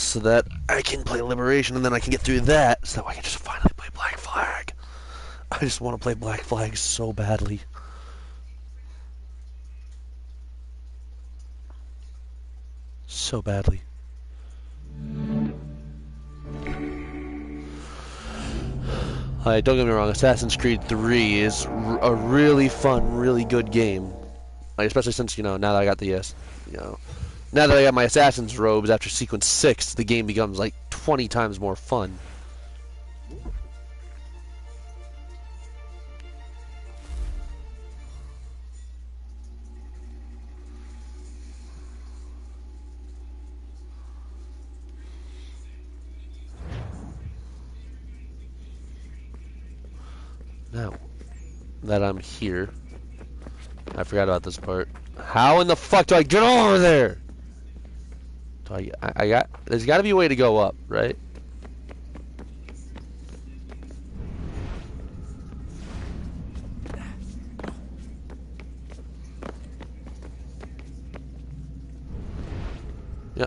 so that I can play Liberation, and then I can get through that, so that I can just finally play Black Flag. I just want to play Black Flag so badly. So badly. Don't get me wrong, Assassin's Creed 3 is a really fun, really good game. Especially since, now that I got the, now that I got my Assassin's robes after Sequence 6, the game becomes like 20 times more fun. Now that I'm here, I forgot about this part. How in the fuck do I get over there? There's got to be a way to go up, right?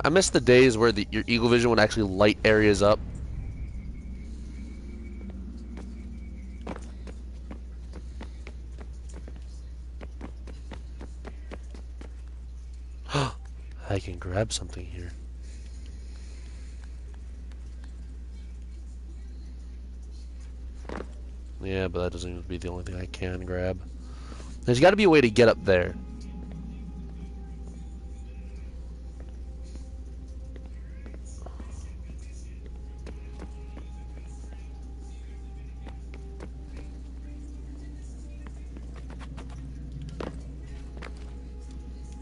I miss the days where your Eagle Vision would actually light areas up. I can grab something here. Yeah, but that doesn't even be the only thing I can grab. There's got to be a way to get up there.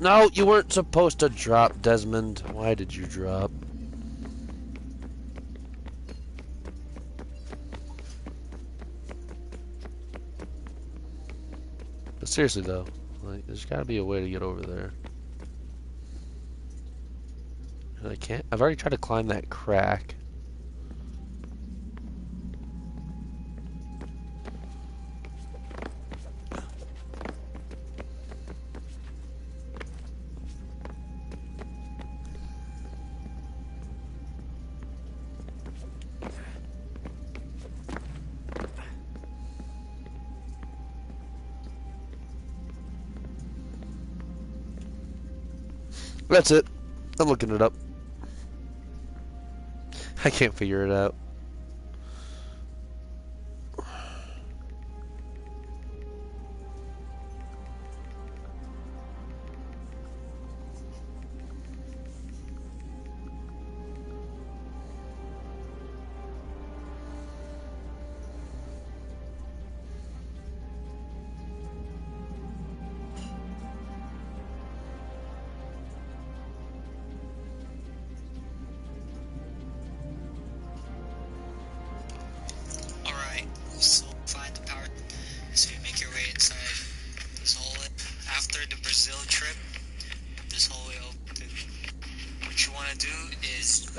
No, you weren't supposed to drop, Desmond. Why did you drop? But seriously though, there's got to be a way to get over there. I can't. I've already tried to climb that crack. That's it. I'm looking it up. I can't figure it out.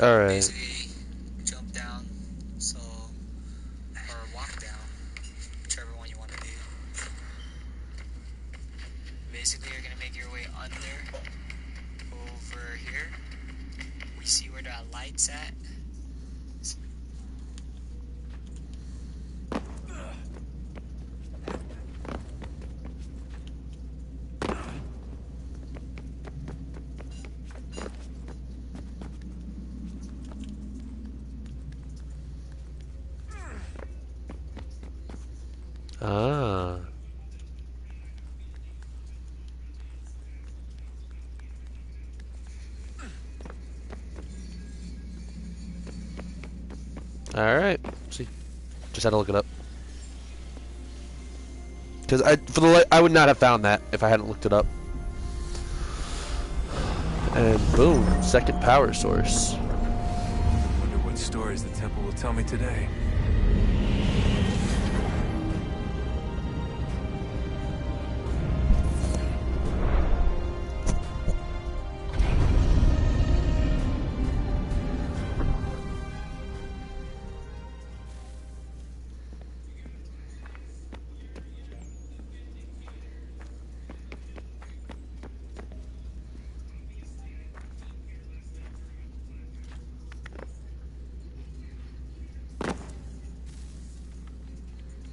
Alright. Basically, jump down, or walk down, whichever one you want to do. Basically, you're gonna make your way under, over here. We see where that light's at. Ah. Alright. See. Just had to look it up. Because I would not have found that if I hadn't looked it up. And boom, second power source. Wonder what stories the temple will tell me today.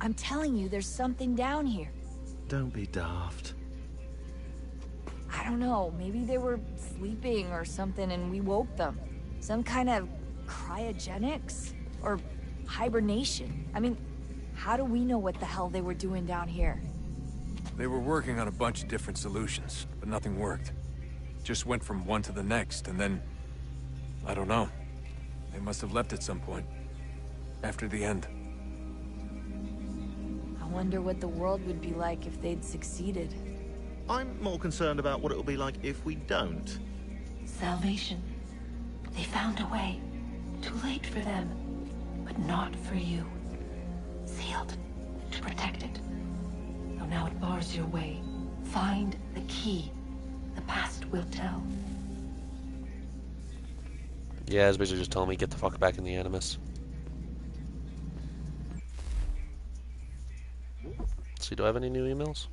I'm telling you, there's something down here. Don't be daft. I don't know, maybe they were sleeping or something and we woke them. Some kind of cryogenics? Or hibernation? I mean, how do we know what the hell they were doing down here? They were working on a bunch of different solutions, but nothing worked. Just went from one to the next, and then... I don't know. They must have left at some point. After the end. I wonder what the world would be like if they'd succeeded. I'm more concerned about what it'll be like if we don't. Salvation. They found a way. Too late for them, but not for you. Sealed to protect it. Though now it bars your way. Find the key. The past will tell. Yeah, it's basically just telling me get the fuck back in the Animus. Let's see, do I have any new emails?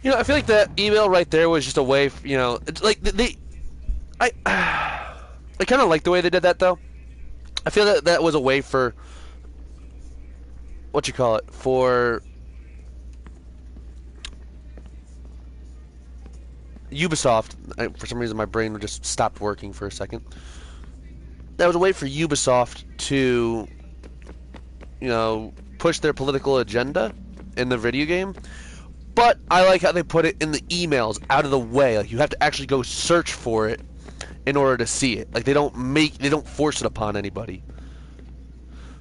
You know, I feel like that email right there was just a way, you know, it's like I kind of like the way they did that though. I feel that that was a way for what you call it for Ubisoft. For some reason, my brain just stopped working for a second. That was a way for Ubisoft to, you know, push their political agenda in the video game. But I like how they put it in the emails, out of the way. Like, you have to actually go search for it in order to see it. Like they don't force it upon anybody.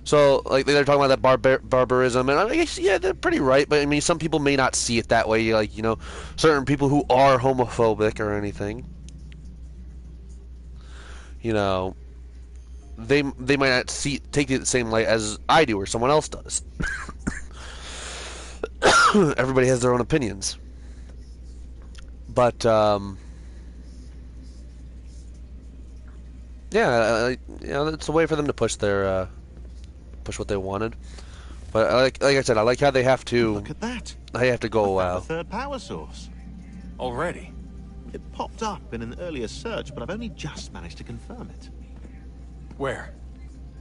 So like they're talking about that barbarism, and I guess yeah, they're pretty right. But I mean, some people may not see it that way. Like certain people who are homophobic or anything, they might not take it the same light as I do or someone else does. Everybody has their own opinions, but yeah, it's a way for them to push what they wanted. But like I said, I like how they have to. Look at that. They have to go. I found a third power source. Already? It popped up in an earlier search, but I've only just managed to confirm it. Where?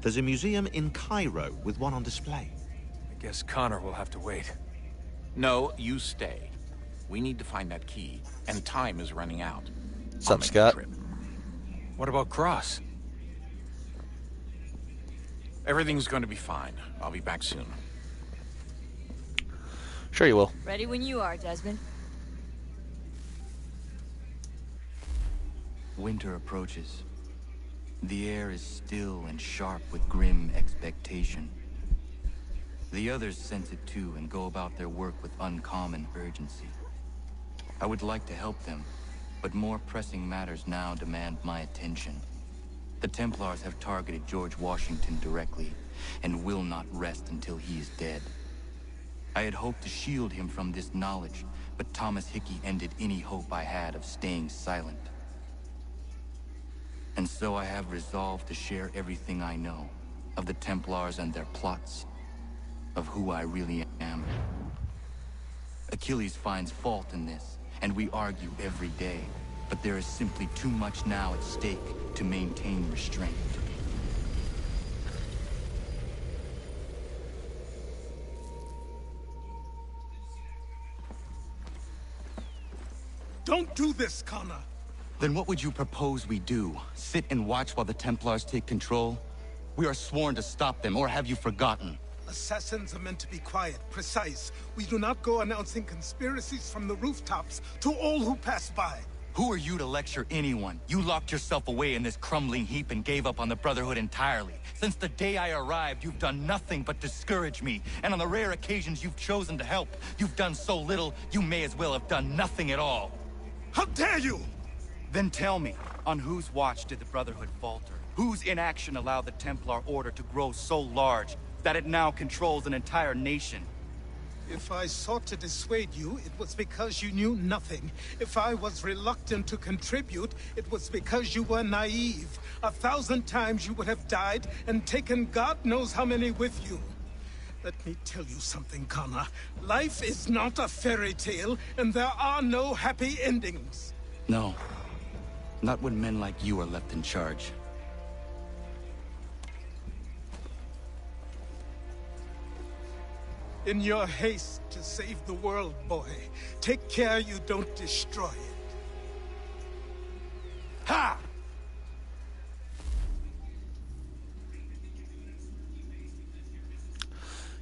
There's a museum in Cairo with one on display. I guess Connor will have to wait. No, you stay. We need to find that key, and time is running out. What's I'll up, make Scott? the trip. What about Cross? Everything's going to be fine. I'll be back soon. Sure you will. Ready when you are, Desmond. Winter approaches. The air is still and sharp with grim expectation. The others sense it too and go about their work with uncommon urgency. I would like to help them, but more pressing matters now demand my attention. The Templars have targeted George Washington directly, and will not rest until he is dead. I had hoped to shield him from this knowledge, but Thomas Hickey ended any hope I had of staying silent. And so I have resolved to share everything I know of the Templars and their plots, of who I really am. Achilles finds fault in this, and we argue every day, but there is simply too much now at stake to maintain restraint. Don't do this, Connor. Then what would you propose we do? Sit and watch while the Templars take control? We are sworn to stop them, or have you forgotten? Assassins are meant to be quiet, precise. We do not go announcing conspiracies from the rooftops to all who pass by. Who are you to lecture anyone? You locked yourself away in this crumbling heap and gave up on the Brotherhood entirely. Since the day I arrived, you've done nothing but discourage me. And on the rare occasions you've chosen to help, you've done so little, you may as well have done nothing at all. How dare you! Then tell me, on whose watch did the Brotherhood falter? Whose inaction allowed the Templar Order to grow so large that it now controls an entire nation? If I sought to dissuade you, it was because you knew nothing. If I was reluctant to contribute, it was because you were naive. 1,000 times you would have died and taken God knows how many with you. Let me tell you something, Connor. Life is not a fairy tale, and there are no happy endings. No. Not when men like you are left in charge. In your haste to save the world, boy, take care you don't destroy it. Ha!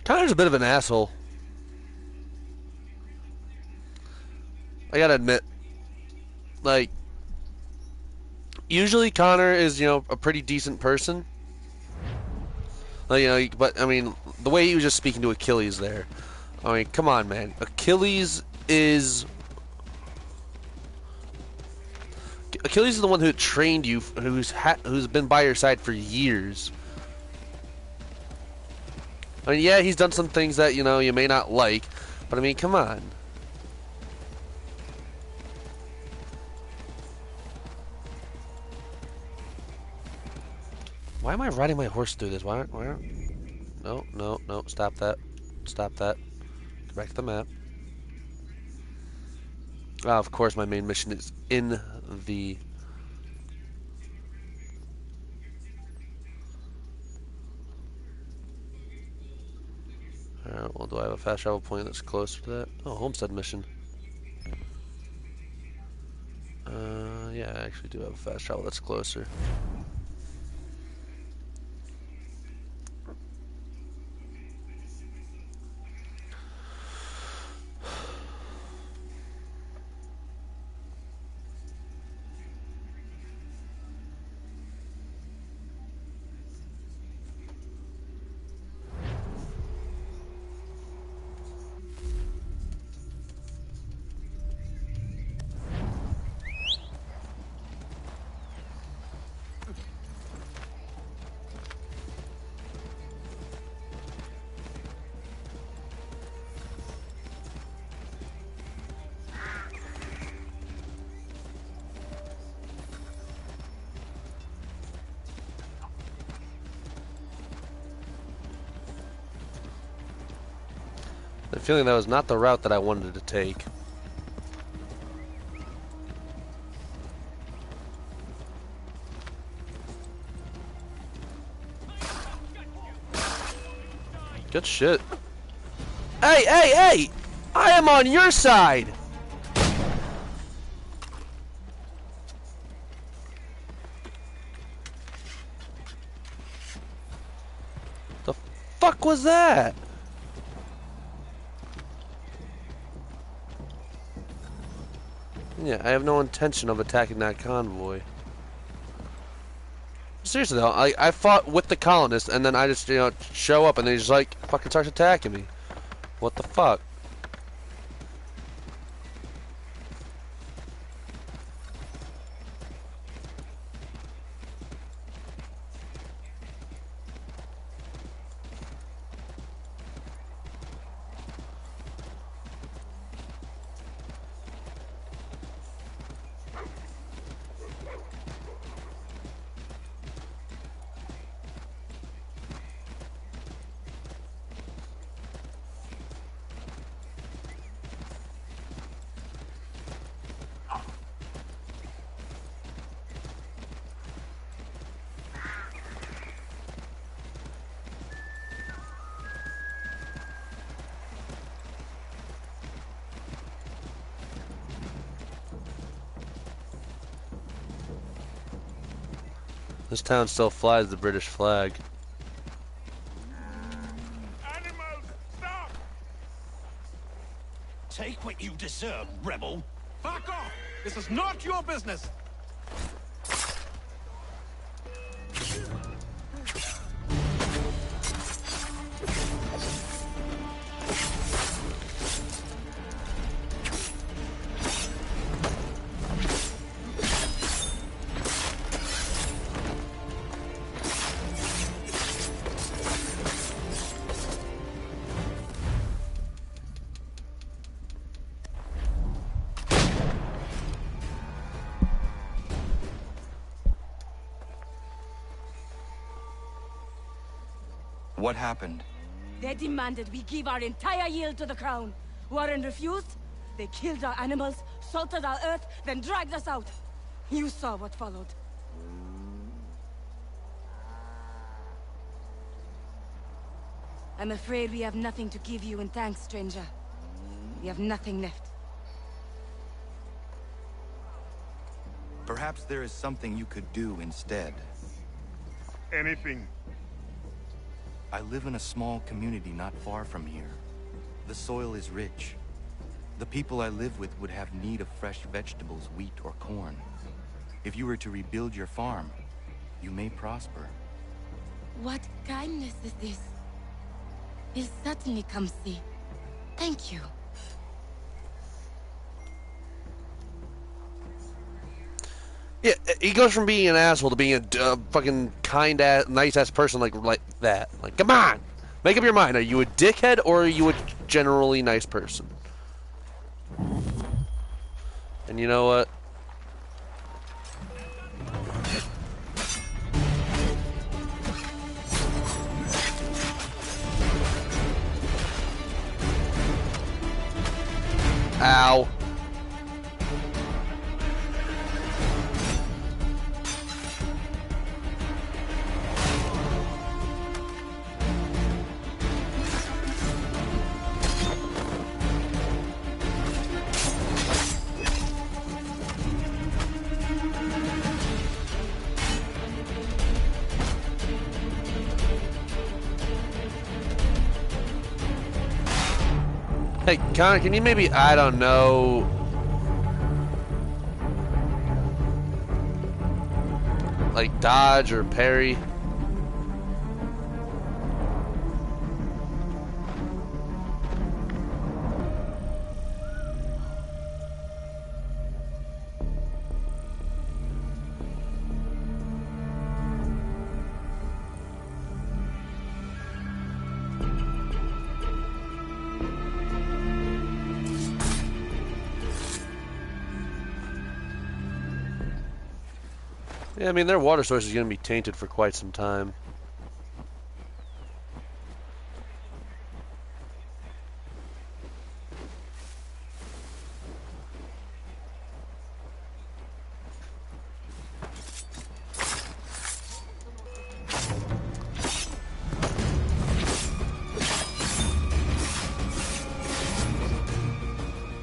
Connor's a bit of an asshole. I gotta admit. Like, usually Connor is, a pretty decent person. Like, but, I mean, the way he was just speaking to Achilles there. I mean, come on, man. Achilles is the one who trained you, who's been by your side for years. I mean, yeah, he's done some things that, you may not like, but I mean, come on. Why am I riding my horse through this? Why? No, stop that. Stop that. Go back to the map. Of course, my main mission is in the... Alright, well, do I have a fast travel point that's closer to that? Oh, Homestead mission. Yeah, I actually do have a fast travel that's closer. I'm feeling that was not the route that I wanted to take. Good shit. Hey, hey, hey! I am on your side! The fuck was that? Yeah, I have no intention of attacking that convoy. Seriously though, I fought with the colonists and then I just, show up and they just like fucking starts attacking me. What the fuck? This town still flies the British flag. Animals, stop! Take what you deserve, rebel. Fuck off! This is not your business! What happened? They demanded we give our entire yield to the crown. Warren refused. They killed our animals, salted our earth, then dragged us out. You saw what followed. I'm afraid we have nothing to give you in thanks, stranger. We have nothing left. Perhaps there is something you could do instead. Anything. I live in a small community not far from here. The soil is rich. The people I live with would have need of fresh vegetables, wheat, or corn. If you were to rebuild your farm, you may prosper. What kindness is this? We'll certainly come see. Thank you. Yeah, he goes from being an asshole to being a fucking kind-ass, nice-ass person like that. Like, come on! Make up your mind. Are you a dickhead or are you a generally nice person? And you know what? Ow. Hey, Connor, can you maybe, I don't know, like dodge or parry? Yeah, I mean, their water source is going to be tainted for quite some time.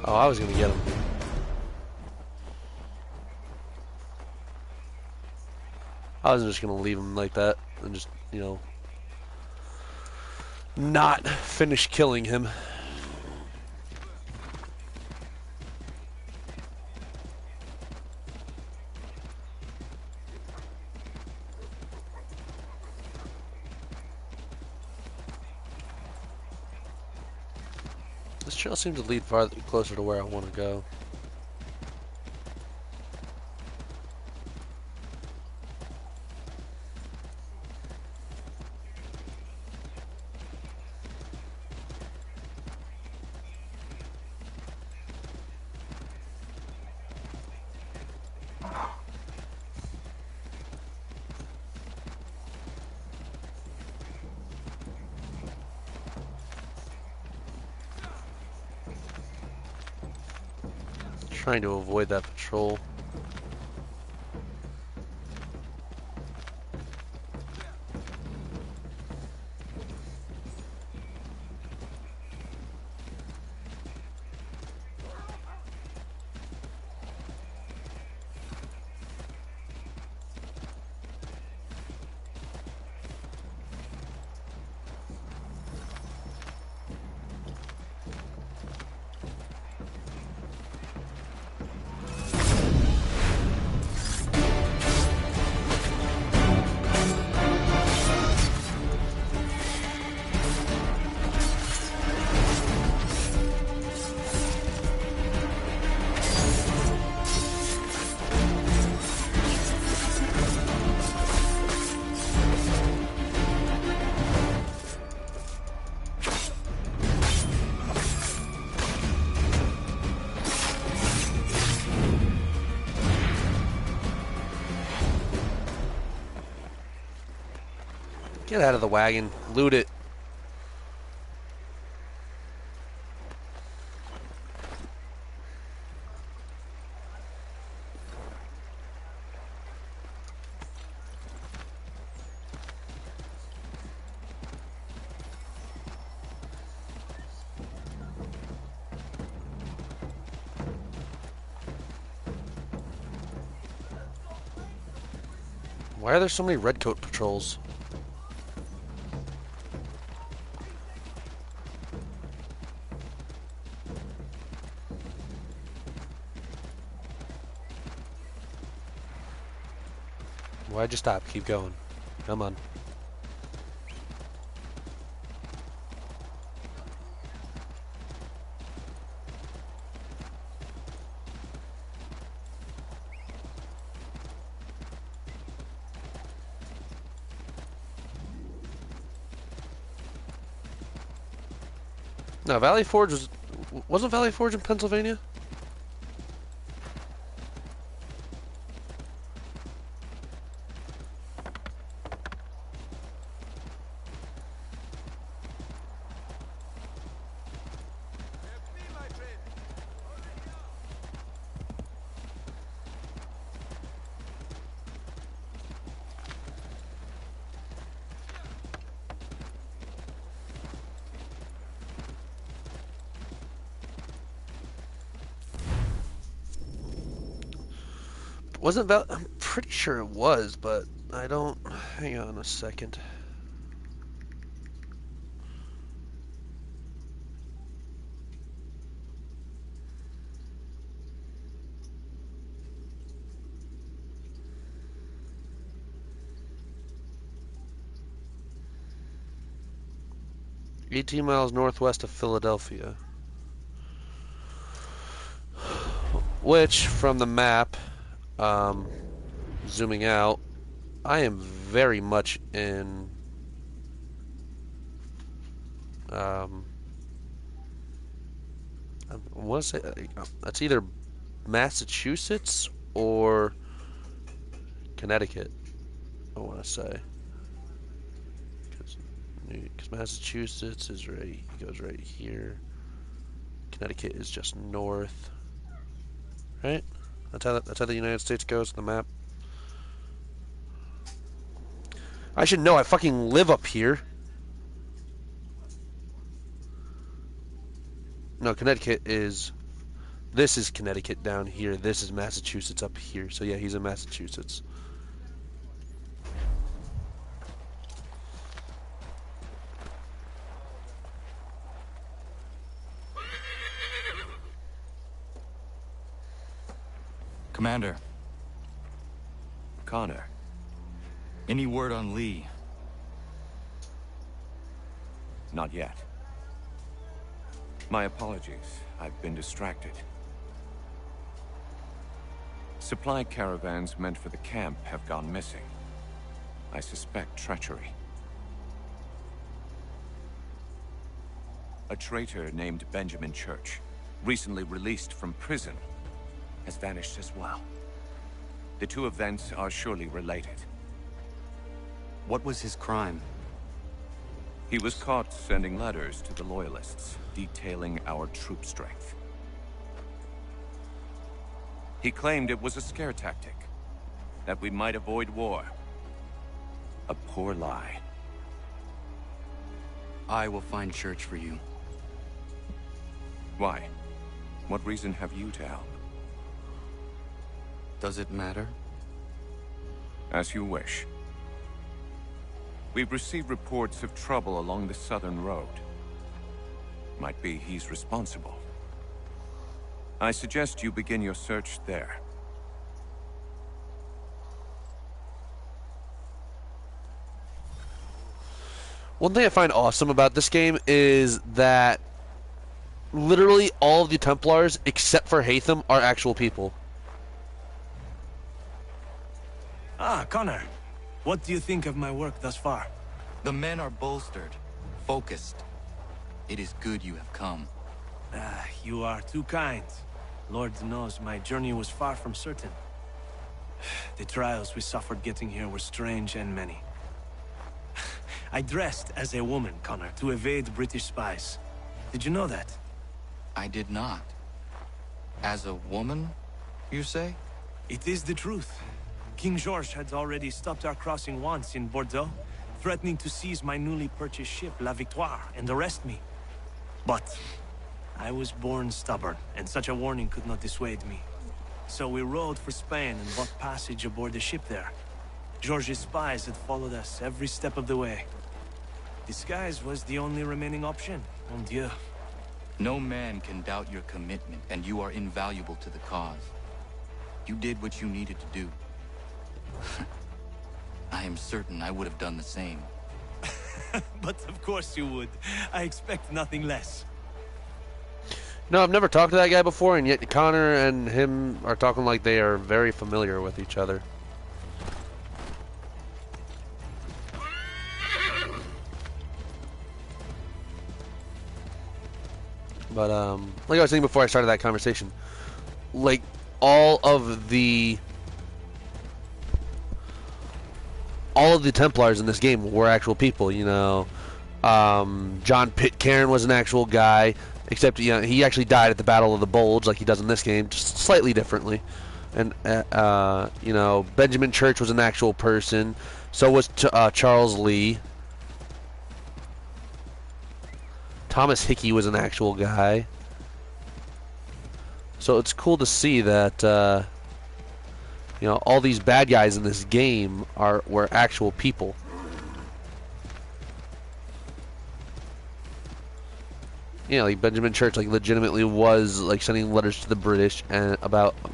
Oh, I was gonna get him. I was just gonna leave him like that and just, you know, not finish killing him. This trail seems to lead farther closer to where I want to go. Trying to avoid that patrol. Get out of the wagon. Loot it. Why are there so many redcoat patrols? Why'd you stop? Keep going. Come on. No, Valley Forge wasn't Valley Forge in Pennsylvania? Wasn't Val? I'm pretty sure it was, but I don't. Hang on a second. "18 miles northwest of Philadelphia," which, from the map, zooming out, I am very much in I want to say that's either Massachusetts or Connecticut, I want to say, because Massachusetts is right, goes right here. Connecticut is just north, right? That's how the United States goes on the map. I should know. I fucking live up here. No, Connecticut is This is Connecticut down here. This is Massachusetts up here. So yeah, he's in Massachusetts. Commander. Connor. Any word on Lee? Not yet. My apologies. I've been distracted. Supply caravans meant for the camp have gone missing. I suspect treachery. A traitor named Benjamin Church, recently released from prison, has vanished as well. The two events are surely related. What was his crime? He was caught sending letters to the Loyalists, detailing our troop strength. He claimed it was a scare tactic, that we might avoid war. A poor lie. I will find Church for you. Why? What reason have you to help? Does it matter? As you wish. We've received reports of trouble along the southern road. Might be he's responsible. I suggest you begin your search there. One thing I find awesome about this game is that literally all of the Templars, except for Haytham, are actual people. Ah, Connor. What do you think of my work thus far? The men are bolstered, focused. It is good you have come. You are too kind. Lord knows my journey was far from certain. The trials we suffered getting here were strange and many. I dressed as a woman, Connor, to evade British spies. Did you know that? I did not. As a woman, you say? It is the truth. King George had already stopped our crossing once in Bordeaux, threatening to seize my newly purchased ship, La Victoire, and arrest me. But I was born stubborn, and such a warning could not dissuade me. So we rode for Spain and bought passage aboard the ship there. George's spies had followed us every step of the way. Disguise was the only remaining option, mon Dieu. No man can doubt your commitment, and you are invaluable to the cause. You did what you needed to do. I am certain I would have done the same. But of course you would. I expect nothing less. No, I've never talked to that guy before, and yet Connor and him are talking like they are very familiar with each other. But, like I was saying before I started that conversation, like, all of the Templars in this game were actual people, you know. John Pitcairn was an actual guy, except, you know, he actually died at the Battle of the Bulge like he does in this game, just slightly differently. And, you know, Benjamin Church was an actual person. So was Charles Lee. Thomas Hickey was an actual guy. So it's cool to see that, you know, all these bad guys in this game were actual people. You know, like Benjamin Church, like, legitimately was, like, sending letters to the British and about the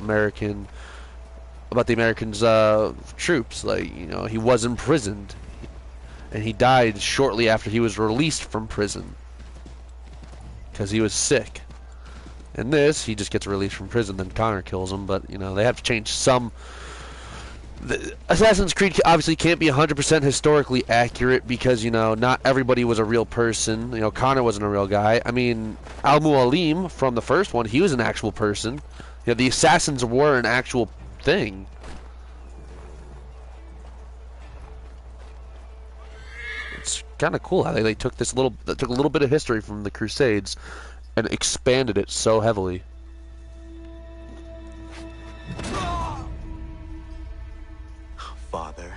Americans' troops. Like, you know, he was imprisoned, and he died shortly after he was released from prison because he was sick. In this, he just gets released from prison, then Connor kills him. But, you know, they have to change some. Assassin's Creed obviously can't be 100% historically accurate because, you know, not everybody was a real person. You know, Connor wasn't a real guy. I mean, Al-Mualim from the first one, he was an actual person. You know, the assassins were an actual thing. It's kind of cool how they took a little bit of history from the Crusades and expanded it so heavily. Father.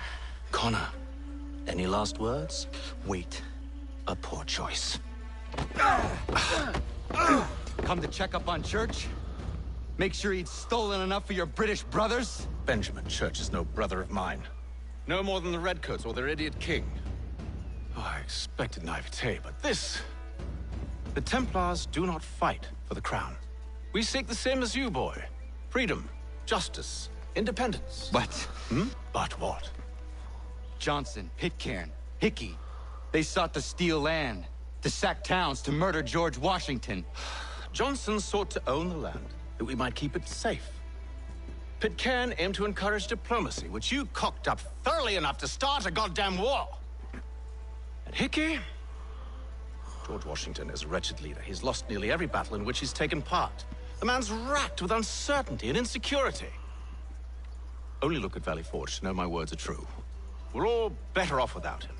Connor, any last words? Wait. A poor choice. Come to check up on Church? Make sure he'd stolen enough for your British brothers? Benjamin Church is no brother of mine. No more than the Redcoats or their idiot king. Oh, I expected naivete, but this... The Templars do not fight for the crown. We seek the same as you, boy. Freedom, justice, independence. But... But what? Johnson, Pitcairn, Hickey, they sought to steal land, to sack towns, to murder George Washington. Johnson sought to own the land, that we might keep it safe. Pitcairn aimed to encourage diplomacy, which you cocked up thoroughly enough to start a goddamn war. And Hickey? George Washington is a wretched leader. He's lost nearly every battle in which he's taken part. The man's racked with uncertainty and insecurity. Only look at Valley Forge to know my words are true. We're all better off without him.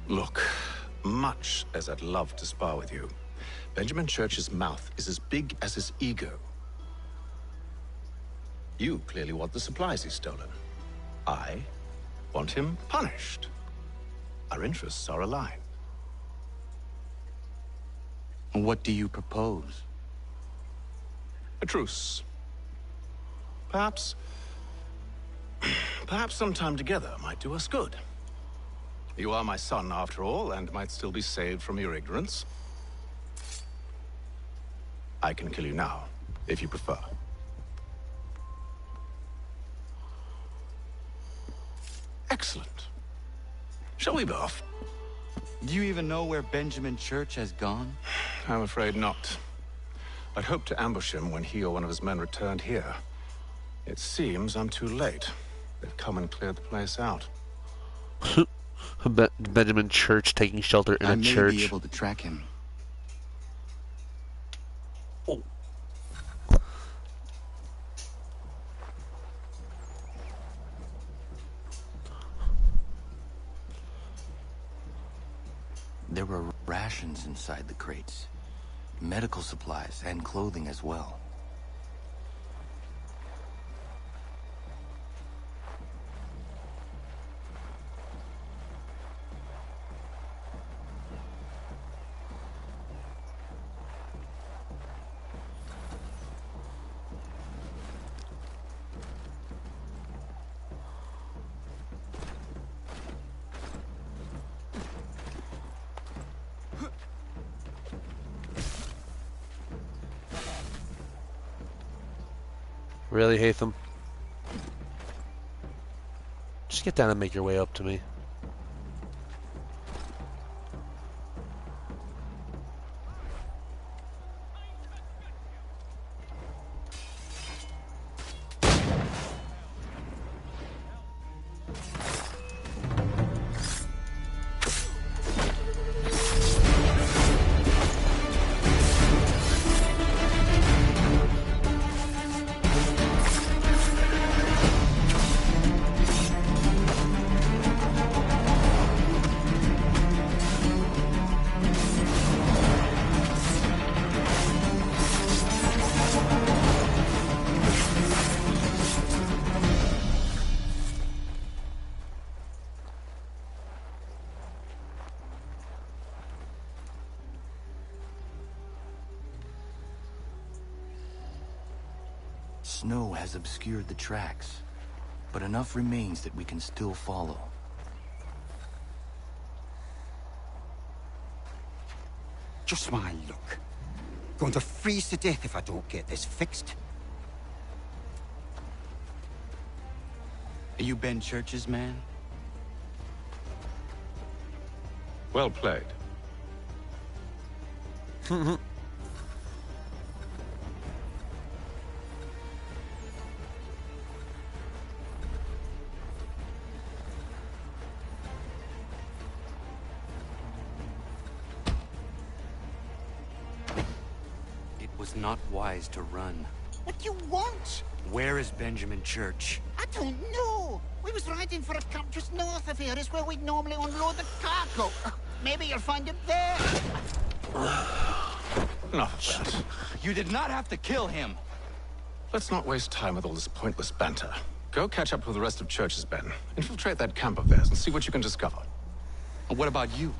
Look, much as I'd love to spar with you, Benjamin Church's mouth is as big as his ego. You clearly want the supplies he's stolen. I want him punished. Our interests are aligned. What do you propose? A truce. Perhaps some time together might do us good. You are my son, after all, and might still be saved from your ignorance. I can kill you now, if you prefer. Excellent. Shall we be off? Do you even know where Benjamin Church has gone? I'm afraid not. I'd hoped to ambush him when he or one of his men returned here. It seems I'm too late. They've come and cleared the place out. Benjamin Church taking shelter in a church. I may be able to track him. Oh. There were rations inside the crates. Medical supplies and clothing as well. Really, Hatham? Just get down and make your way up to me. Snow has obscured the tracks, but enough remains that we can still follow. Just my luck. Going to freeze to death if I don't get this fixed. Are you Ben Church's man? Well played. Not wise to run. What do you want? Where is Benjamin Church? I don't know. We was riding for a camp just north of here. Is where we'd normally unload the cargo. Maybe you'll find him there. Enough of that. You did not have to kill him. Let's not waste time with all this pointless banter. Go catch up with the rest of Church's men. Infiltrate that camp of theirs and see what you can discover. And what about you?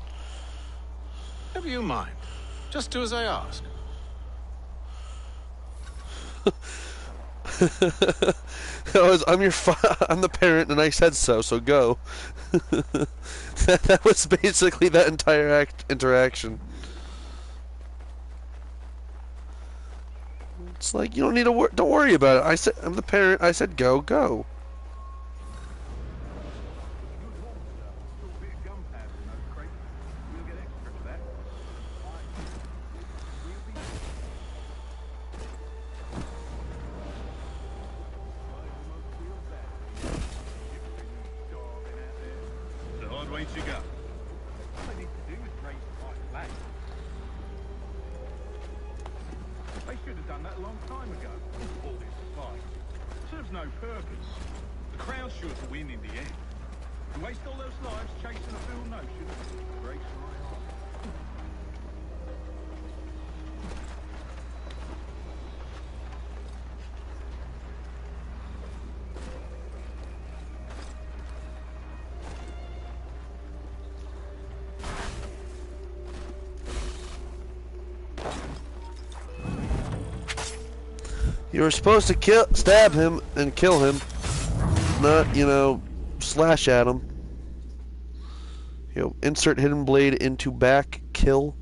Never you mind. Just do as I ask. I'm I'm the parent, and I said so. So go. That was basically that entire interaction. It's like you don't need to don't worry about it. I'm the parent. I said go, go. You were supposed to stab him and kill him, not, you know, slash at him. You know, insert hidden blade into back, kill.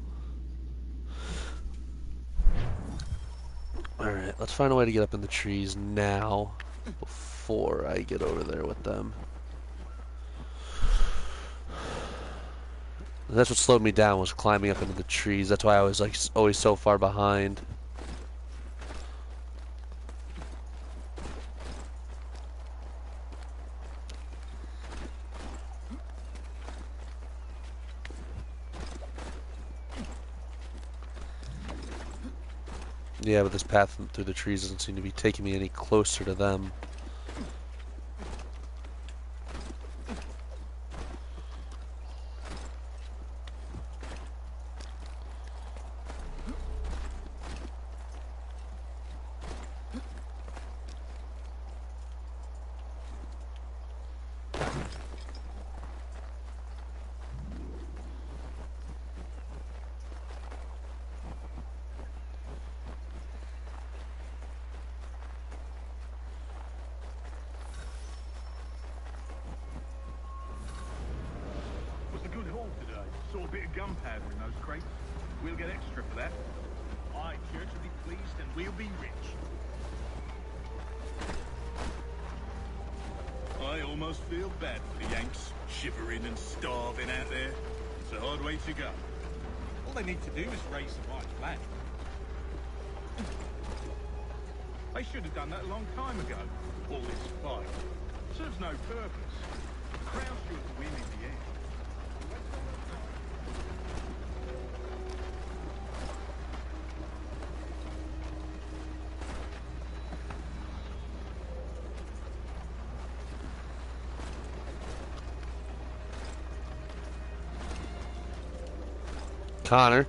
Alright, let's find a way to get up in the trees now, before I get over there with them. That's what slowed me down, was climbing up into the trees. That's why I was like always so far behind. Yeah, but this path through the trees doesn't seem to be taking me any closer to them. Connor.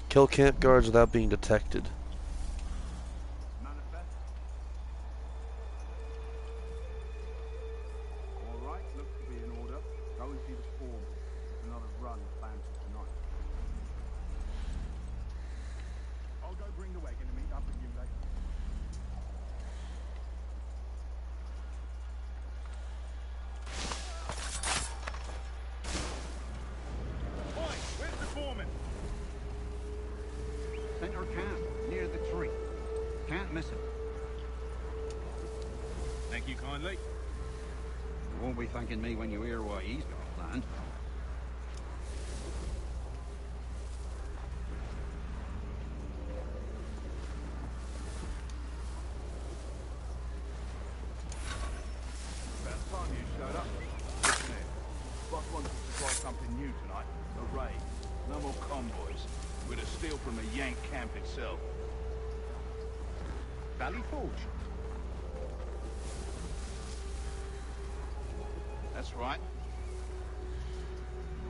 Kill camp guards without being detected. Me when you hear what he's got planned. About time you showed up. Listen here. Boss wants to try something new tonight. A raid. No more convoys. We're to steal from the Yank camp itself. Valley Forge. That's right.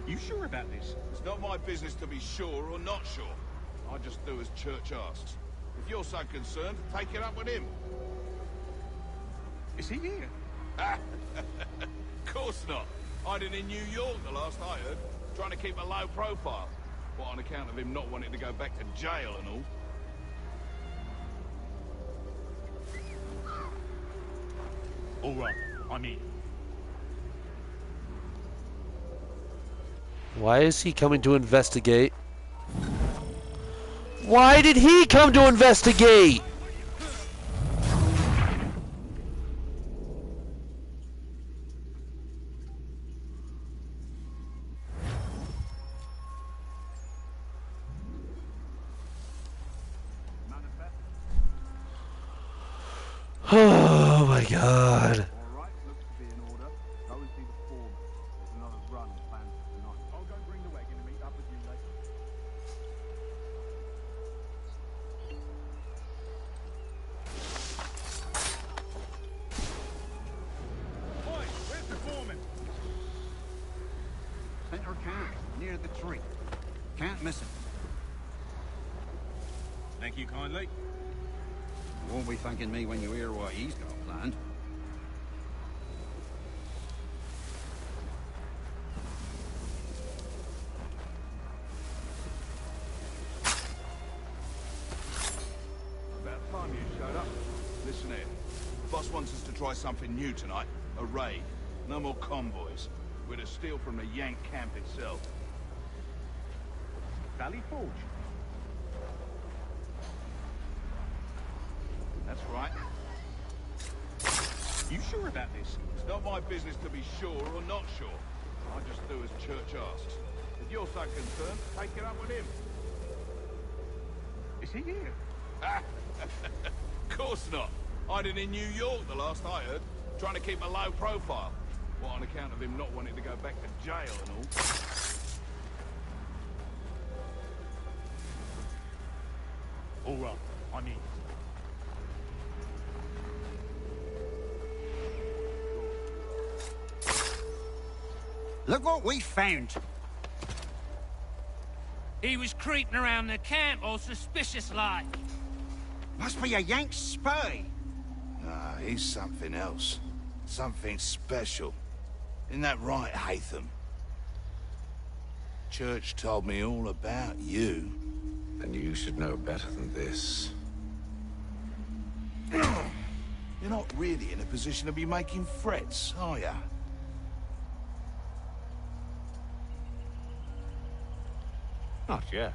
You sure about this? It's not my business to be sure or not sure. I just do as Church asks. If If you're so concerned, take it up with him. Is he here? Of course not. Hiding in New York, the last I heard. Trying to keep a low profile. What, on account of him not wanting to go back to jail and all? All right, I'm in. Why is he coming to investigate? Why did he come to investigate? Oh my god. All right, looks to be in order. Go and see the foreman. There's another run planned for tonight. I'll go bring the wagon and meet up with you later. Boy, where's the foreman? Center camp, near the tree. Can't miss him. Thank you kindly. You won't be thanking me when you hear what he's got planned. About time you showed up. Listen here. Boss wants us to try something new tonight. A raid. No more convoys. We're to steal from the Yank camp itself. Valley Forge. That's right. You sure about this? It's not my business to be sure or not sure. I just do as Church asks. If you're so concerned, take it up with him. Is he here? Of course not. Hiding in New York, the last I heard. Trying to keep a low profile. What, on account of him not wanting to go back to jail and all? All right, I'm in. Look what we found. He was creeping around the camp all suspicious-like. Must be a Yank spy. Nah, he's something else. Something special. Isn't that right, Haytham? Church told me all about you. And you should know better than this. You're not really in a position to be making threats, are ya? Not yet.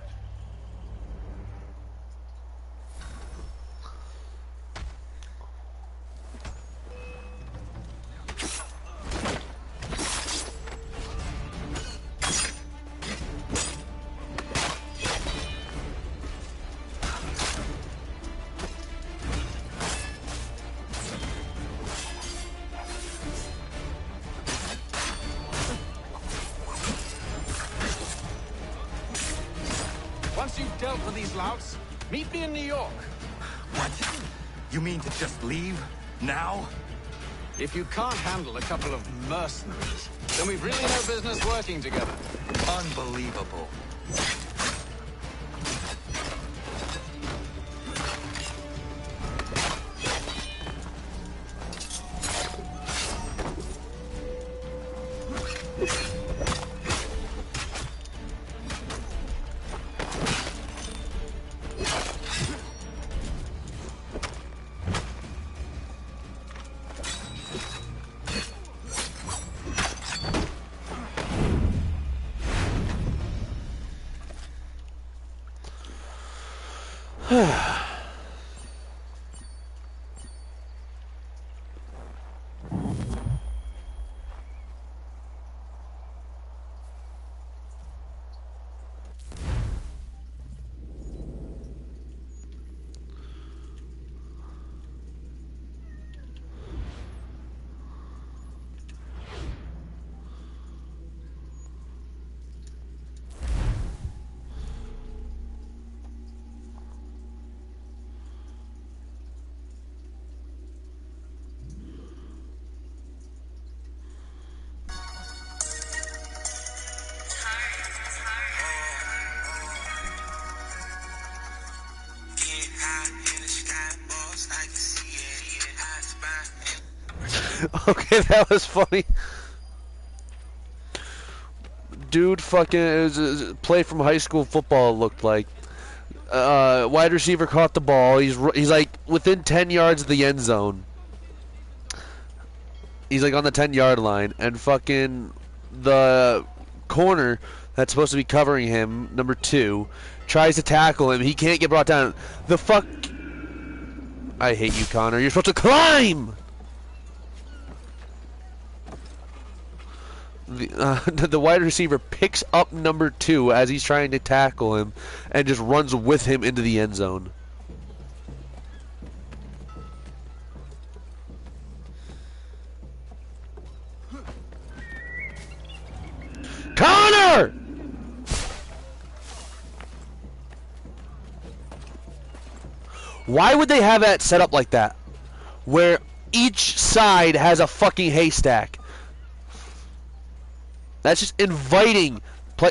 Once you've dealt with these louts, meet me in New York. What? You mean to just leave? Now? If you can't handle a couple of mercenaries, then we've really no business working together. Unbelievable. Okay, that was funny. Dude, fucking, it was a play from high school football. It looked like wide receiver caught the ball. He's like within 10 yards of the end zone. He's like on the 10-yard line, and fucking the corner that's supposed to be covering him, number 2, tries to tackle him. He can't get brought down. The fuck. I hate you, Connor. You're supposed to climb! The wide receiver picks up number 2 as he's trying to tackle him and just runs with him into the end zone. Connor! Why would they have that set up like that? Where each side has a fucking haystack. That's just inviting play.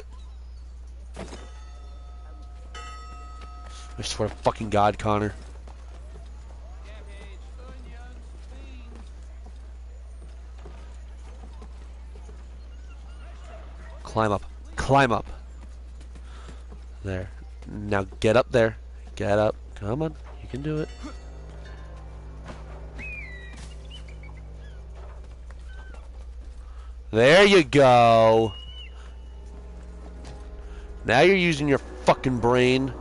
I swear to fucking God, Connor. Climb up. Climb up. There. Now get up there. Get up. Come on. You can do it. There you go. Now you're using your fucking brain.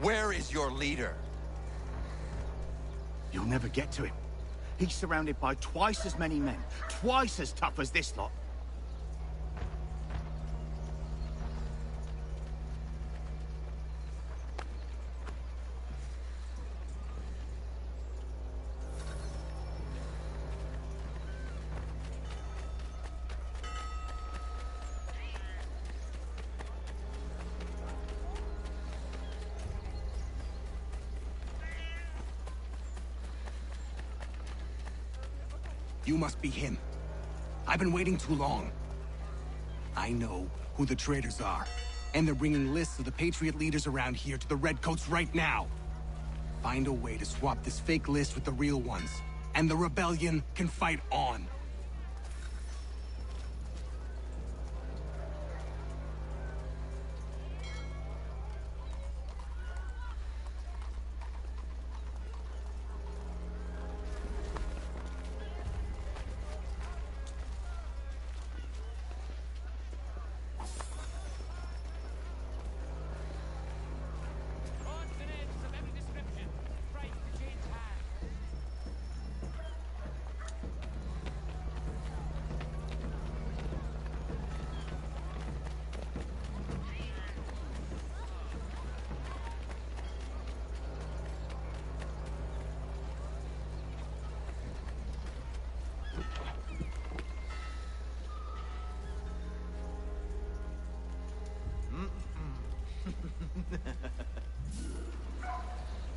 Where is your leader? You'll never get to him. He's surrounded by twice as many men, twice as tough as this lot. You must be him. I've been waiting too long. I know who the traitors are, and they're bringing lists of the Patriot leaders around here to the Redcoats right now. Find a way to swap this fake list with the real ones, and the rebellion can fight on.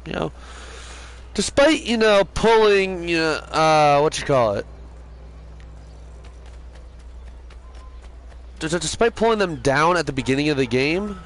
You know, despite, you know, pulling, you know, what you call it? Despite pulling them down at the beginning of the game,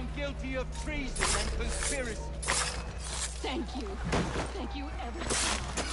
found guilty of treason and conspiracy. Thank you. Thank you ever so much.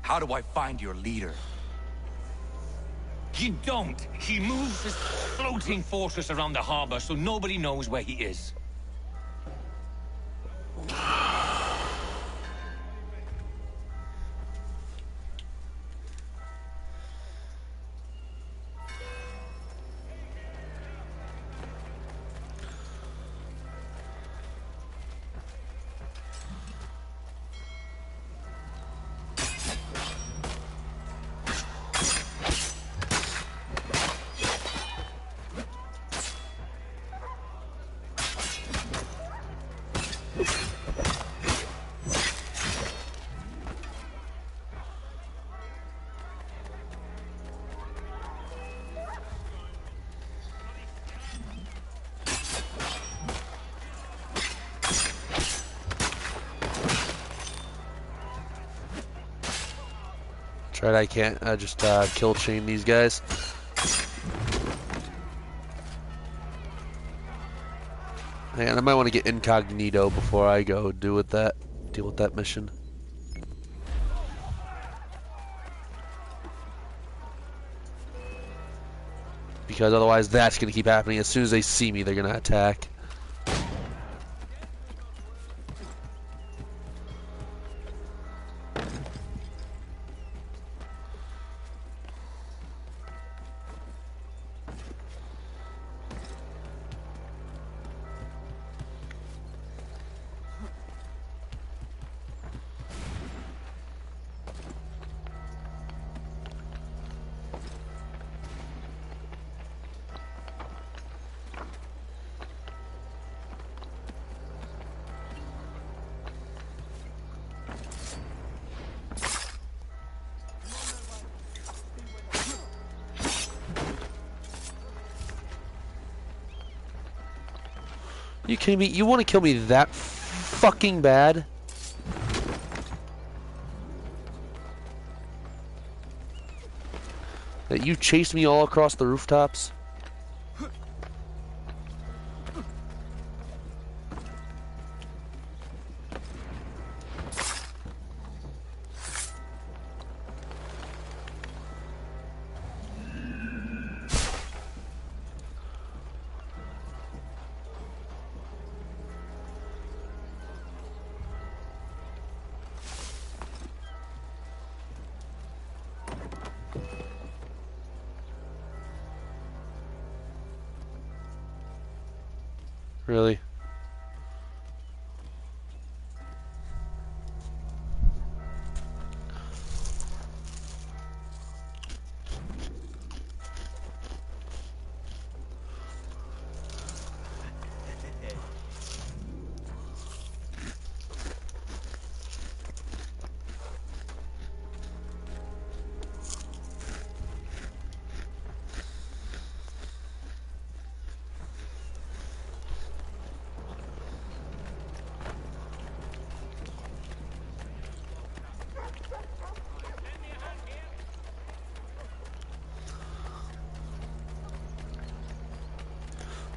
How do I find your leader? You don't. He moves his floating fortress around the harbor so nobody knows where he is. Right, I can't just kill chain these guys. And I might want to get incognito before I go deal with that mission. Because otherwise that's going to keep happening. As soon as they see me, they're going to attack. You kidding me? You want to kill me that fucking bad? That you chased me all across the rooftops? Really?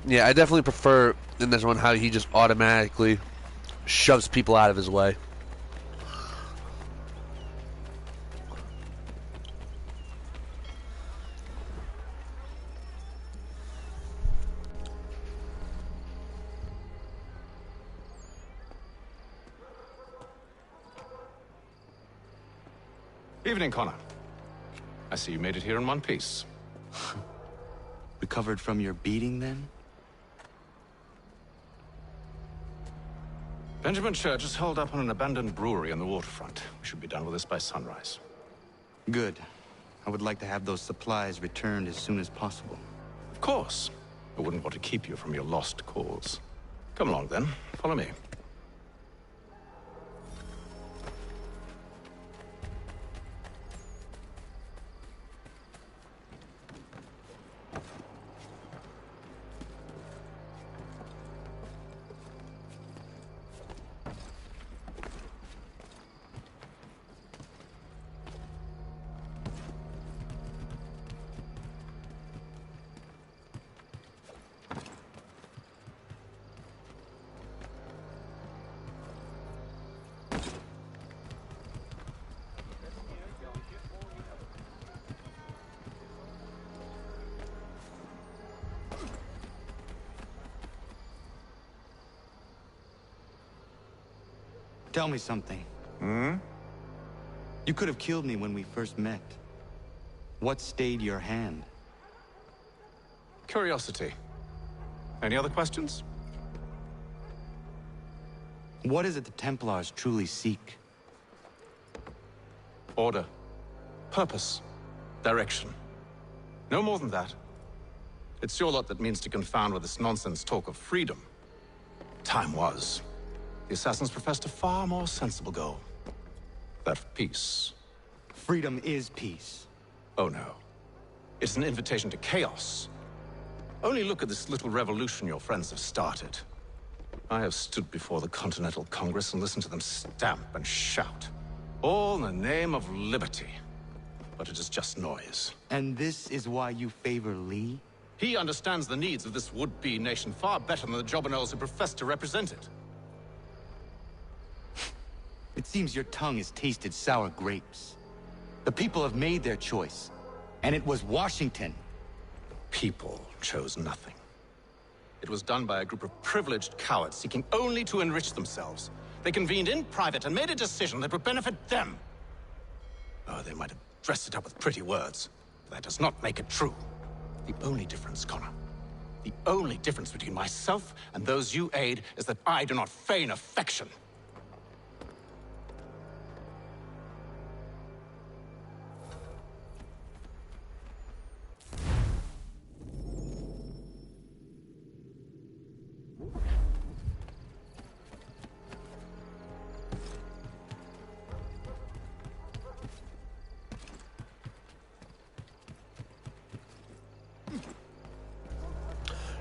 Yeah, I definitely prefer in this one how he just automatically shoves people out of his way. Evening, Connor. I see you made it here in one piece. Recovered from your beating, then? Benjamin Church is holed up on an abandoned brewery on the waterfront. We should be done with this by sunrise. Good. I would like to have those supplies returned as soon as possible. Of course. I wouldn't want to keep you from your lost cause. Come along, then. Follow me. Tell me something. You could have killed me when we first met. What stayed your hand? Curiosity. Any other questions? What is it the Templars truly seek? Order. Purpose. Direction. No more than that. It's your lot that means to confound with this nonsense talk of freedom. Time was. The Assassins professed a far more sensible goal. That of peace. Freedom is peace. Oh no. It's an invitation to chaos. Only look at this little revolution your friends have started. I have stood before the Continental Congress and listened to them stamp and shout. All in the name of liberty. But it is just noise. And this is why you favor Lee? He understands the needs of this would-be nation far better than the jobberknolls who profess to represent it. It seems your tongue has tasted sour grapes. The people have made their choice, and it was Washington. The people chose nothing. It was done by a group of privileged cowards seeking only to enrich themselves. They convened in private and made a decision that would benefit them. Oh, they might have dressed it up with pretty words, but that does not make it true. The only difference, Connor, the only difference between myself and those you aid is that I do not feign affection.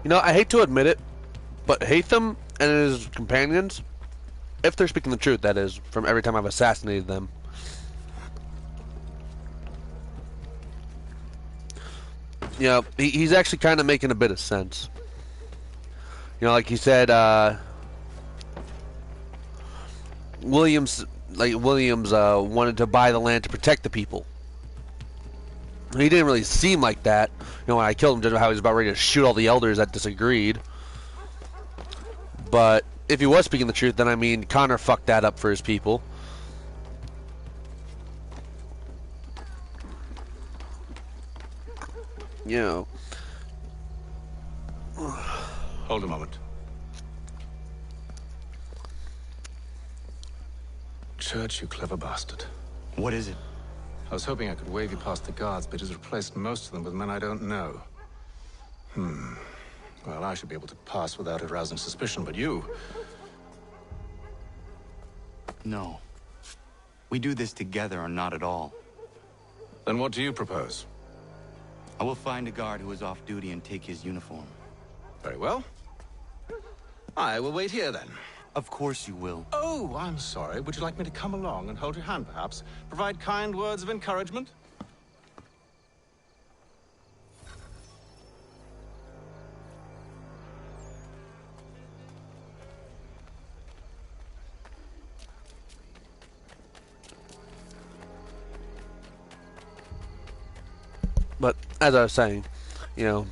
You know, I hate to admit it, but Haytham and his companions, if they're speaking the truth, that is, from every time I've assassinated them, you know, he's actually kind of making a bit of sense. You know, like he said, Williams wanted to buy the land to protect the people. He didn't really seem like that. You know, when I killed him, just how he was about ready to shoot all the elders that disagreed. But if he was speaking the truth, then I mean, Connor fucked that up for his people. You know. Hold a moment. Church, you clever bastard. What is it? I was hoping I could wave you past the guards, but he's replaced most of them with men I don't know. Well, I should be able to pass without arousing suspicion, but you... No. We do this together or not at all. Then what do you propose? I will find a guard who is off duty and take his uniform. Very well. I will wait here, then. Of course you will. Oh, I'm sorry. Would you like me to come along and hold your hand, perhaps? Provide kind words of encouragement? But as I was saying, you know,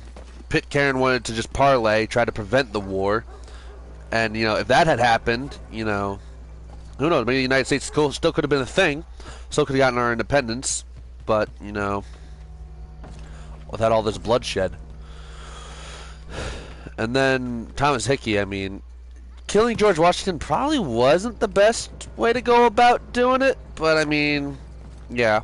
Pitcairn wanted to just parlay, try to prevent the war. And, you know, if that had happened, you know, who knows, maybe the United States still could have been a thing. Still could have gotten our independence. But, you know, without all this bloodshed. And then Thomas Hickey, I mean, killing George Washington probably wasn't the best way to go about doing it. But, I mean, yeah.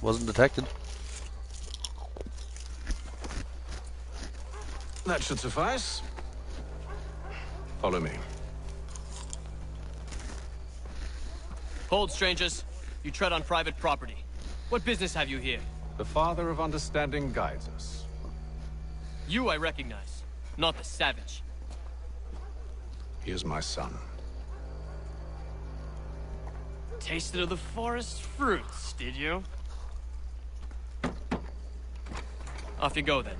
Wasn't detected. That should suffice. Follow me. Hold, strangers. You tread on private property. What business have you here? The Father of Understanding guides us. You I recognize, not the savage. He is my son. Tasted of the forest fruits, did you? Off you go, then.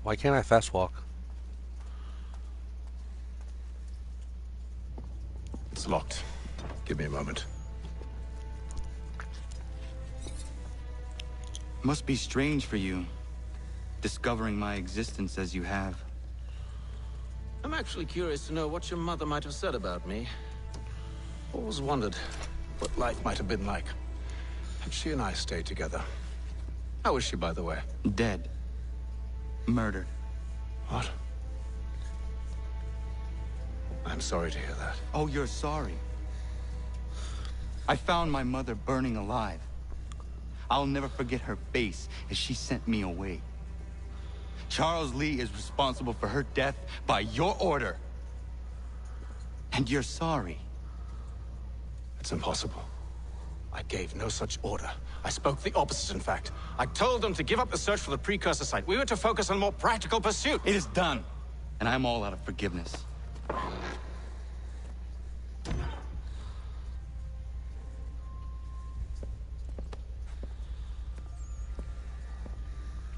Why can't I fast walk? It's locked. Give me a moment. Must be strange for you, discovering my existence as you have. I'm actually curious to know what your mother might have said about me. Always wondered what life might have been like had she and I stayed together. How is she, by the way? Dead. Murdered. What? I'm sorry to hear that. Oh, you're sorry. I found my mother burning alive. I'll never forget her face as she sent me away. Charles Lee is responsible for her death by your order. And you're sorry. It's impossible. I gave no such order. I spoke the opposite, in fact. I told them to give up the search for the precursor site. We were to focus on more practical pursuit. It is done, and I'm all out of forgiveness.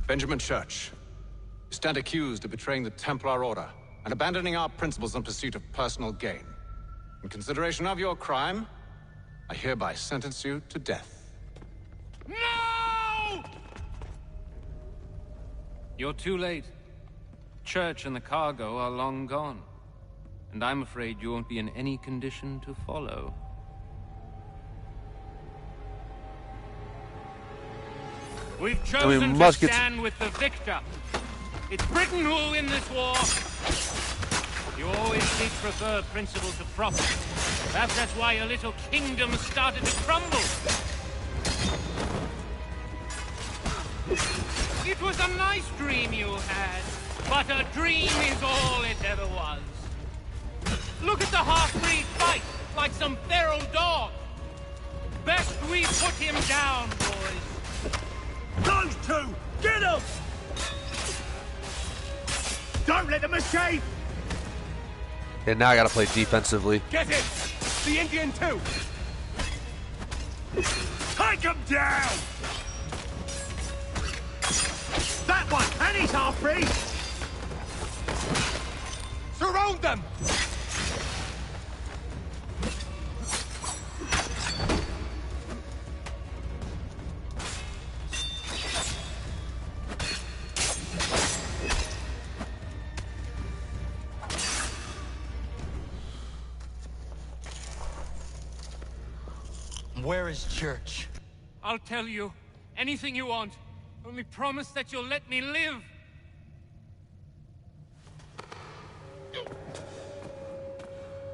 Benjamin Church, you stand accused of betraying the Templar Order and abandoning our principles in pursuit of personal gain. In consideration of your crime, I hereby sentence you to death. No! You're too late. Church and the cargo are long gone. And I'm afraid you won't be in any condition to follow. We've chosen to stand with the victor. It's Britain who will win this war. You always did prefer principle to profit. Perhaps that's why your little kingdom started to crumble. It was a nice dream you had, but a dream is all it ever was. Look at the half-breed fight, like some feral dog. Best we put him down, boys. Those two! Get them! Don't let them escape! And now I gotta play defensively. Get it! The Indian too! Take him down! That one! And he's half-breed! found them! Where is Church? I'll tell you. Anything you want. Only promise that you'll let me live.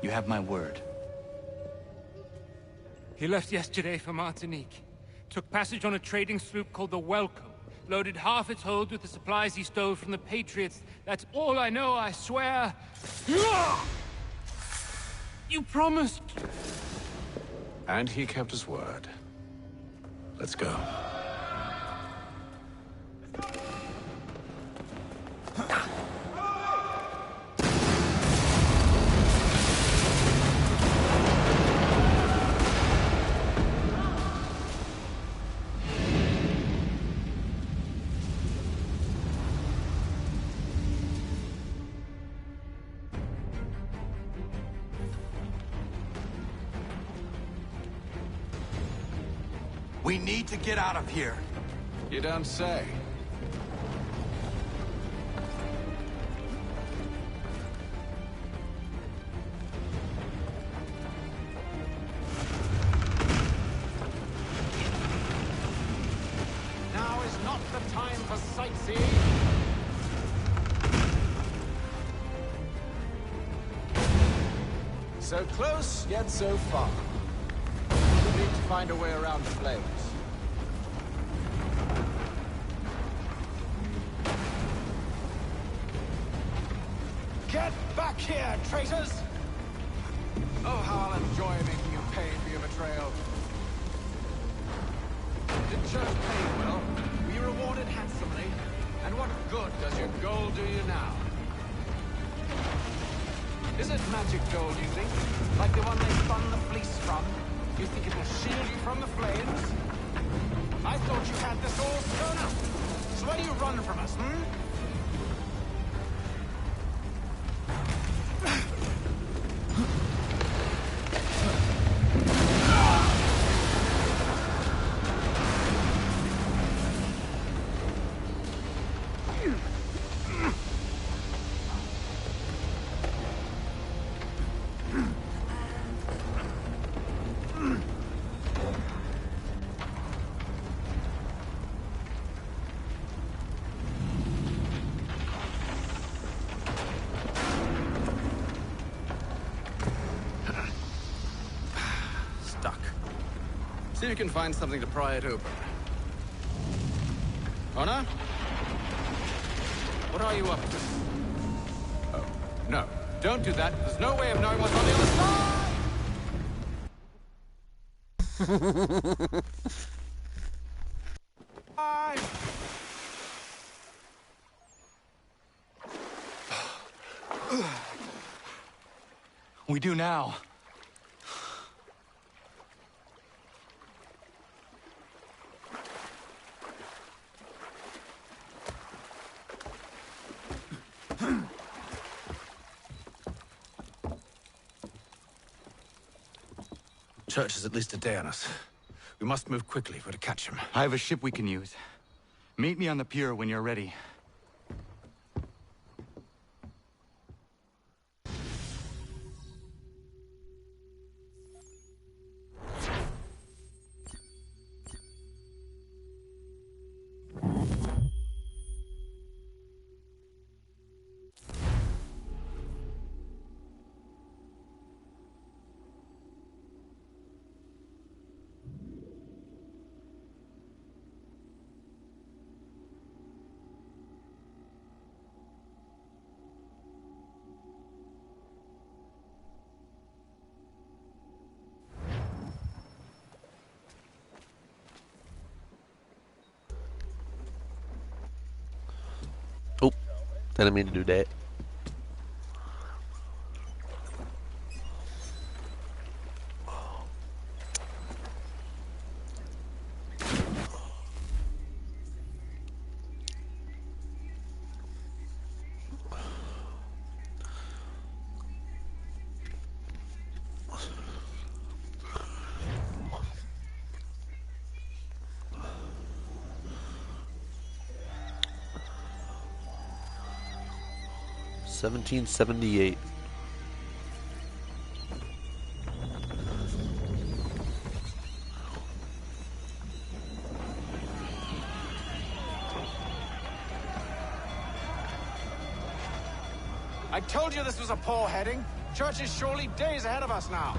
You have my word. He left yesterday for Martinique. Took passage on a trading sloop called the Welcome. Loaded half its hold with the supplies he stole from the Patriots. That's all I know, I swear. You promised. And he kept his word. Let's go. We need to get out of here. You don't say. Now is not the time for sightseeing. So close, yet so far. We need to find a way around the flames. Get back here, traitors! Oh, how I'll enjoy making you pay for your betrayal. Did Church pay well? Were you rewarded handsomely? And what good does your gold do you now? Is it magic gold, you think? Like the one they spun the fleece from? You think it will shield you from the flames? I thought you had this all sewn up. So why do you run from us, See if you can find something to pry it open. Honor? What are you up to? Oh, no. Don't do that. There's no way of knowing what's on the other side! We do now. Church is at least a day on us. We must move quickly if we're to catch him. I have a ship we can use. Meet me on the pier when you're ready. Oh, didn't mean to do that. 1778. I told you this was a poor heading. Church is surely days ahead of us now.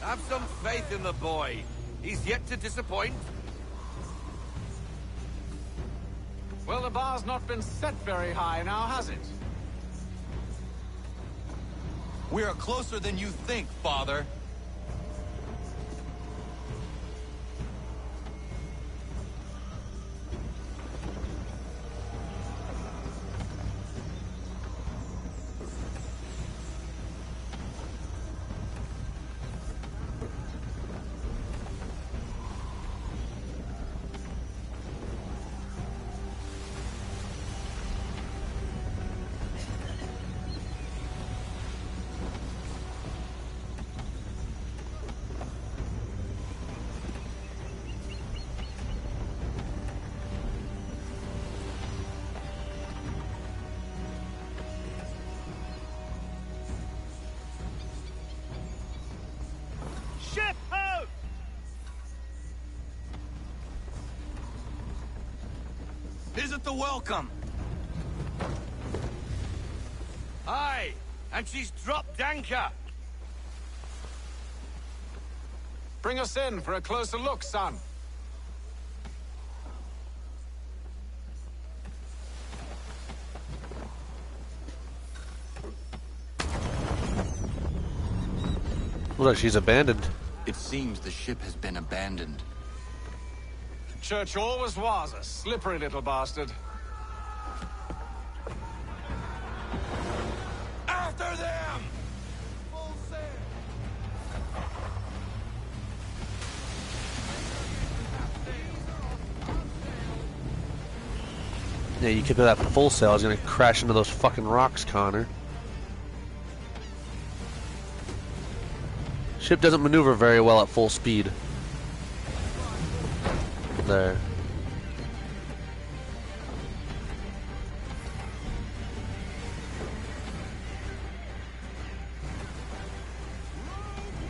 Have some faith in the boy. He's yet to disappoint. Well, the bar's not been set very high now, has it? We are closer than you think, Father. Ship out! Isn't the welcome? Aye, and she's dropped anchor. Bring us in for a closer look, son. Look, she's abandoned. It seems the ship has been abandoned. Church always was a slippery little bastard. After them! Yeah, you keep it at full sail. I was gonna crash into those fucking rocks, Connor. Ship doesn't maneuver very well at full speed. There.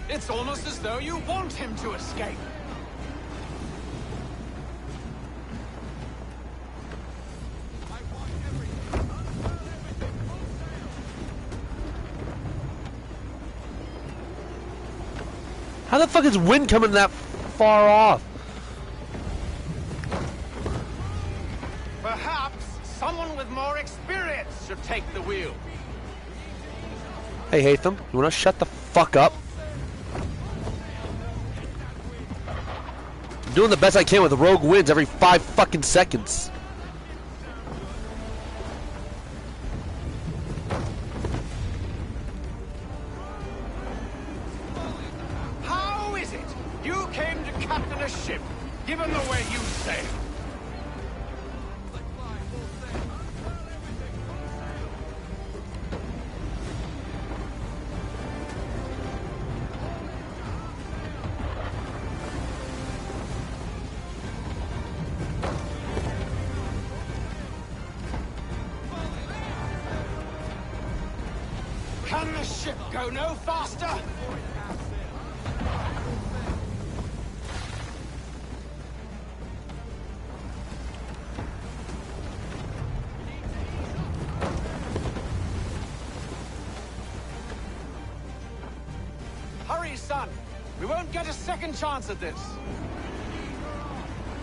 It's almost as though you want him to escape. How the fuck is wind coming that far off? Perhaps someone with more experience should take the wheel. Hey, Hatham, you wanna shut the fuck up? I'm doing the best I can with rogue winds every 5 fucking seconds. How is it you came to captain a ship, given the way you sail? Can the ship go no faster? Hurry, son. We won't get a second chance at this.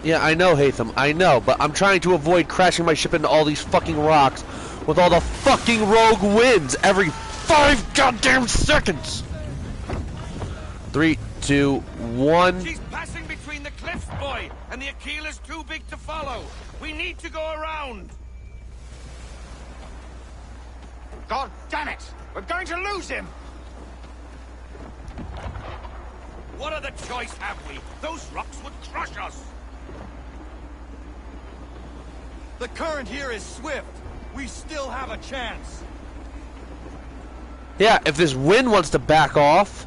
Yeah, I know, Hatham, I know, but I'm trying to avoid crashing my ship into all these fucking rocks with all the fucking rogue winds every 5 goddamn seconds. 3, 2, 1. She's passing between the cliffs, boy, and the Aquila's too big to follow. We need to go around. God damn it! We're going to lose him! What other choice have we? Those rocks would crush us. The current here is swift. We still have a chance. Yeah, if this wind wants to back off.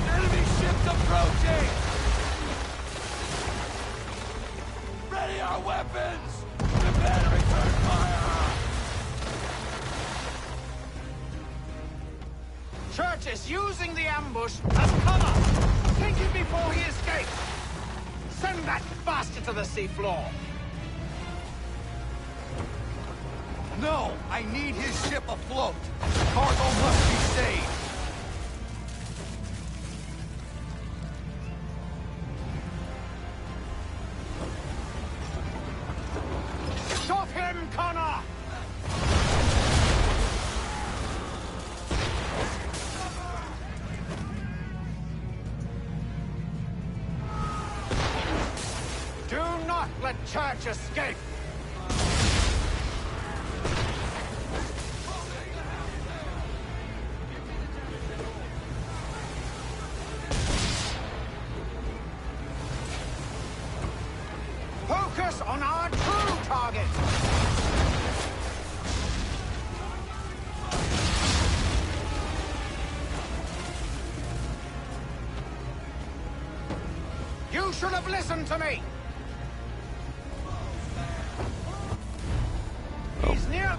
Enemy ships approaching! ambush as cover! Take him before he escapes! Send that bastard to the seafloor! No! I need his ship afloat! Cargo must be saved! Stop him, Connor! Do not let Church escape! Focus on our true target! You should have listened to me! He's near...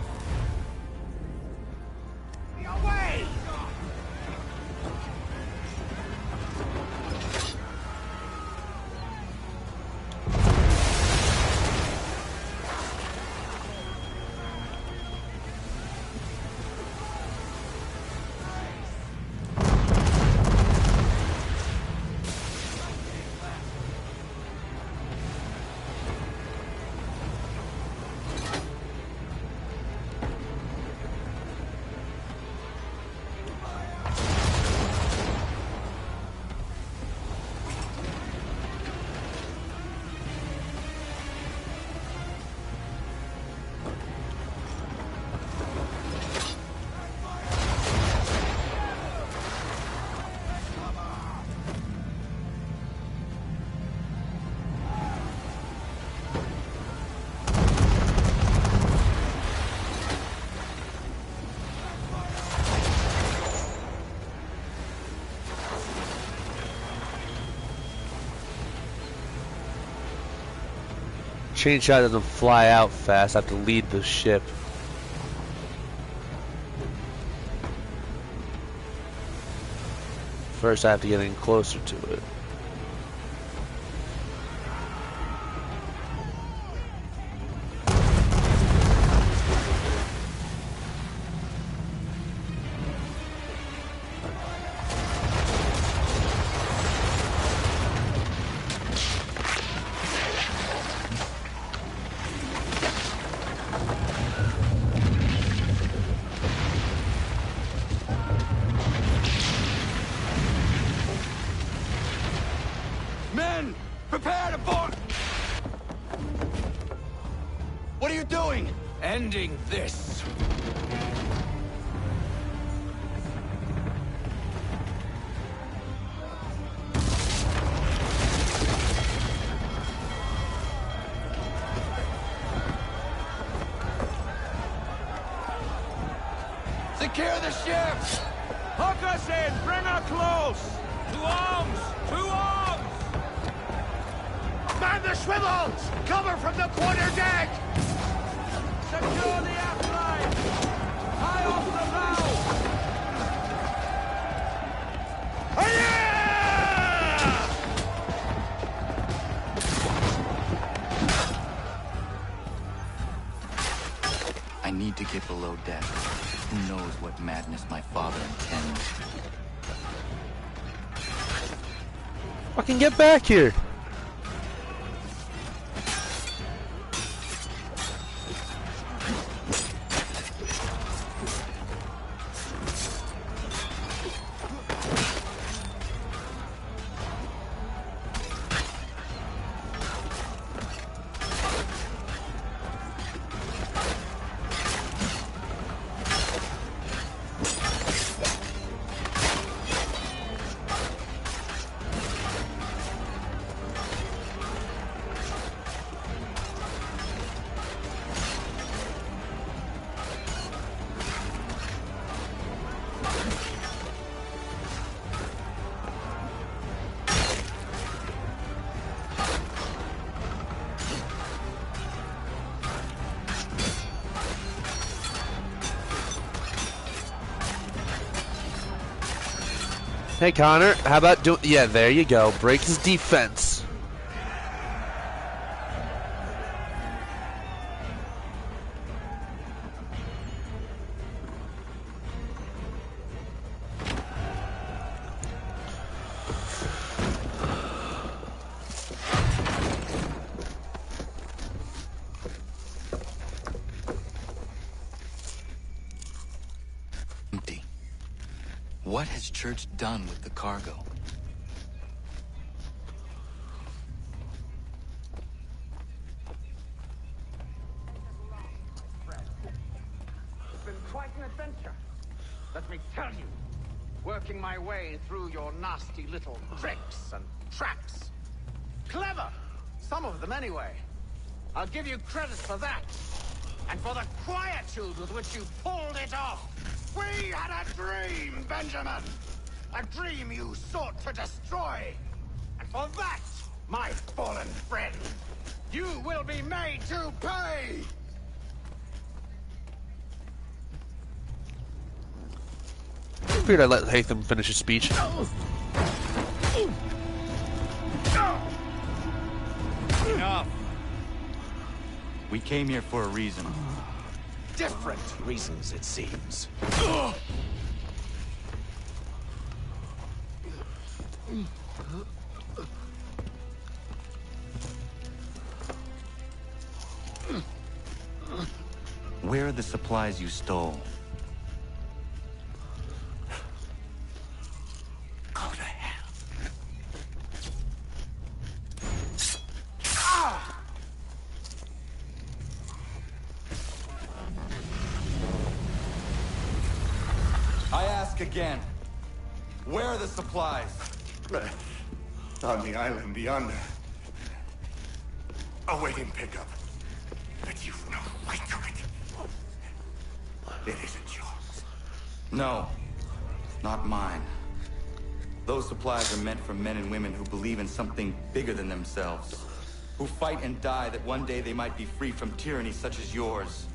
Away! Chain shot doesn't fly out fast. I have to lead the ship. First, I have to get in closer to it. Men, prepare to board! What are you doing? Ending this. Secure the ship! Hook us in! Bring her close! To arms! To arms! Man the swivels! Cover from the quarter deck! Secure the aft line! High off the bow! I need to get below deck. Who knows what madness my father intends? Fucking get back here! Hey, Connor, how about doing... Yeah, there you go. Break his defense. Empty. What has Church done with the cargo? It's been quite an adventure. Let me tell you. Working my way through your nasty little tricks and traps. Clever! Some of them anyway. I'll give you credit for that. And for the quietude with which you pulled it off. We had a dream, Benjamin! A dream you sought to destroy! And for that, my fallen friend, you will be made to pay! I figured I'd let Hatham finish his speech. Enough! We came here for a reason. Different reasons, it seems. Where are the supplies you stole? Go to hell. I ask again. Where are the supplies? On the island yonder. Awaiting pickup. But you've no right to it. It isn't yours. No. Not mine. Those supplies are meant for men and women who believe in something bigger than themselves. Who fight and die that one day they might be free from tyranny such as yours.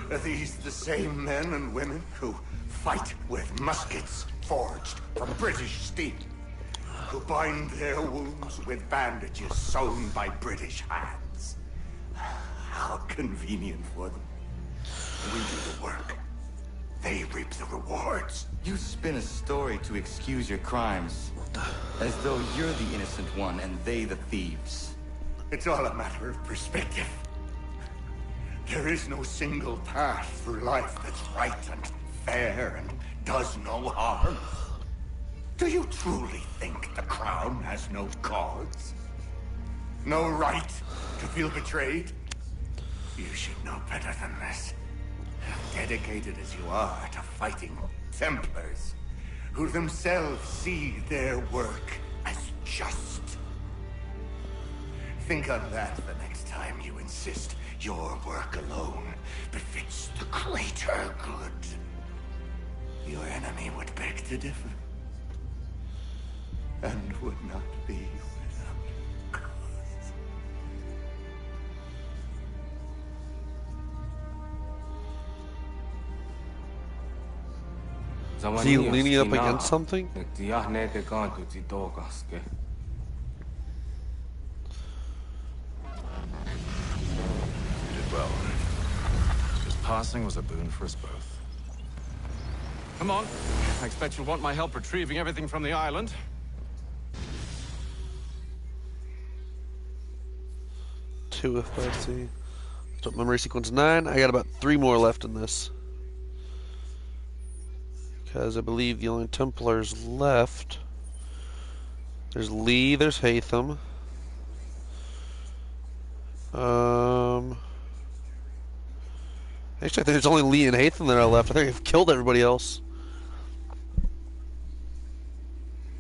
Are these the same men and women who fight with muskets forged from British steel? Who bind their wounds with bandages sewn by British hands? How convenient for them. We do the work. They reap the rewards. You spin a story to excuse your crimes. As though you're the innocent one and they the thieves. It's all a matter of perspective. There is no single path through life that's right and fair and does no harm. Do you truly think the Crown has no cause? No right to feel betrayed? You should know better than this. Dedicated as you are to fighting Templars, who themselves see their work as just. Think on that the next time you insist your work alone befits the greater good. Your enemy would beg to differ, and would not be without cause. Is he leaning up against something? You did well. His passing was a boon for us both. Come on. I expect you'll want my help retrieving everything from the island. Two if I see. So memory sequence 9. I got about 3 more left in this. Because I believe the only Templars left. There's Lee, there's Hatham. Actually, I think there's only Lee and Hatham that are left. I think I've killed everybody else.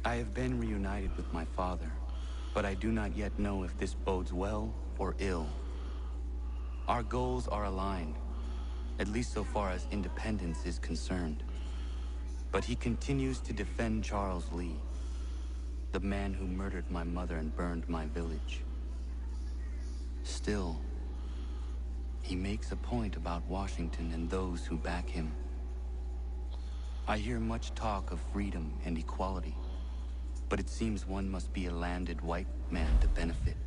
I have been reunited with my father, but I do not yet know if this bodes well or ill. Our goals are aligned, at least so far as independence is concerned. But he continues to defend Charles Lee, the man who murdered my mother and burned my village. Still, he makes a point about Washington and those who back him. I hear much talk of freedom and equality, but it seems one must be a landed white man to benefit.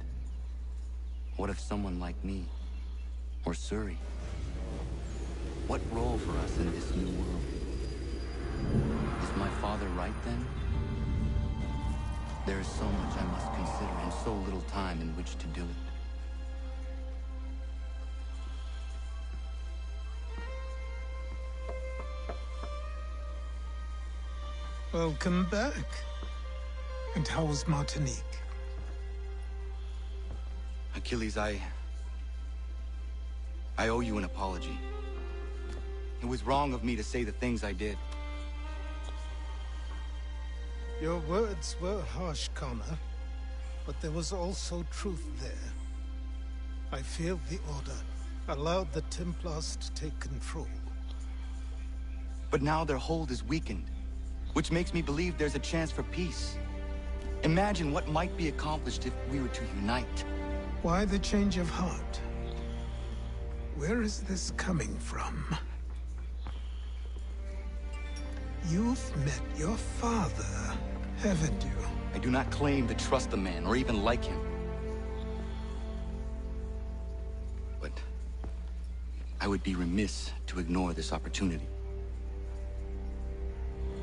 What if someone like me, or Suri? What role for us in this new world? Is my father right then? There is so much I must consider and so little time in which to do it. Welcome back. And how was Martinique? Achilles, I owe you an apology. It was wrong of me to say the things I did. Your words were harsh, Connor, but there was also truth there. I feel the Order allowed the Templars to take control. But now their hold is weakened, which makes me believe there's a chance for peace. Imagine what might be accomplished if we were to unite. Why the change of heart? Where is this coming from? You've met your father, haven't you? I do not claim to trust the man, or even like him. But I would be remiss to ignore this opportunity.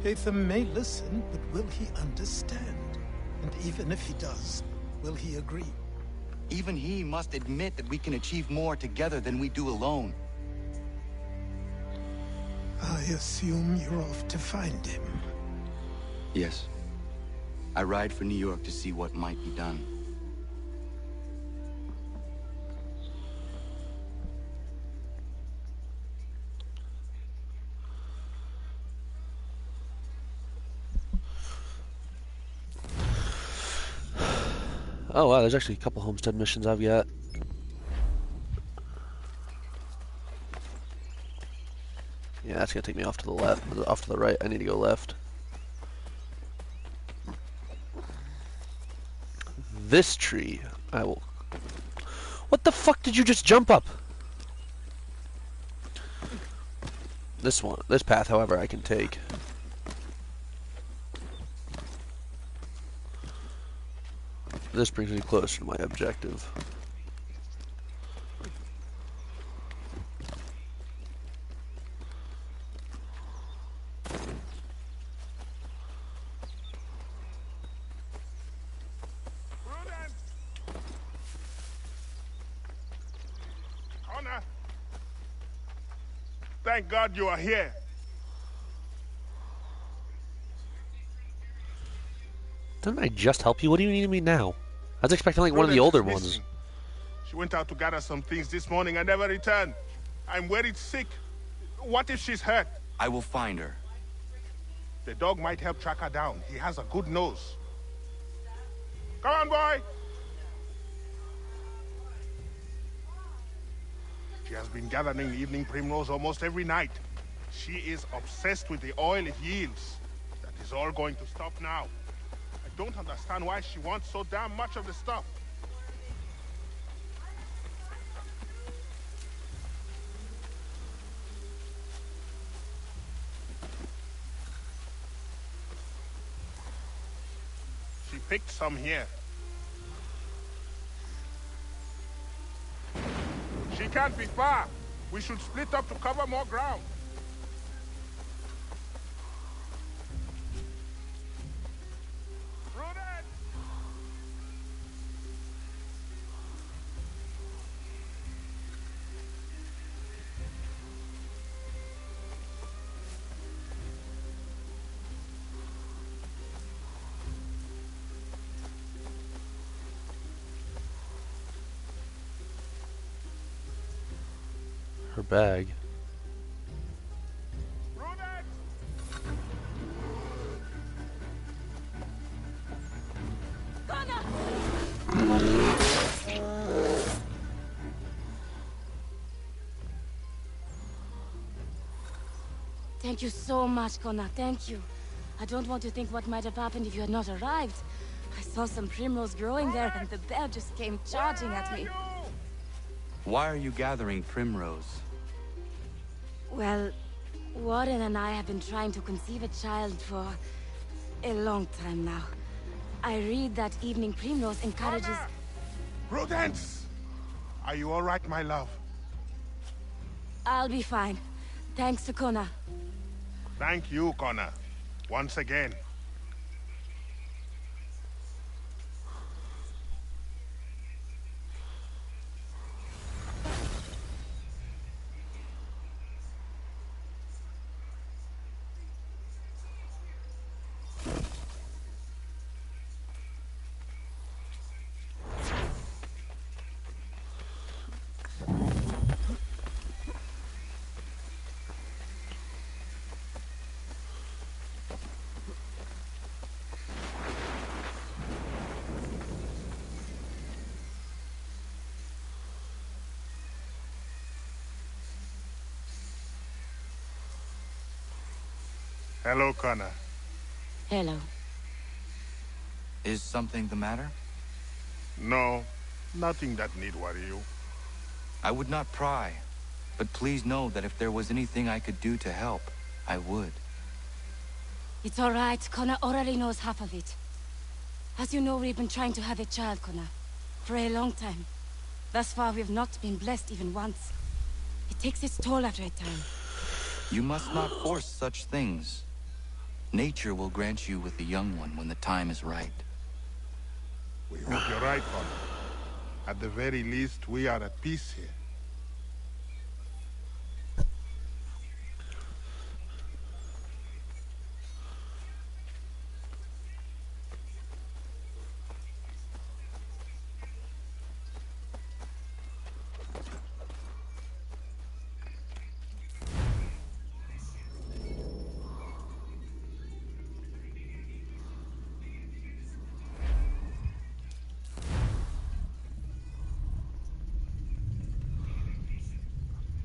Haytham may listen, but will he understand? And even if he does, will he agree? Even he must admit that we can achieve more together than we do alone. I assume you're off to find him. Yes. I ride for New York to see what might be done. Oh wow, there's actually a couple homestead missions I've got. Yeah, that's gonna take me off to the left, off to the right. I need to go left. This tree, I will... What the fuck did you just jump up? This one, this path, however, I can take. This brings me closer to my objective. Connor! Thank God you are here. Didn't I just help you? What do you need me now? I was expecting like one of the older ones. She went out to gather some things this morning and never returned. I'm worried sick. What if she's hurt? I will find her. The dog might help track her down. He has a good nose. Come on, boy! She has been gathering evening primrose almost every night. She is obsessed with the oil it yields. That is all going to stop now. I don't understand why she wants so damn much of the stuff. She picked some here. She can't be far. We should split up to cover more ground. Her bag. Thank you so much, Connor. Thank you. I don't want to think what might have happened if you had not arrived. I saw some primrose growing there, and the bear just came charging at me. Why are you gathering primrose? Well, Warren and I have been trying to conceive a child for a long time now. I read that Evening Primrose encourages... Prudence! Are you all right, my love? I'll be fine. Thanks to Connor. Thank you, Connor. Once again. Hello, Connor. Hello. Is something the matter? No, nothing that need worry you. I would not pry, but please know that if there was anything I could do to help, I would. It's all right. Connor already knows half of it. As you know, we've been trying to have a child, Connor, for a long time. Thus far, we've not been blessed even once. It takes its toll after a time. You must not force such things. Nature will grant you with a young one when the time is right. We hope you're right, Connor. At the very least, we are at peace here.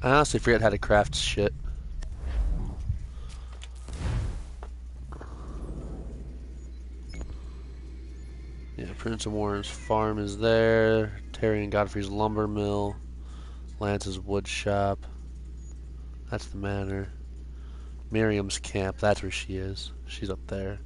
I honestly forget how to craft shit. Yeah, Prince of Warren's farm is there. Terry and Godfrey's lumber mill. Lance's wood shop. That's the manor. Miriam's camp, that's where she is. She's up there.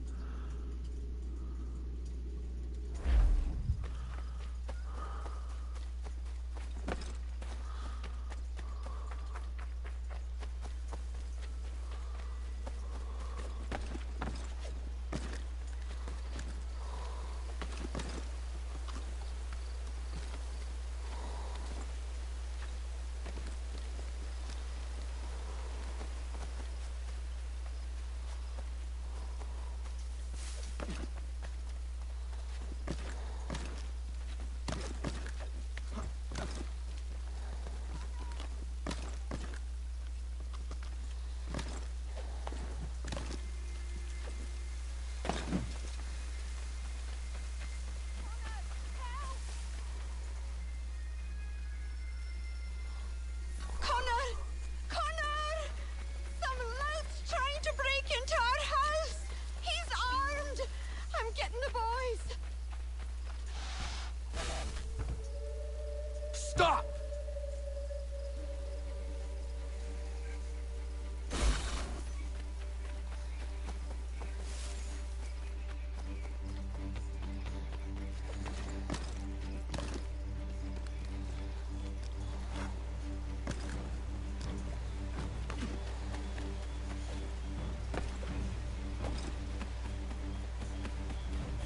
Stop!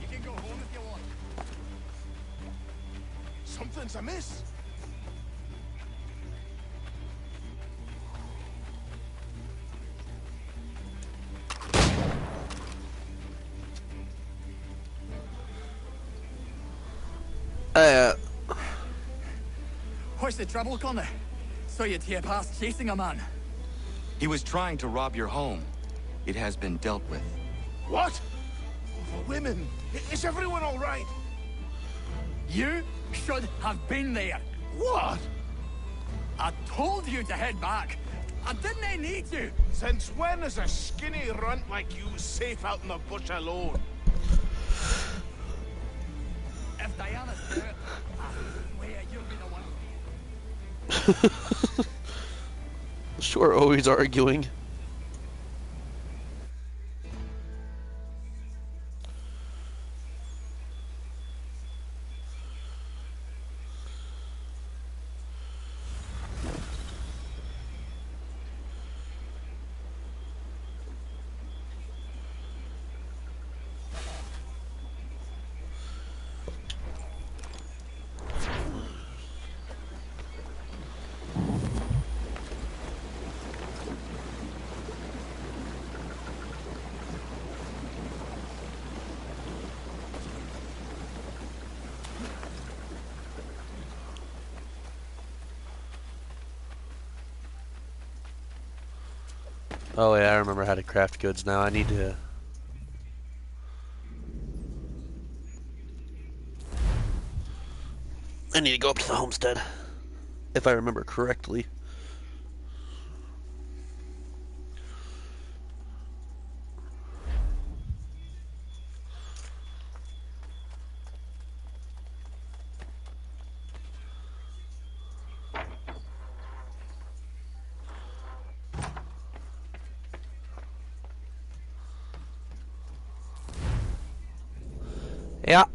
You can go home if you want. Something's amiss. What's the trouble, Connor? Saw you tear past chasing a man. He was trying to rob your home. It has been dealt with. What? Over women? Is everyone all right? You should have been there. What? I told you to head back. I didn't need you. Since when is a skinny runt like you safe out in the bush alone? If Diana's there, I swear you'll be the one. Sure, always arguing. Oh yeah, I remember how to craft goods now. I need to... go up to the homestead, if I remember correctly. Yeah.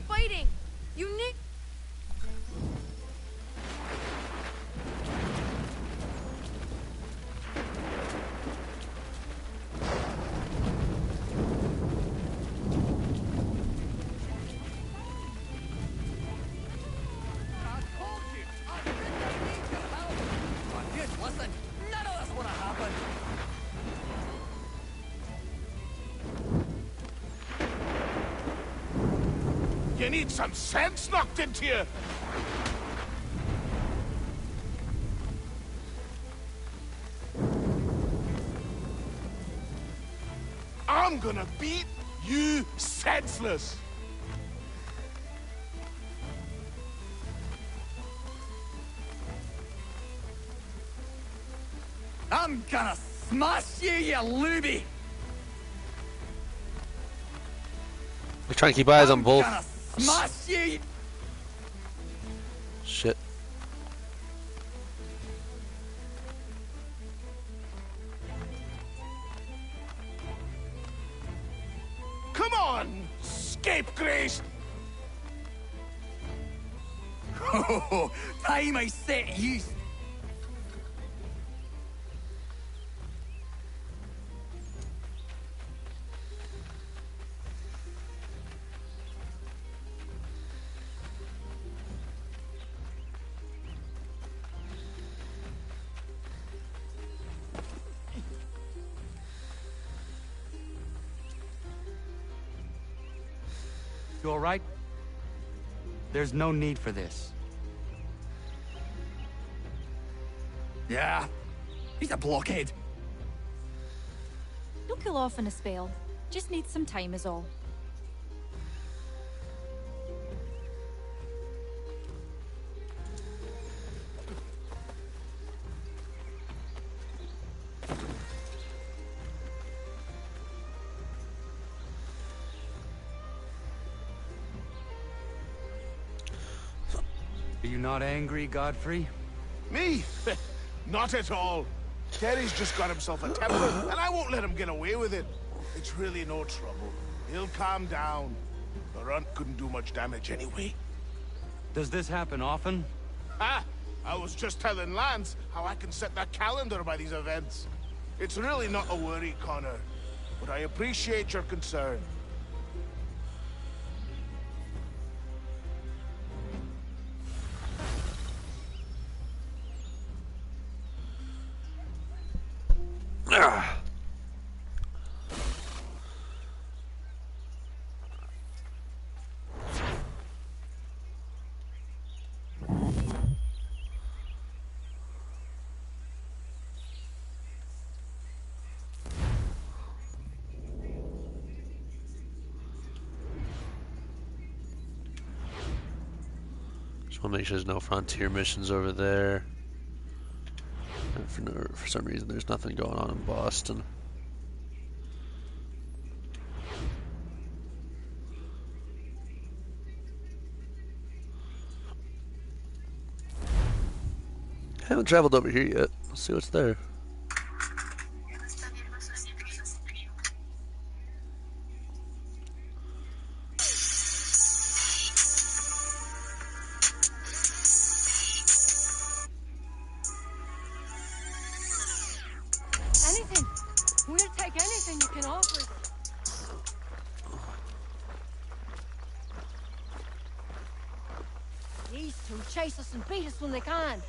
fighting. You need... Listen, none of this would have happened. You need some sense knocked into you. I'm gonna beat you senseless. I'm gonna smash you, you looby! We're trying to keep eyes on both. Smash you! Shit. Come on, scapegrace! Oh, time I set you. You all right? There's no need for this. Yeah, he's a blockhead. He'll cool off in a spell. Just needs some time is all. Are you not angry, Godfrey? Me? Not at all. Terry's just got himself a temper, and I won't let him get away with it. It's really no trouble. He'll calm down. The runt couldn't do much damage anyway. Does this happen often? Ah! I was just telling Lance how I can set the calendar by these events. It's really not a worry, Connor. But I appreciate your concern. Just want to make sure there's no frontier missions over there. And for some reason, there's nothing going on in Boston. I haven't traveled over here yet. Let's see what's there. Anything. We'll take anything you can offer us. These two chase us and beat us when they can.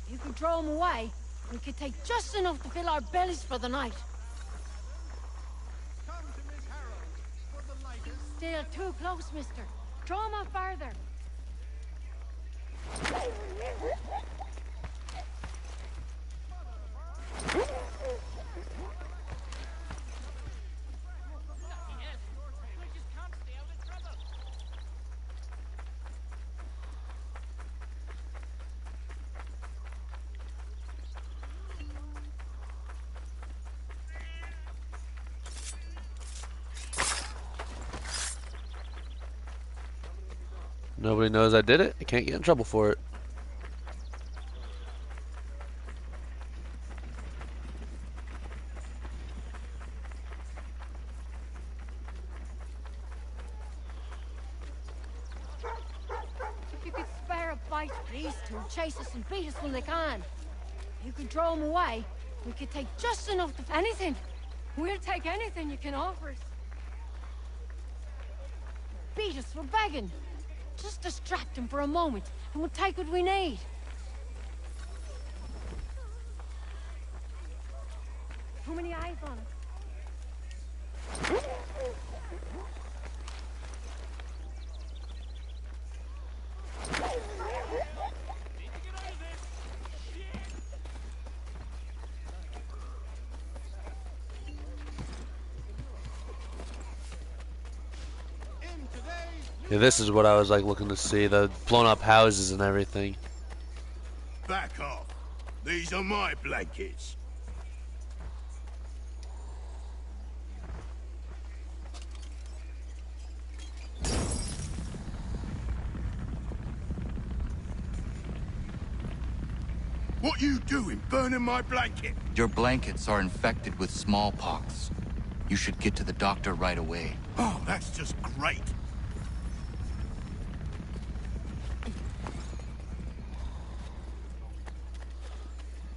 If you could draw them away, we could take just enough to fill our bellies for the night. Still too close, mister. Draw them out farther. Nobody knows I did it. I can't get in trouble for it. If you could spare a bite, these two chase us and beat us when they can. If you could draw them away, we could take just enough to... Anything. We'll take anything you can offer us. Beat us for begging. Just distract them for a moment, and we'll take what we need. How many eyes on us? Yeah, this is what I was like looking to see, the blown up houses and everything. Back off. These are my blankets. What you doing, burning my blanket? Your blankets are infected with smallpox. You should get to the doctor right away. Oh, that's just great.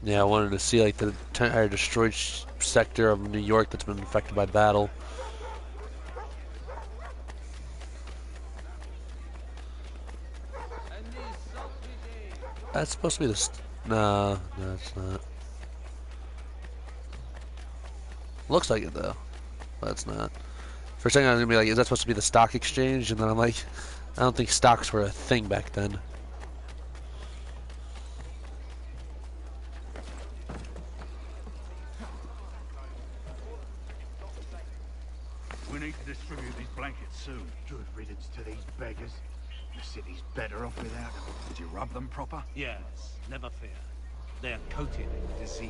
Yeah, I wanted to see like the entire destroyed sector of New York that's been affected by battle. That's supposed to be the... No, it's not. Looks like it though. But it's not. For a second, I was gonna be like, is that supposed to be the stock exchange? And then I'm like, I don't think stocks were a thing back then. We need to distribute these blankets soon. Good riddance to these beggars. The city's better off without them. Did you rub them proper? Yes, never fear. They're coated in disease.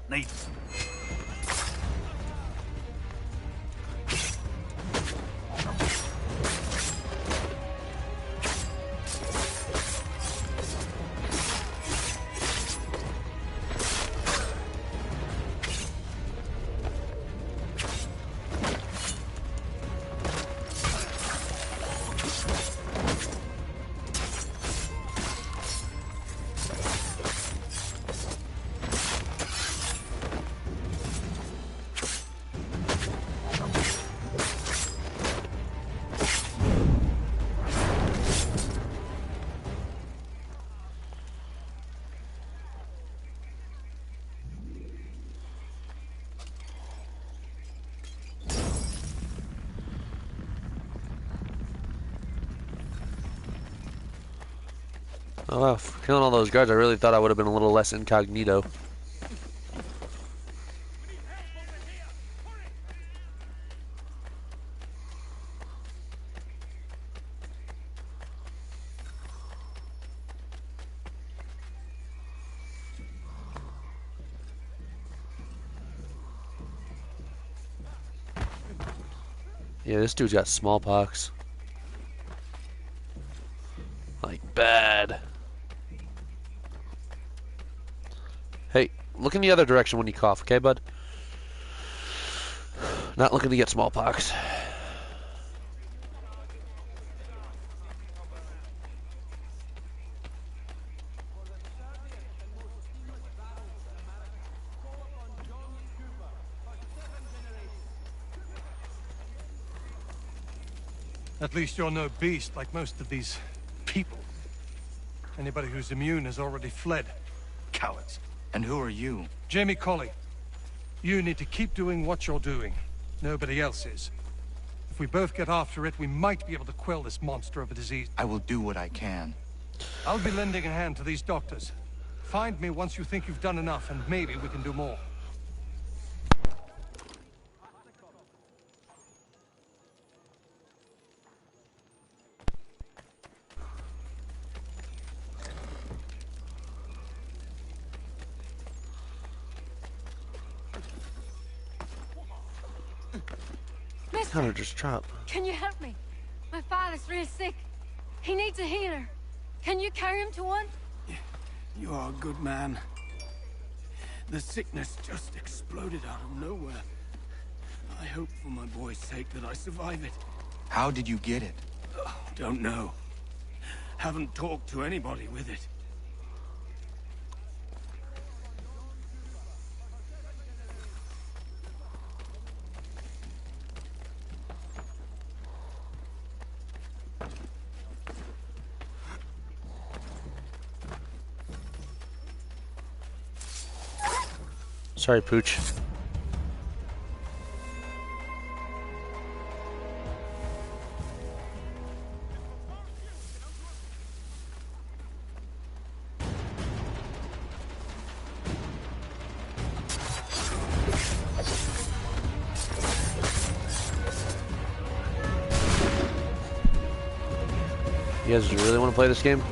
Neat. Oh wow, for killing all those guards, I really thought I would have been a little less incognito. Yeah, this dude's got smallpox. Like, bad. Hey, look in the other direction when you cough, okay, bud? Not looking to get smallpox. At least you're no beast like most of these people. Anybody who's immune has already fled. Cowards. And who are you? Jamie Colley. You need to keep doing what you're doing. Nobody else is. If we both get after it, we might be able to quell this monster of a disease. I will do what I can. I'll be lending a hand to these doctors. Find me once you think you've done enough, and maybe we can do more. Hunter just dropped. Can you help me? My father's real sick. He needs a healer. Can you carry him to one? You are a good man. The sickness just exploded out of nowhere. I hope for my boy's sake that I survive it. How did you get it? Don't know. Haven't talked to anybody with it. Sorry, Pooch. You guys really want to play this game?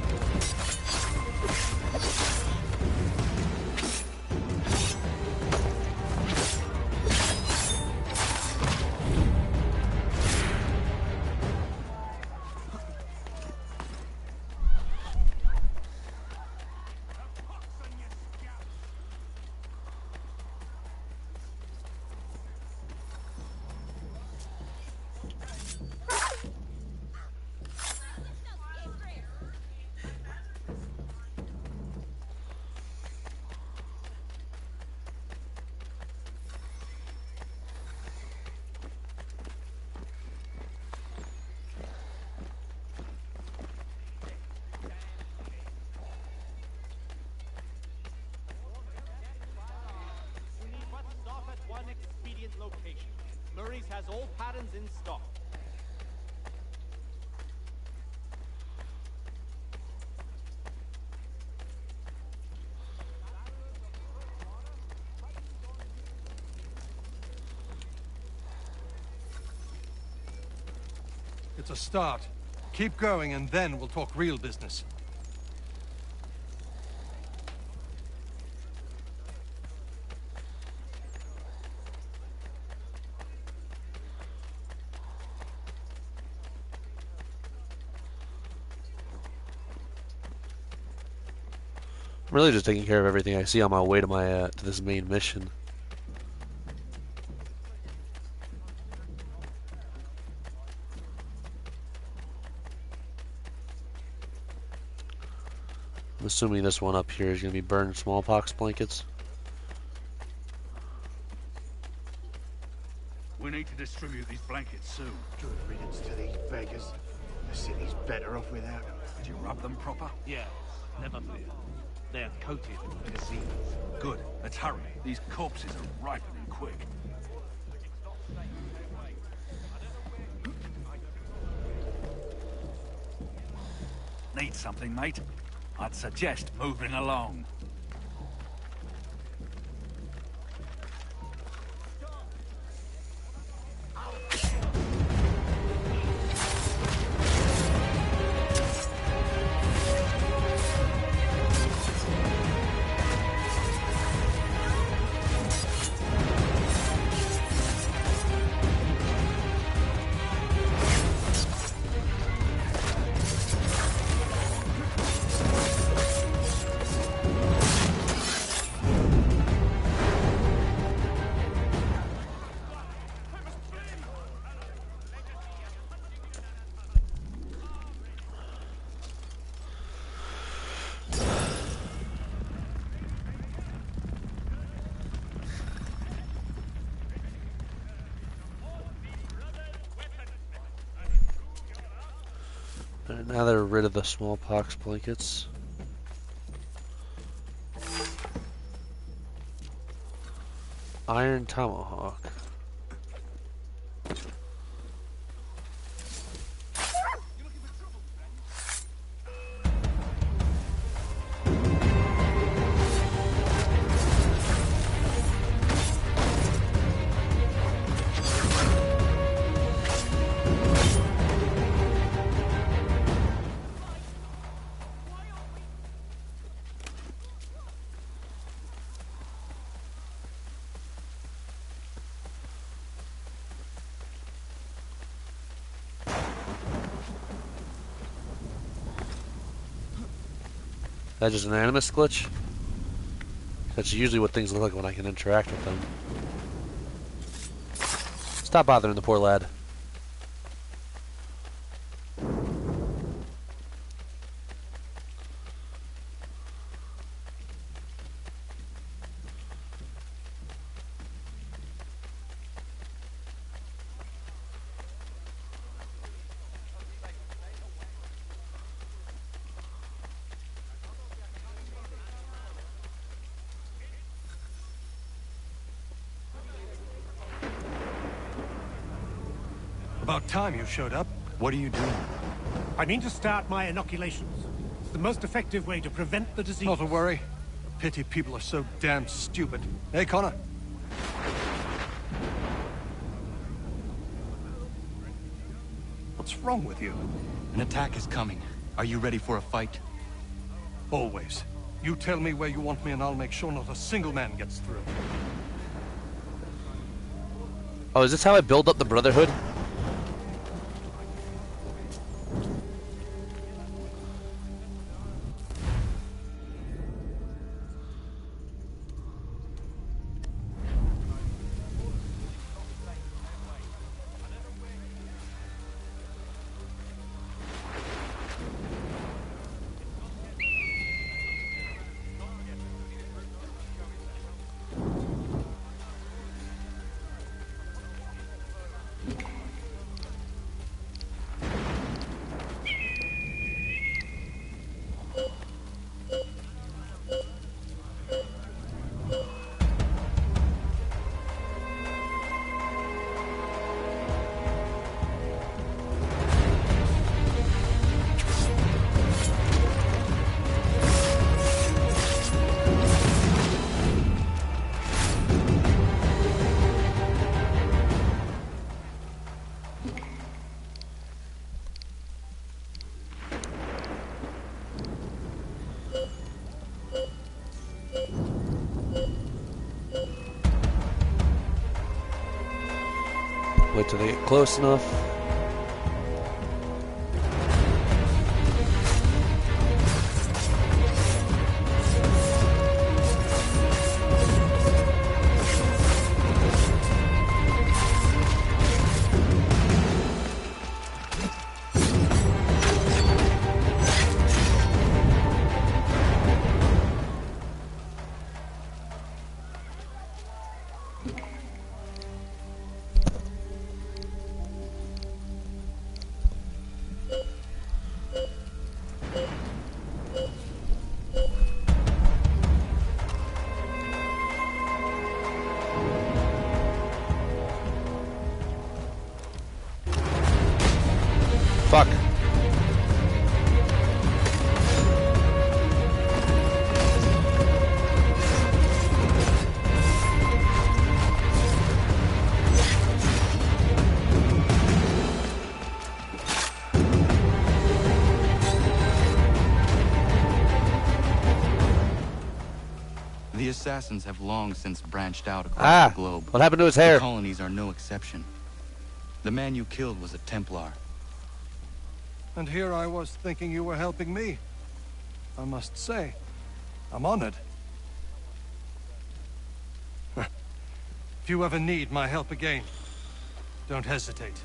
has all patterns in stock. It's a start. Keep going, and then we'll talk real business. I'm really just taking care of everything I see on my way to my to this main mission. I'm assuming this one up here is going to be burned smallpox blankets. We need to distribute these blankets soon. Good riddance to these beggars. The city's better off without them. Did you rub them proper? Yeah, never fear. They're coated with disease. Good, let's hurry. These corpses are ripening quick. Need something, mate? I'd suggest moving along. Now they're rid of the smallpox blankets. Iron tomahawk. That's just an animus glitch? That's usually what things look like when I can interact with them. Stop bothering the poor lad. About time you showed up. What are you doing? I mean to start my inoculations. It's the most effective way to prevent the disease. Not to worry. Pity people are so damn stupid. Hey, Connor. What's wrong with you? An attack is coming. Are you ready for a fight? Always. You tell me where you want me and I'll make sure not a single man gets through. Oh, is this how I build up the Brotherhood? till they get close enough. Fuck. The assassins have long since branched out across the globe. What happened to his hair? The colonies are no exception. The man you killed was a Templar. And here I was thinking you were helping me. I must say, I'm honored. If you ever need my help again, don't hesitate.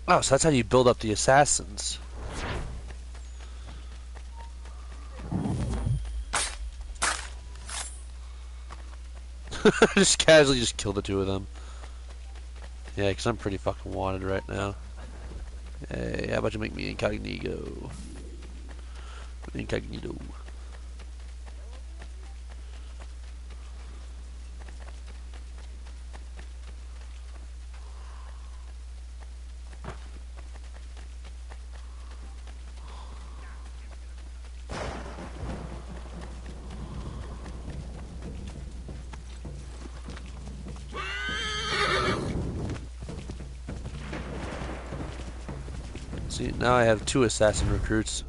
Oh, so that's how you build up the assassins. Just casually just kill the two of them. Yeah, because I'm pretty fucking wanted right now. Hey, how about you make me incognito? Incognito. See, now I have 2 assassin recruits.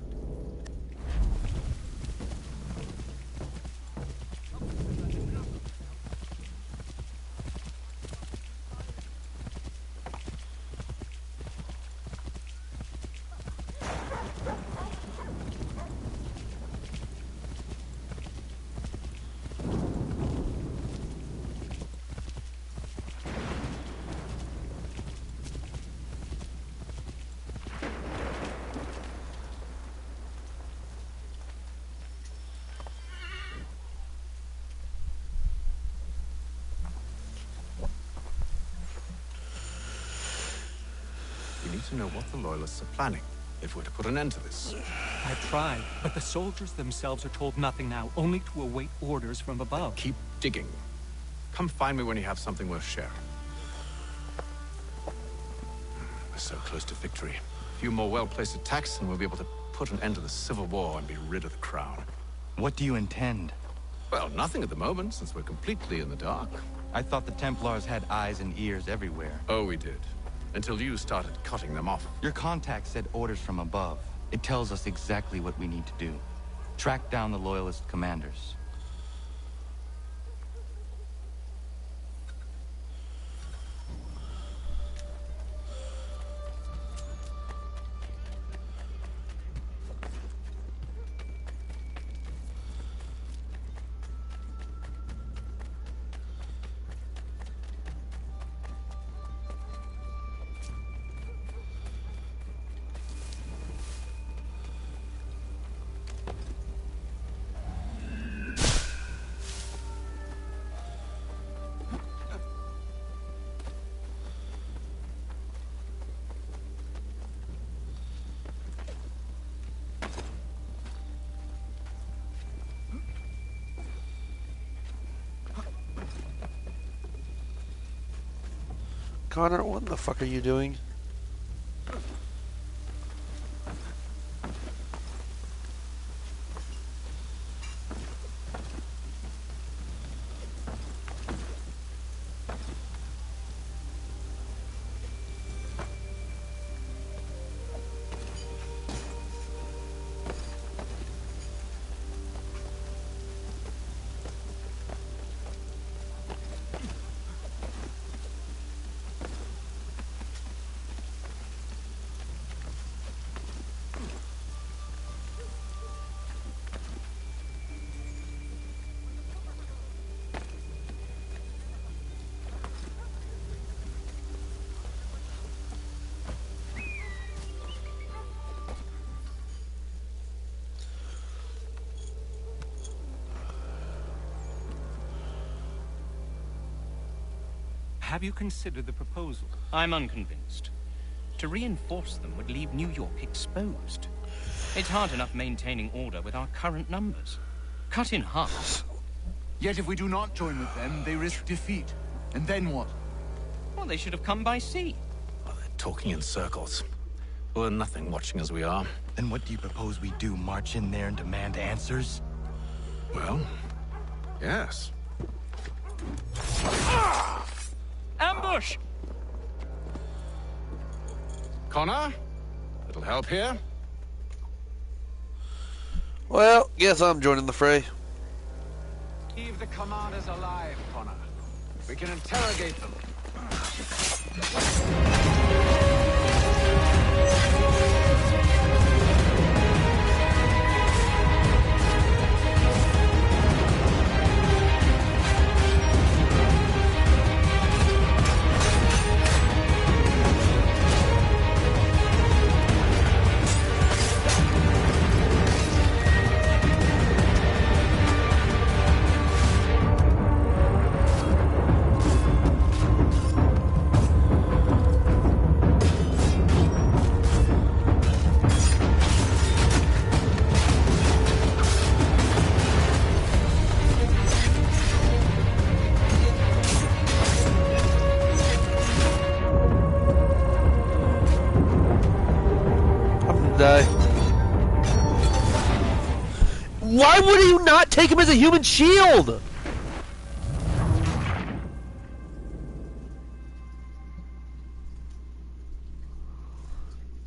To know what the Loyalists are planning, if we're to put an end to this. I've tried, but the soldiers themselves are told nothing now, only to await orders from above. Keep digging. Come find me when you have something worth sharing. We're so close to victory. A few more well-placed attacks and we'll be able to put an end to the Civil War and be rid of the Crown. What do you intend? Well, nothing at the moment, since we're completely in the dark. I thought the Templars had eyes and ears everywhere. Oh, we did. Until you started cutting them off. Your contact said orders from above. It tells us exactly what we need to do. Track down the Loyalist commanders. Connor, what the fuck are you doing? Have you considered the proposal? I'm unconvinced. To reinforce them would leave New York exposed. It's hard enough maintaining order with our current numbers. Cut in half. Yet if we do not join with them, they risk defeat. And then what? Well, they should have come by sea. Talking in circles. We're nothing watching as we are. Then what do you propose we do? March in there and demand answers? Well, yes. Ambush! Connor? Little help here? Well, guess I'm joining the fray. Leave the commanders alive, Connor. We can interrogate them. Why would you not take him as a human shield?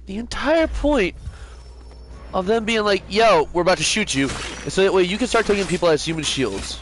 The entire point of them being like, yo, we're about to shoot you, is so that way you can start taking people as human shields.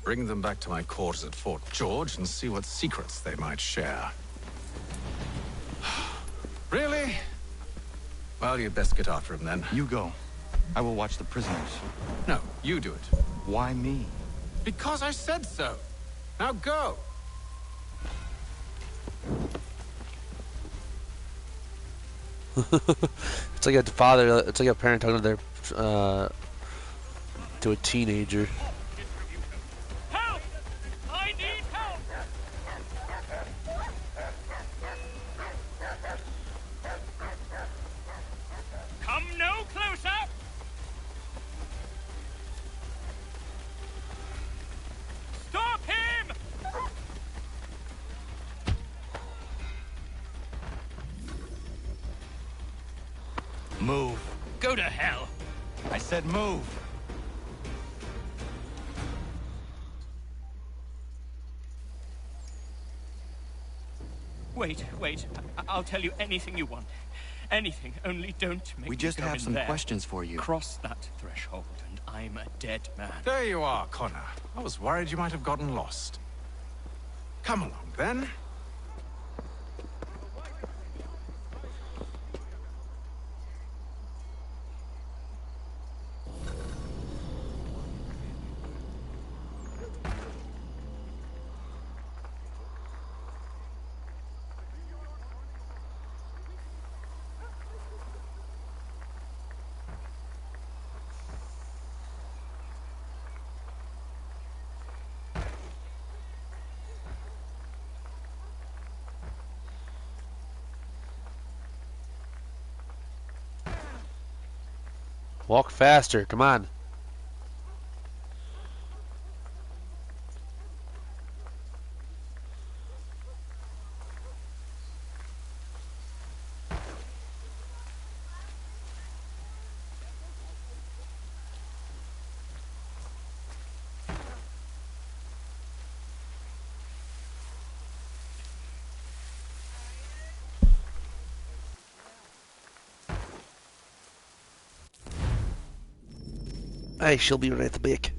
Bring them back to my quarters at Fort George and see what secrets they might share. Really? Well, you'd best get after him then. You go. I will watch the prisoners. No, you do it. Why me? Because I said so. Now go. It's like a father. It's like a parent talking to their to a teenager. Help! I need help! Come no closer! Stop him! Move. Go to hell. I said move. Wait. I'll tell you anything you want. Anything, only don't make We me just go have in some there. questions for you. Cross that threshold, and I'm a dead man. There you are, Connor. I was worried you might have gotten lost. Come along, then. Walk faster, come on. Hey, she'll be right at the back.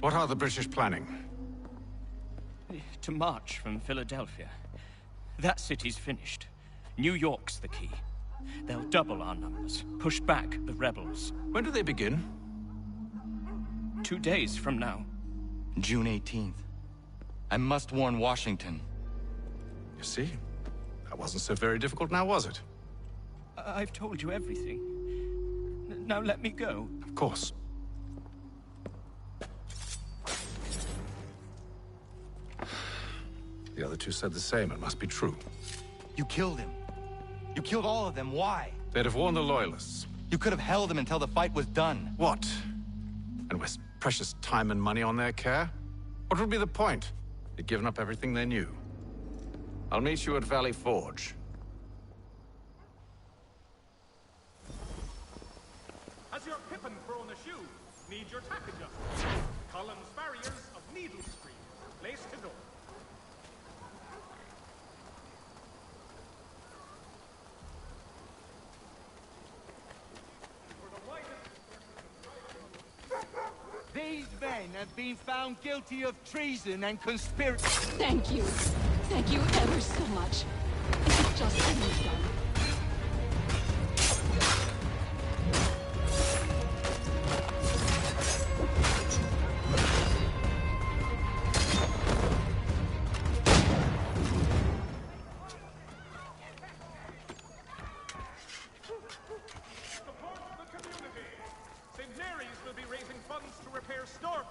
What are the British planning? To march from Philadelphia. That city's finished. New York's the key. They'll double our numbers, push back the rebels. When do they begin? 2 days from now. June 18th. I must warn Washington. You see? That wasn't so very difficult now, was it? I've told you everything. Now let me go. Of course. The other two said the same. It must be true. You killed him. You killed all of them. Why? They'd have warned the Loyalists. You could have held them until the fight was done. What? And waste precious time and money on their care? What would be the point? They'd given up everything they knew. I'll meet you at Valley Forge. Has your Pippin thrown a shoe? Need your tack adjusted? Collins Farriers of Needle Street. Place to go. These men have been found guilty of treason and conspiracy. Thank you. Thank you ever so much. Is it just finished done? Support the community. St. Mary's will be raising funds to repair store.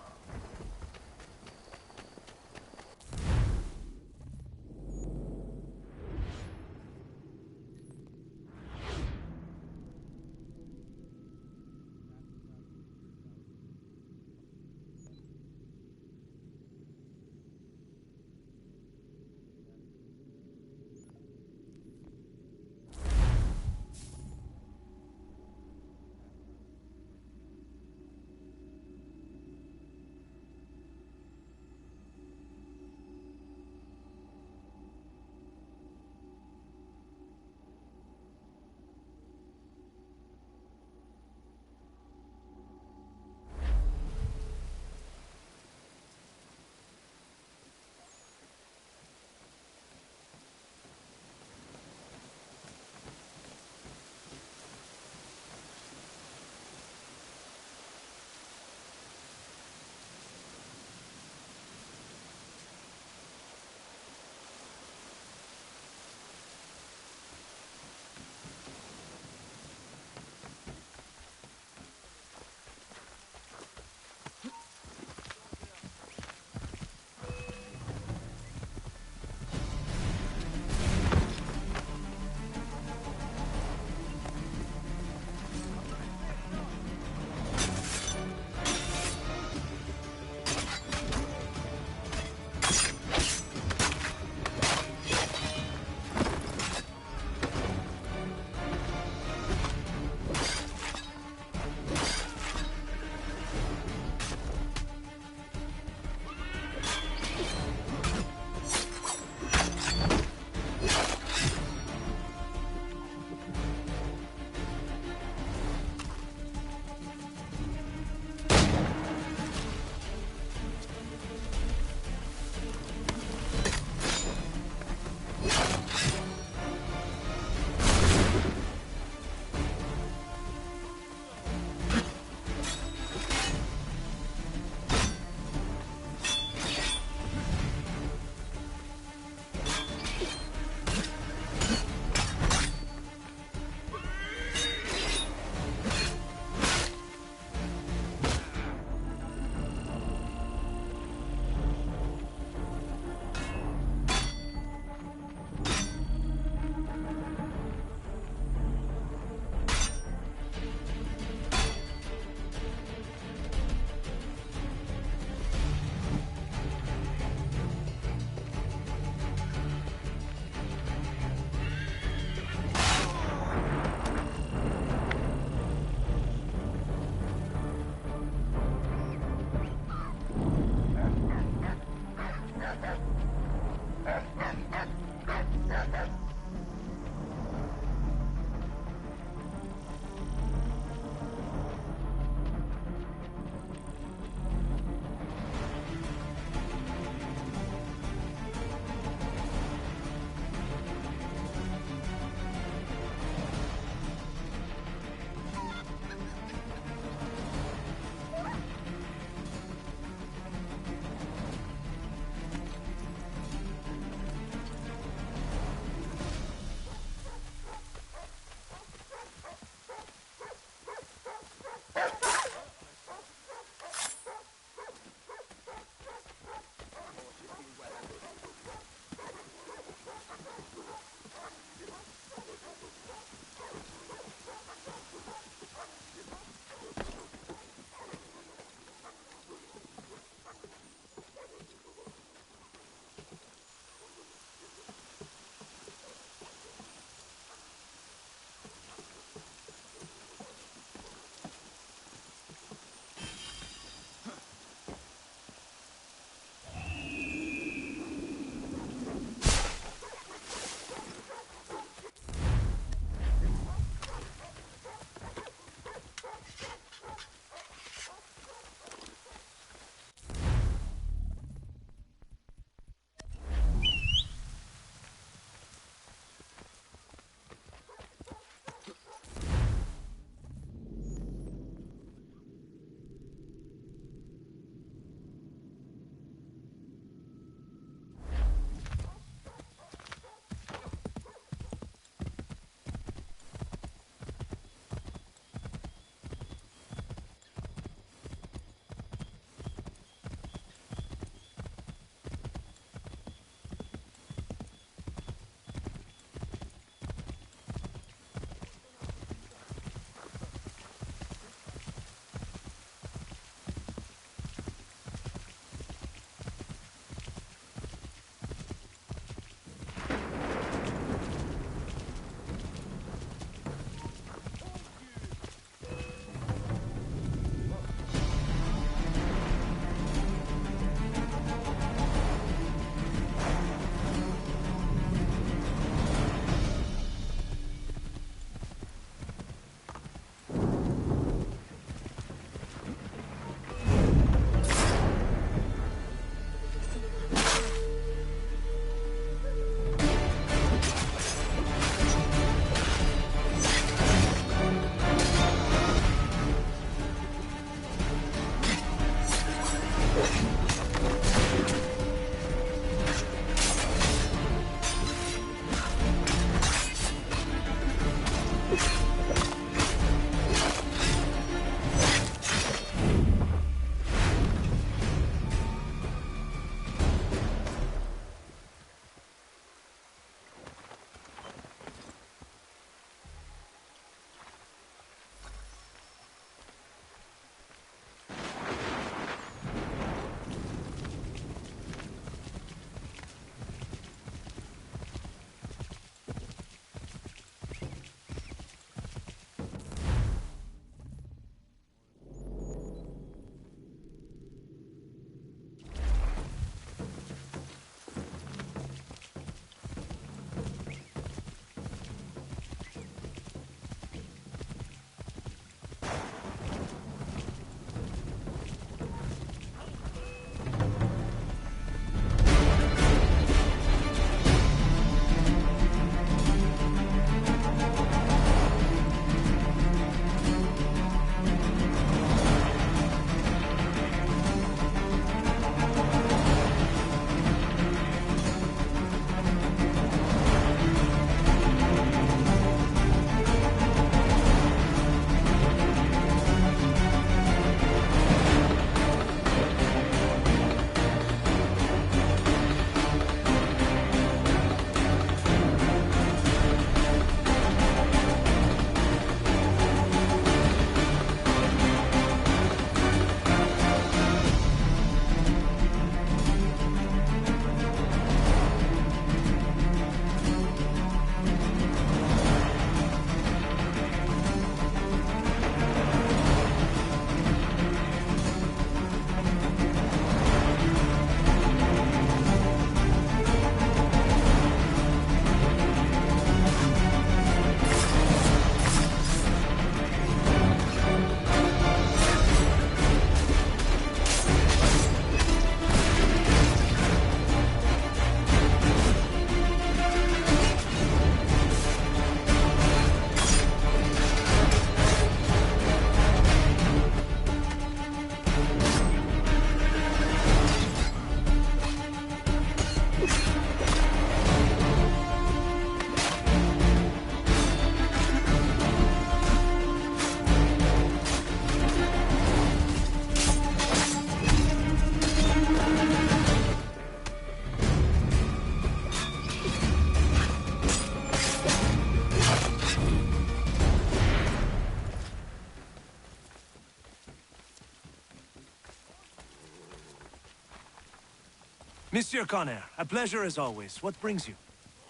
Monsieur Connor, a pleasure as always. What brings you?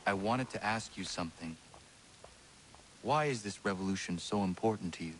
I wanted to ask you something. Why is this revolution so important to you?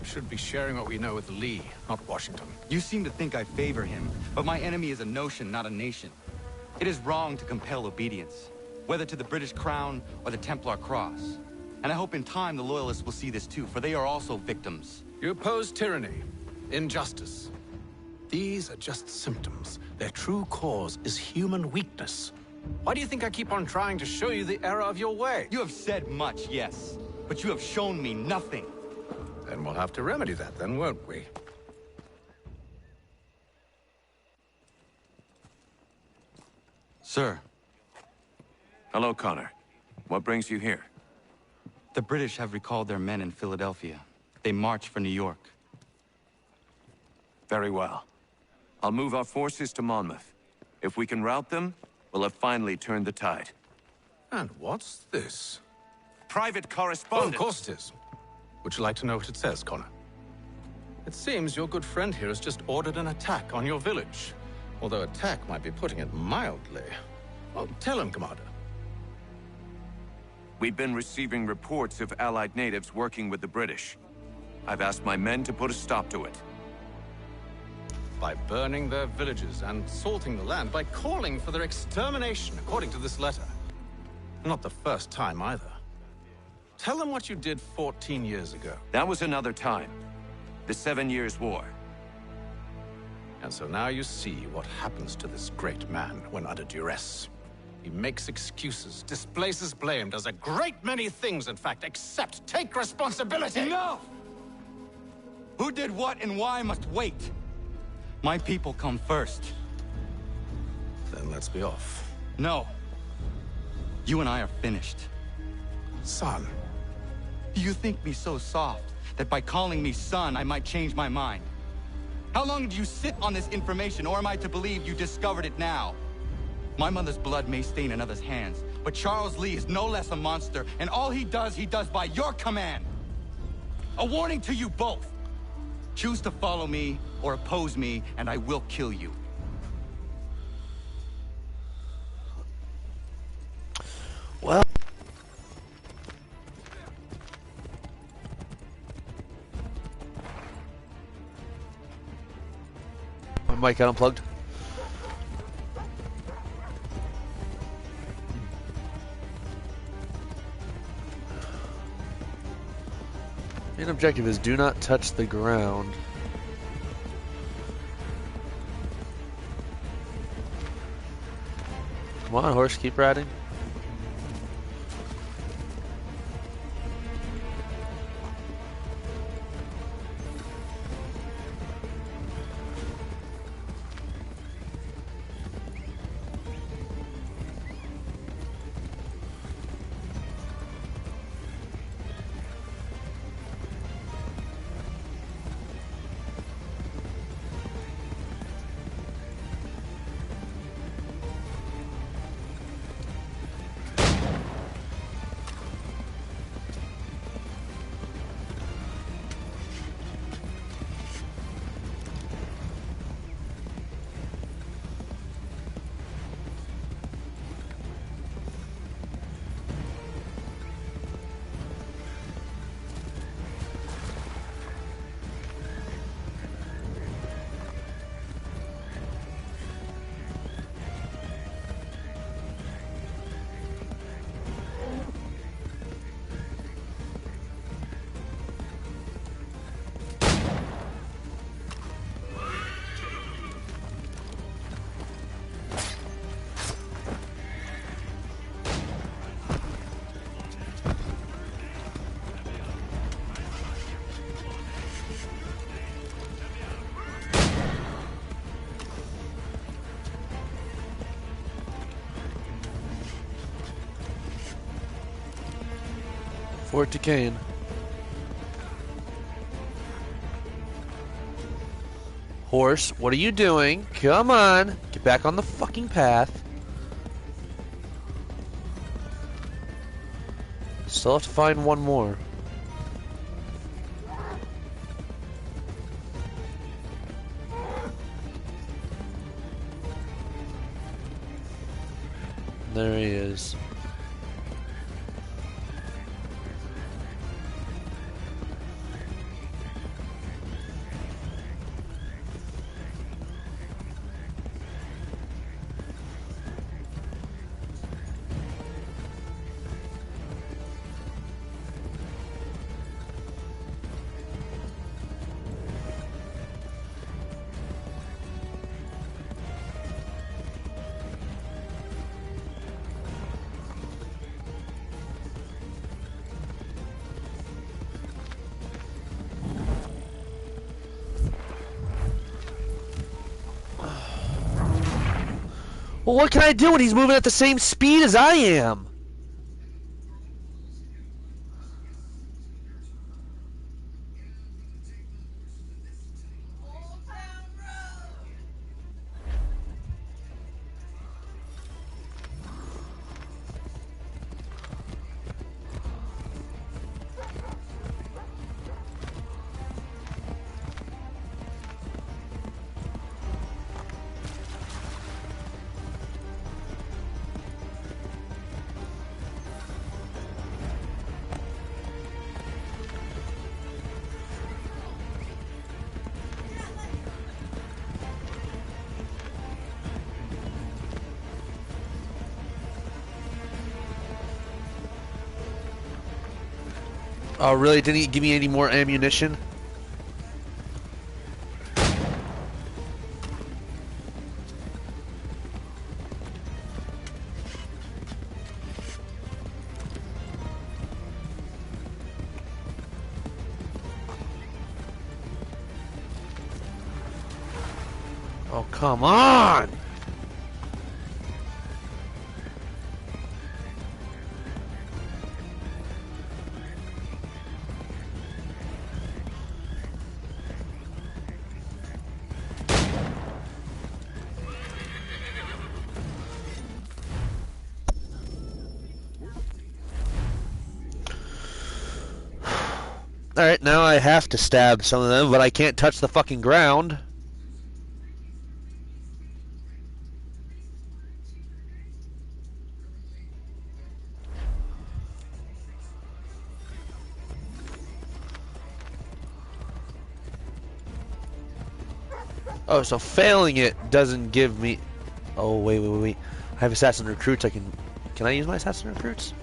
Should be sharing what we know with Lee, not Washington. You seem to think I favor him, but my enemy is a notion, not a nation. It is wrong to compel obedience, whether to the British Crown or the Templar Cross. And I hope in time the Loyalists will see this too, for they are also victims. You oppose tyranny, injustice. These are just symptoms. Their true cause is human weakness. Why do you think I keep on trying to show you the error of your way? You have said much, yes, but you have shown me nothing. Then we'll have to remedy that then, won't we? Sir. Hello, Connor. What brings you here? The British have recalled their men in Philadelphia. They march for New York. Very well. I'll move our forces to Monmouth. If we can rout them, we'll have finally turned the tide. And what's this? Private Oh, correspondence. of course it is. Would you like to know what it says, Connor? It seems your good friend here has just ordered an attack on your village. Although attack might be putting it mildly. Well, tell him, Commander. We've been receiving reports of Allied natives working with the British. I've asked my men to put a stop to it. By burning their villages and salting the land, by calling for their extermination, according to this letter. Not the first time, either. Tell them what you did 14 years ago. That was another time. The 7 Years' War. And so now you see what happens to this great man when under duress. He makes excuses, displaces blame, does a great many things, in fact, except take responsibility! Enough! Who did what and why must wait. My people come first. Then let's be off. No. You and I are finished. Son. Do you think me so soft that by calling me son, I might change my mind? How long did you sit on this information, or am I to believe you discovered it now? My mother's blood may stain another's hands, but Charles Lee is no less a monster, and all he does by your command. A warning to you both. Choose to follow me or oppose me, and I will kill you. Well. My mic got unplugged. Main objective is do not touch the ground. Come on, horse, keep riding. Fort Duquesne. Horse, what are you doing? Come on. Get back on the fucking path. Still have to find one more. There he is. Well, what can I do when he's moving at the same speed as I am? Oh, really? Didn't he give me any more ammunition? Oh, come on! Alright, now I have to stab some of them, but I can't touch the fucking ground. Oh, so failing it doesn't give me... Oh, wait. I have assassin recruits. Can I use my assassin recruits?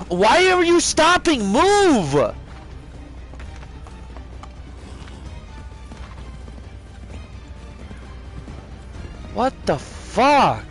Why are you stopping? Move! What the fuck?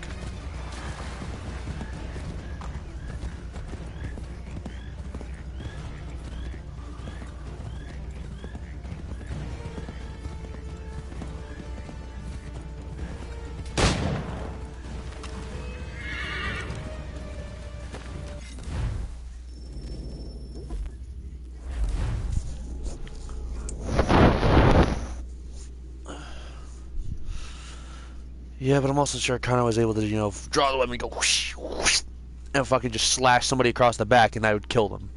Yeah, but I'm also sure Connor was able to, you know, draw the weapon and go whoosh, whoosh, and fucking just slash somebody across the back and I would kill them.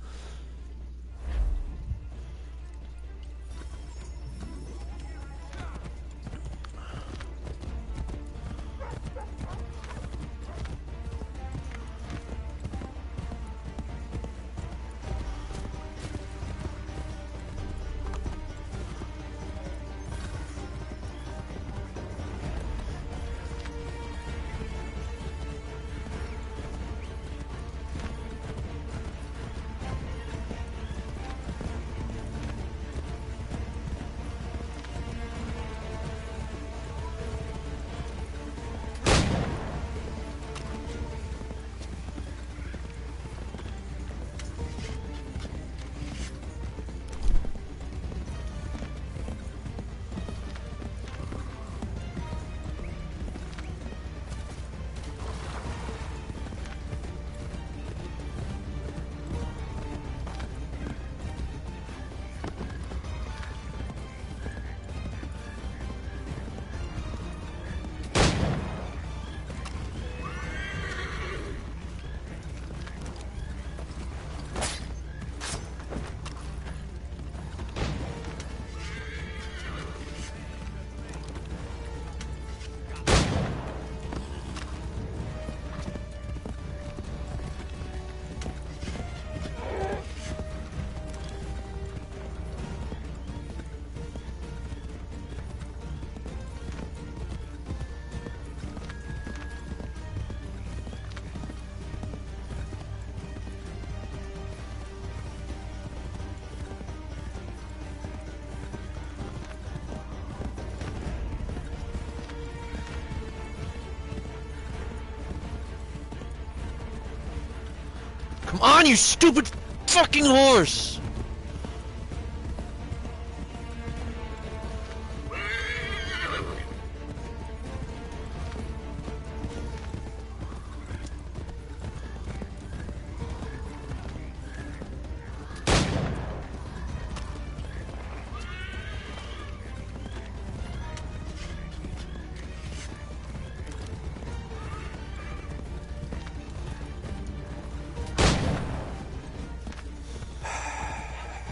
Come on, you stupid fucking horse!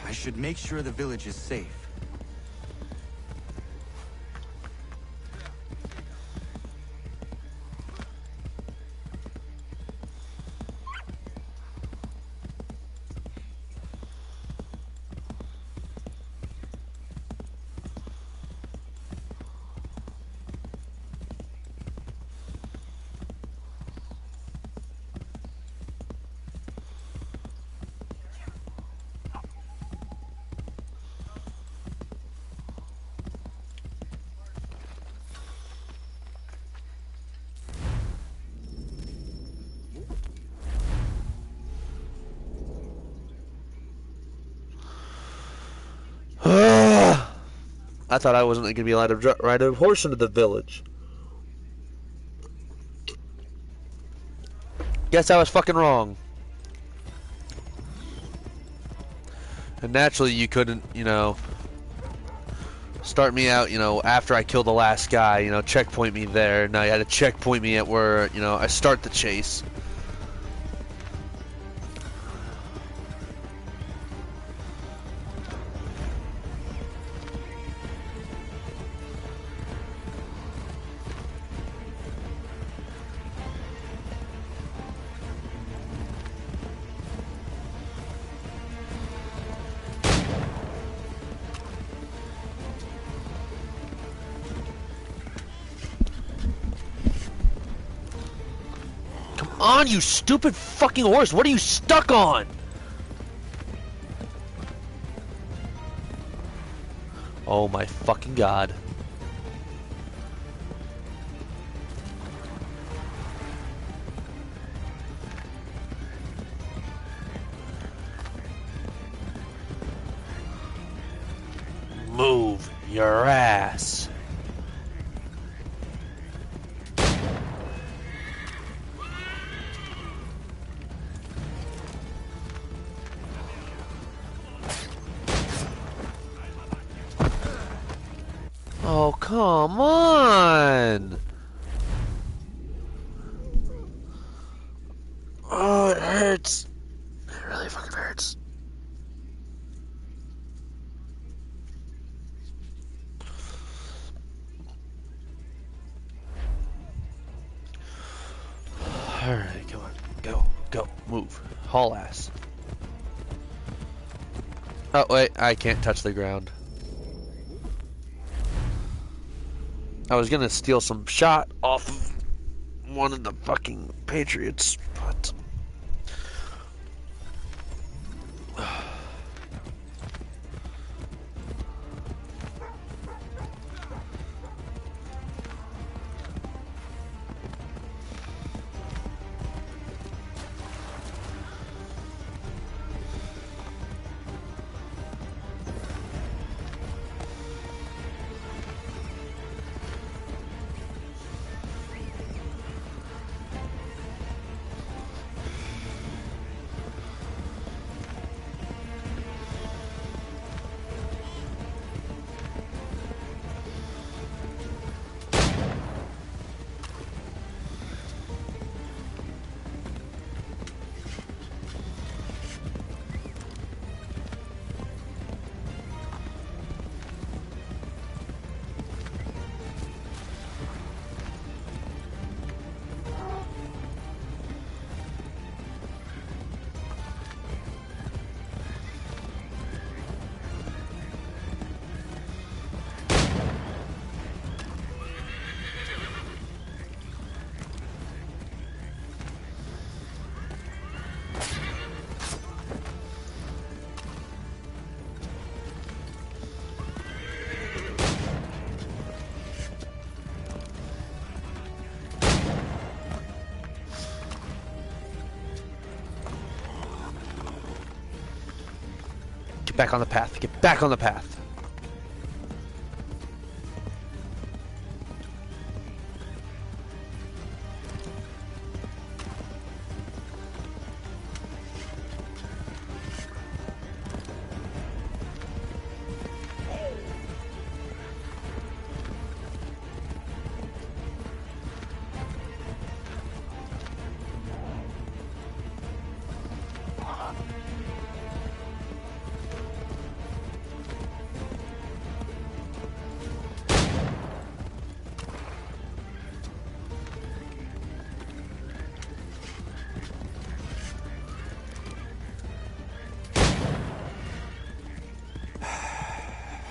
I should make sure the village is safe. I thought I wasn't going to be allowed to ride a horse into the village. Guess I was fucking wrong. And naturally you couldn't, you know, start me out, you know, after I killed the last guy, you know, checkpoint me there. Now you had to checkpoint me at where, you know, I start the chase. On, you stupid fucking horse! What are you stuck on? Oh my fucking god. Move your ass. Oh, come on! Oh, it hurts. It really fucking hurts. Alright, come on. Go, move. Haul ass. Oh, wait, I can't touch the ground. I was gonna steal some shot off of one of the fucking Patriots, but... Get back on the path. Get back on the path.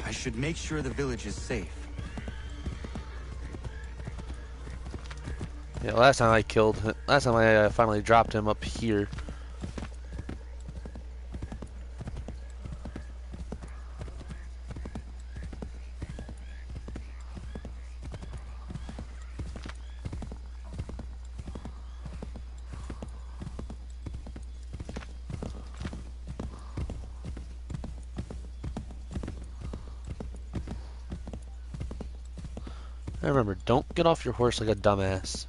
I should make sure the village is safe. Yeah, last time I finally dropped him up here. I remember, don't get off your horse like a dumbass.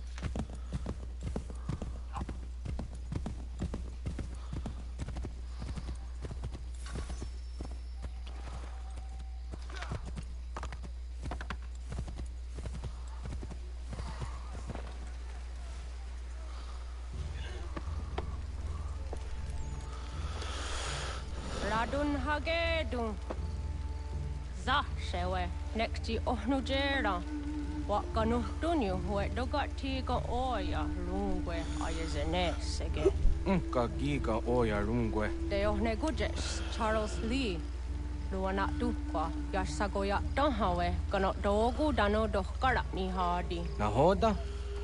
Radun hagedun. Za shewe nekti ohnujera. Wakanu dunyu we dogati ga oya rungwe ayezene sege. Unka giga oya rungwe. De ohne gujes Charles Lee. Luana tukwa yasagoya donhawe kano dogu dano dohkara ni hadi. Nahoda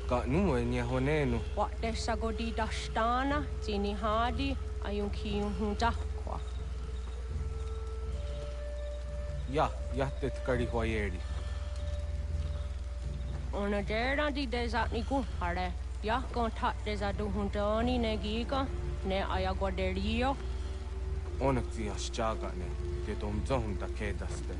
ka nuwe ni honenu. Wa de sagodi dashtana tini hadi ayunki hunjakwa. Ya tet kari hoyeri. Ona jera di desa niku hare ya kontak desa du huntoni negiga ne ayaguaderio. Ona tia shaga ne ke dom zon da kedaste.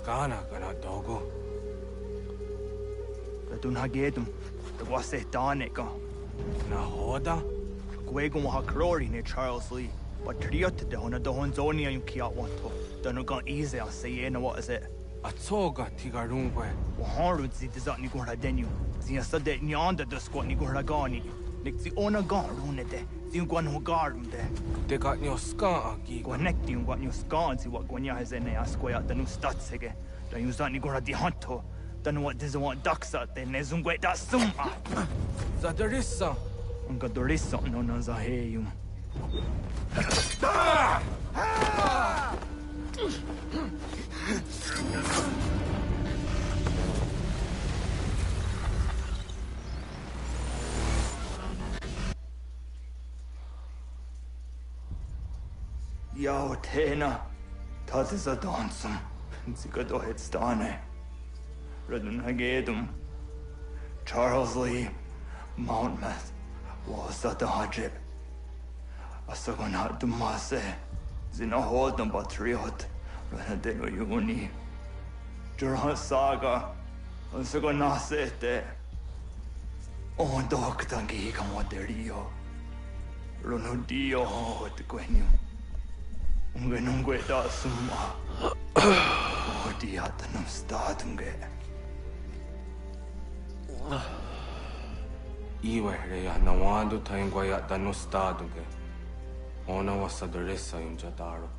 Skana kana dogo. Radun hagedum. The wase danika. Nahoda. Gwegum ha krori ne Charles Lee. But triot de hona do honzoni ayun kiat wanto. Donu gan easy I say na what is it? Atsoga tigarungwe. Waharu zi dizat ni gora denu. Zia sade nyanda de squat ni gora gani. Nick the owner gone rune de. The one who guard de. They got your scar, Connect you got your scar, see what Gwenya has in a square the new stats again. The use that Nigora di Hunto. Don't know what doesn't want ducks out there, Nezungwe that soon. Zadarissa. Unga Dorissa no Nazahayum. Yo, Tena. Dat is a dansum. Zigado headstane. Redun Hagedum. Charles Lee. Mountmouth. Was at the Hajib. Asagonat Dumase. Zinahold number 3 hot. Ranadeno Uni. Jurhan Saga. Asagonasete. On Doctangi Camoterio. Ronodio hot Gwenu. Ungenungue da summa. Odiata non statunge. Iwehreya nawando taingwaya dano staduge. Ona wasadoresa imjadaro.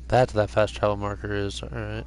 That's that fast travel marker is, alright.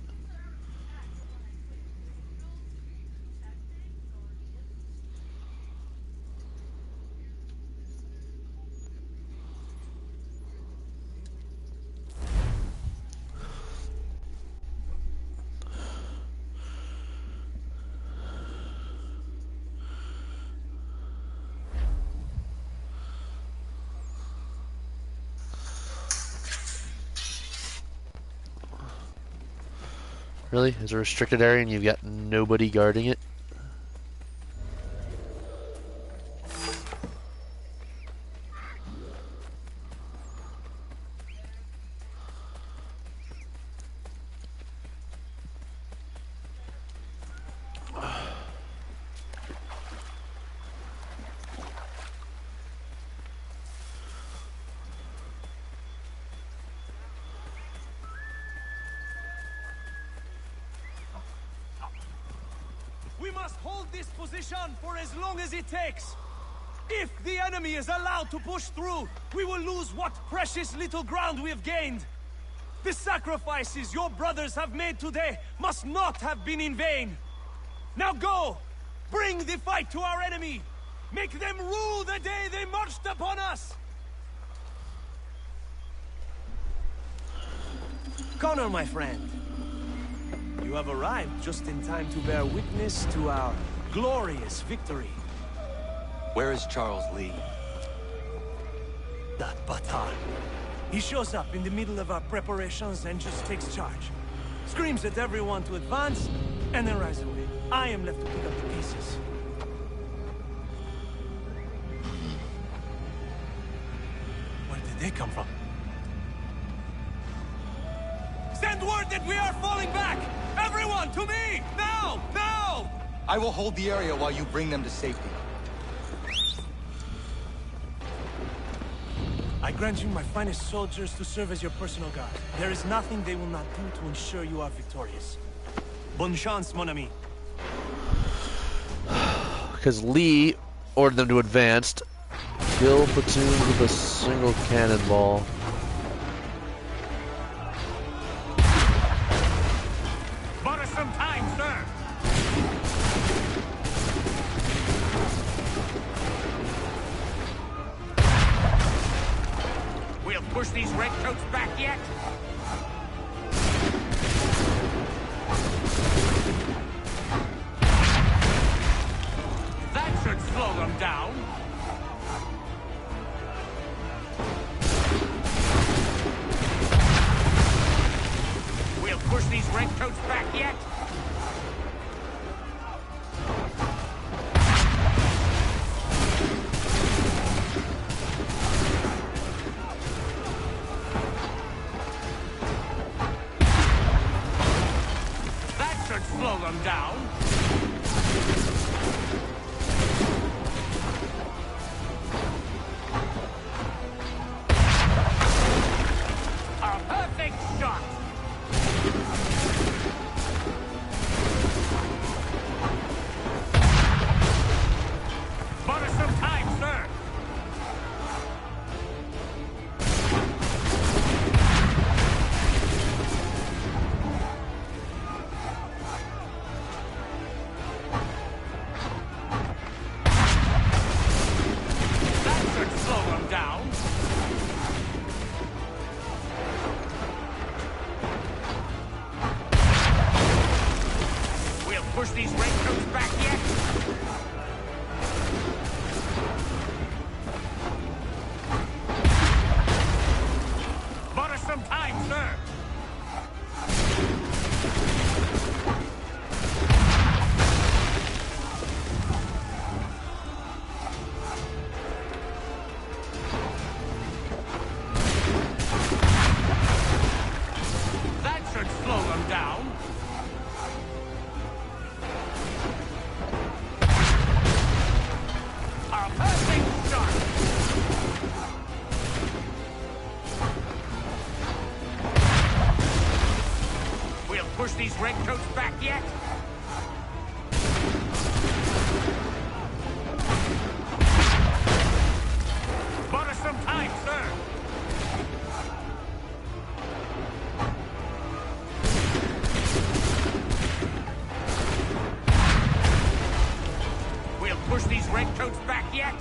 Really? Is it a restricted area and you've got nobody guarding it? We must hold this position for as long as it takes. If the enemy is allowed to push through, we will lose what precious little ground we have gained. The sacrifices your brothers have made today must not have been in vain. Now go! Bring the fight to our enemy! Make them rue the day they marched upon us! Connor, my friend. You have arrived just in time to bear witness to our glorious victory. Where is Charles Lee? That Batar. He shows up in the middle of our preparations and just takes charge. Screams at everyone to advance, and then rides away. I am left to pick up the pieces. Where did they come from? Send word that we are falling back! Everyone, to me! Now! Now! I will hold the area while you bring them to safety. I grant you my finest soldiers to serve as your personal guard. There is nothing they will not do to ensure you are victorious. Bonne chance, mon ami. Because Lee ordered them to advance. Kill platoons with a single cannonball. Bought us some time, sir. We'll push these redcoats back yet. them down. We'll push these redcoats back yet. That should slow them down. A perfect shot. Butter some time, sir. That should slow them down. We'll push these redcoats back yet. Butter some time, sir. That should slow them down. A perfect shot. We'll push these redcoats back yet. Butter some time, sir. We'll push these redcoats back yet.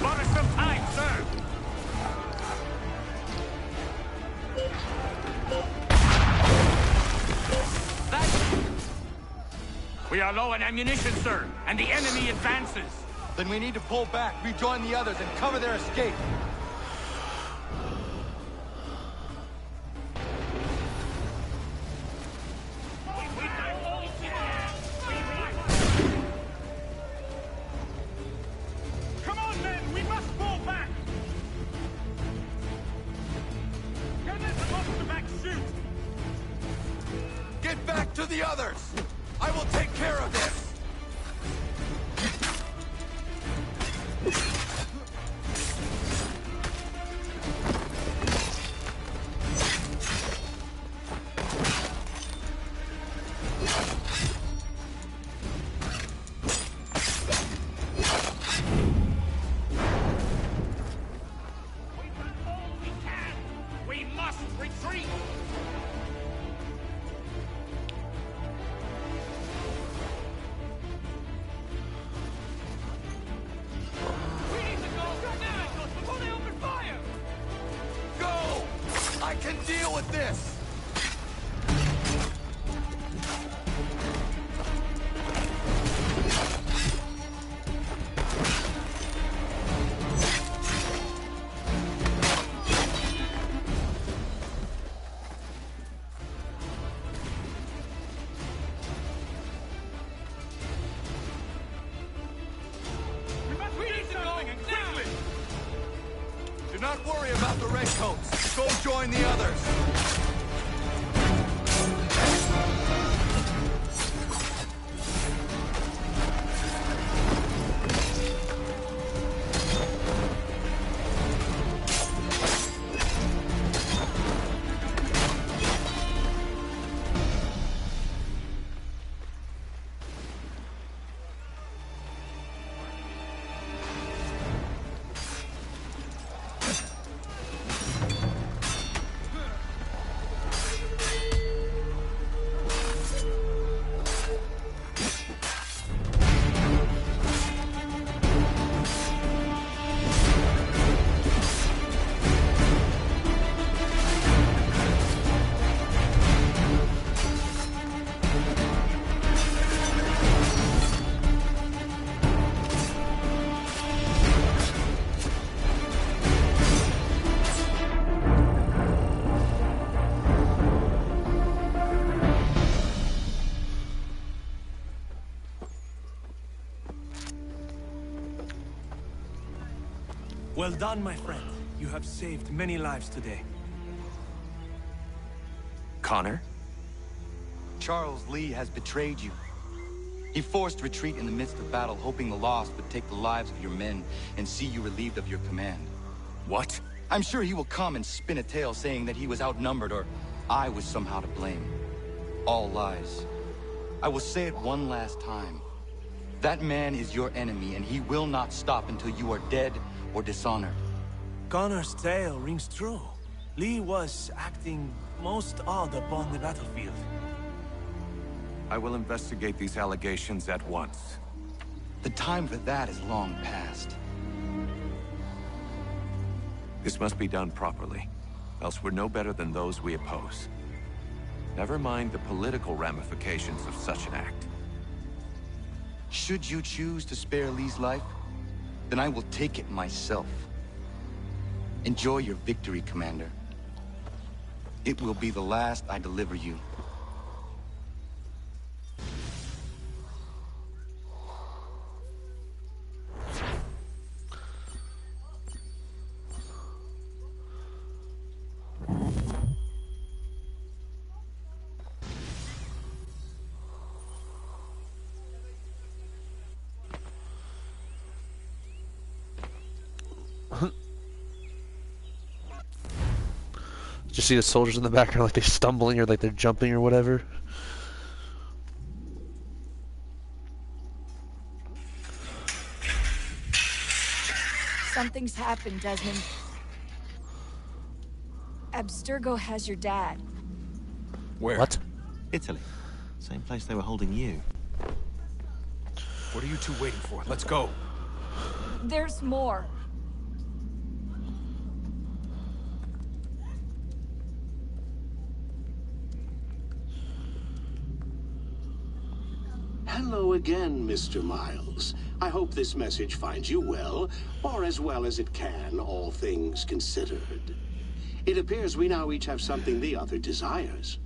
Butter some time, sir. We are low on ammunition, sir, and the enemy advances. Then we need to pull back, rejoin the others, and cover their escape. Come on, men! We must fall back! Don't let the monster back shoot! Get back to the others! I will take care of this! We must retreat! We need to go now before they open fire! Go! I can deal with this! We need to go and quickly! Do not worry about the redcoats. Go join the others. Well done, my friend. You have saved many lives today. Connor? Charles Lee has betrayed you. He forced retreat in the midst of battle, hoping the loss would take the lives of your men and see you relieved of your command. What? I'm sure he will come and spin a tale saying that he was outnumbered or I was somehow to blame. All lies. I will say it one last time. That man is your enemy, and he will not stop until you are dead or dishonored. Connor's tale rings true. Lee was acting most odd upon the battlefield. I will investigate these allegations at once. The time for that is long past. This must be done properly, else we're no better than those we oppose. Never mind the political ramifications of such an act. Should you choose to spare Lee's life, then I will take it myself. Enjoy your victory, Commander. It will be the last I deliver you. Did you see the soldiers in the background like they're stumbling or like they're jumping or whatever? Something's happened, Desmond. Abstergo has your dad. Where? What? Italy. Same place they were holding you. What are you two waiting for? Let's go. There's more. Hello again, Mr. Miles. I hope this message finds you well, or as well as it can, all things considered. It appears we now each have something the other desires.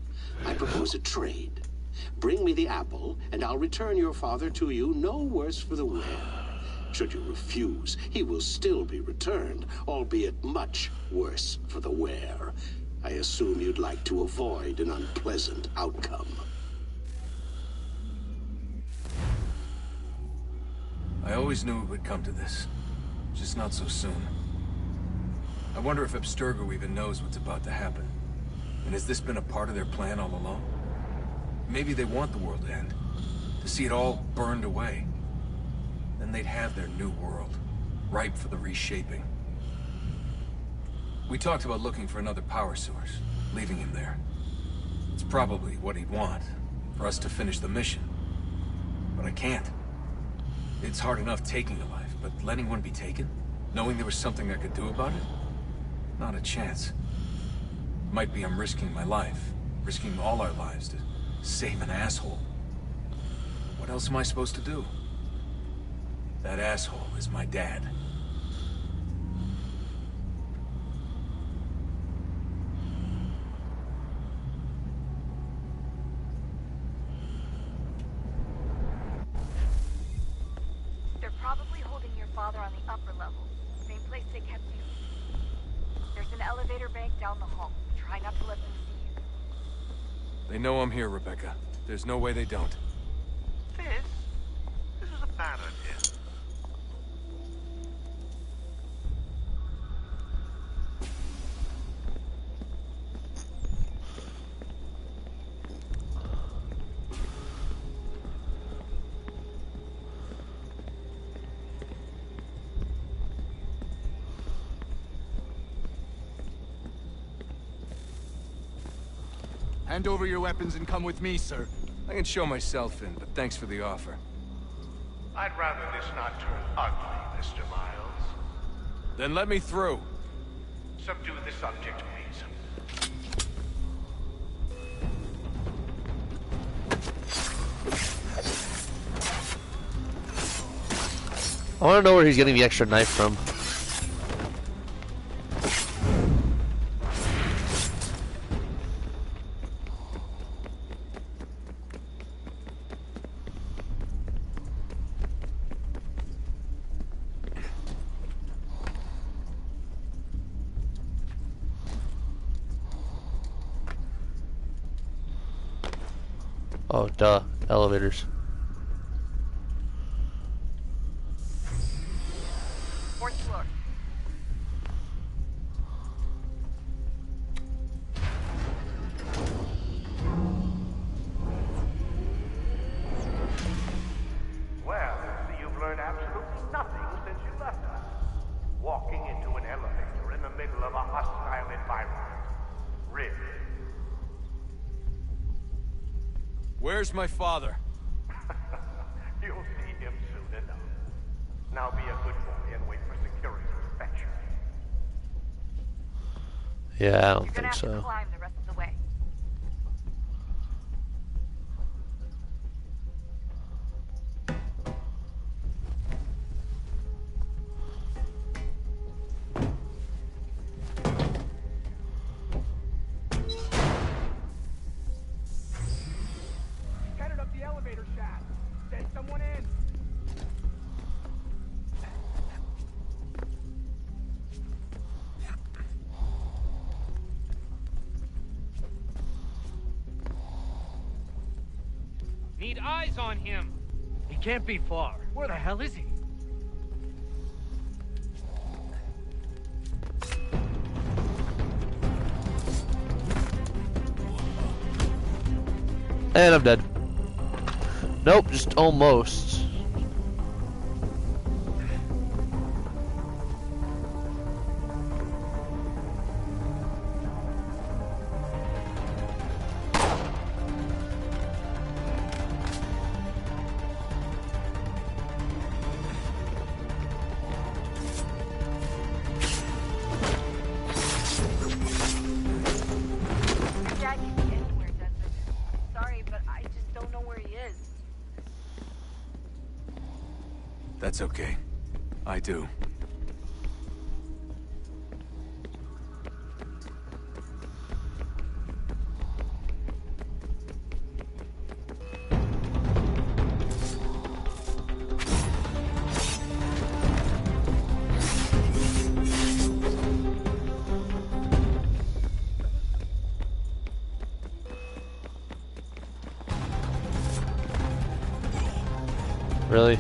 I propose a trade. Bring me the apple, and I'll return your father to you no worse for the wear. Should you refuse, he will still be returned, albeit much worse for the wear. I assume you'd like to avoid an unpleasant outcome. I always knew it would come to this. Just not so soon. I wonder if Abstergo even knows what's about to happen. And has this been a part of their plan all along? Maybe they want the world to end. To see it all burned away. Then they'd have their new world, ripe for the reshaping. We talked about looking for another power source, leaving him there. It's probably what he'd want, for us to finish the mission. But I can't. It's hard enough taking a life, but letting one be taken? Knowing there was something I could do about it? Not a chance. Might be I'm risking my life, risking all our lives to save an asshole. What else am I supposed to do? That asshole is my dad. They're probably holding your father on the upper level. Same place they kept you. There's an elevator bank down the hall. Try not to let them see you. They know I'm here, Rebecca. There's no way they don't. This is a bad idea. Hand over your weapons and come with me, sir. I can show myself in, but thanks for the offer. I'd rather this not turn ugly, Mr. Miles. Then let me through. Subdue the subject, please. I want to know where he's getting the extra knife from. Oh, duh. Elevators. Fourth floor. Well, you've learned absolutely nothing since you left us. Walking into an elevator in the middle of a hostile environment. Really? Where's my father? You'll see him soon enough. Now be a good boy and wait for security to fetch you. Yeah, I don't You're gonna think have to so. climb the rest of the way. Headed up the elevator shaft. Send someone in. Need eyes on him. He can't be far. Where the hell is he? And I'm dead. Nope, just almost. Your dad can be anywhere, Desmond. Sorry, but I just don't know where he is. That's okay. I do. Really?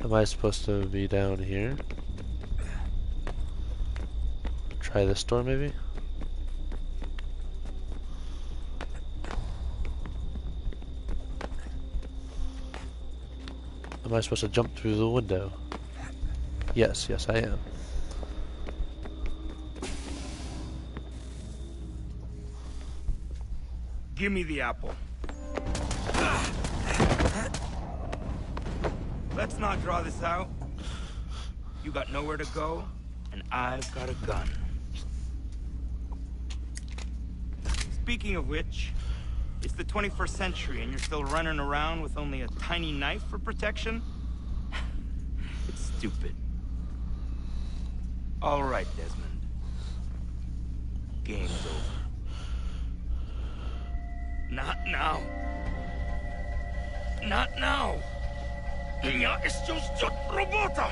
Am I supposed to be down here? Try this door, maybe? Am I supposed to jump through the window? Yes, yes I am. Give me the apple. Let's not draw this out. You got nowhere to go, and I've got a gun. Speaking of which, it's the 21st century and you're still running around with only a tiny knife for protection? It's stupid. All right, Desmond. Game's over. Not now. Not now. Я еще ждет работа.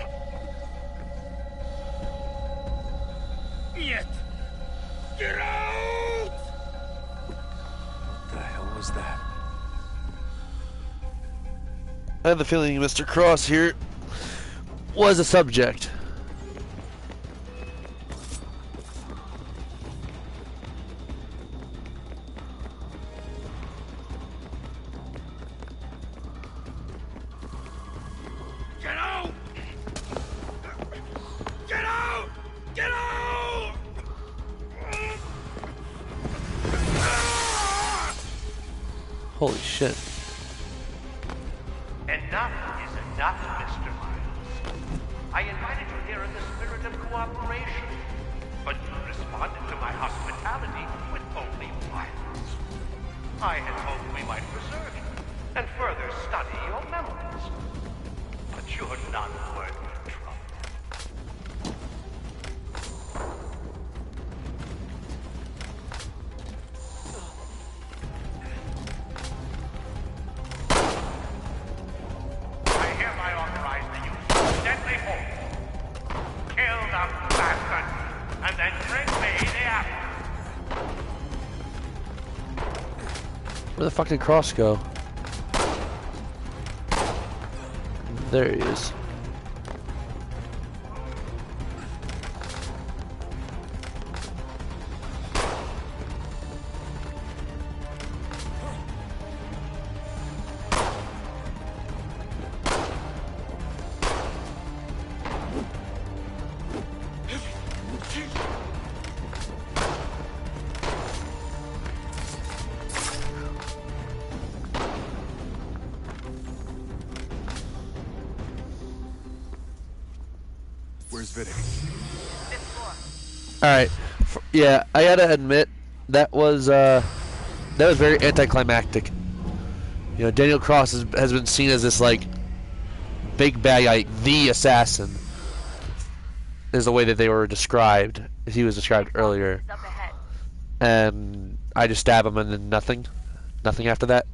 Нет. Get out! What the hell was that? I have the feeling Mr. Cross here was a subject. Holy shit. Enough is enough, Mr. Miles. I invited you here in the spirit of cooperation, but you responded to my hospitality with only violence. I had hoped we might preserve you and further study your memories. But you're not worth your trouble. I hereby authorize the use of deadly force. Kill the bastard, and then bring me the apple. Where the fuck did Cross go? There he is. Where's Vidic? Alright. Yeah, I gotta admit, that was very anticlimactic. You know, Daniel Cross has been seen as this, like, big bad guy, the assassin, is the way that they were described, as he was described earlier. And I just stab him and then nothing. Nothing after that.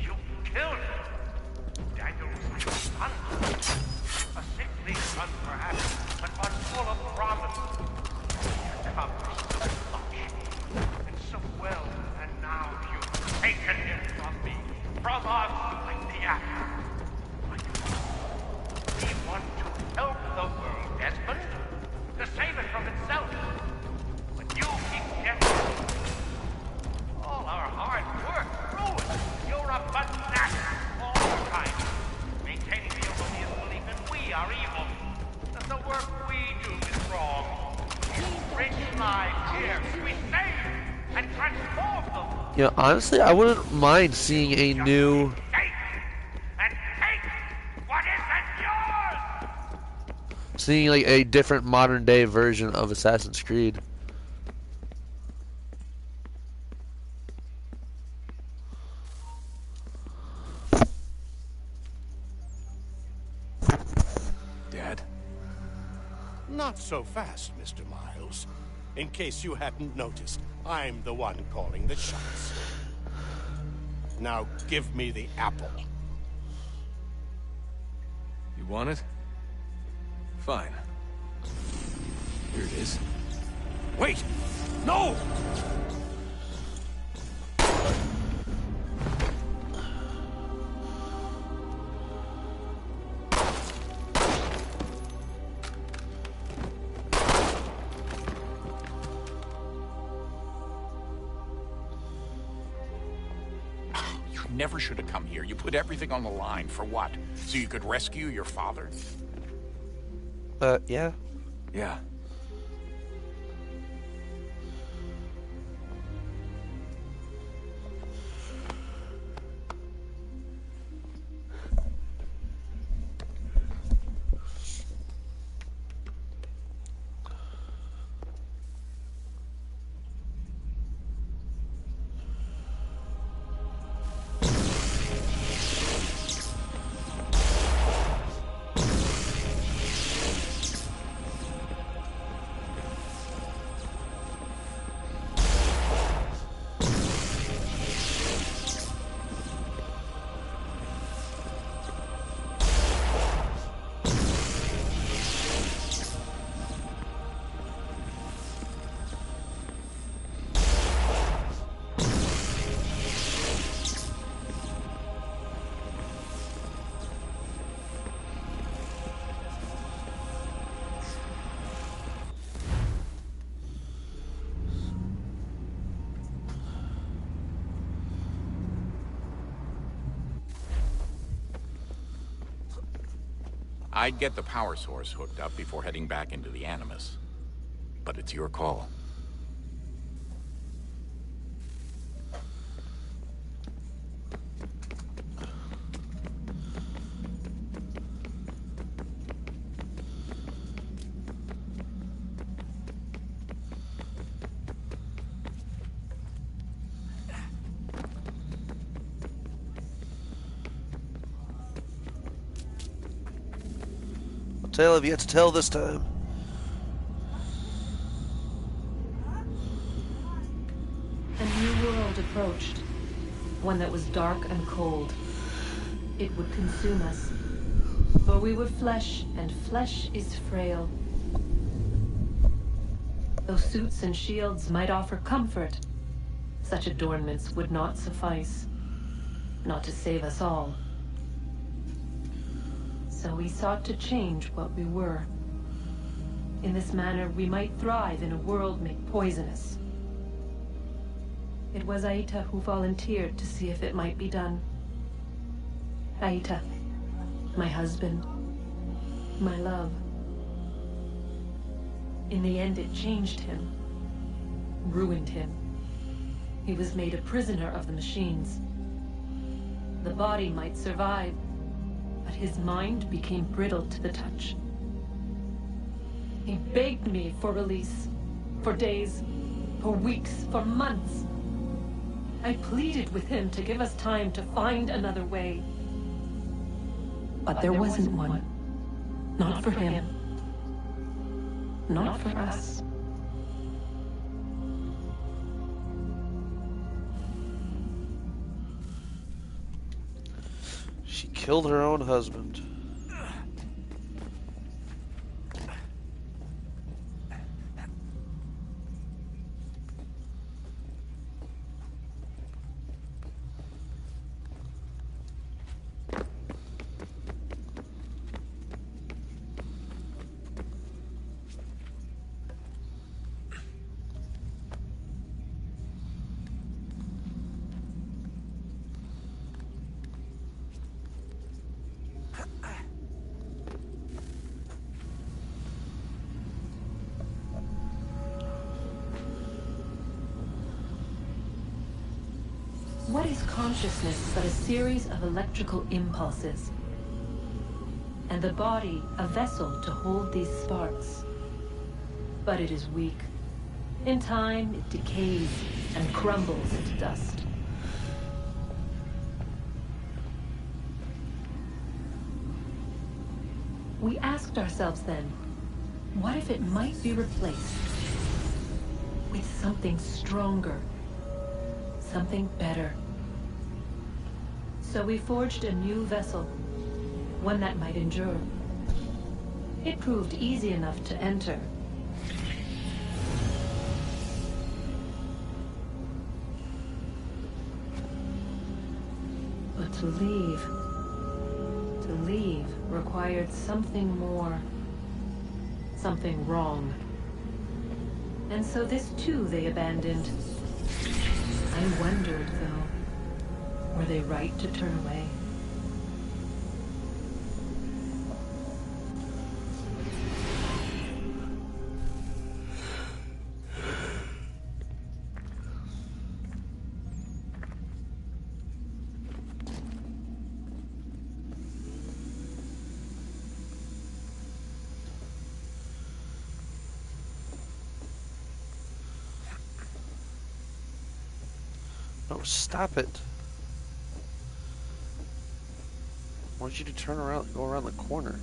You killed Daniel was like a son. A sickly son, perhaps, but one full of promise. You accomplished so much, and so well, and now you've taken him from me, from us, like the apple. We want to help the world, Desmond, to save it from itself. But you keep getting all our hard work ruined. You're a fanatic, all your kind, maintaining the erroneous belief that we are evil, that the work we do is wrong. Rich lives here, we save and transform them. You know, honestly, I wouldn't mind seeing a new... Seeing, like, a different modern-day version of Assassin's Creed. Dad? Not so fast, Mr. Miles. In case you hadn't noticed, I'm the one calling the shots. Now give me the apple. You want it? Fine. Here it is. Wait! No! You never should have come here. You put everything on the line. For what? So you could rescue your father? Yeah. Yeah. I'd get the power source hooked up before heading back into the Animus. But it's your call. Tale I've yet to tell this time. A new world approached. One that was dark and cold. It would consume us. For we were flesh, and flesh is frail. Though suits and shields might offer comfort, such adornments would not suffice. Not to save us all. So we sought to change what we were. In this manner, we might thrive in a world made poisonous. It was Aita who volunteered to see if it might be done. Aita, my husband, my love. In the end, it changed him, ruined him. He was made a prisoner of the machines. The body might survive, but his mind became brittle to the touch. He begged me for release, for days, for weeks, for months. I pleaded with him to give us time to find another way. But there wasn't one. Not for him. Not for us. She killed her own husband. What is consciousness but a series of electrical impulses? And the body a vessel to hold these sparks. But it is weak. In time, it decays and crumbles into dust. We asked ourselves then, what if it might be replaced with something stronger, something better? So we forged a new vessel, one that might endure. It proved easy enough to enter. But to leave required something more, something wrong. And so this too they abandoned. I wondered, though, were they right to turn away? No, stop it. I want you to turn around, go around the corner.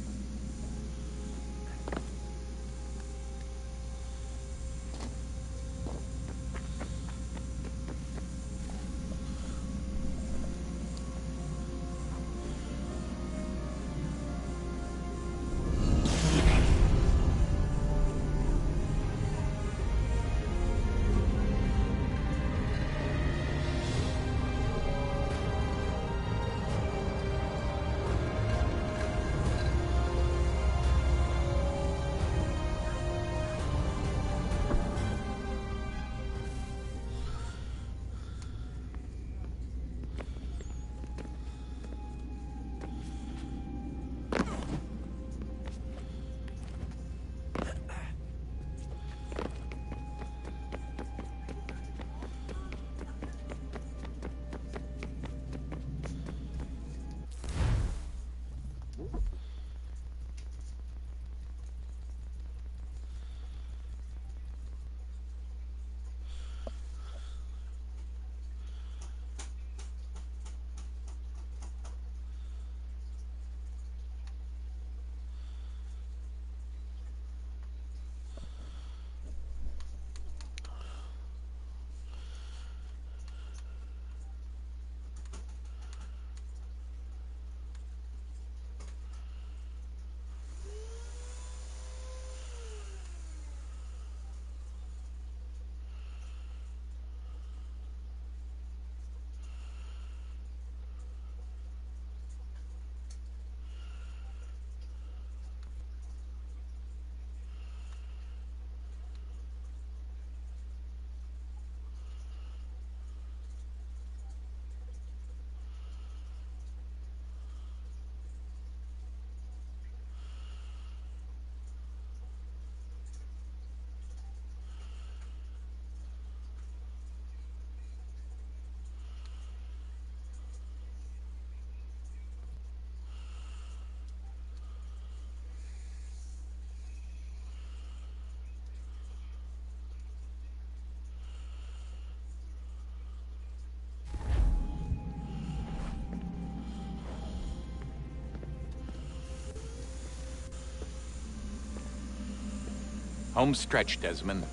Home stretch, Desmond.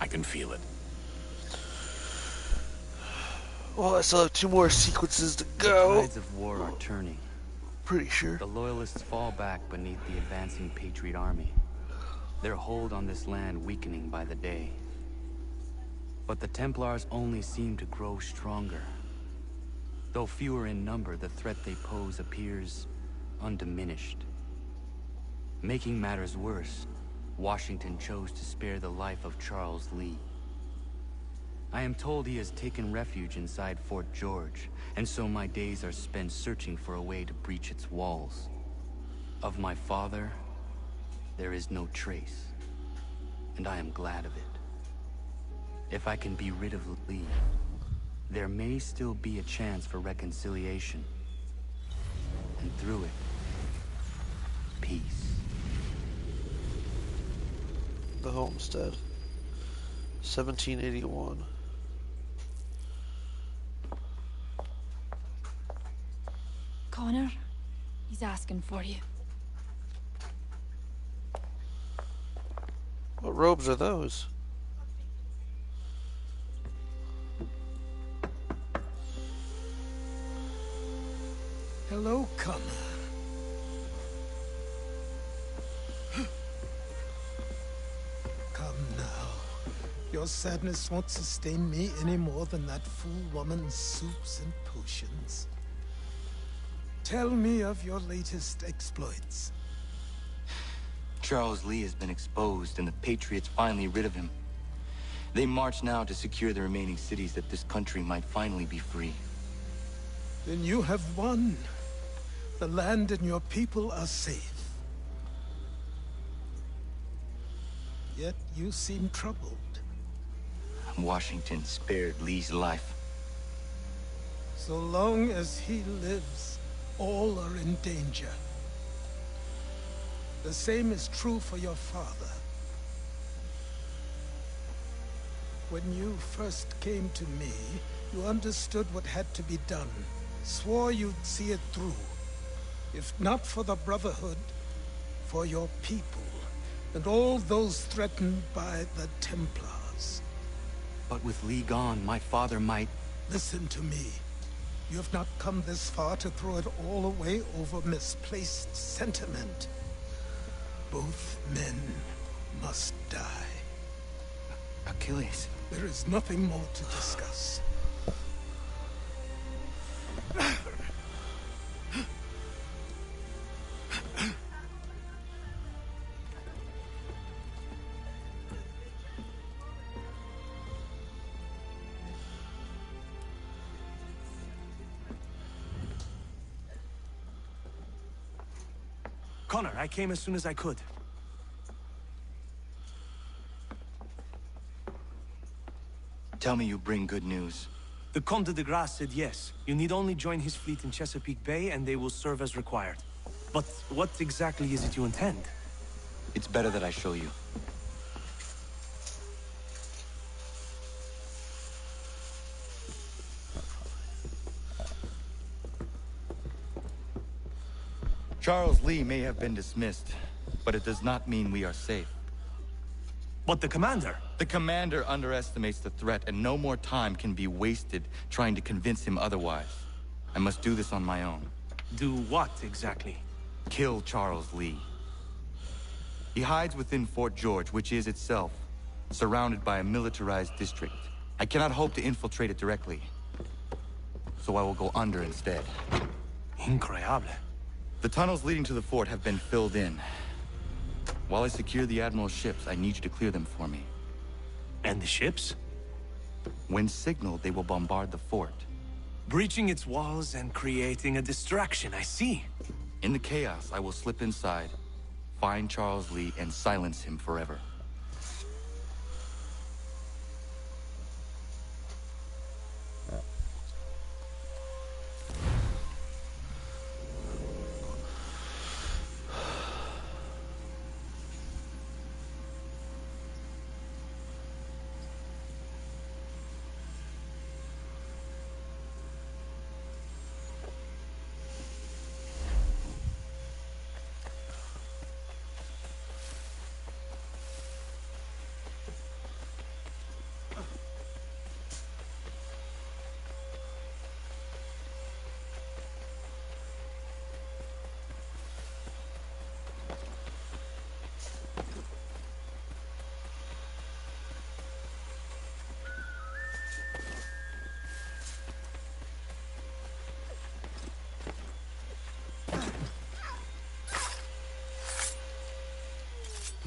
I can feel it. Well, I still have 2 more sequences to The go. tides of war are turning. Pretty sure. The Loyalists fall back beneath the advancing Patriot army. Their hold on this land weakening by the day. But the Templars only seem to grow stronger. Though fewer in number, the threat they pose appears undiminished. Making matters worse, Washington chose to spare the life of Charles Lee. I am told he has taken refuge inside Fort George, and so my days are spent searching for a way to breach its walls. Of my father, there is no trace, and I am glad of it. If I can be rid of Lee, there may still be a chance for reconciliation. And through it, peace. The homestead. 1781. Connor, he's asking for you. What robes are those? Hello, Connor. Come now. Your sadness won't sustain me any more than that fool woman's soups and potions. Tell me of your latest exploits. Charles Lee has been exposed, and the Patriots finally rid of him. They march now to secure the remaining cities that this country might finally be free. Then you have won. The land and your people are safe. Yet you seem troubled. Washington spared Lee's life. So long as he lives, all are in danger. The same is true for your father. When you first came to me, you understood what had to be done, swore you'd see it through. If not for the Brotherhood, for your people, and all those threatened by the Templars. But with Lee gone, my father might... Listen to me. You have not come this far to throw it all away over misplaced sentiment. Both men must die. Achilles. There is nothing more to discuss. Connor, I came as soon as I could. Tell me you bring good news. The Comte de Grasse said yes. You need only join his fleet in Chesapeake Bay and they will serve as required. But what exactly is it you intend? It's better that I show you. Charles Lee may have been dismissed, but it does not mean we are safe. But the commander? The commander underestimates the threat, and no more time can be wasted trying to convince him otherwise. I must do this on my own. Do what, exactly? Kill Charles Lee. He hides within Fort George, which is itself surrounded by a militarized district. I cannot hope to infiltrate it directly, so I will go under instead. Incroyable. The tunnels leading to the fort have been filled in. While I secure the Admiral's ships, I need you to clear them for me. And the ships? When signaled, they will bombard the fort. Breaching its walls and creating a distraction, I see. In the chaos, I will slip inside, find Charles Lee, and silence him forever.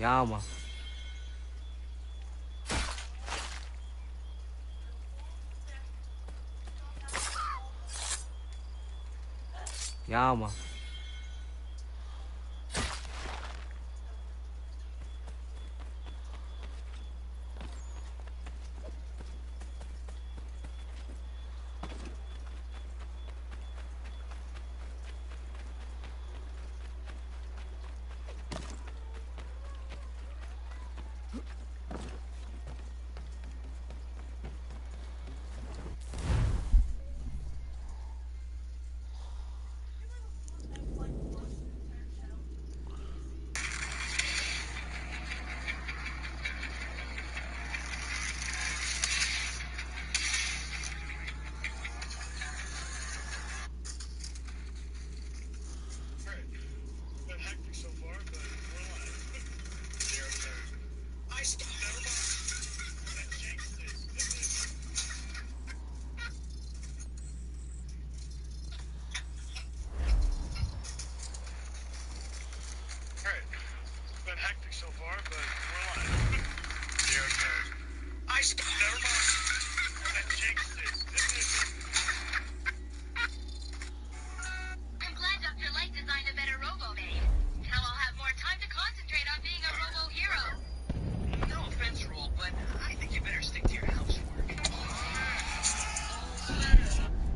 Yama. Yama.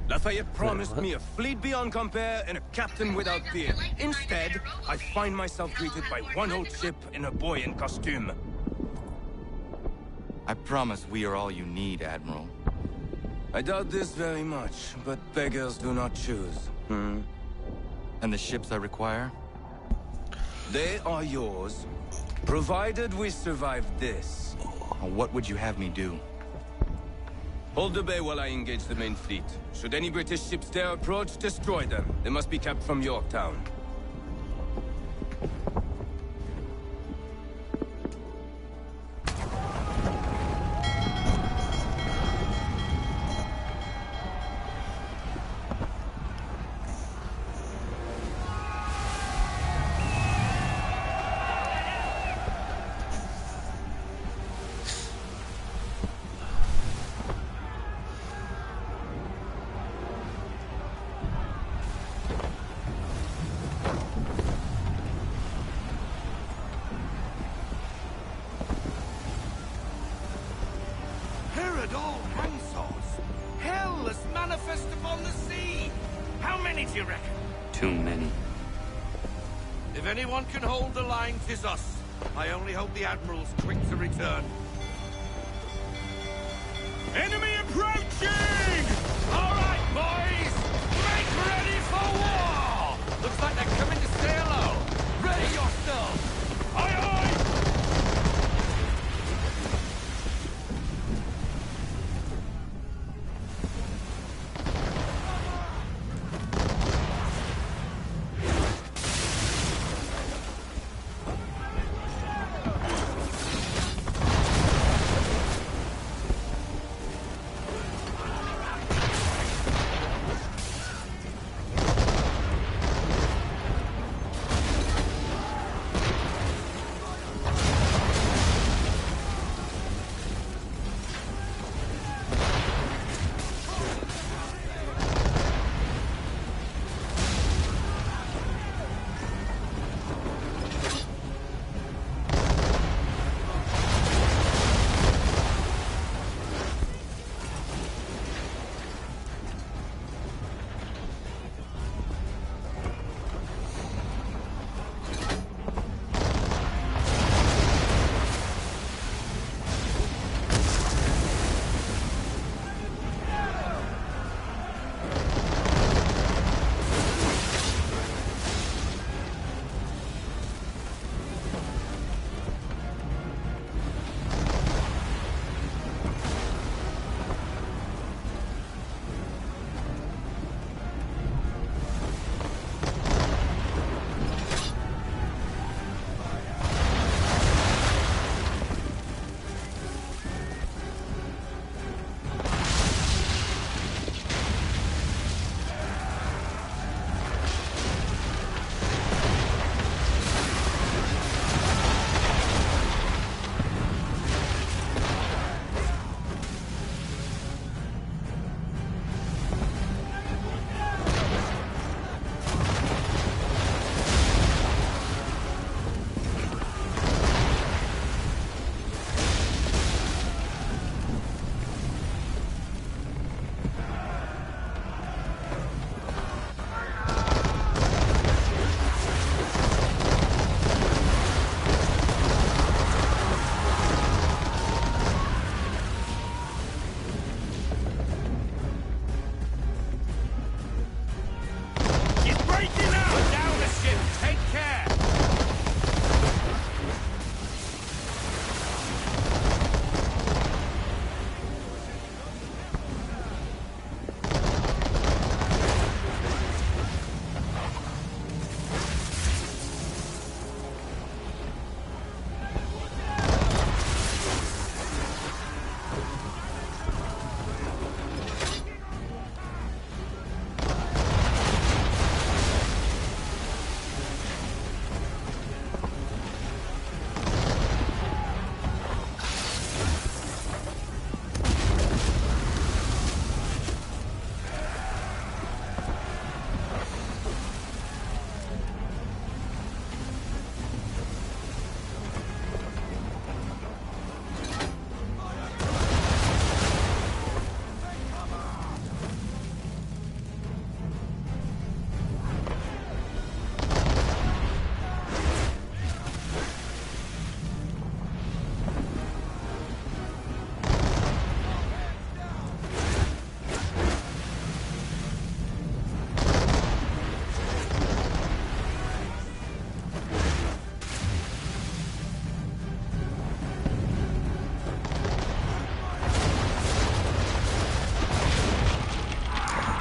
Lafayette promised me a fleet beyond compare and a captain without fear. Instead, I find myself greeted by one old ship and a boy in costume. I promise we are all you need, Admiral. I doubt this very much, but beggars do not choose. And the ships I require? They are yours, provided we survive this. What would you have me do? Hold the bay while I engage the main fleet. Should any British ships dare approach, destroy them. They must be kept from Yorktown. Can hold the line, 'tis us. I only hope the Admiral's quick to return. Enemy approaching! All right, boys! Make ready for war! Looks like they're coming to say hello. Ready yourselves! Aye, aye!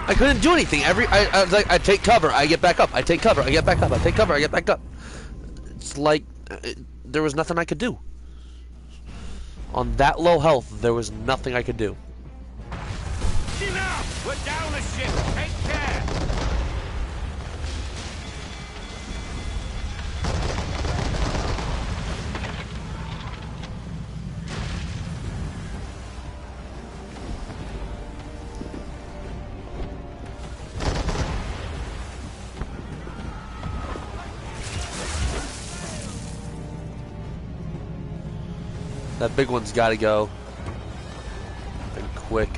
I couldn't do anything. I was like, I take cover, I get back up. I take cover, I get back up. I take cover, I get back up. It's like there was nothing I could do. On that low health, there was nothing I could do. Enough! We're down a ship. Take care. That big one's got to go. And quick.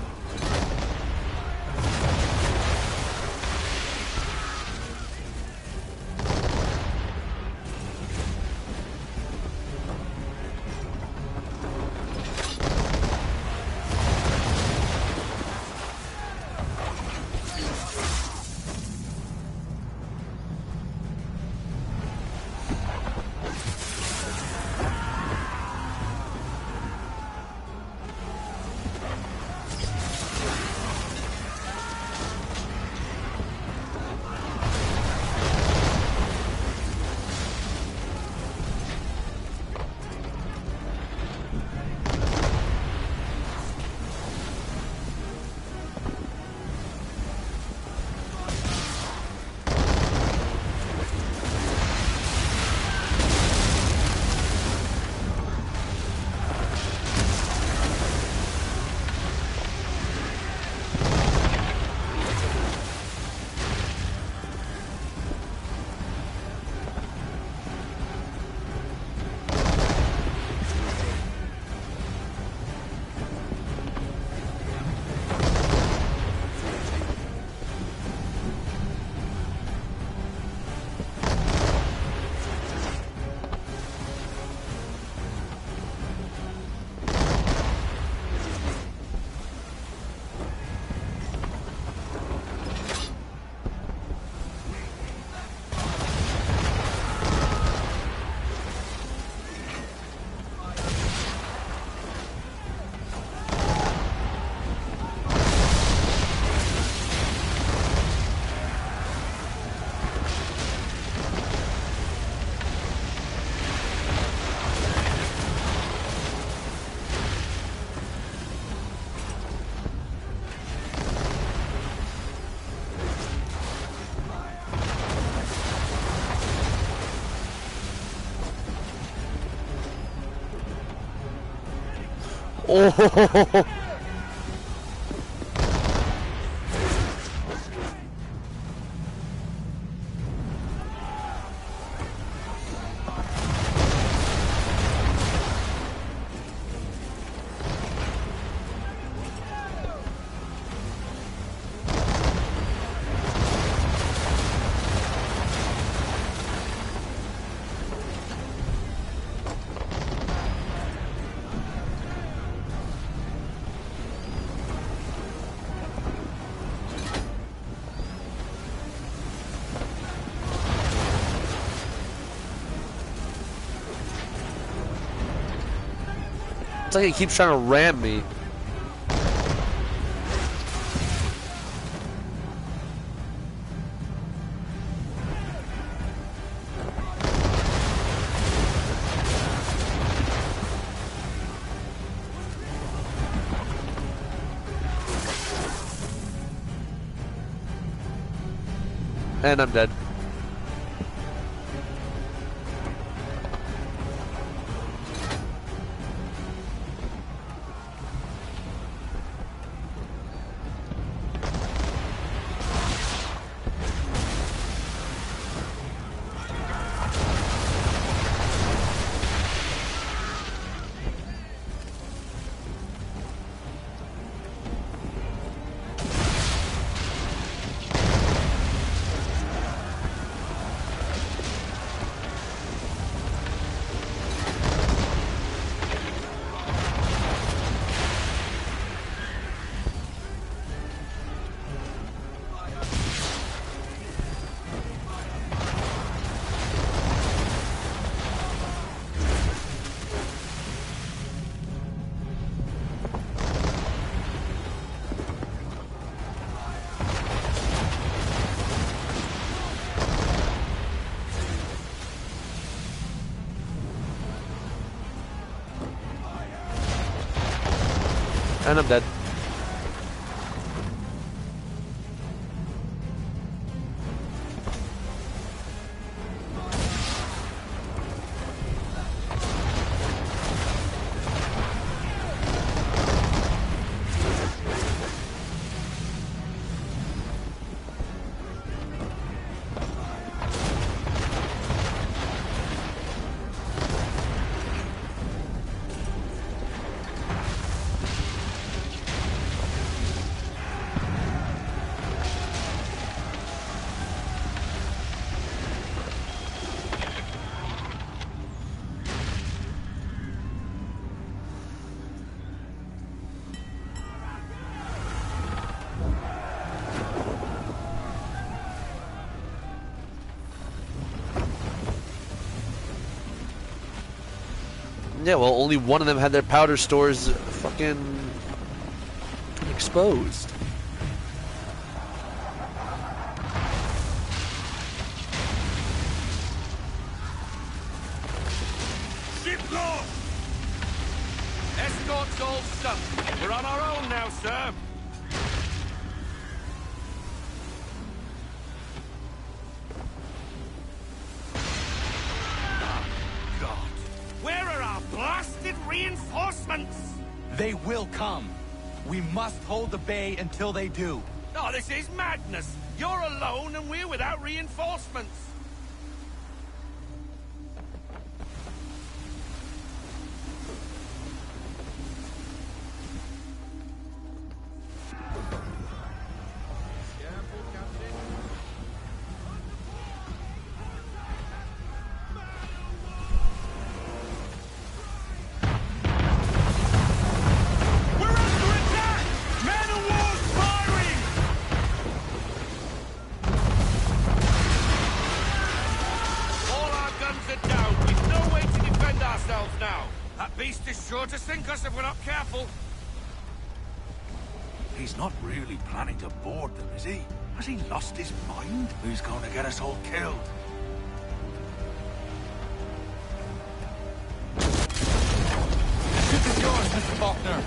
Oh! It's like he keeps trying to ram me. And I'm dead. And I'm dead. Yeah, well, only one of them had their powder stores fucking exposed. Ship lost! Escort's all stuck. We're on our own now, sir. Where are our blasted reinforcements? They will come. We must hold the bay until they do. Oh, this is madness. You're alone and we're without reinforcements. Sure to sink us if we're not careful. He's not really planning to board them, is he? Has he lost his mind? He's going to get us all killed. This is yours, Mr. Faulkner.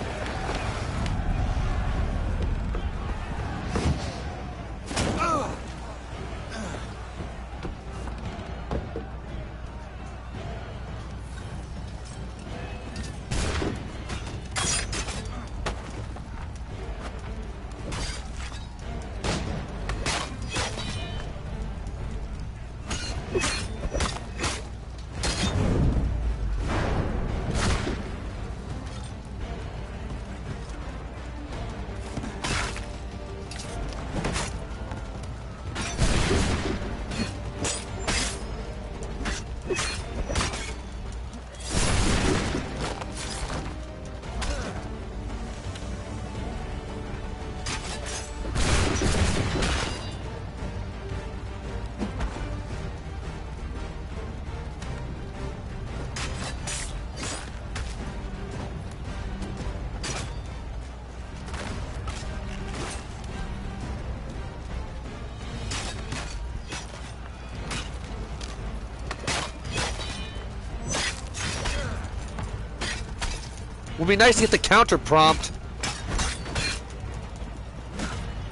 Would be nice to get the counter prompt.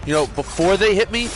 You know, before they hit me.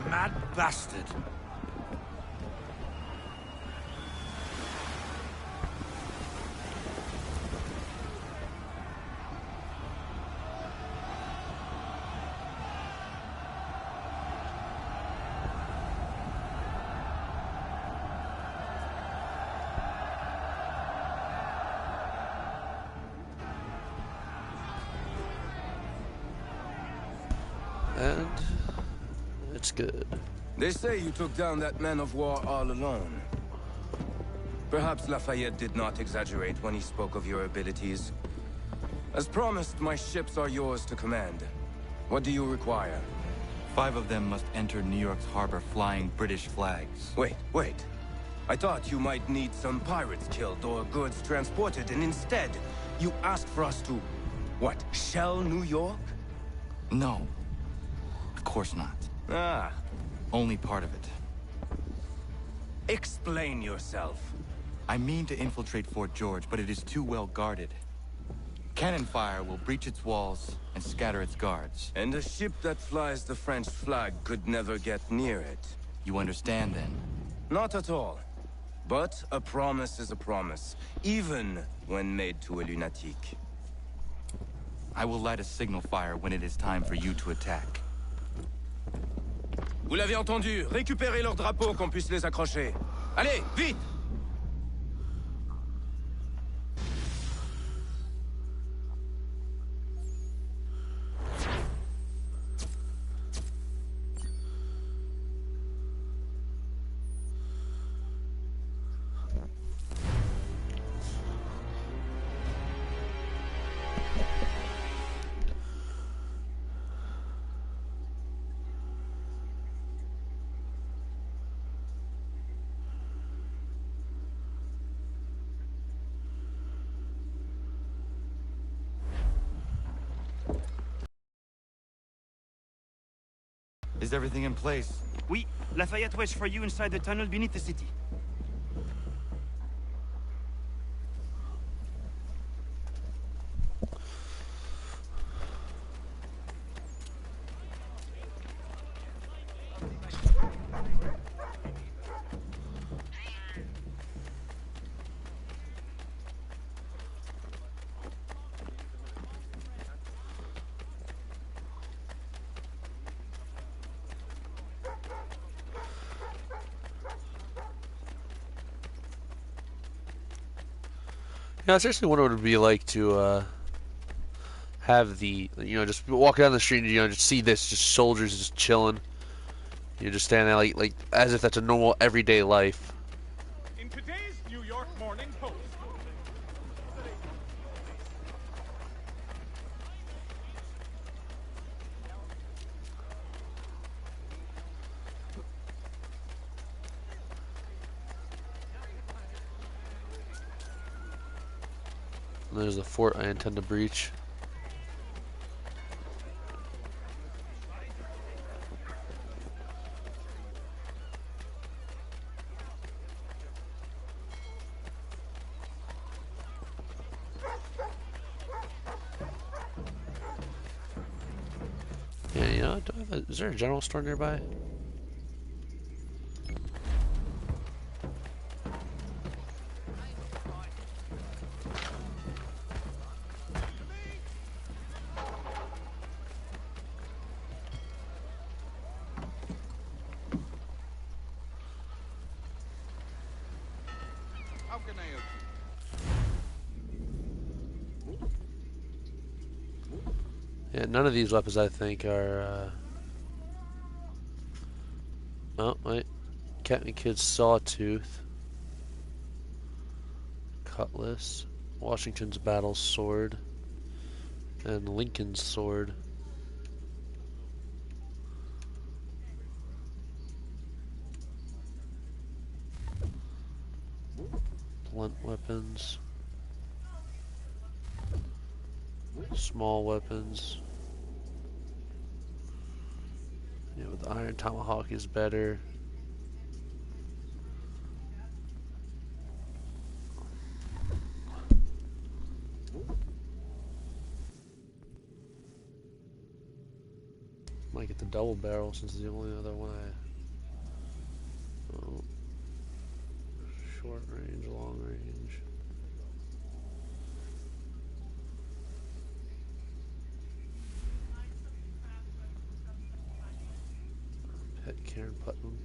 mad bastard. And it's good. They say you took down that man of war all alone. Perhaps Lafayette did not exaggerate when he spoke of your abilities. As promised, my ships are yours to command. What do you require? 5 of them must enter New York's harbor flying British flags. Wait. I thought you might need some pirates killed or goods transported, and instead, you asked for us to, what, shell New York? No. Of course not. Ah. Only part of it. Explain yourself. I mean to infiltrate Fort George, but it is too well guarded. Cannon fire will breach its walls and scatter its guards. And a ship that flies the French flag could never get near it. You understand, then? Not at all. But a promise is a promise, even when made to a lunatic. I will light a signal fire when it is time for you to attack. Vous l'avez entendu. Récupérez leurs drapeaux qu'on puisse les accrocher. Allez, vite! Is everything in place? Oui, Lafayette waits for you inside the tunnel beneath the city. Yeah, I seriously wonder what it would be like to have the, just walk down the street and, just see this, just soldiers just chilling. Just standing there like as if that's a normal everyday life. In today's New York Morning Post. There's the fort I intend to breach. Yeah, is there a general store nearby? Yeah, none of these weapons I think are, oh, wait. Captain Kidd's Sawtooth. Cutlass. Washington's Battle Sword. And Lincoln's Sword. Blunt weapons. Small weapons. Yeah, with the Iron Tomahawk is better. Might get the double barrel since it's the only other one I range, long range. Pitcairn Putnam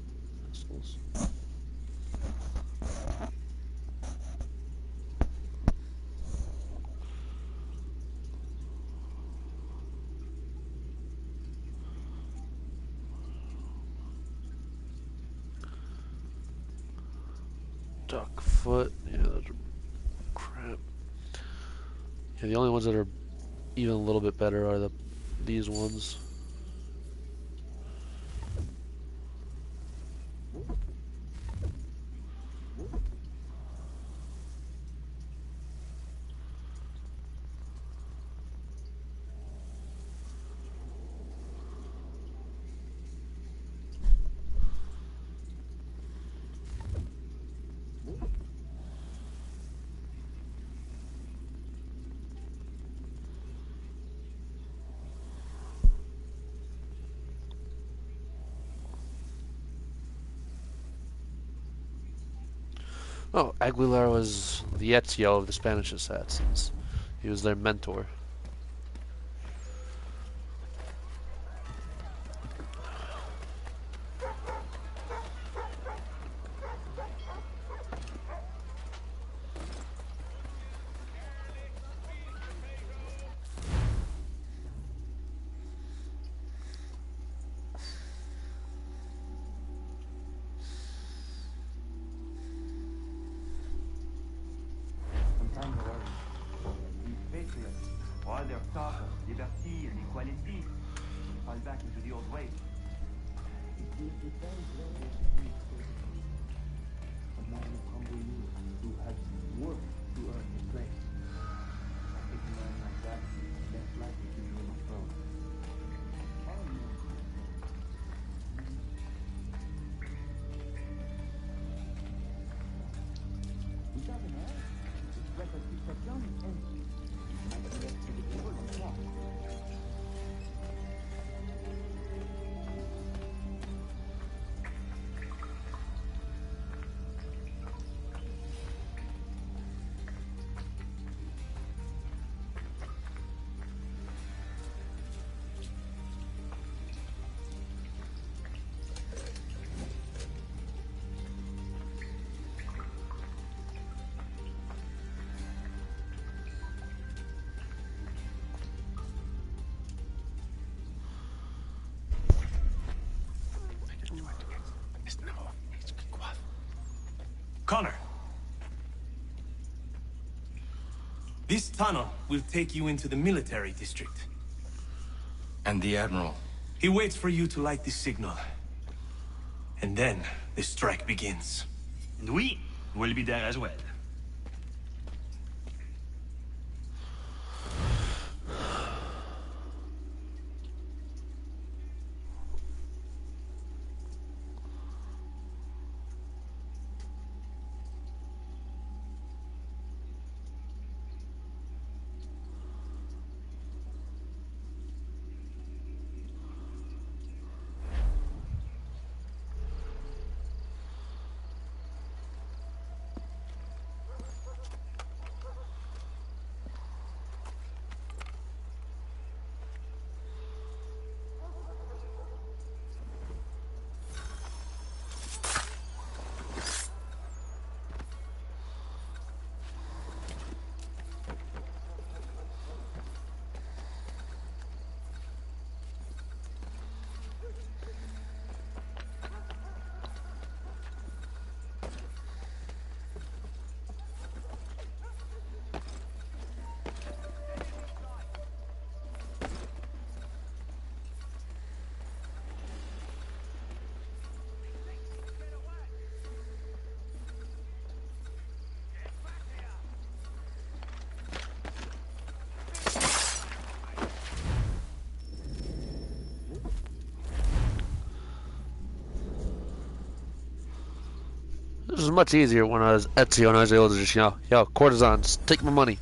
pistols. Duckfoot, yeah, those are crap. Yeah, the only ones that are even a little bit better are these ones. Oh, Aguilar was the Ezio of the Spanish assassins. He was their mentor. All their talk of liberty and equality fall back into the old ways. A man of humble youth who has worked to earn his place. I think a man like that is less likely to win a throne. Connor. This tunnel will take you into the military district. And the Admiral? He waits for you to light this signal. And then the strike begins. And we will be there as well. This was much easier when I was Ezio and I was able to just, yo, courtesans, take my money.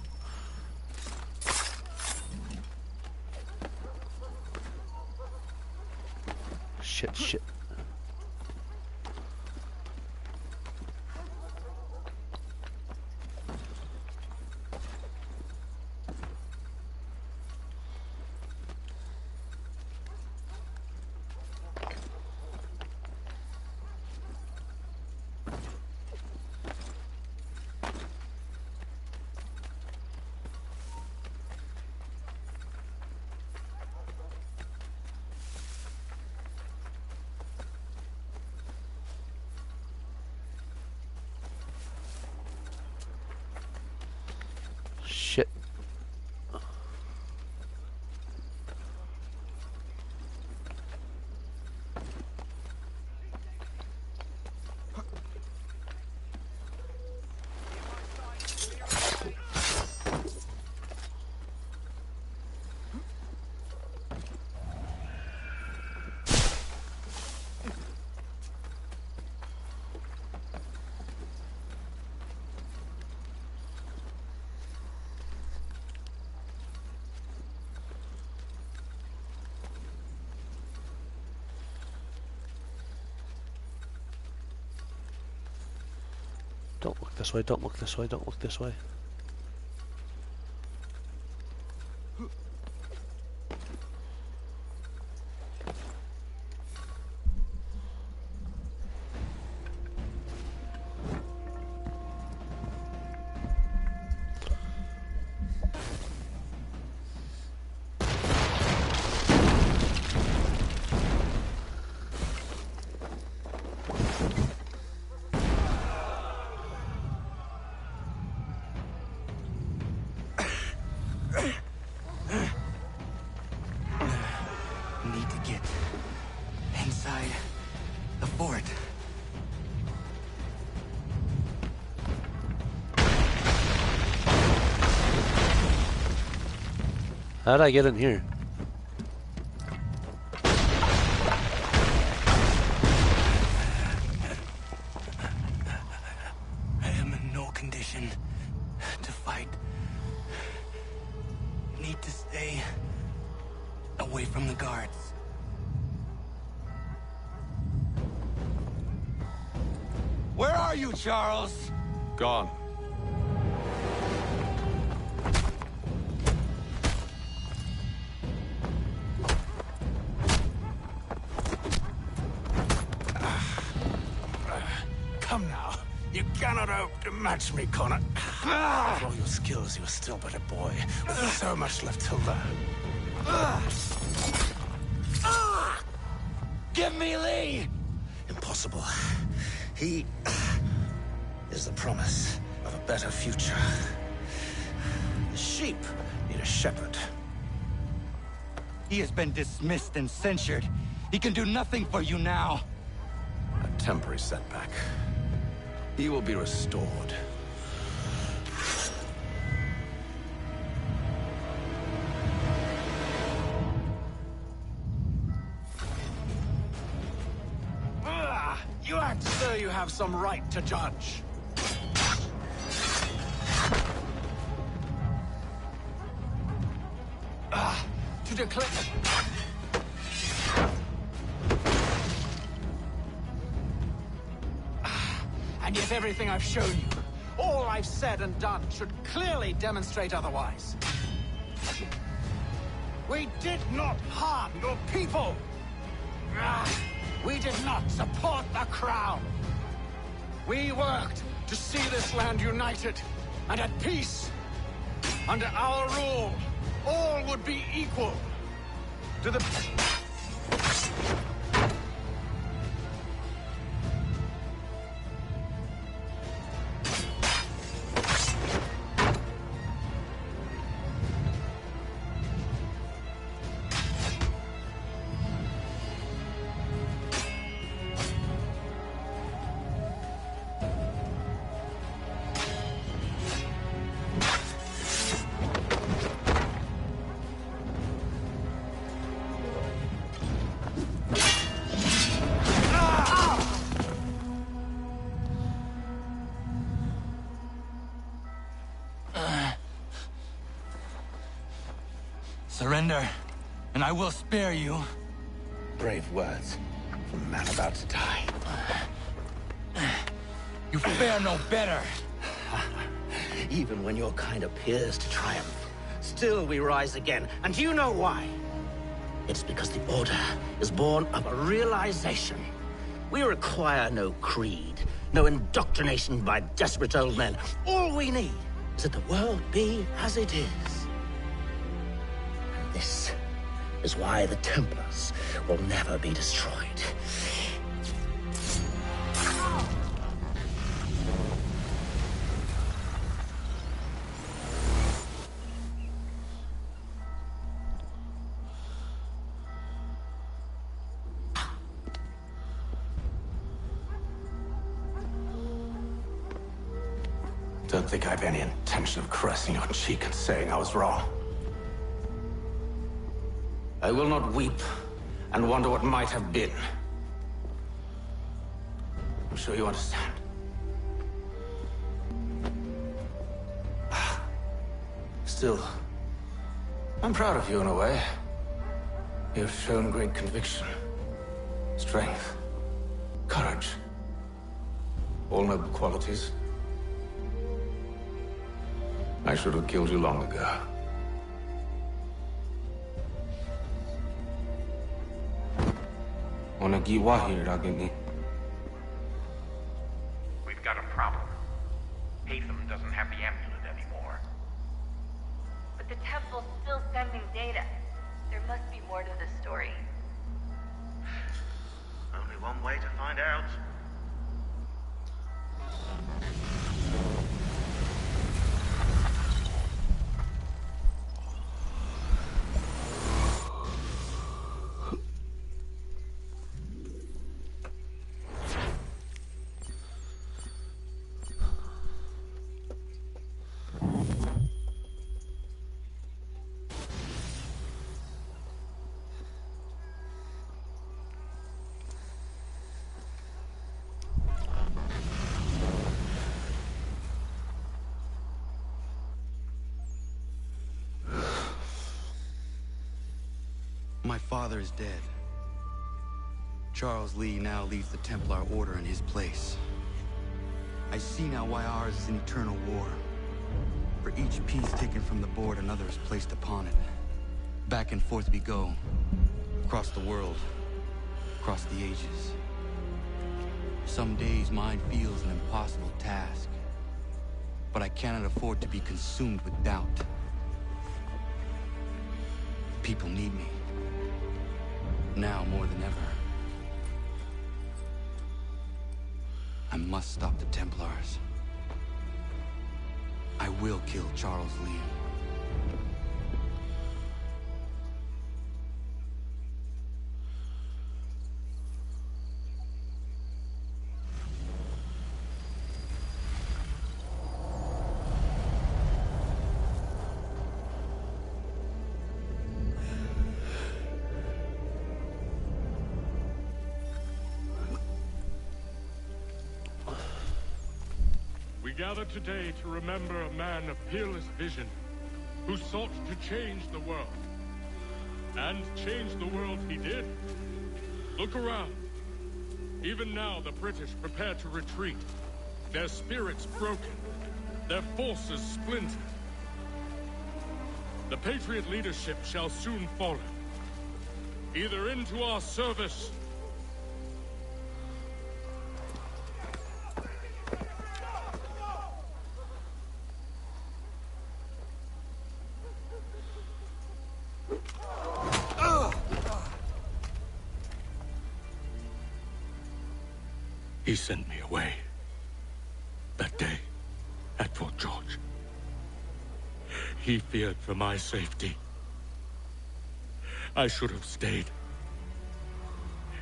Shit. Don't look this way, don't look this way, don't look this way. How'd I get in here? I am in no condition to fight. Need to stay away from the guards. Where are you, Charles? Gone. Come now. You cannot hope to match me, Connor. For all your skills, you are still but a boy, with so much left to learn. Give me Lee! Impossible. He is the promise of a better future. The sheep need a shepherd. He has been dismissed and censured. He can do nothing for you now. A temporary setback. He will be restored. You act as though you have some right to judge. To declare... And yet everything I've shown you, all I've said and done, should clearly demonstrate otherwise. We did not harm your people. We did not support the Crown. We worked to see this land united and at peace. Under our rule, all would be equal to the... Surrender, and I will spare you. Brave words from a man about to die. You fare no better. Even when your kind appears to triumph, still we rise again. And do you know why? It's because the Order is born of a realization. We require no creed, no indoctrination by desperate old men. All we need is that the world be as it is. And this is why the Templars will never be destroyed. Don't think I've any intention of caressing your cheek and saying I was wrong. I will not weep and wonder what might have been. I'm sure you understand. Still, I'm proud of you in a way. You have shown great conviction, strength, courage. All noble qualities. I should have killed you long ago. Wanna get wahir agni. We've got a problem. Hatham doesn't have the amulet anymore. But the temple's still sending data. There must be more to this story. Only one way to find out. My father is dead. Charles Lee now leads the Templar Order in his place. I see now why ours is an eternal war. For each piece taken from the board, another is placed upon it. Back and forth we go. Across the world. Across the ages. Some days mine feels an impossible task. But I cannot afford to be consumed with doubt. People need me. Now more than ever. I must stop the Templars. I will kill Charles Lee. We gather today to remember a man of peerless vision who sought to change the world. And change the world he did. Look around. Even now the British prepare to retreat. Their spirits broken. Their forces splintered. The Patriot leadership shall soon follow. Either into our service He sent me away. That day, at Fort George. He feared for my safety. I should have stayed.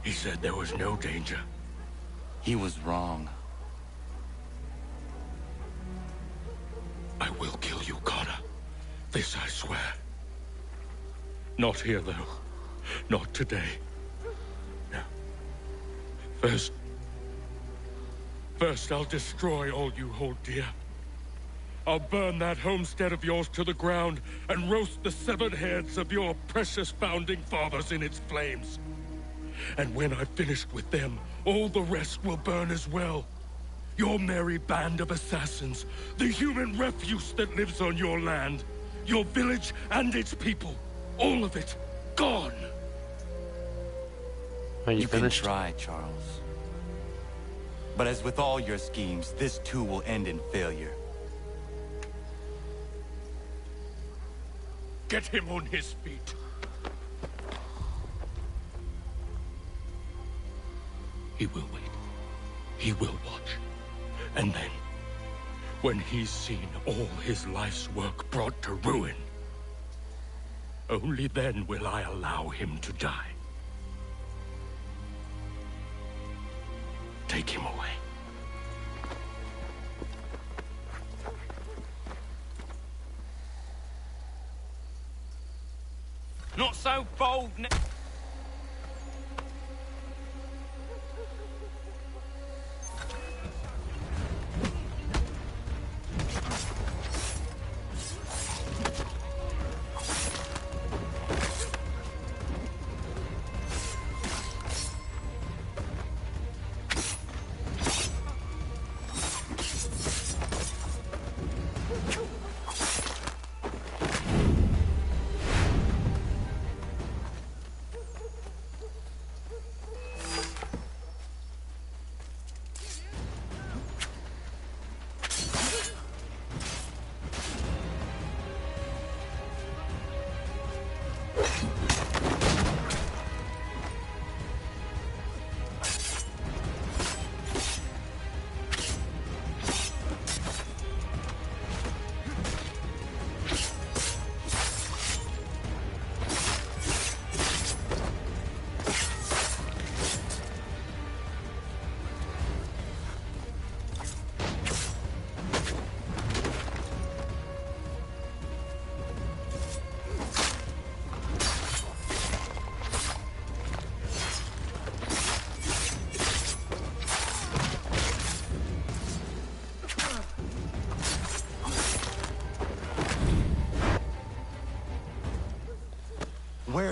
He said there was no danger. He was wrong. I will kill you, Connor. This I swear. Not here, though. Not today. No. First, I'll destroy all you hold dear. I'll burn that homestead of yours to the ground and roast the severed heads of your precious founding fathers in its flames. And when I've finished with them, all the rest will burn as well. Your merry band of assassins, the human refuse that lives on your land, your village and its people, all of it, gone. Are you finished? Can try, Charles. But as with all your schemes, this too will end in failure. Get him on his feet. He will wait. He will watch. And then, when he's seen all his life's work brought to ruin, only then will I allow him to die. Take him away. Not so bold now.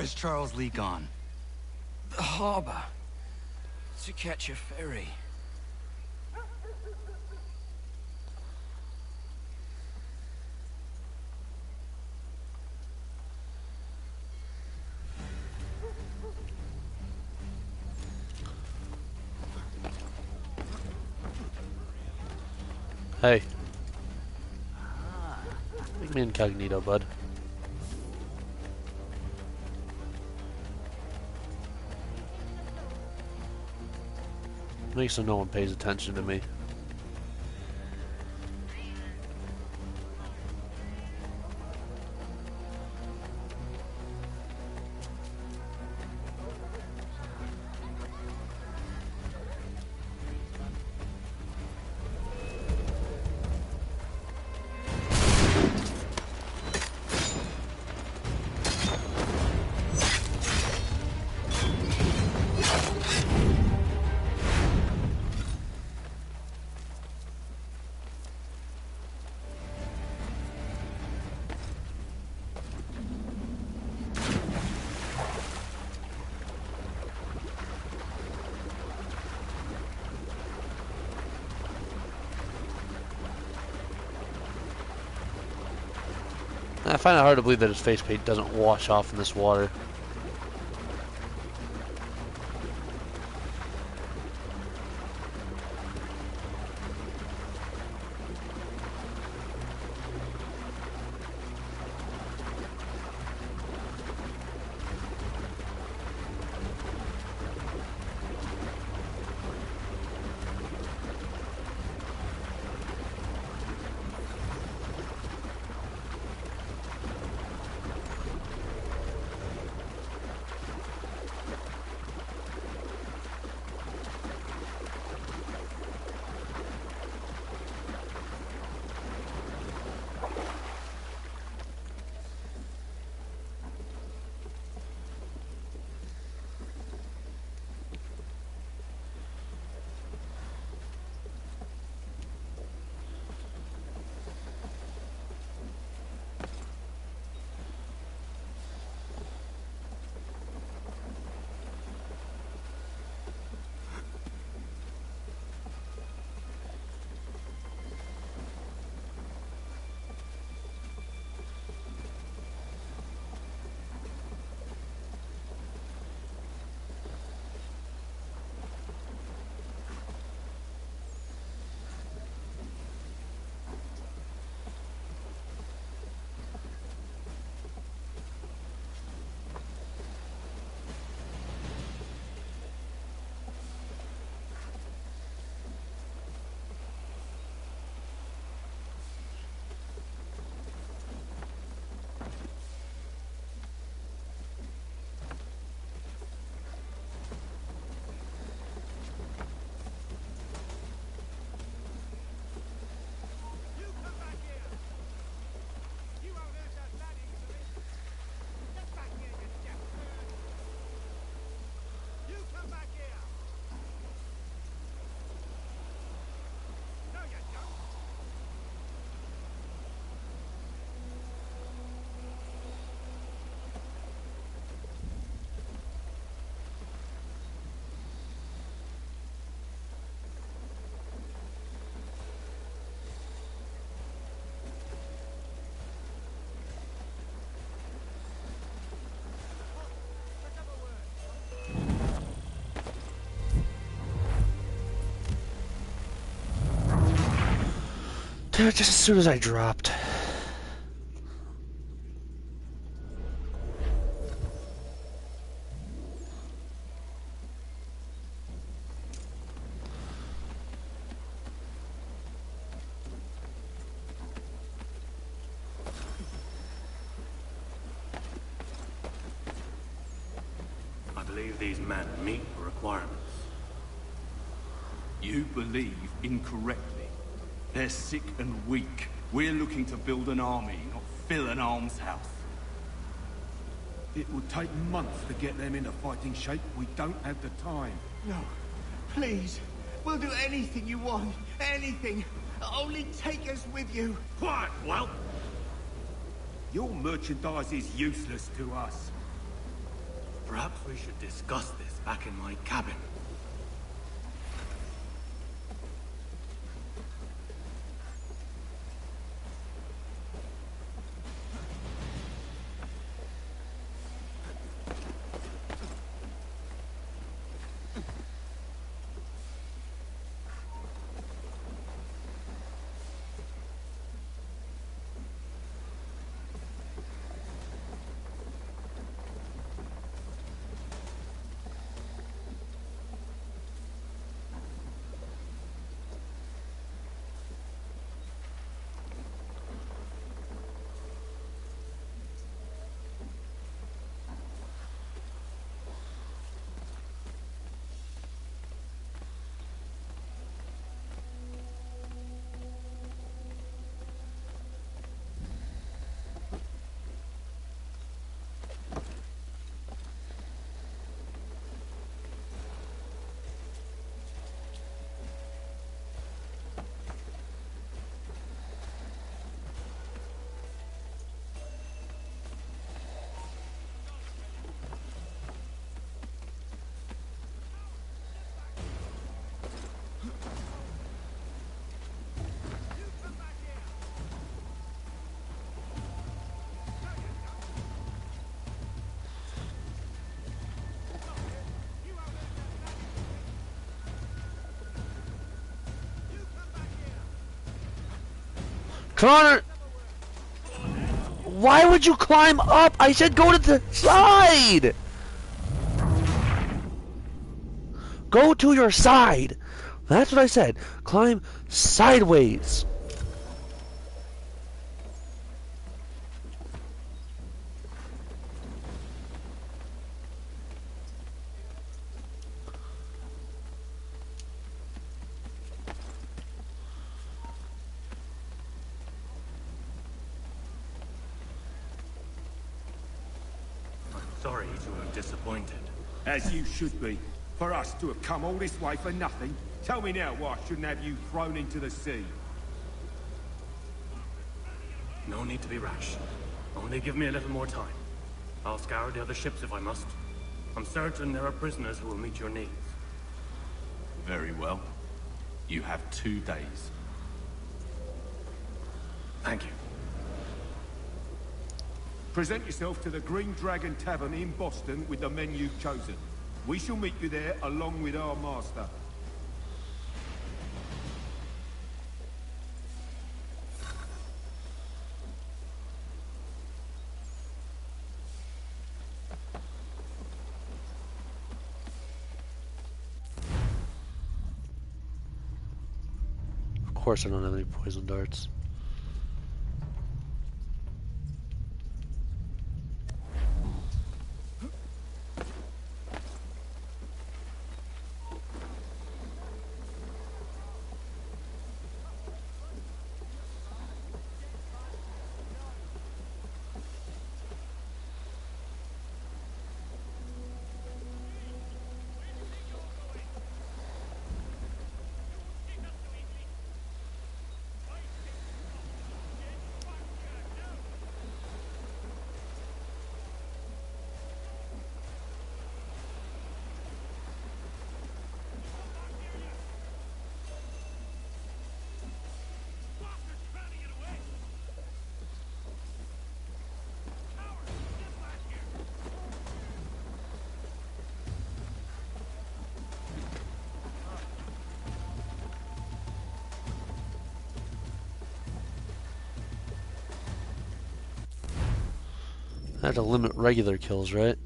Where's Charles Lee gone? The harbor. To catch a ferry. Hey. Make me incognito, bud. Make so no one pays attention to me. I find it hard to believe that his face paint doesn't wash off in this water. Dude, just as soon as I dropped. I believe these men meet the requirements. You believe incorrectly. They're sick and weak. We're looking to build an army, not fill an almshouse. It will take months to get them into fighting shape. We don't have the time. No. Please. We'll do anything you want. Anything. Only take us with you. Quiet, whelp! Your merchandise is useless to us. Perhaps we should discuss this back in my cabin. Connor! Why would you climb up? I said go to the side! Go to your side! That's what I said. Climb sideways. Sorry to have disappointed. As you should be. For us to have come all this way for nothing. Tell me now why I shouldn't have you thrown into the sea. No need to be rash. Only give me a little more time. I'll scour the other ships if I must. I'm certain there are prisoners who will meet your needs. Very well. You have 2 days. Thank you. Present yourself to the Green Dragon Tavern in Boston with the men you've chosen. We shall meet you there along with our master. Of course I don't have any poison darts. I have to limit regular kills, right?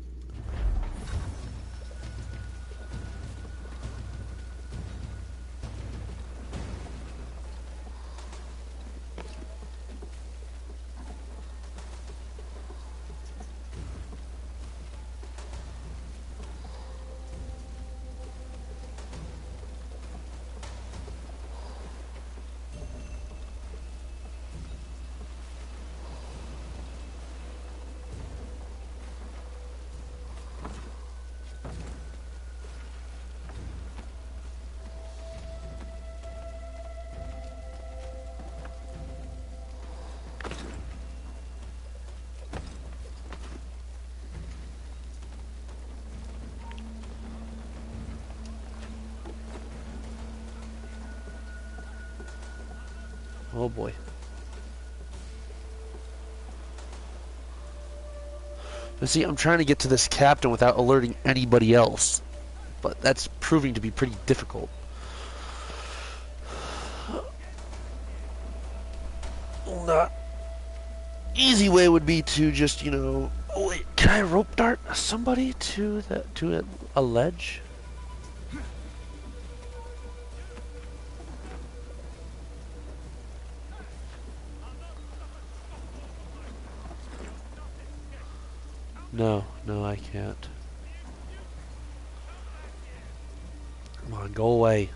Oh boy. But see, I'm trying to get to this captain without alerting anybody else. But that's proving to be pretty difficult. The easy way would be to just, you know... Oh wait, can I rope dart somebody to a ledge? No, I can't. Come on, go away.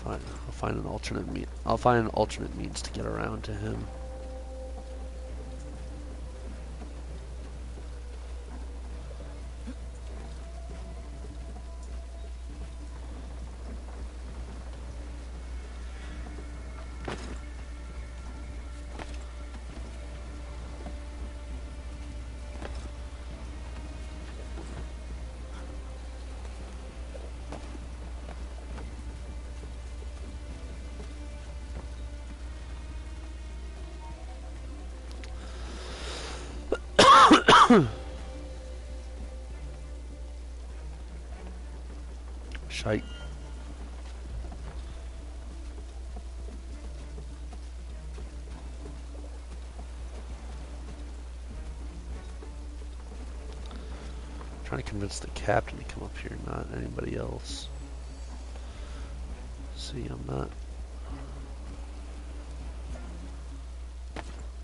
Fine, I'll find an alternate means to get around to him. Shite. Trying to convince the captain to come up here, not anybody else. See, I'm not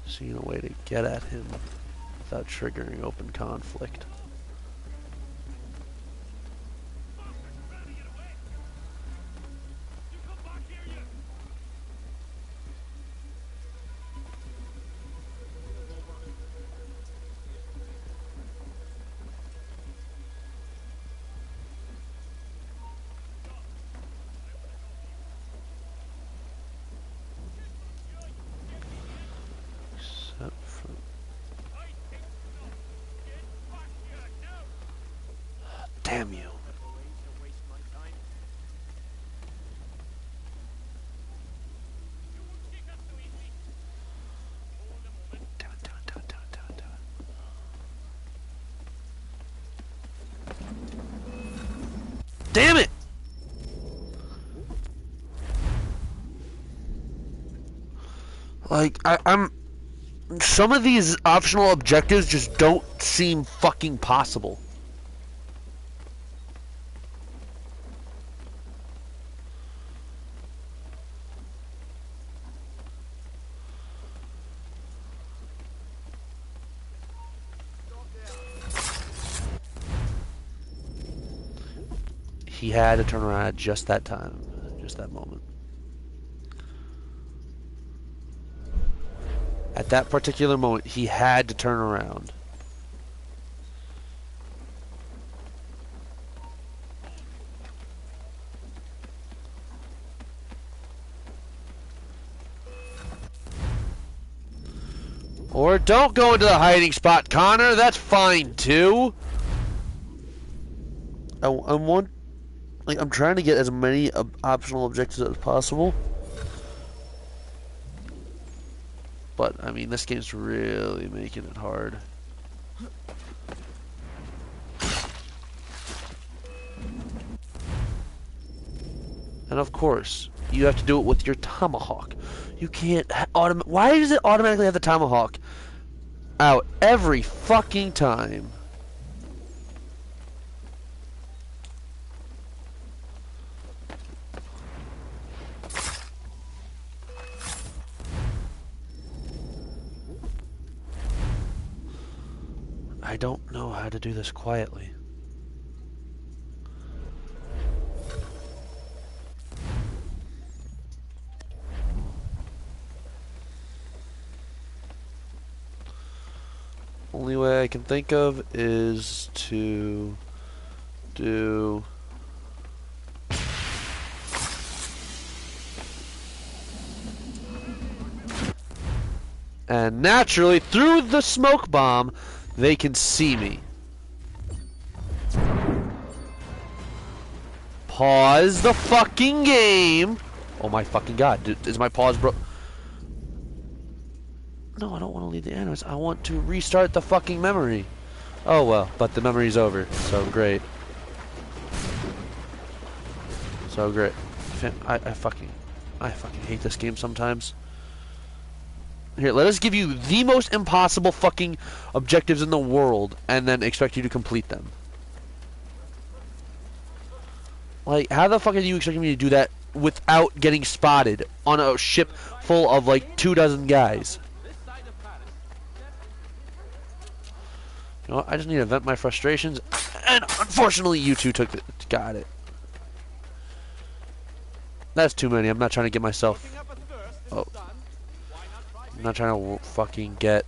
seeing a way to get at him without triggering open conflict. Damn you. Damn it! Like, I'm... Some of these optional objectives just don't seem fucking possible. He had to turn around at just that time, just that moment. At that particular moment, he had to turn around. Or don't go into the hiding spot, Connor. That's fine too. I'm trying to get as many optional objectives as possible. But, I mean, this game's really making it hard. And of course, you have to do it with your tomahawk. You can't why does it automatically have the tomahawk out every fucking time? I don't know how to do this quietly. Only way I can think of is to do And naturally, through the smoke bomb, they can see me. Pause the fucking game. Oh my fucking god. Dude, is my pause bro? No, I don't want to leave the animals. I want to restart the fucking memory. Oh well, but the memory's over. So great. So great. I fucking hate this game sometimes. Here, let us give you the most impossible fucking objectives in the world and then expect you to complete them. Like, how the fuck are you expecting me to do that without getting spotted on a ship full of like 24 guys? You know what? I just need to vent my frustrations, and unfortunately you two got it. That's too many. I'm not trying to get myself... Oh. I'm not trying to fucking get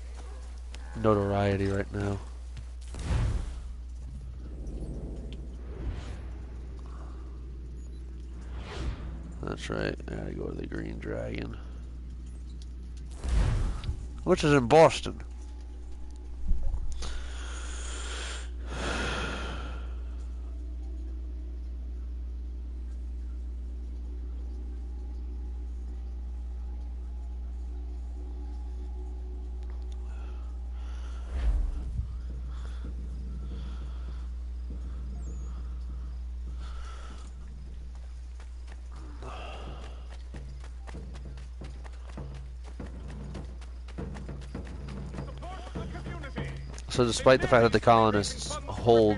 notoriety right now. That's right. I gotta go to the Green Dragon. Which is in Boston. So despite the fact that the colonists hold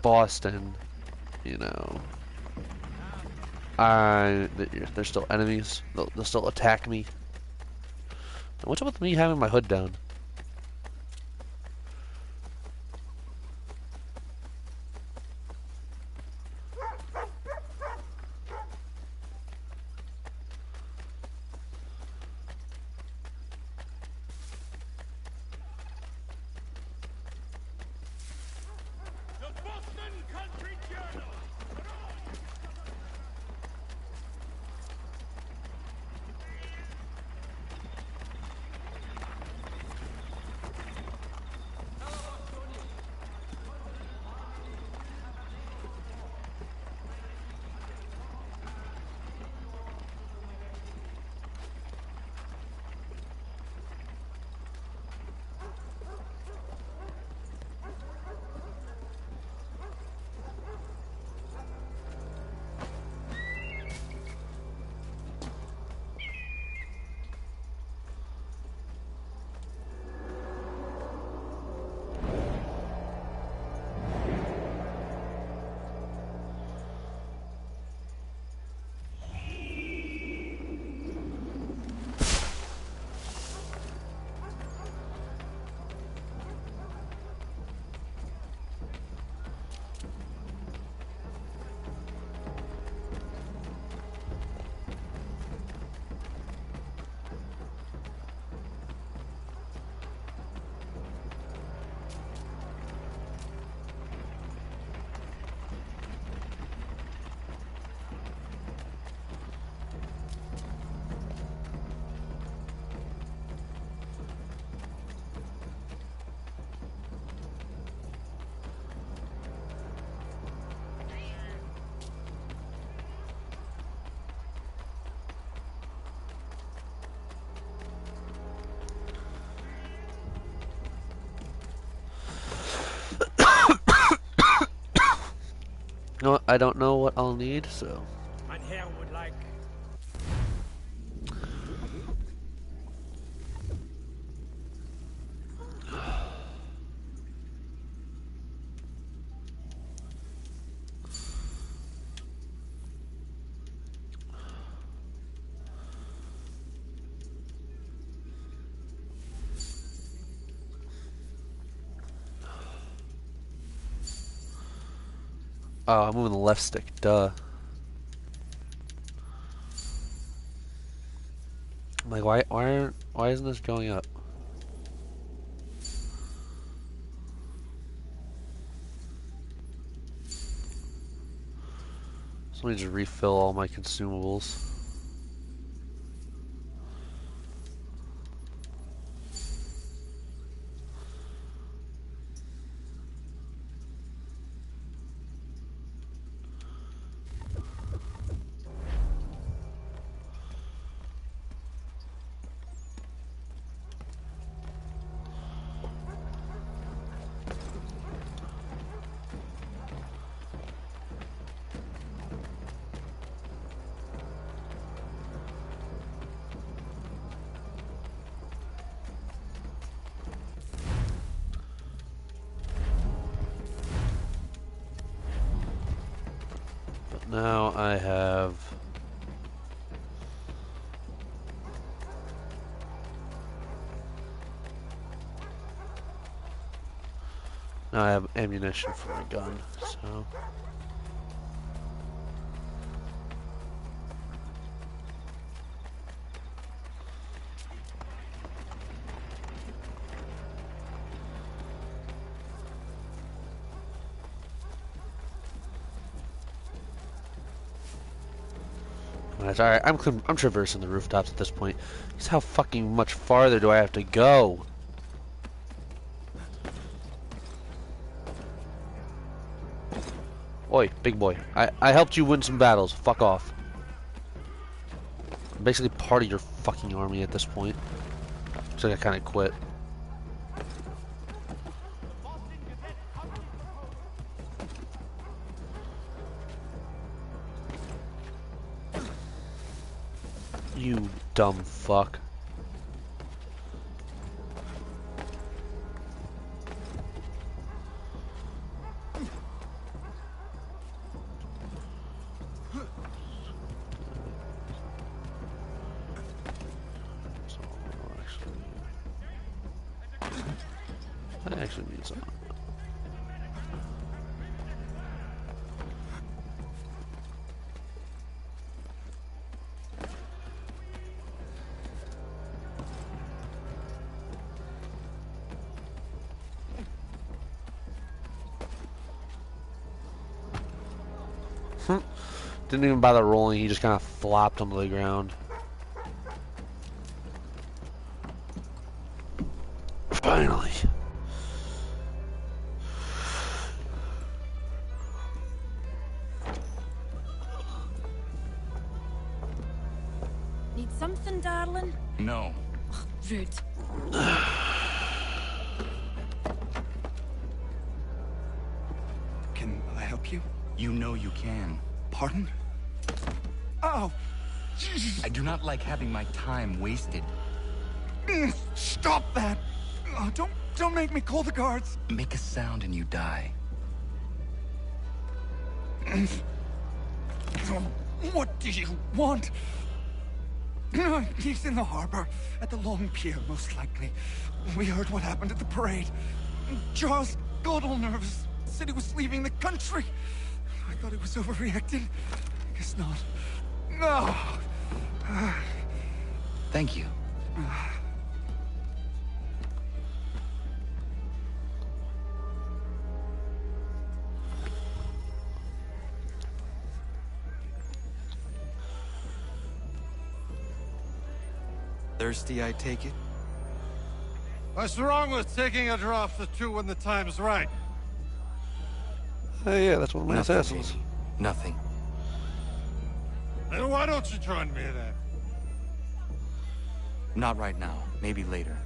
Boston, you know, they're still enemies. They'll still attack me. What's up with me having my hood down? You know what? I don't know what I'll need, so. And here would like. Oh, I'm moving the left stick, duh. I'm like, why isn't this going up? So let me just refill all my consumables. Now I have... Now I have ammunition for my gun, so... Alright, I'm traversing the rooftops at this point. Just how fucking much farther do I have to go? Oi, big boy. I helped you win some battles. Fuck off. I'm basically part of your fucking army at this point. Looks like I kinda quit. You dumb fuck. I actually need some. Didn't even bother rolling, he just kind of flopped onto the ground. Finally. Need something, darling? No. Rude. Can I help you? You know you can. Pardon? Oh! I do not like having my time wasted. Stop that! Oh, don't make me call the guards. Make a sound and you die. What do you want? He's in the harbor, at the Long Pier, most likely. We heard what happened at the parade. Charles got all nervous, said he was leaving the country. I thought he was overreacting. Guess not. No. Thank you. Thirsty, I take it? What's wrong with taking a draft or two when the time's right? Hey, yeah, that's one of my assassins. Baby. Nothing. Then why don't you join me then? Not right now. Maybe later.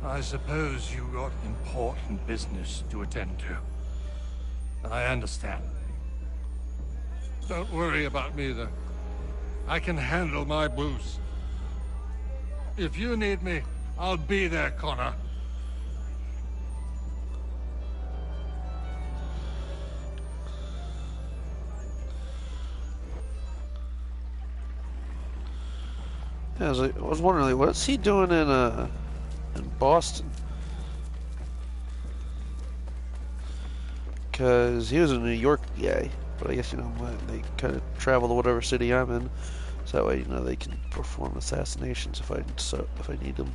I suppose you got important business to attend to. I understand. Don't worry about me, though. I can handle my booze. If you need me, I'll be there, Connor. Yeah, I was wondering, like, what's he doing in Boston? Because he was a New York guy, but I guess, you know, they kind of travel to whatever city I'm in, so that way, you know, they can perform assassinations if I need them.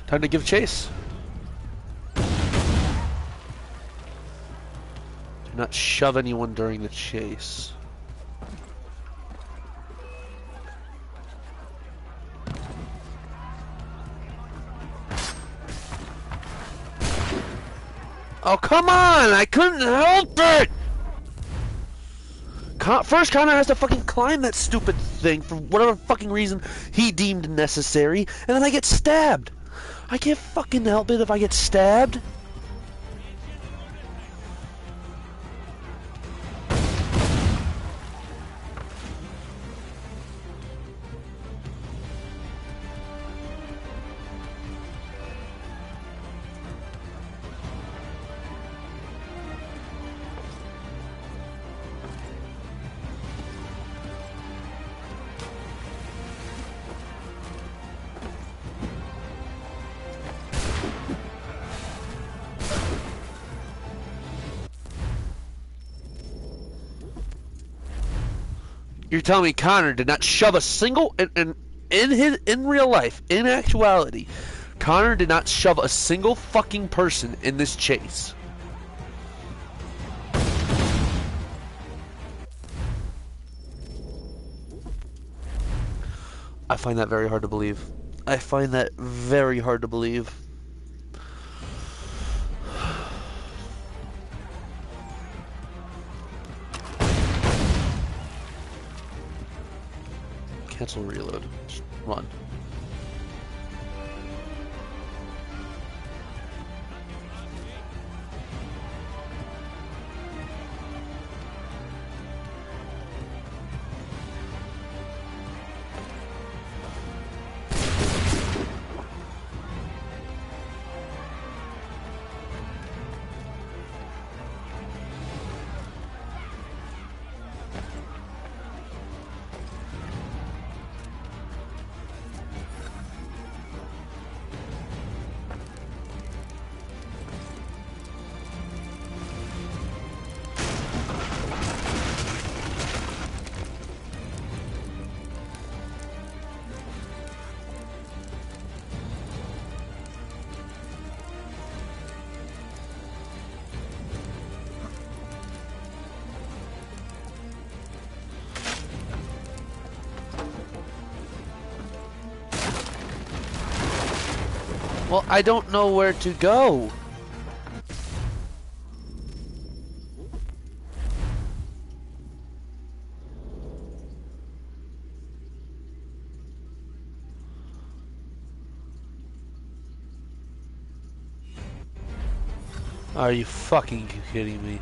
Time to give chase. Do not shove anyone during the chase. Oh, come on! I couldn't help it! First, Connor has to fucking climb that stupid thing for whatever fucking reason he deemed necessary, and then I get stabbed. I can't fucking help it if I get stabbed. You're telling me Connor did not shove a single in real life, in actuality, Connor did not shove a single fucking person in this chase. I find that very hard to believe. I find that very hard to believe. Cancel reload. Just run. Well, I don't know where to go. Are you fucking kidding me?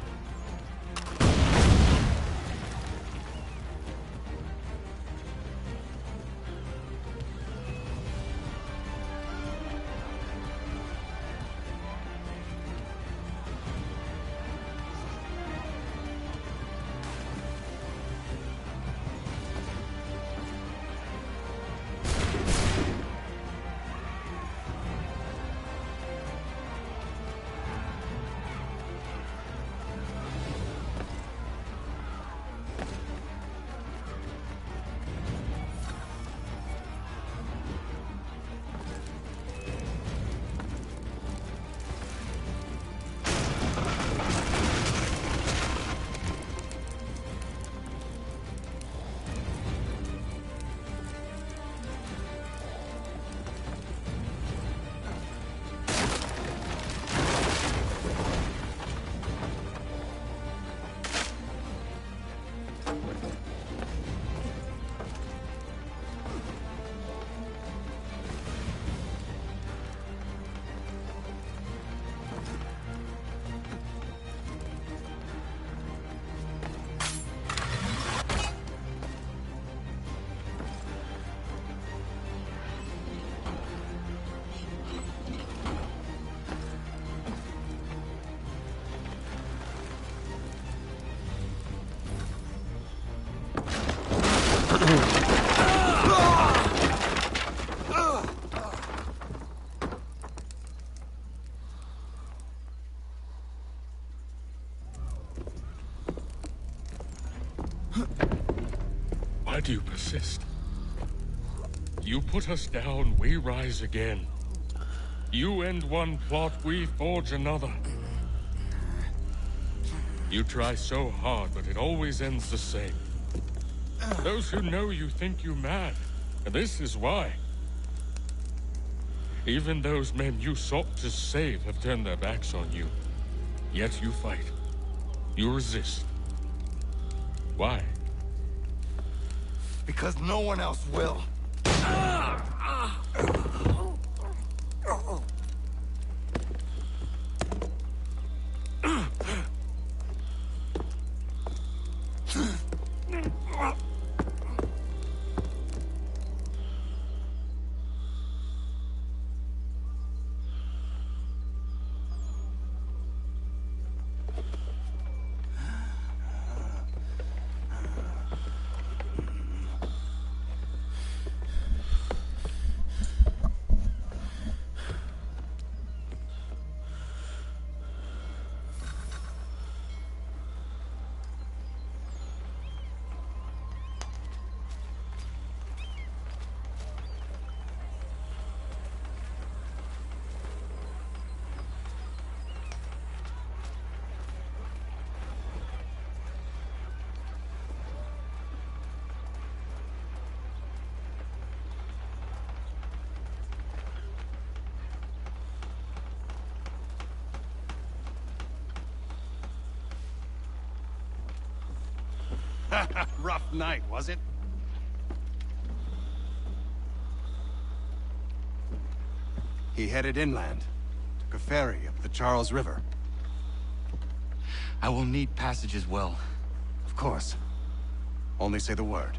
Why do you persist? You put us down, we rise again. You end one plot, we forge another. You try so hard, but it always ends the same. Those who know you think you mad, and this is why. Even those men you sought to save have turned their backs on you. Yet you fight. You resist. Why? Because no one else will. Rough night, was it? He headed inland, took a ferry up the Charles River. I will need passage as well. Of course. Only say the word.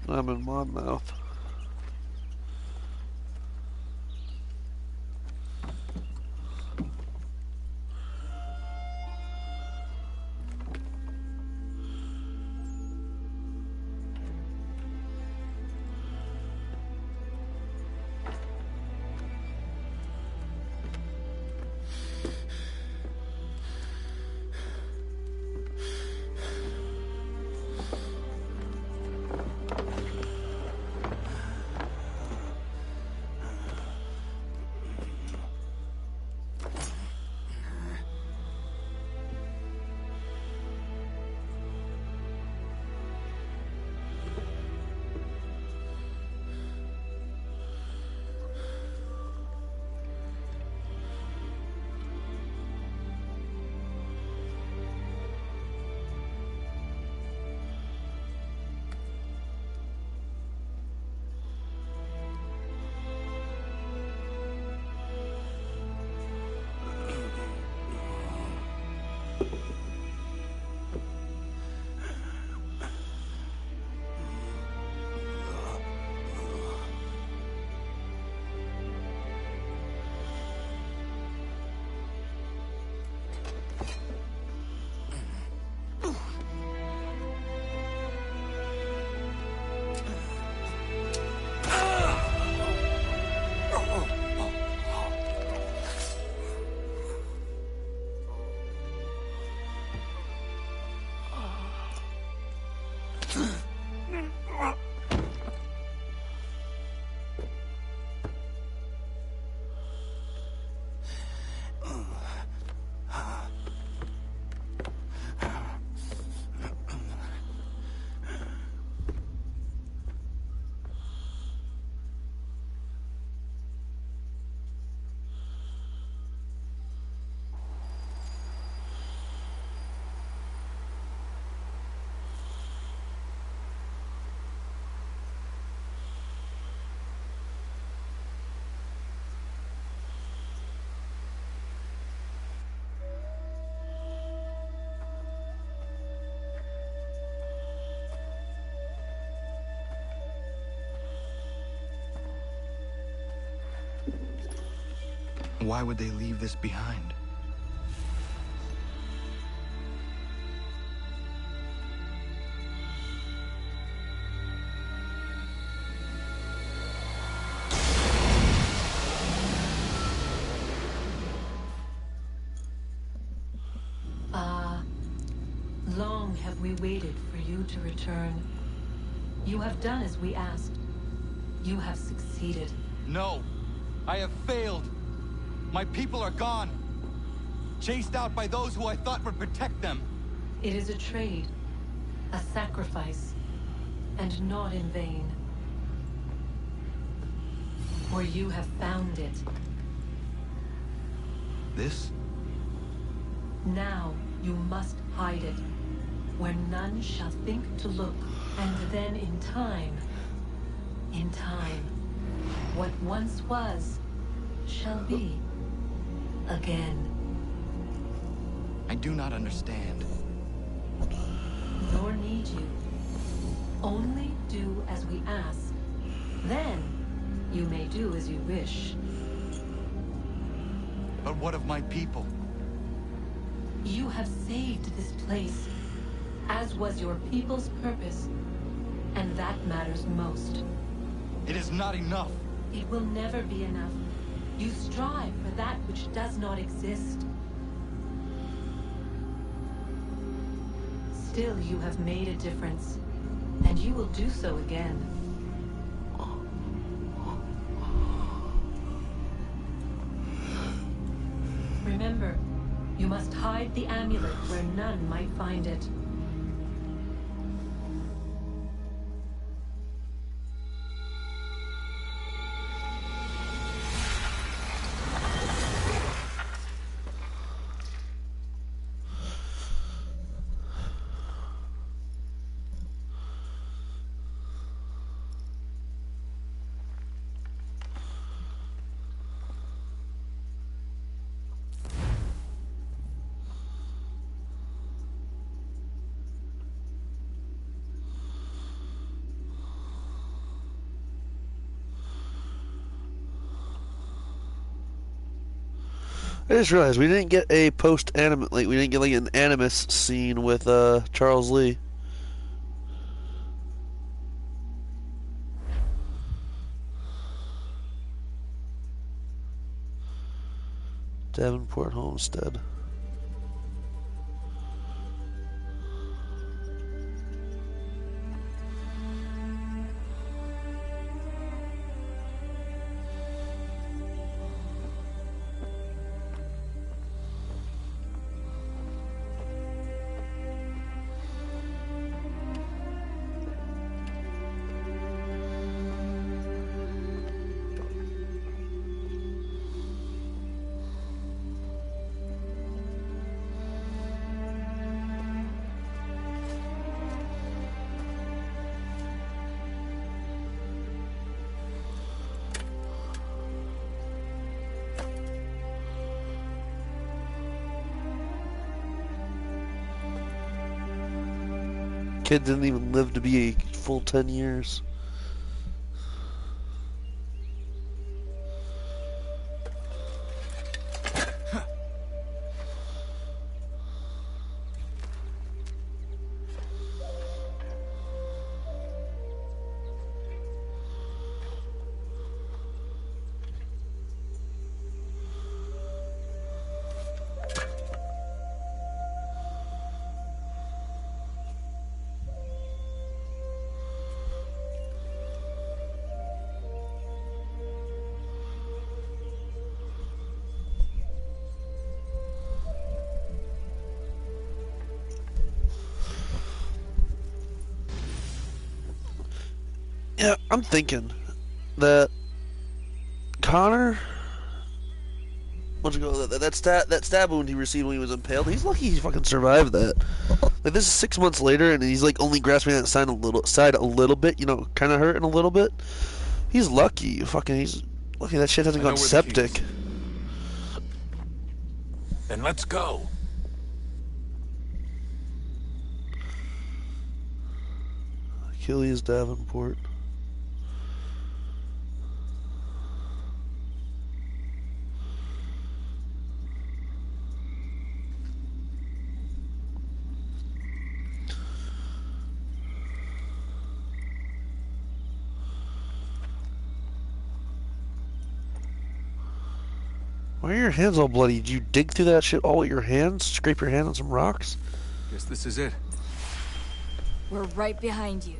I'm in my mouth. Why would they leave this behind? Long have we waited for you to return. You have done as we asked. You have succeeded. No! I have failed! My people are gone! Chased out by those who I thought would protect them! It is a trade, a sacrifice, and not in vain. For you have found it. This? Now you must hide it, where none shall think to look, and then in time, what once was, shall be again. I do not understand. Nor need you. Only do as we ask. Then, you may do as you wish. But what of my people? You have saved this place, as was your people's purpose, and that matters most. It is not enough. It will never be enough. You strive for that which does not exist. Still, you have made a difference, and you will do so again. Remember, you must hide the amulet where none might find it. I just realized we didn't get a post-animate, like we didn't get like an Animus scene with Charles Lee. Davenport Homestead. Kid didn't even live to be a full 10 years. Yeah, I'm thinking that Connor, that stab wound he received when he was impaled, he's lucky he fucking survived that. Like, this is 6 months later, and he's like only grasping that side a little bit, you know, kind of hurting a little bit. He's lucky. He's lucky that shit hasn't gone septic. Then let's go. Achilles Davenport. Why are your hands all bloody? Did you dig through that shit all with your hands? Scrape your hand on some rocks? Guess this is it. We're right behind you.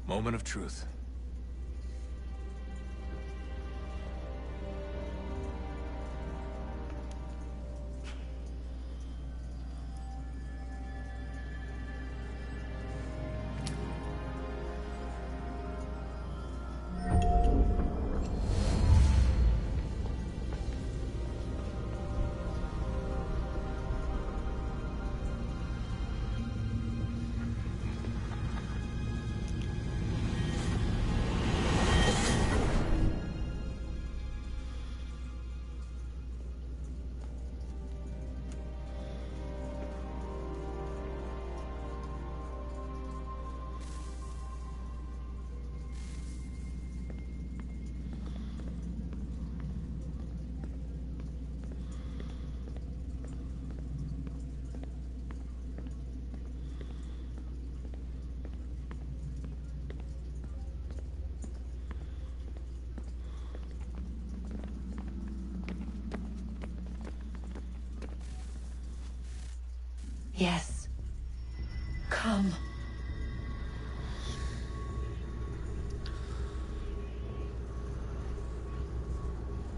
Moment of truth. Yes. Come.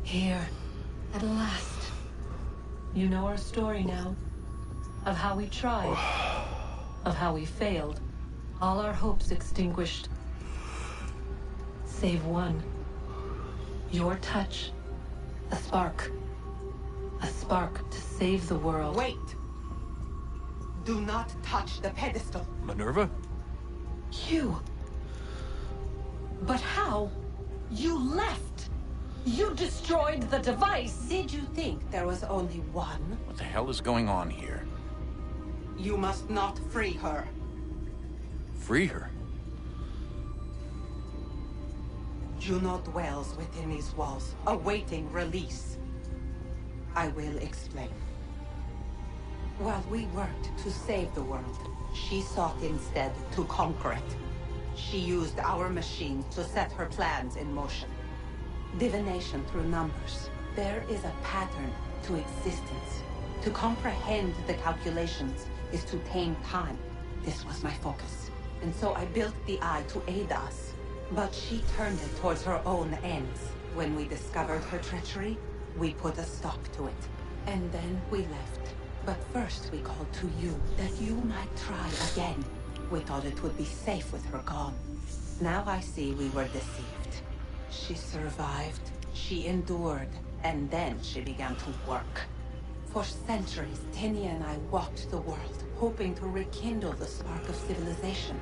Here, at last. You know our story now. Of how we tried. Of how we failed. All our hopes extinguished. Save one. Your touch. A spark. A spark to save the world. Wait! Do not touch the pedestal. Minerva? You. But how? You left. You destroyed the device. Did you think there was only one? What the hell is going on here? You must not free her. Free her? Juno dwells within these walls, awaiting release. I will explain. While we worked to save the world, she sought instead to conquer it. She used our machine to set her plans in motion. Divination through numbers. There is a pattern to existence. To comprehend the calculations is to tame time. This was my focus. And so I built the Eye to aid us. But she turned it towards her own ends. When we discovered her treachery, we put a stop to it. And then we left. But first we called to you, that you might try again. We thought it would be safe with her gone. Now I see we were deceived. She survived, she endured, and then she began to work. For centuries, Tinia and I walked the world, hoping to rekindle the spark of civilization.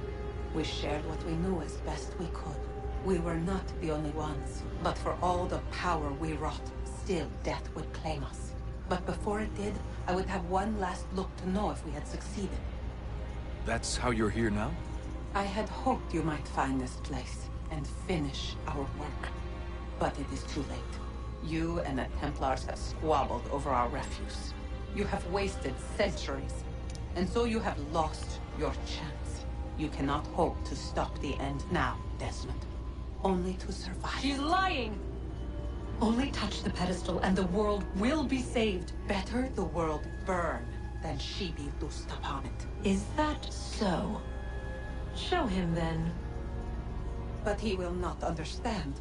We shared what we knew as best we could. We were not the only ones, but for all the power we wrought, still death would claim us. But before it did, I would have one last look to know if we had succeeded. That's how you're here now? I had hoped you might find this place and finish our work. But it is too late. You and the Templars have squabbled over our refuse. You have wasted centuries, and so you have lost your chance. You cannot hope to stop the end now, Desmond. Only to survive. She's lying! Only touch the pedestal and the world will be saved. Better the world burn than she be loosed upon it. Is that so? Show him then. But he will not understand.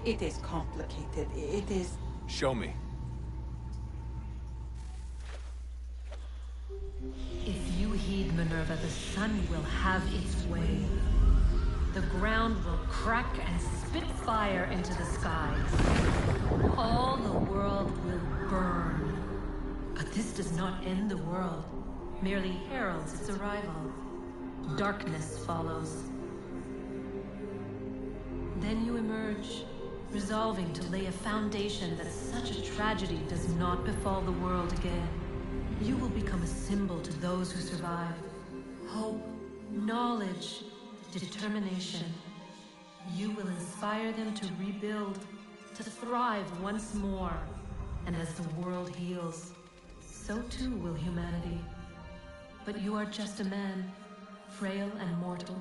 It is complicated. It is... Show me. If you heed Minerva, the sun will have its way. The ground will crack and spits fire into the skies. All the world will burn. But this does not end the world, merely heralds its arrival. Darkness follows. Then you emerge, resolving to lay a foundation that such a tragedy does not befall the world again. You will become a symbol to those who survive. Hope, knowledge, determination. You will inspire them to rebuild, to thrive once more. And as the world heals, so too will humanity. But you are just a man, frail and mortal.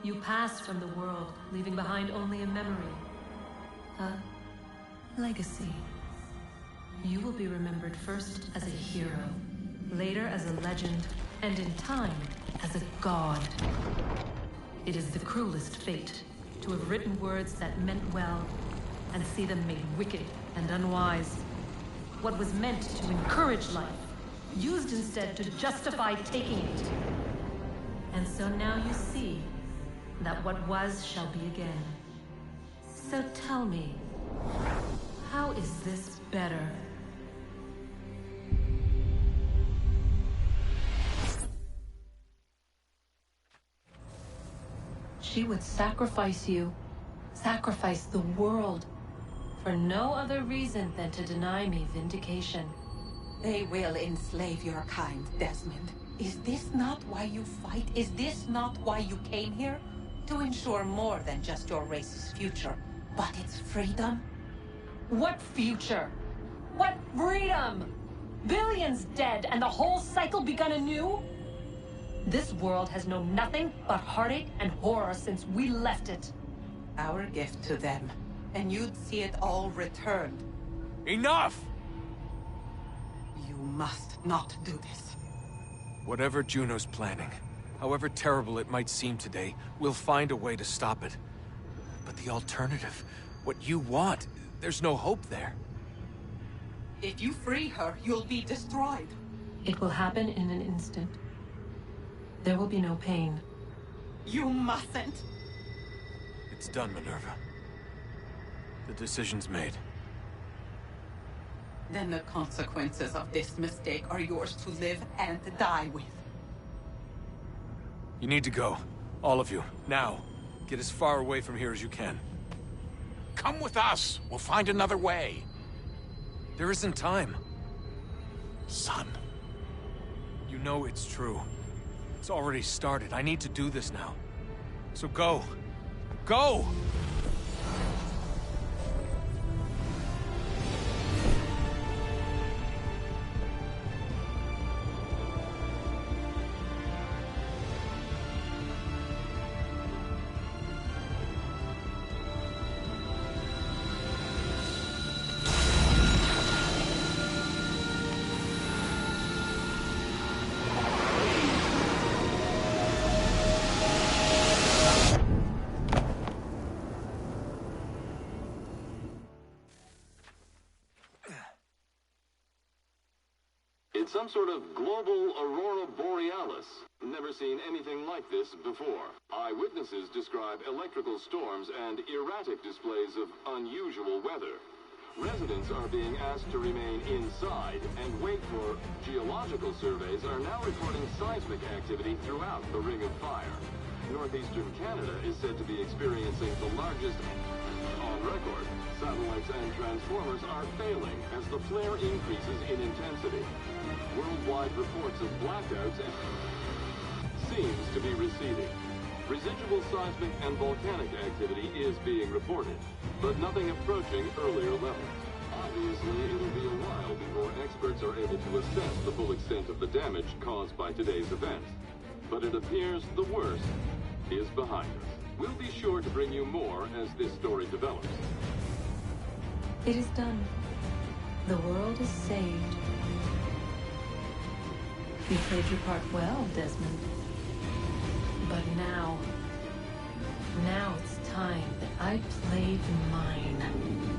You pass from the world, leaving behind only a memory. A legacy. You will be remembered first as a hero, later as a legend, and in time, as a god. It is the cruelest fate to have written words that meant well, and see them made wicked and unwise. What was meant to encourage life, used instead to justify taking it. And so now you see that what was shall be again. So tell me, how is this better? She would sacrifice you, sacrifice the world, for no other reason than to deny me vindication. They will enslave your kind, Desmond. Is this not why you fight? Is this not why you came here? To ensure more than just your race's future, but its freedom? What future? What freedom? Billions dead and the whole cycle begun anew? This world has known nothing but heartache and horror since we left it. Our gift to them, and you'd see it all returned. Enough! You must not do this. Whatever Juno's planning, however terrible it might seem today, we'll find a way to stop it. But the alternative, what you want, there's no hope there. If you free her, you'll be destroyed. It will happen in an instant. There will be no pain. You mustn't. It's done, Minerva. The decision's made. Then the consequences of this mistake are yours to live and die with. You need to go. All of you. Now. Get as far away from here as you can. Come with us. We'll find another way. There isn't time. Son. You know it's true. It's already started. I need to do this now. So go. Go! It's some sort of global aurora borealis. Never seen anything like this before. Eyewitnesses describe electrical storms and erratic displays of unusual weather. Residents are being asked to remain inside and wait for geological surveys are now reporting seismic activity throughout the Ring of Fire. Northeastern Canada is said to be experiencing the largest on record. Satellites and transformers are failing as the flare increases in intensity. Worldwide reports of blackouts seems to be receding. Residual seismic and volcanic activity is being reported, but nothing approaching earlier levels. Obviously, it'll be a while before experts are able to assess the full extent of the damage caused by today's event. But it appears the worst is behind us. We'll be sure to bring you more as this story develops. It is done. The world is saved. You played your part well, Desmond. But now it's time that I played mine.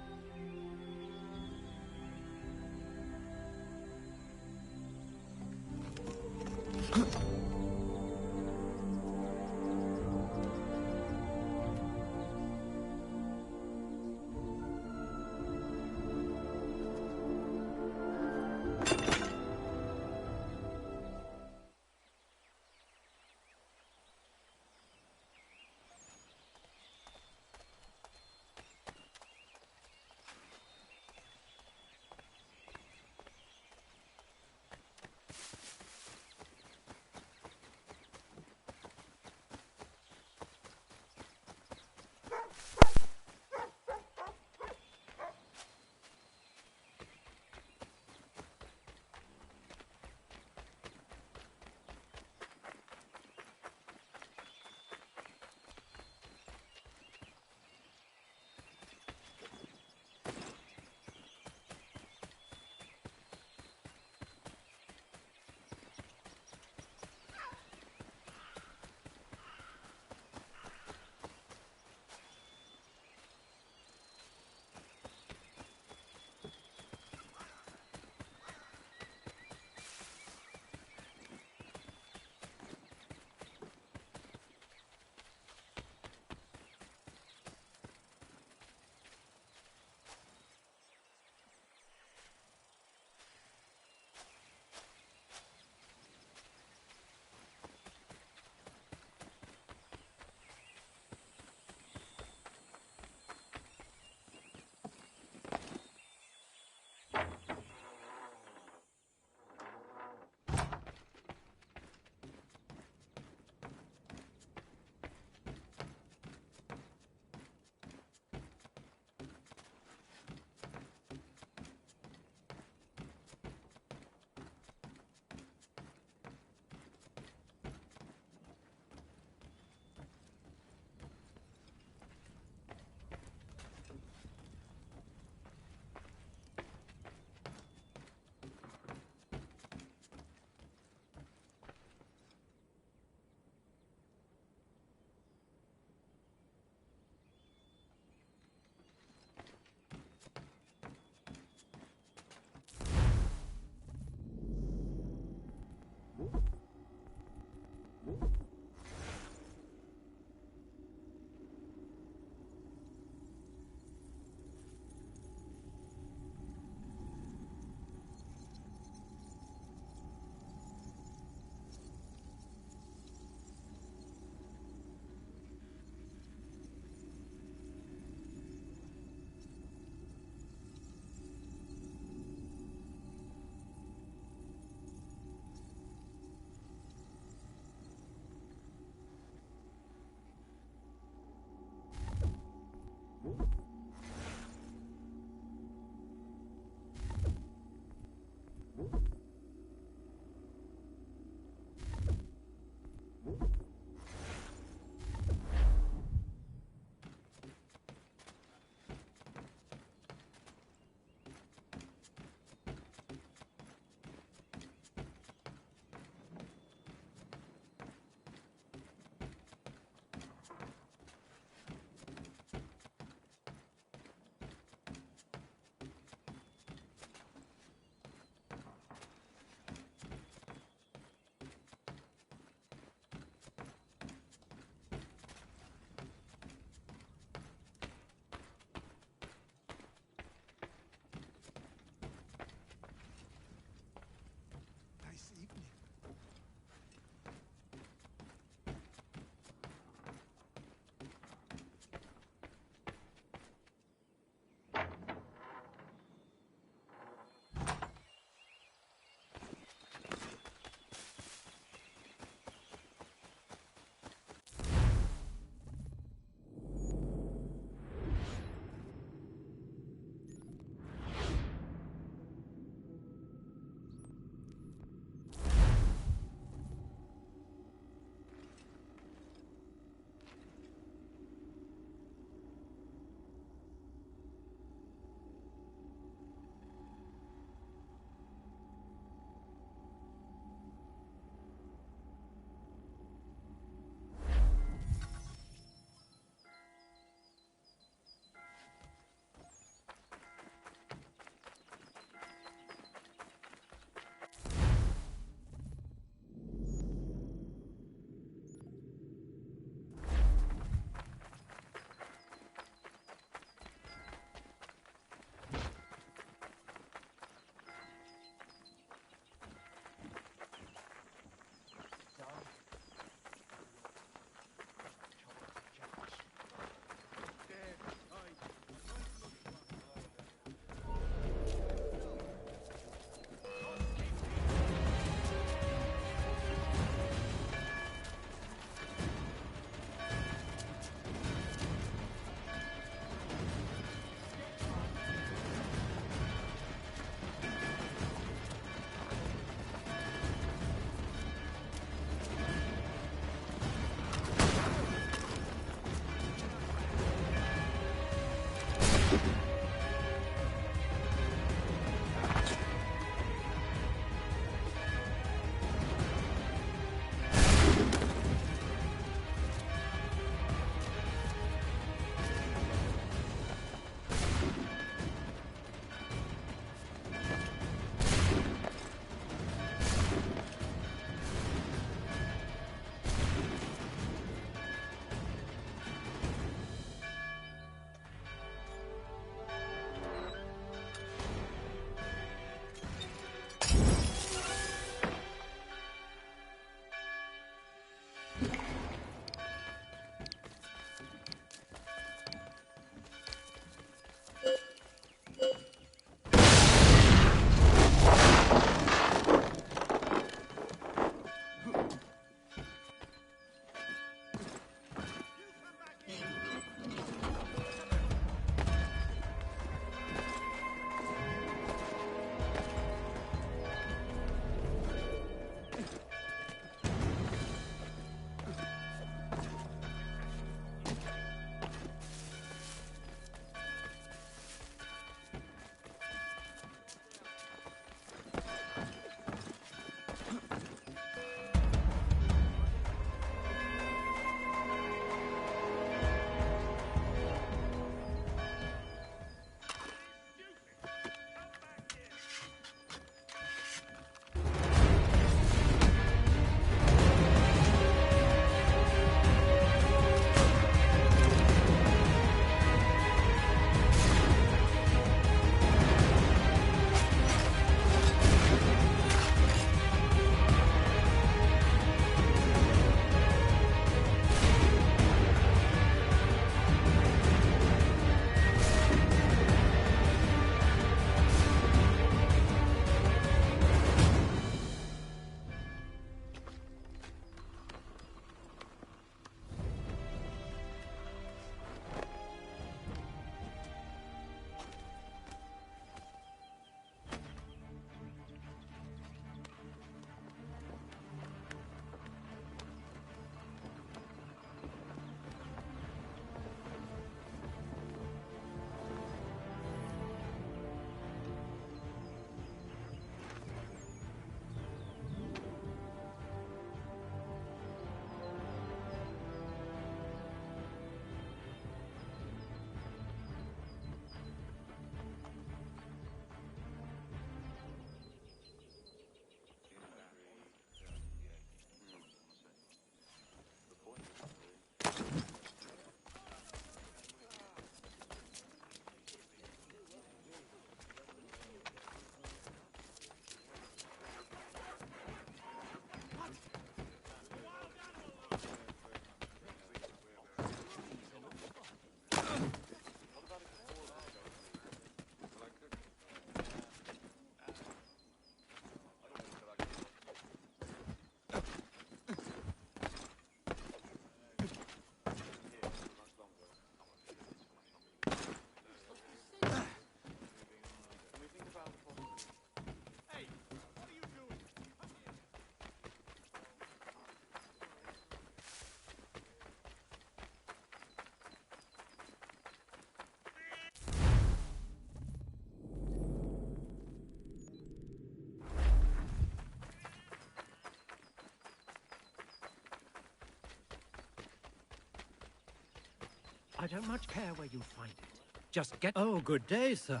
I don't much care where you find it. Just get... Oh, good day, sir.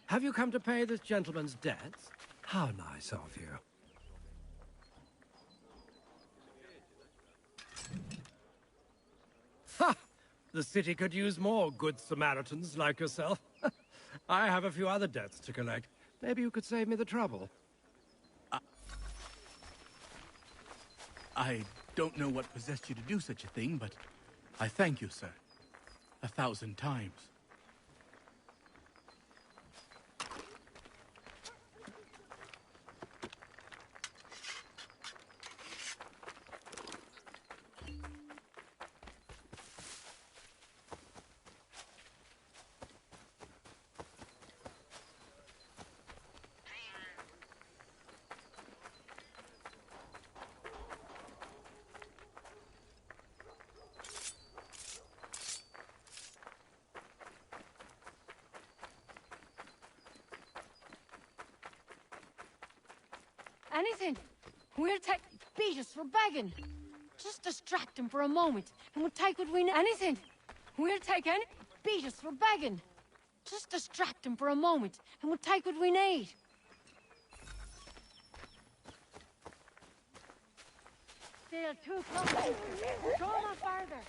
Have you come to pay this gentleman's debts? How nice of you. Ha! The city could use more good Samaritans like yourself. I have a few other debts to collect. Maybe you could save me the trouble. I don't know what possessed you to do such a thing, but I thank you, sir. 1,000 times. anything. We'll take... Beat us for begging. Just distract him for a moment, and we'll take what we need. Anything. We'll take any... Beat us for begging. Just distract him for a moment, and we'll take what we need. Still too close. Go on farther.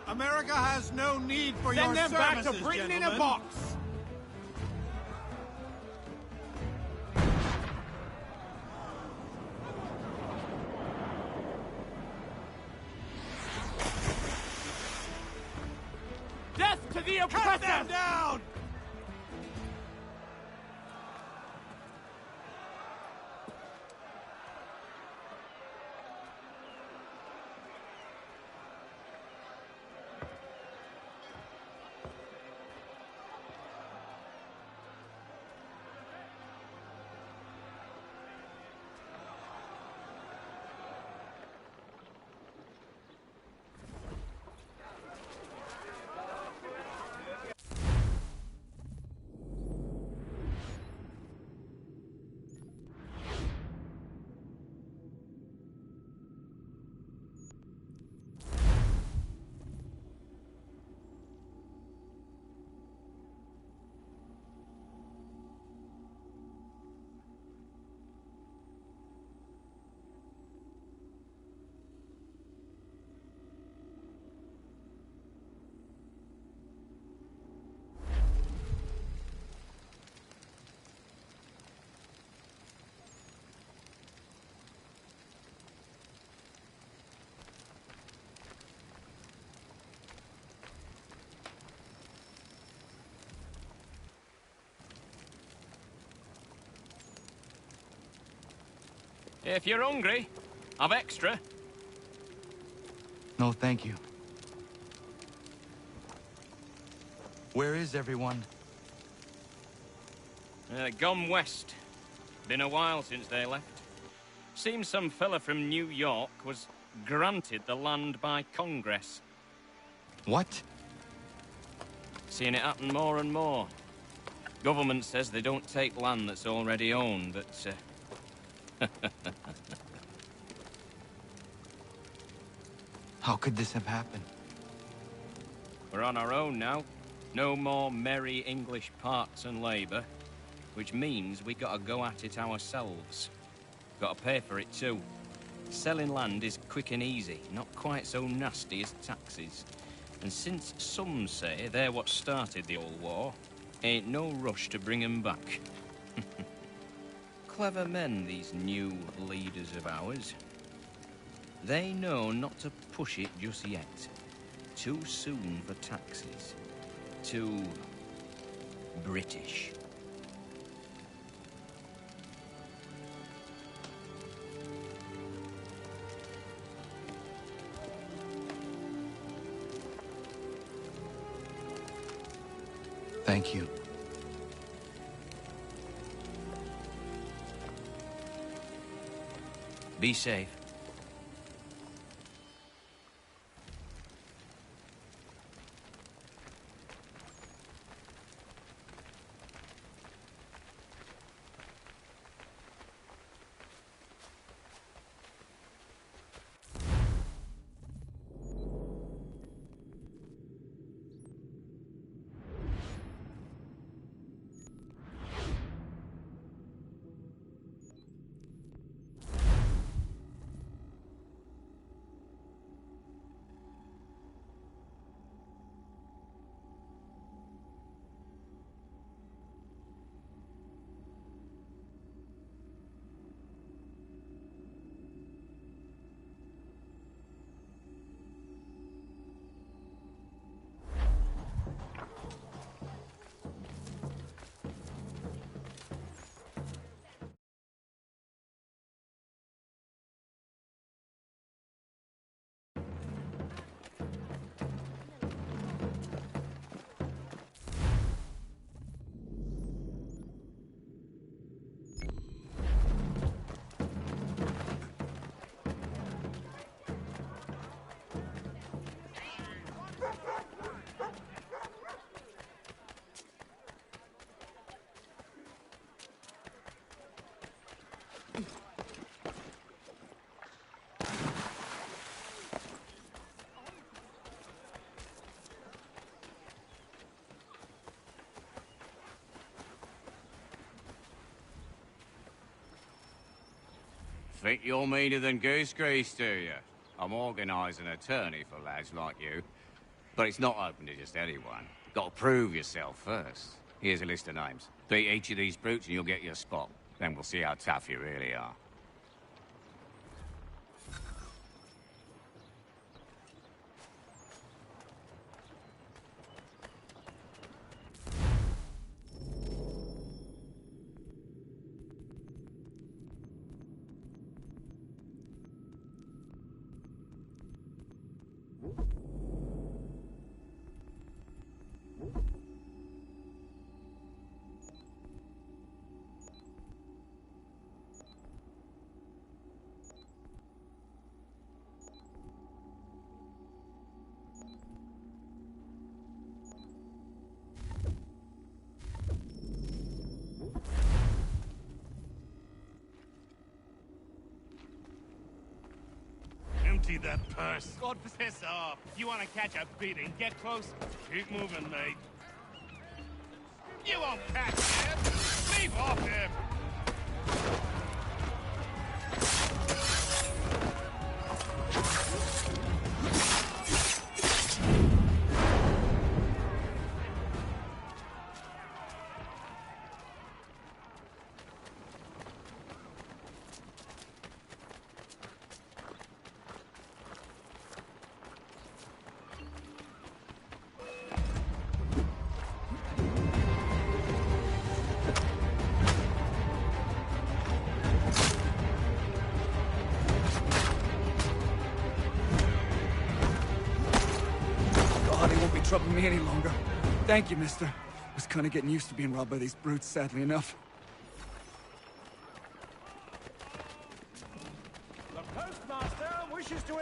America has no need for your services, services, Send them back to Britain in a box! Death to the oppressor! Cut them down! If you're hungry, I've extra. No, thank you. Where is everyone? Gone west. Been a while since they left. Seems some fella from New York was granted the land by Congress. What? Seeing it happen more and more. Government says they don't take land that's already owned, but... How could this have happened? We're on our own now. No more merry English parts and labour. Which means we gotta go at it ourselves. Gotta pay for it too. Selling land is quick and easy, not quite so nasty as taxes. And since some say they're what started the old war, ain't no rush to bring 'em back. Clever men, these new leaders of ours. They know not to push it just yet. Too soon for taxes. Too... British. Thank you. Be safe. Think you're meaner than goose grease, do you? I'm organising an attorney for lads like you. But it's not open to just anyone. Got to prove yourself first. Here's a list of names. Beat each of these brutes and you'll get your spot. Then we'll see how tough you really are. Empty that purse. God piss off. You want to catch a beating, get close. Keep moving, mate. You won't catch him. Leave off him. Trouble me any longer. Thank you, mister. Was kinda getting used to being robbed by these brutes, sadly enough. The postmaster wishes to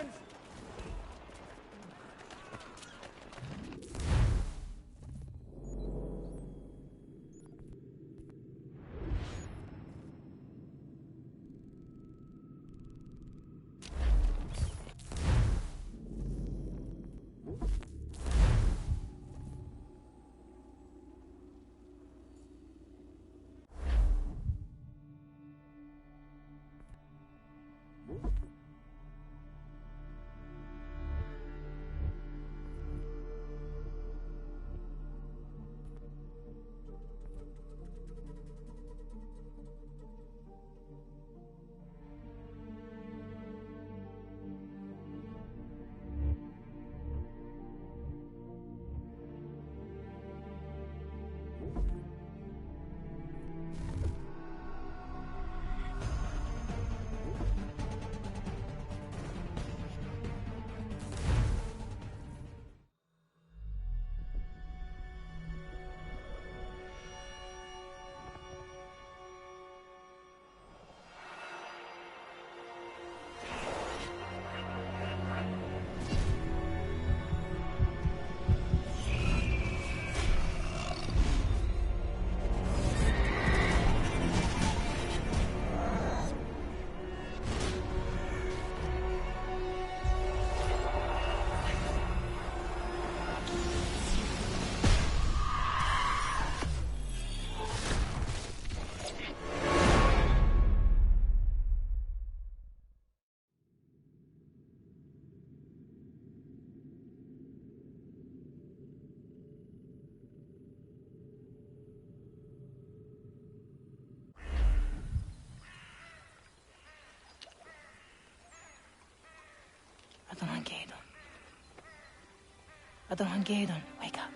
Radon, wake up.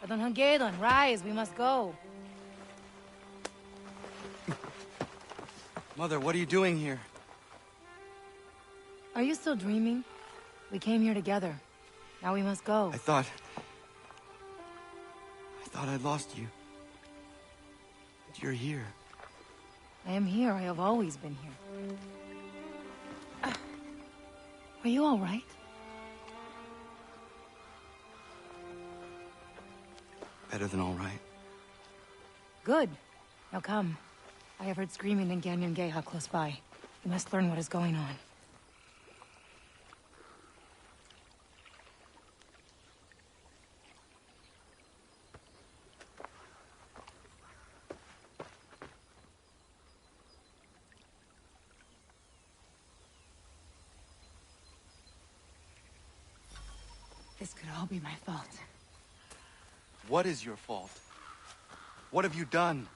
Radon, rise, we must go. Mother, what are you doing here? Are you still dreaming? We came here together. Now we must go. I thought I'd lost you. But you're here. I am here. I have always been here. Are you all right? Better than all right. Good. Now come. I have heard screaming in Ganyan Geha close by. We must learn what is going on. This could all be my fault. What is your fault? What have you done?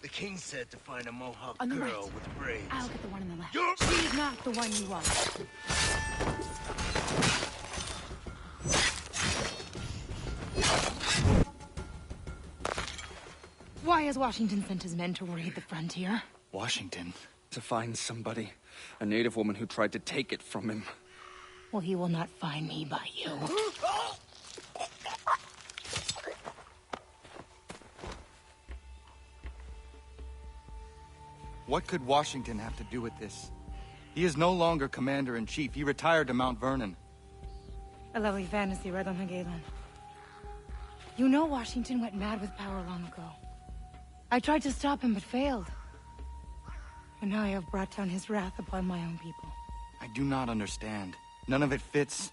The king said to find a Mohawk On the girl right. with braids. I'll get the one on the left. She's not the one you want. Why has Washington sent his men to raid the frontier? Washington? To find somebody. A native woman who tried to take it from him. Well, he will not find me by you. What could Washington have to do with this? He is no longer commander-in-chief. He retired to Mount Vernon. A lovely fantasy, Radon Hagelon. You know Washington went mad with power long ago. I tried to stop him, but failed. And now I have brought down his wrath upon my own people. I do not understand. None of it fits.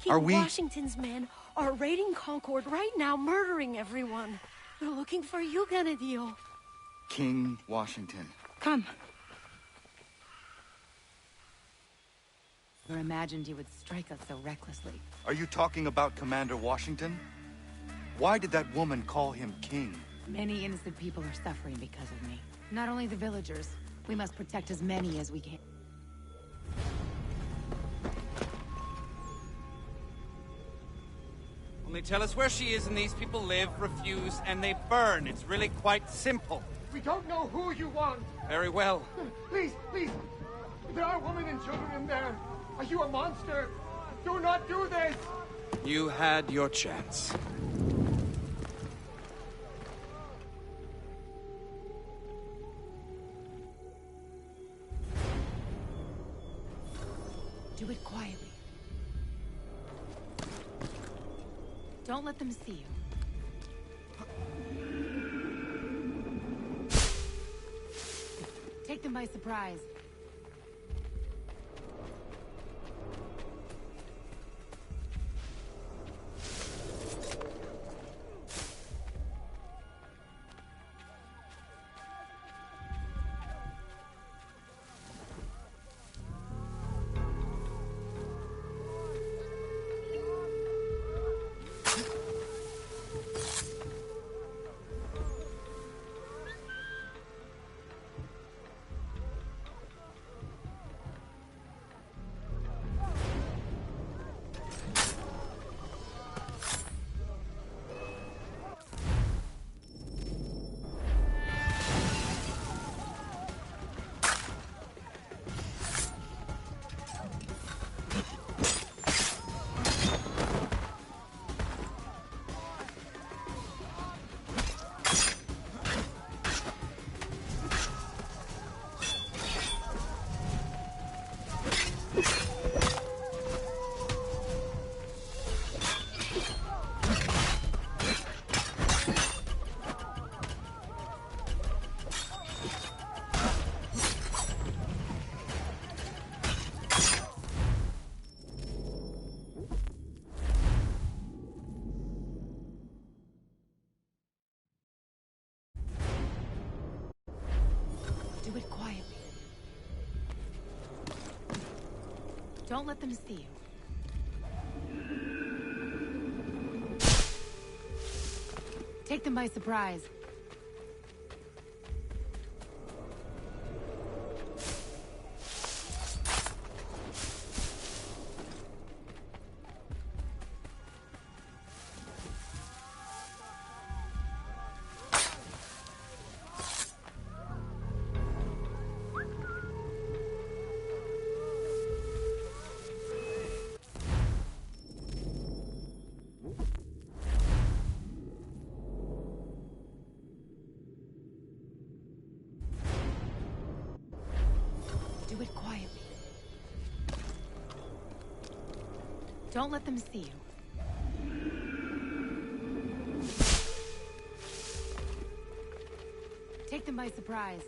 King Washington's men are raiding Concord right now, murdering everyone. They're looking for you, Ganadio. King Washington. Come. Never imagined you would strike us so recklessly. Are you talking about Commander Washington? Why did that woman call him king? Many innocent people are suffering because of me. Not only the villagers. We must protect as many as we can. Only tell us where she is and these people live, refuse, and they burn. It's really quite simple. We don't know who you want. Very well. Please, please. There are women and children in there. Are you a monster? Do not do this. You had your chance. Do it quietly. Don't let them see you. Take them by surprise. Don't let them see you. Take them by surprise. Do it quietly. Don't let them see you. Take them by surprise.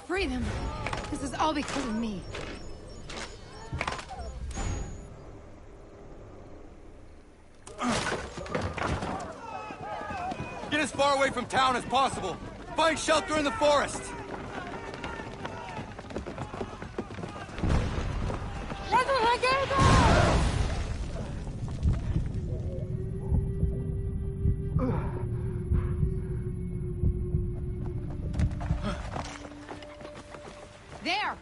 Free them. This is all because of me. Get as far away from town as possible. Find shelter in the forest. There!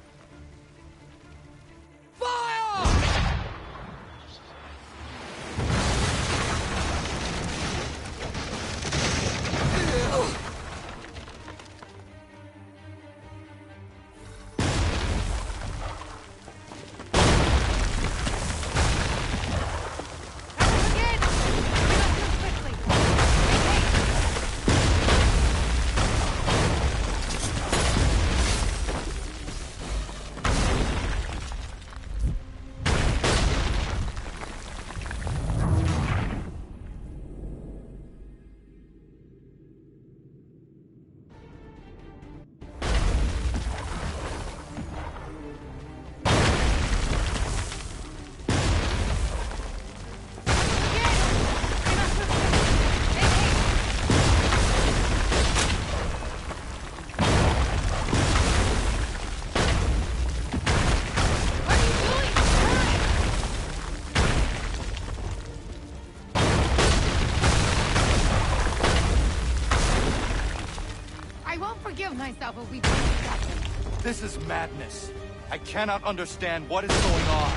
Myself if we don't stop him. This is madness. I cannot understand what is going on.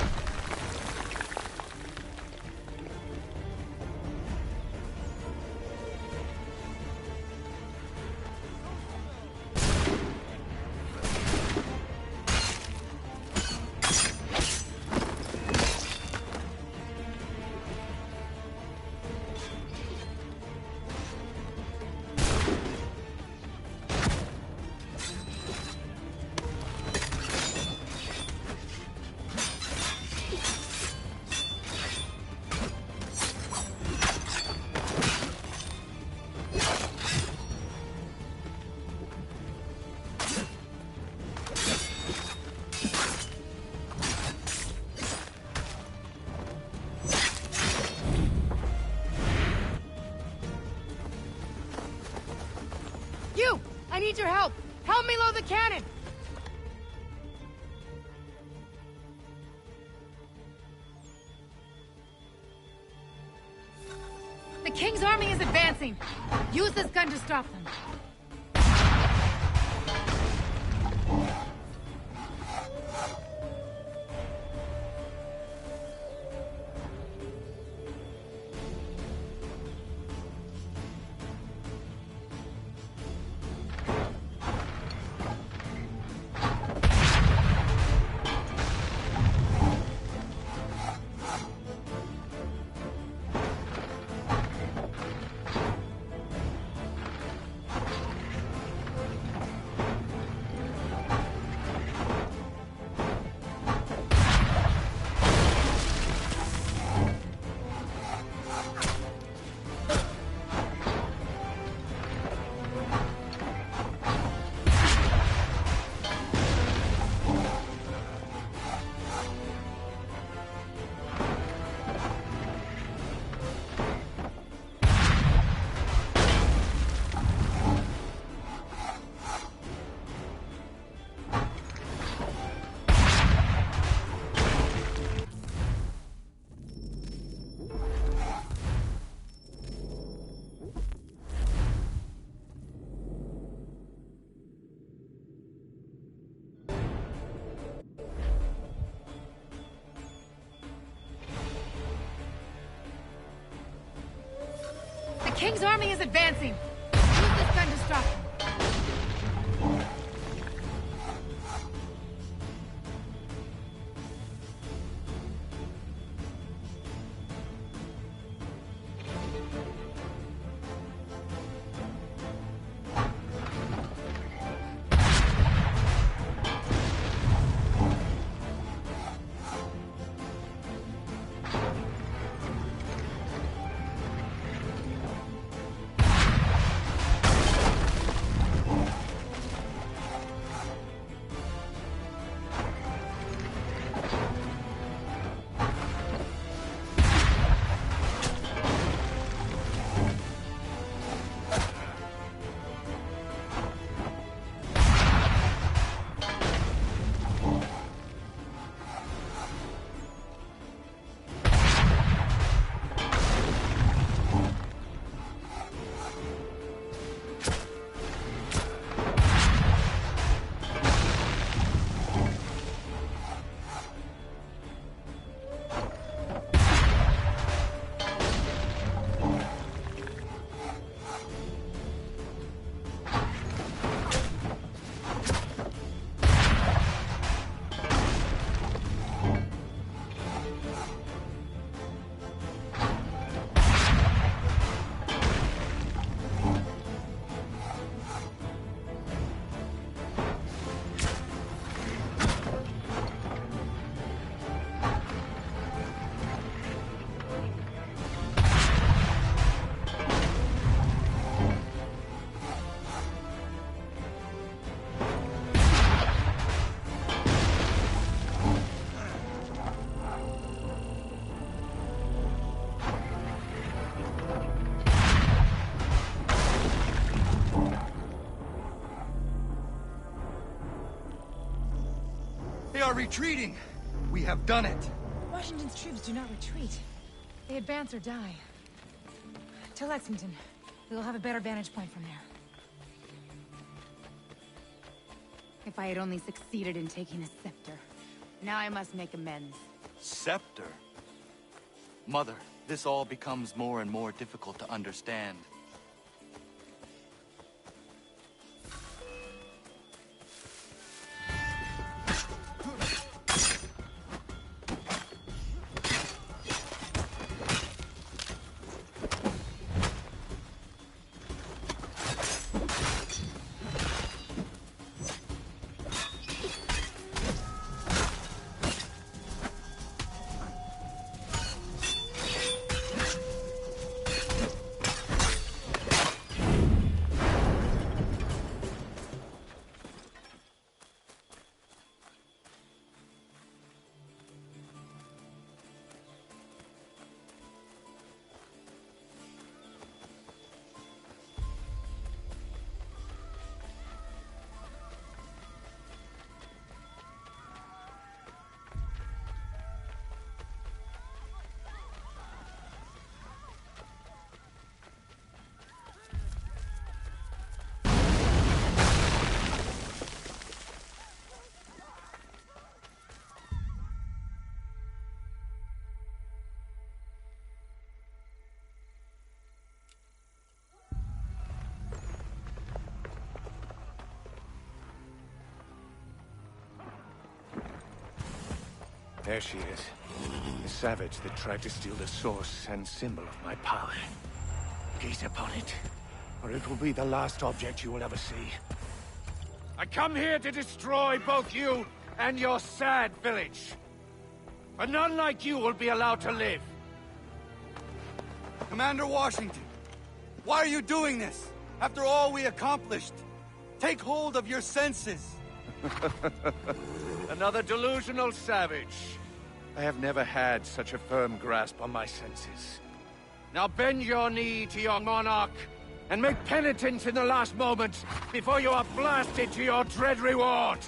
need your help. Help me load the cannon. The King's army is advancing. Use this gun to stop them. The King's army is advancing. Use this gun to stop them. They are retreating. We have done it. Washington's troops do not retreat. They advance or die. To Lexington. We'll have a better vantage point from there. If I had only succeeded in taking a scepter. Now I must make amends. Scepter? Mother, this all becomes more and more difficult to understand. There she is. The savage that tried to steal the source and symbol of my power. Gaze upon it, or it will be the last object you will ever see. I come here to destroy both you and your sad village. But none like you will be allowed to live. Commander Washington, why are you doing this? After all we accomplished, take hold of your senses. Another delusional savage. I have never had such a firm grasp on my senses. Now bend your knee to your monarch, and make penitence in the last moment before you are blasted to your dread reward.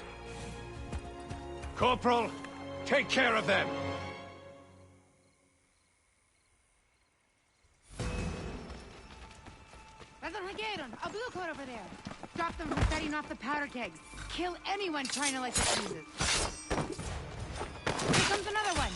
Corporal, take care of them. Radon, a blue coat over there. Stop them from setting off the powder kegs. Kill anyone trying to light the fuses. Here comes another one.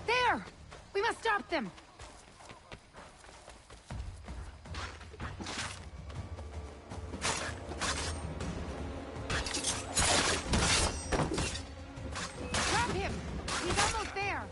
There! We must stop them! Drop him! He's almost there!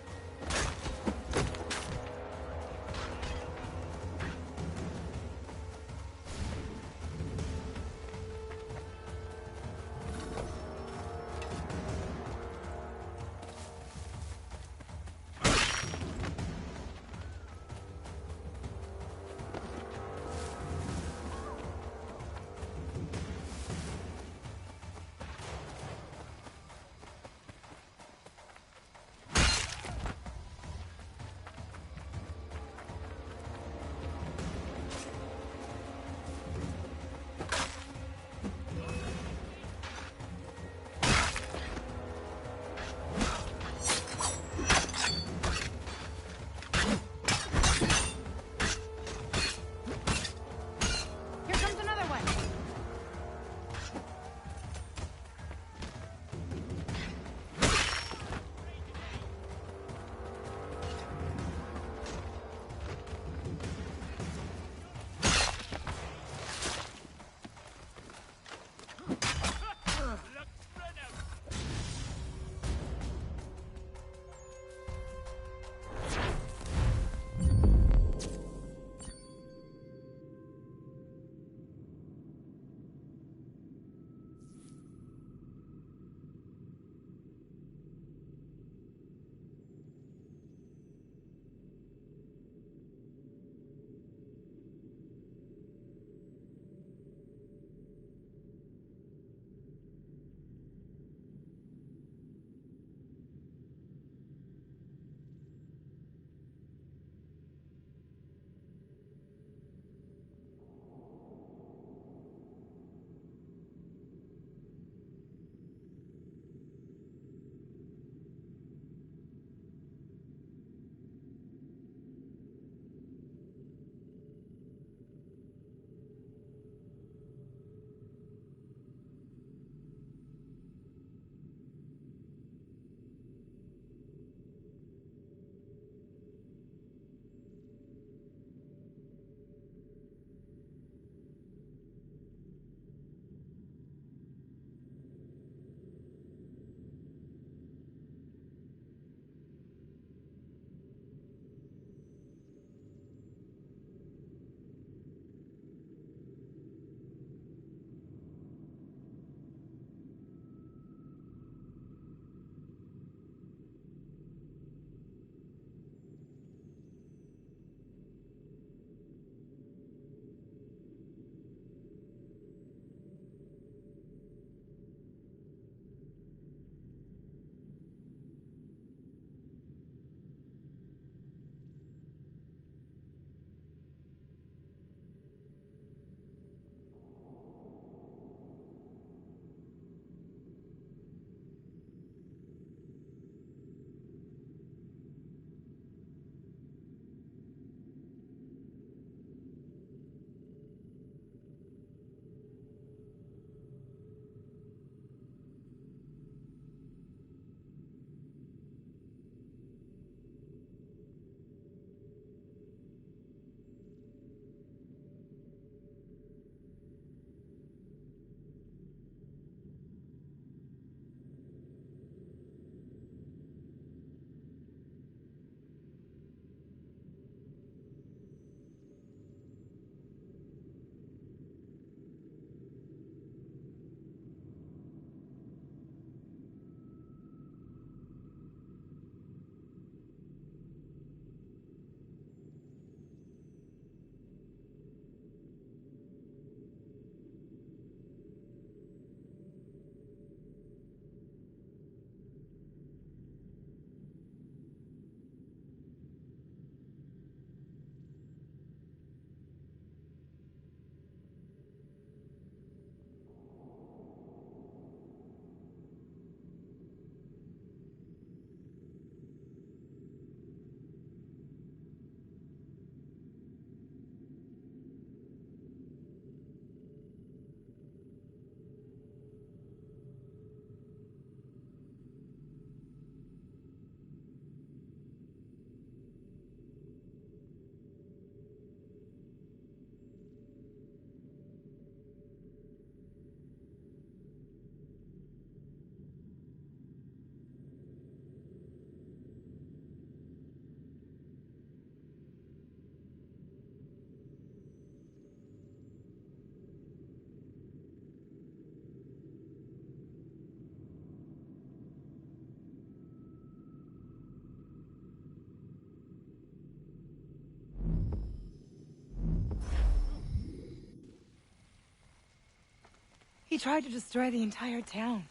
He tried to destroy the entire town.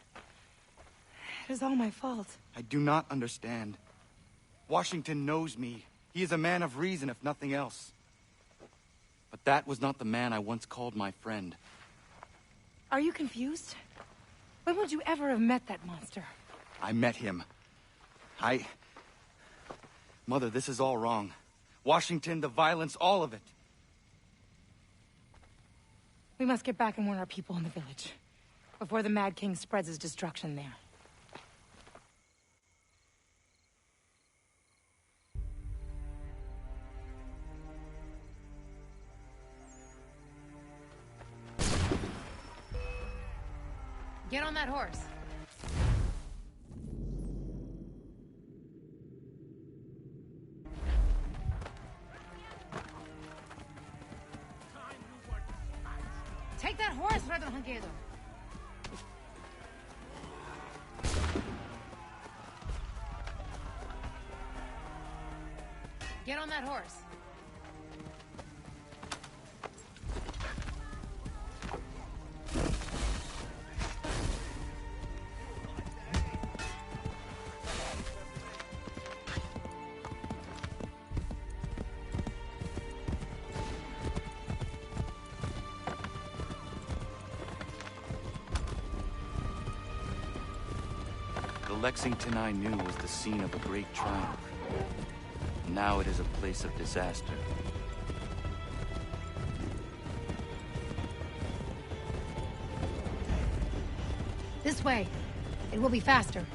It is all my fault. I do not understand. Washington knows me. He is a man of reason, if nothing else. But that was not the man I once called my friend. Are you confused? When would you ever have met that monster? I met him. Mother, this is all wrong. Washington, the violence, all of it. We must get back and warn our people in the village, before the Mad King spreads his destruction there. Get on that horse. Take that horse, Redonhangedo. Get on that horse. The Lexington I knew was the scene of a great triumph. Now it is a place of disaster. This way. It will be faster.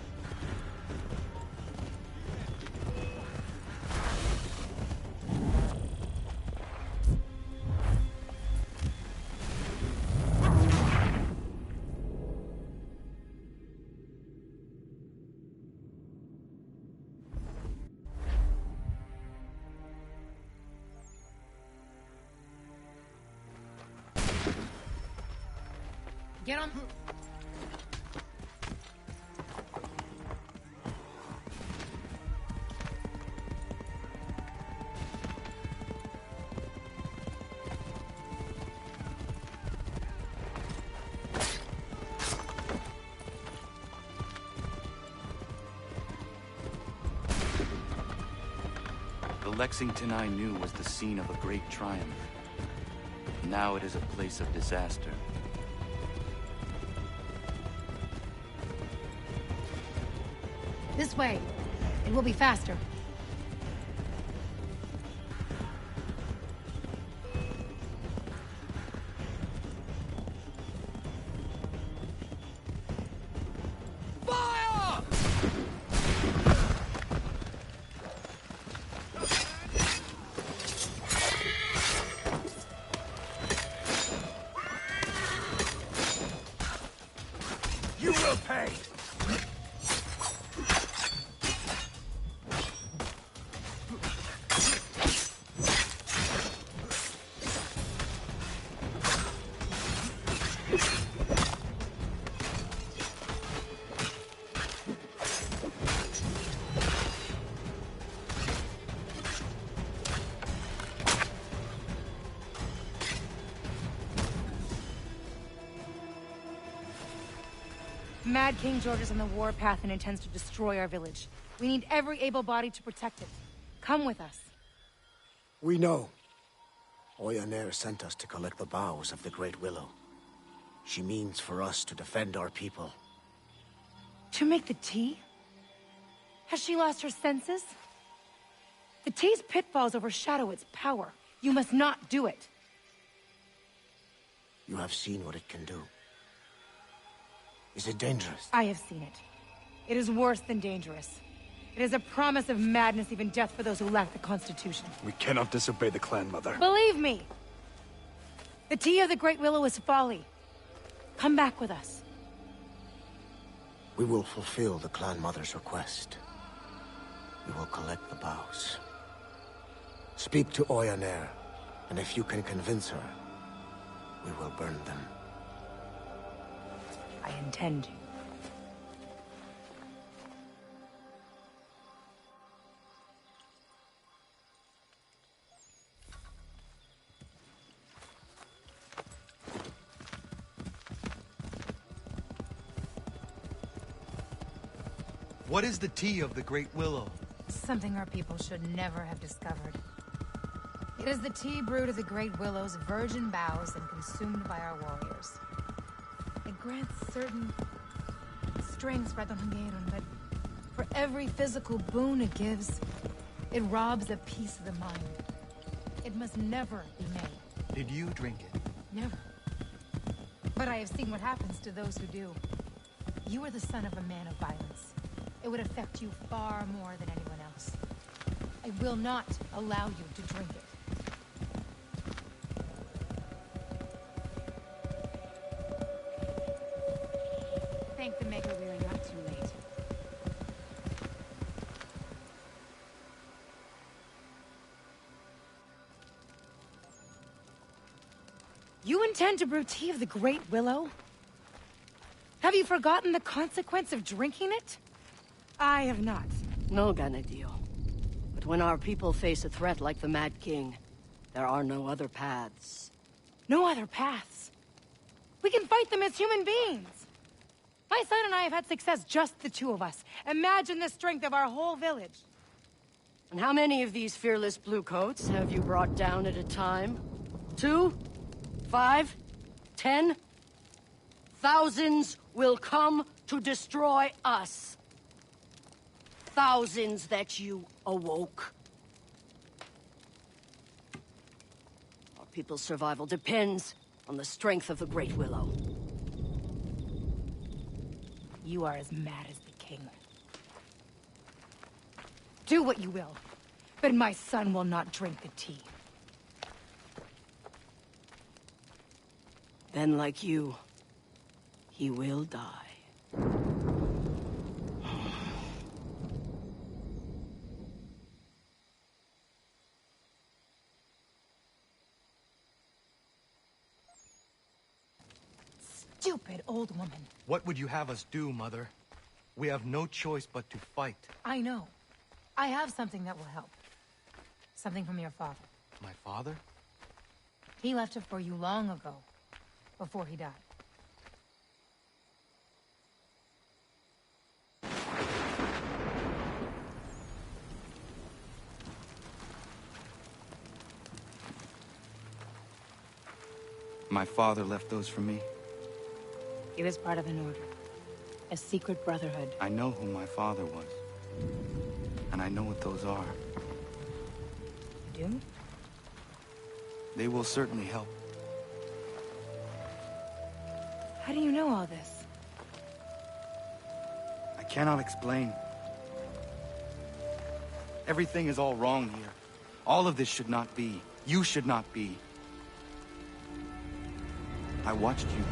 Get on. The Lexington I knew was the scene of a great triumph. Now it is a place of disaster. This way. It will be faster. You will pay! Mad King George is on the warpath and intends to destroy our village. We need every able body to protect it. Come with us. We know. Oya Nair sent us to collect the boughs of the Great Willow. She means for us to defend our people. To make the tea? Has she lost her senses? The tea's pitfalls overshadow its power. You must not do it. You have seen what it can do. Is it dangerous? I have seen it. It is worse than dangerous. It is a promise of madness, even death for those who lack the Constitution. We cannot disobey the Clan Mother. Believe me! The tea of the Great Willow is folly. Come back with us. We will fulfill the Clan Mother's request. We will collect the boughs. Speak to Oya Nair, and if you can convince her, we will burn them. I intend to. What is the tea of the Great Willow? Something our people should never have discovered. It is the tea brewed of the Great Willow's virgin boughs and consumed by our warriors. It grants certain strengths, Radon-Hagaron, but for every physical boon it gives, it robs a piece of the mind. It must never be made. Did you drink it? Never. But I have seen what happens to those who do. You are the son of a man of violence. It would affect you far more than anyone else. I will not allow you to drink it. Thank the Maker we are not too late. You intend to brew tea of the Great Willow? Have you forgotten the consequence of drinking it? I have not. No, Ganadio. But when our people face a threat like the Mad King, there are no other paths. No other paths? We can fight them as human beings! My son and I have had success, just the two of us. Imagine the strength of our whole village. And how many of these fearless bluecoats have you brought down at a time? 2? 5? 10? Thousands will come to destroy us. Thousands that you awoke. Our people's survival depends on the strength of the Great Willow. You are as mad as the king. Do what you will, but my son will not drink the tea. Then, like you, he will die. Stupid old woman. What would you have us do, Mother? We have no choice but to fight. I know. I have something that will help. Something from your father. My father? He left it for you long ago, before he died. My father left those for me. He was part of an order. A secret brotherhood. I know who my father was. And I know what those are. You do? They will certainly help. How do you know all this? I cannot explain. Everything is all wrong here. All of this should not be. You should not be. I watched you.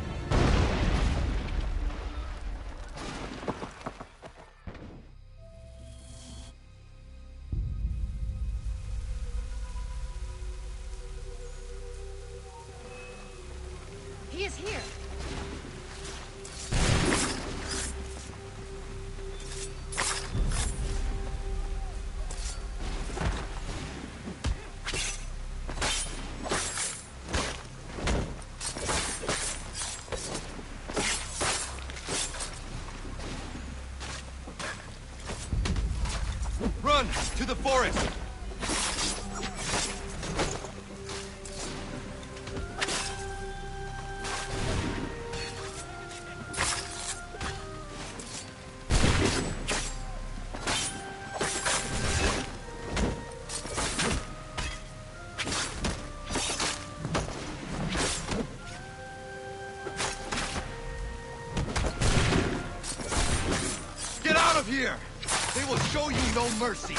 He is here. Run to the forest! Get out of here! They will show you no mercy!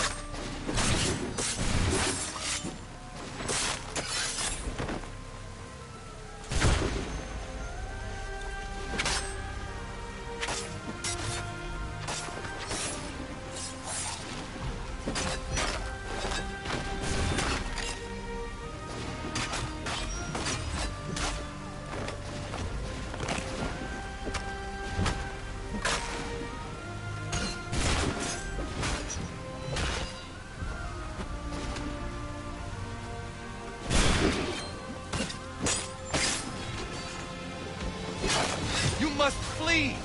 You must flee!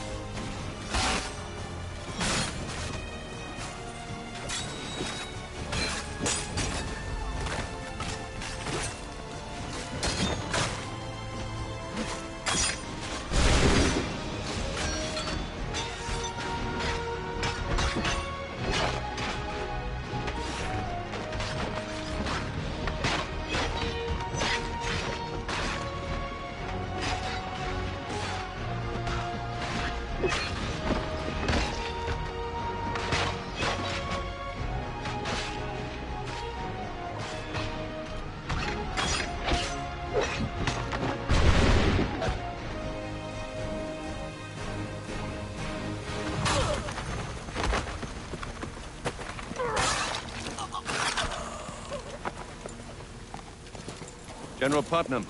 General Putnam.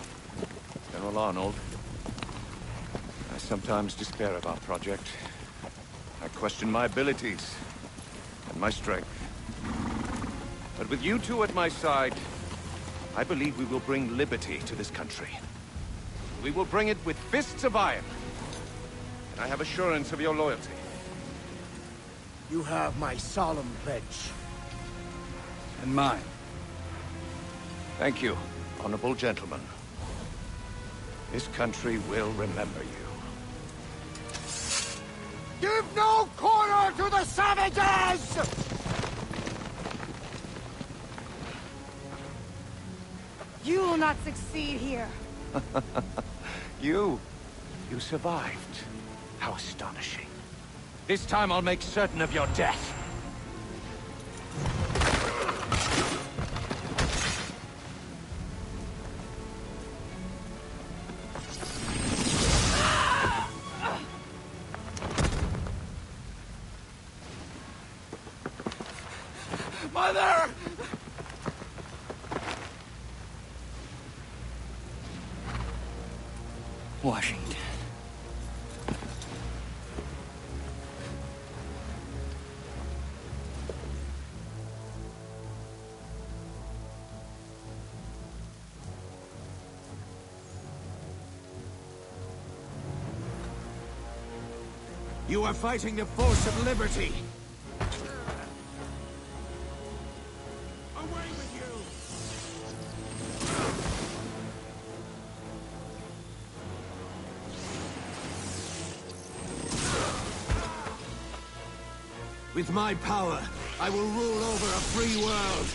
General Arnold. I sometimes despair of our project. I question my abilities and my strength. But with you two at my side, I believe we will bring liberty to this country. We will bring it with fists of iron. And I have assurance of your loyalty. You have my solemn pledge. And mine. Thank you, honorable gentlemen. This country will remember you. Give no quarter to the savages! You will not succeed here. You survived. How astonishing. This time I'll make certain of your death. Mother! Washington. You are fighting the force of liberty. Away with you! With my power, I will rule over a free world.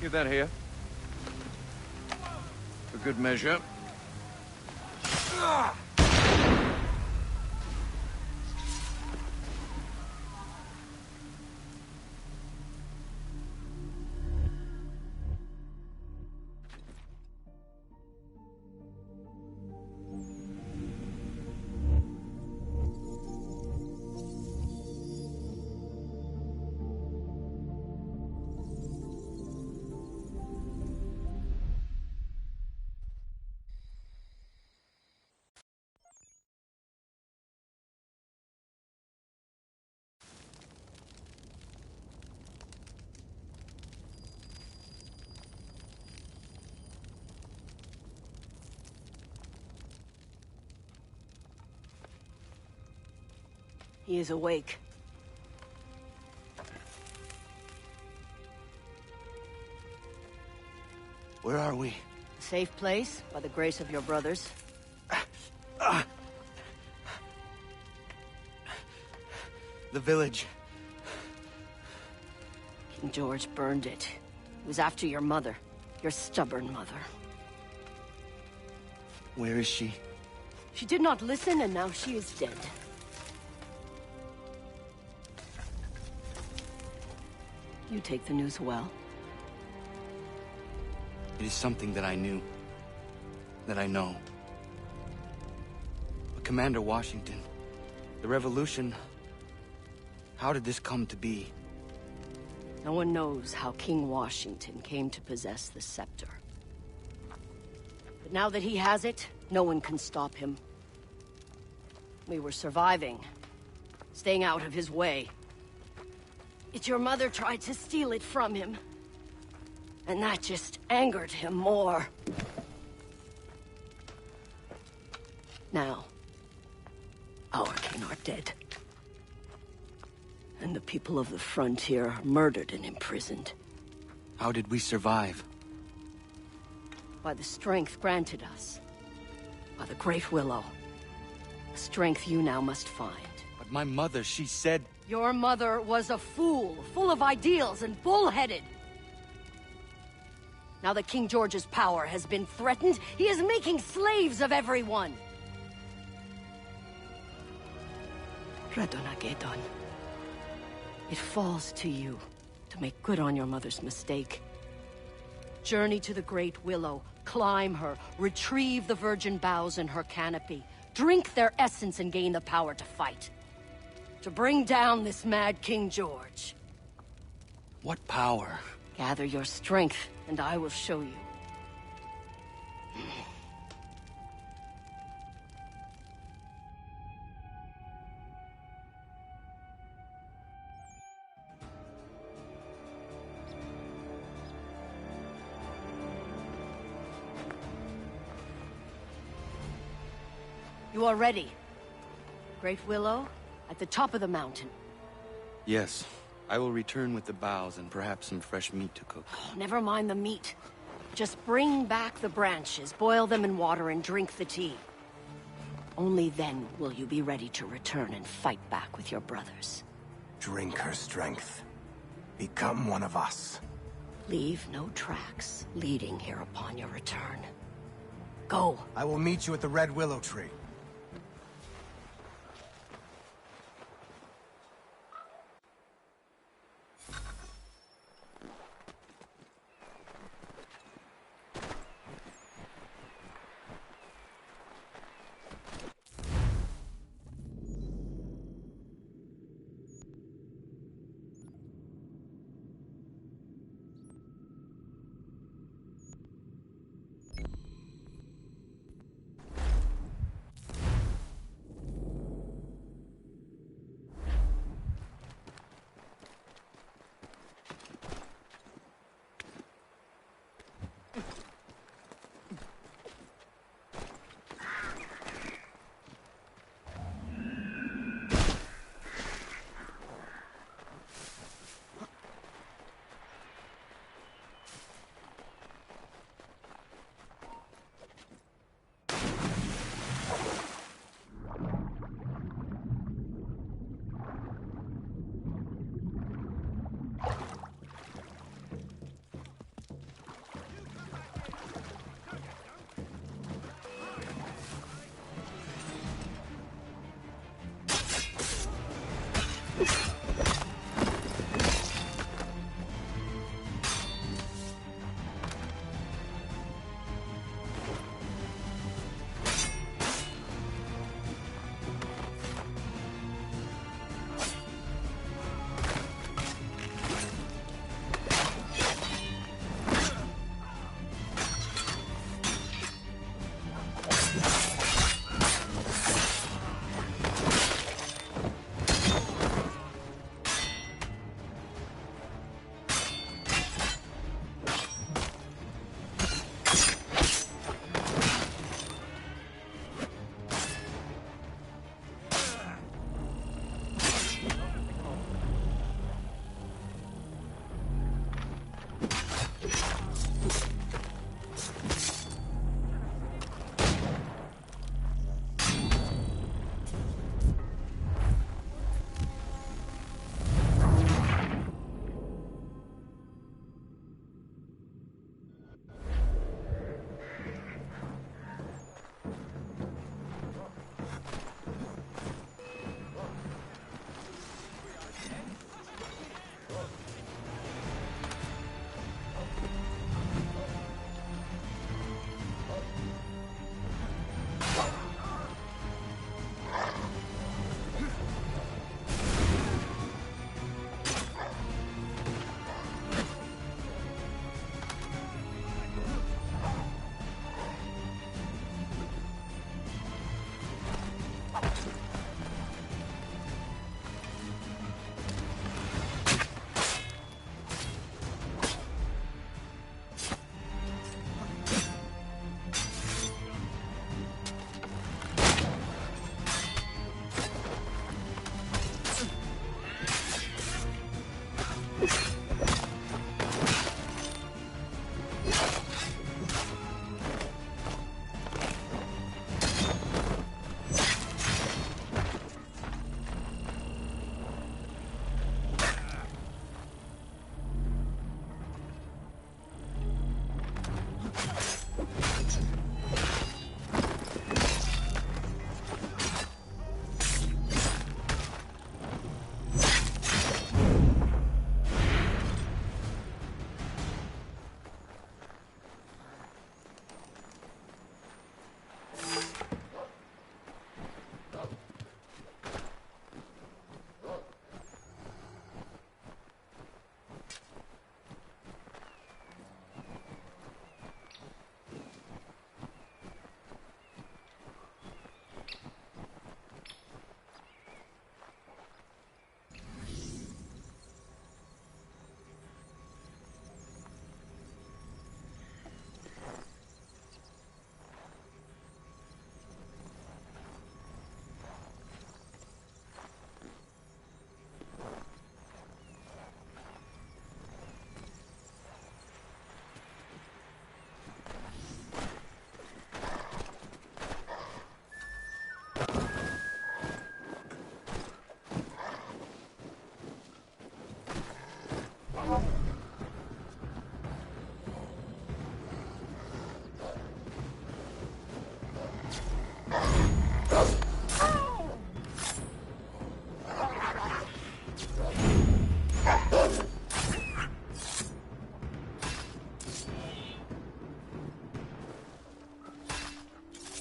Give that here. For good measure. He is awake. Where are we? A safe place, by the grace of your brothers. The village. King George burned it. He was after your mother. Your stubborn mother. Where is she? She did not listen, and now she is dead. You take the news well. It is something that I knew. That I know. But Commander Washington, the revolution... How did this come to be? No one knows how King Washington came to possess the scepter. But now that he has it, no one can stop him. We were surviving, staying out of his way. Yet your mother tried to steal it from him. And that just angered him more. Now, our king are dead. And the people of the frontier are murdered and imprisoned. How did we survive? By the strength granted us. By the Great Willow. A strength you now must find. But my mother, she said... Your mother was a fool, full of ideals and bullheaded. Now that King George's power has been threatened, he is making slaves of everyone. Radonagedon, it falls to you to make good on your mother's mistake. Journey to the Great Willow, climb her, retrieve the virgin boughs in her canopy, drink their essence and gain the power to fight. To bring down this mad King George. What power? Gather your strength, and I will show you. You are ready. Great Willow, at the top of the mountain. Yes. I will return with the boughs and perhaps some fresh meat to cook. Oh, never mind the meat. Just bring back the branches, boil them in water, and drink the tea. Only then will you be ready to return and fight back with your brothers. Drink her strength. Become one of us. Leave no tracks leading here upon your return. Go. I will meet you at the Red Willow Tree.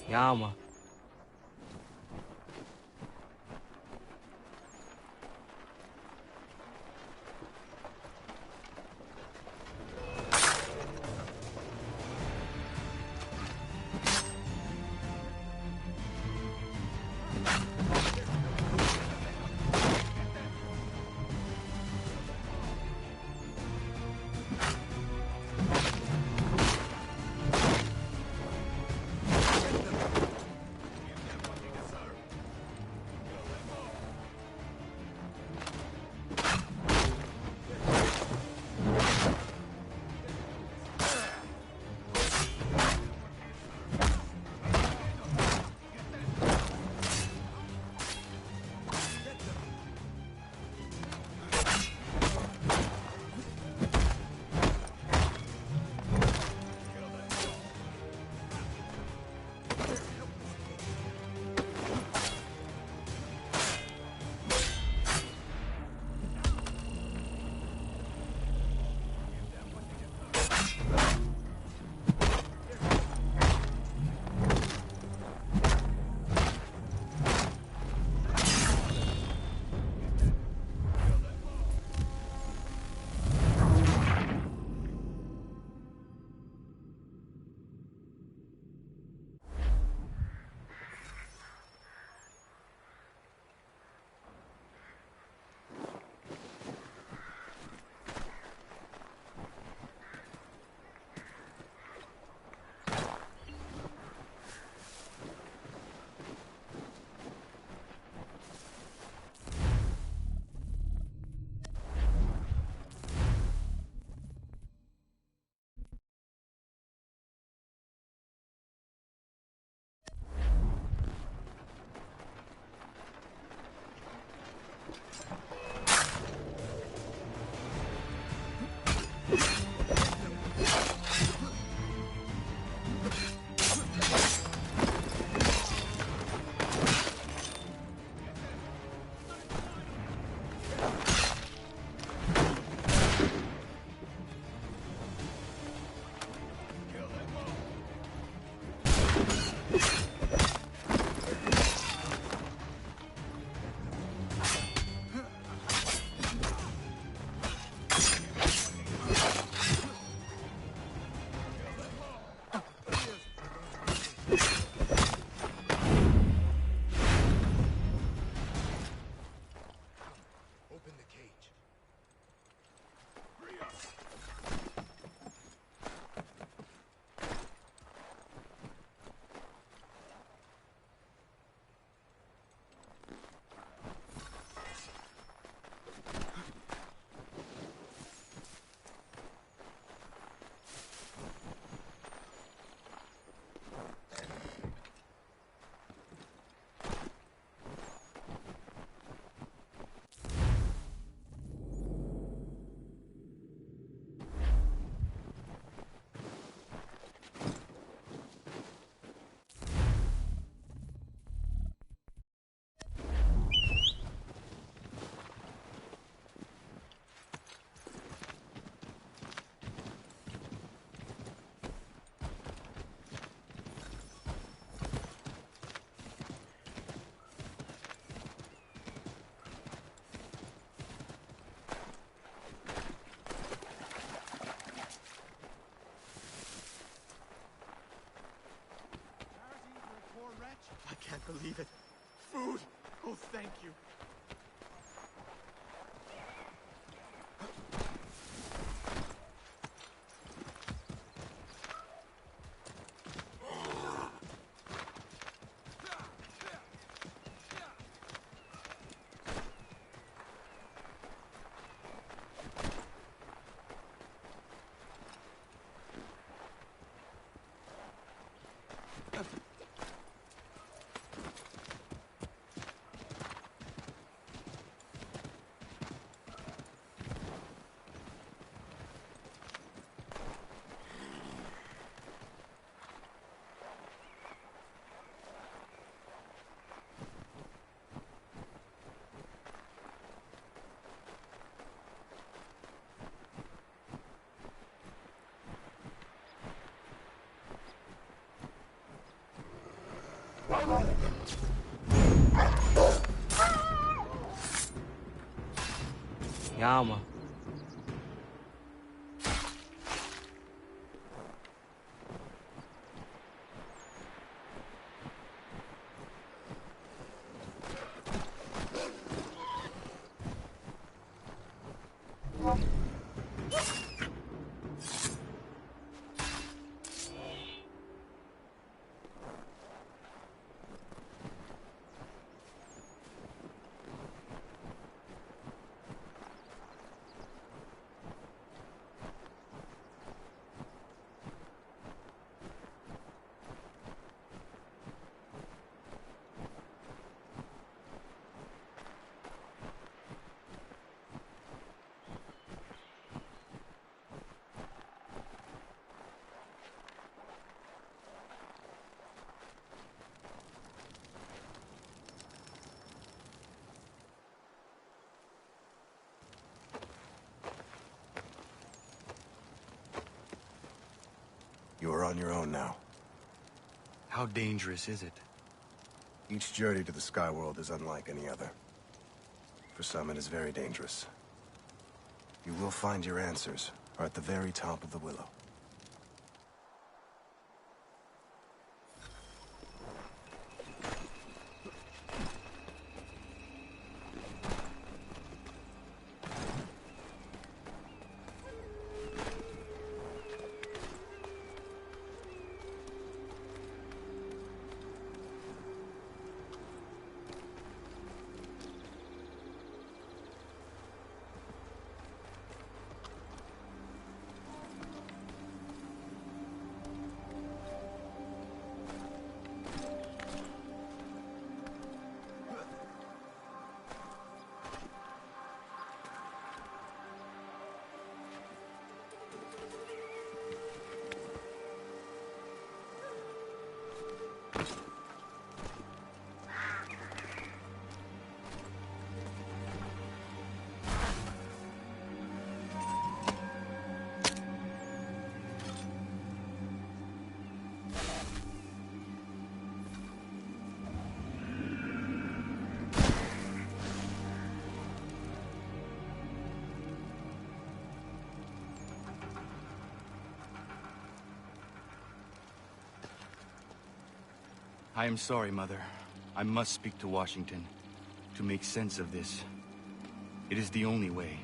Yama. I can't believe it. Food! Oh, thank you. Yama. You are on your own now. How dangerous is it? Each journey to the Skyworld is unlike any other. For some, it is very dangerous. You will find your answers are at the very top of the Willow. I am sorry, Mother. I must speak to Washington to make sense of this. It is the only way.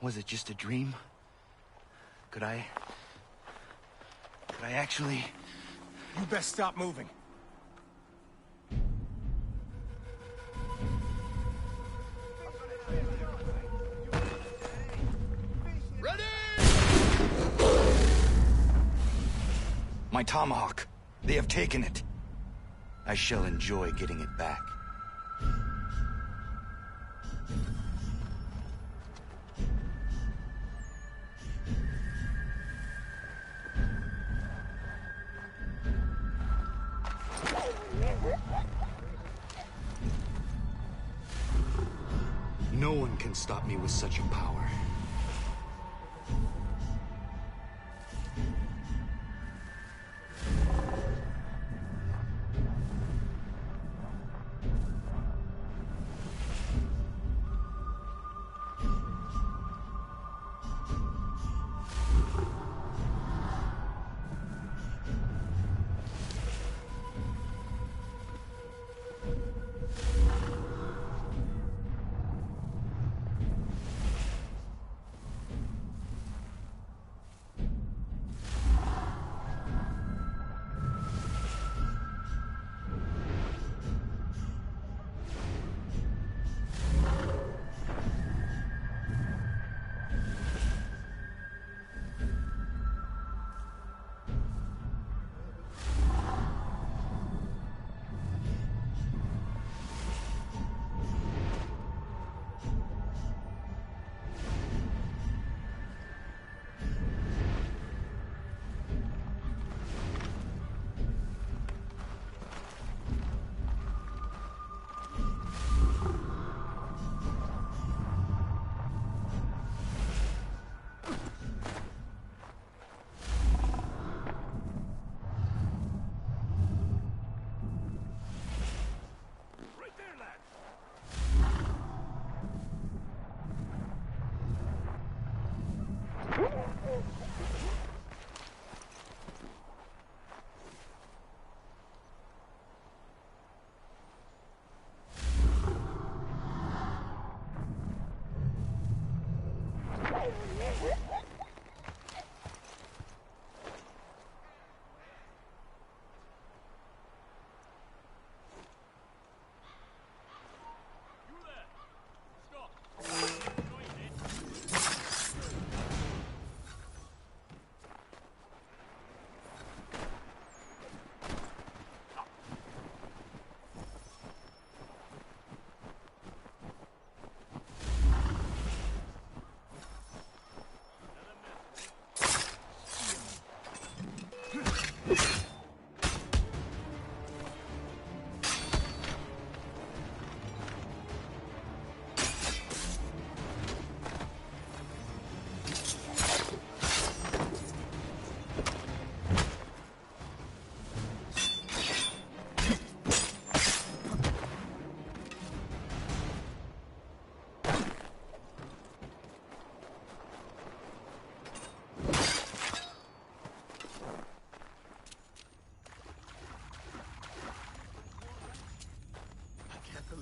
Was it just a dream? Could I actually... You best stop moving. My tomahawk. They have taken it. I shall enjoy getting it back. No one can stop me with such a power.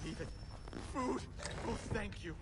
Believe it. Food! Oh, thank you.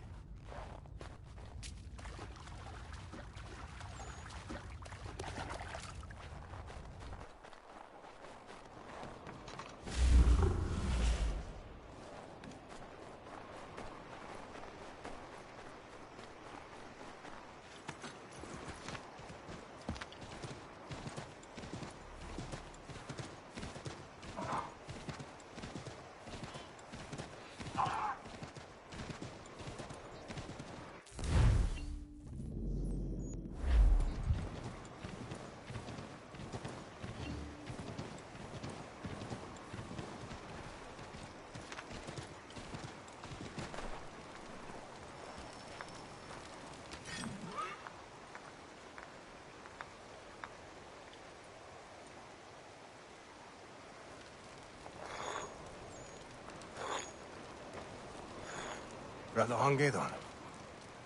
Radahangedon.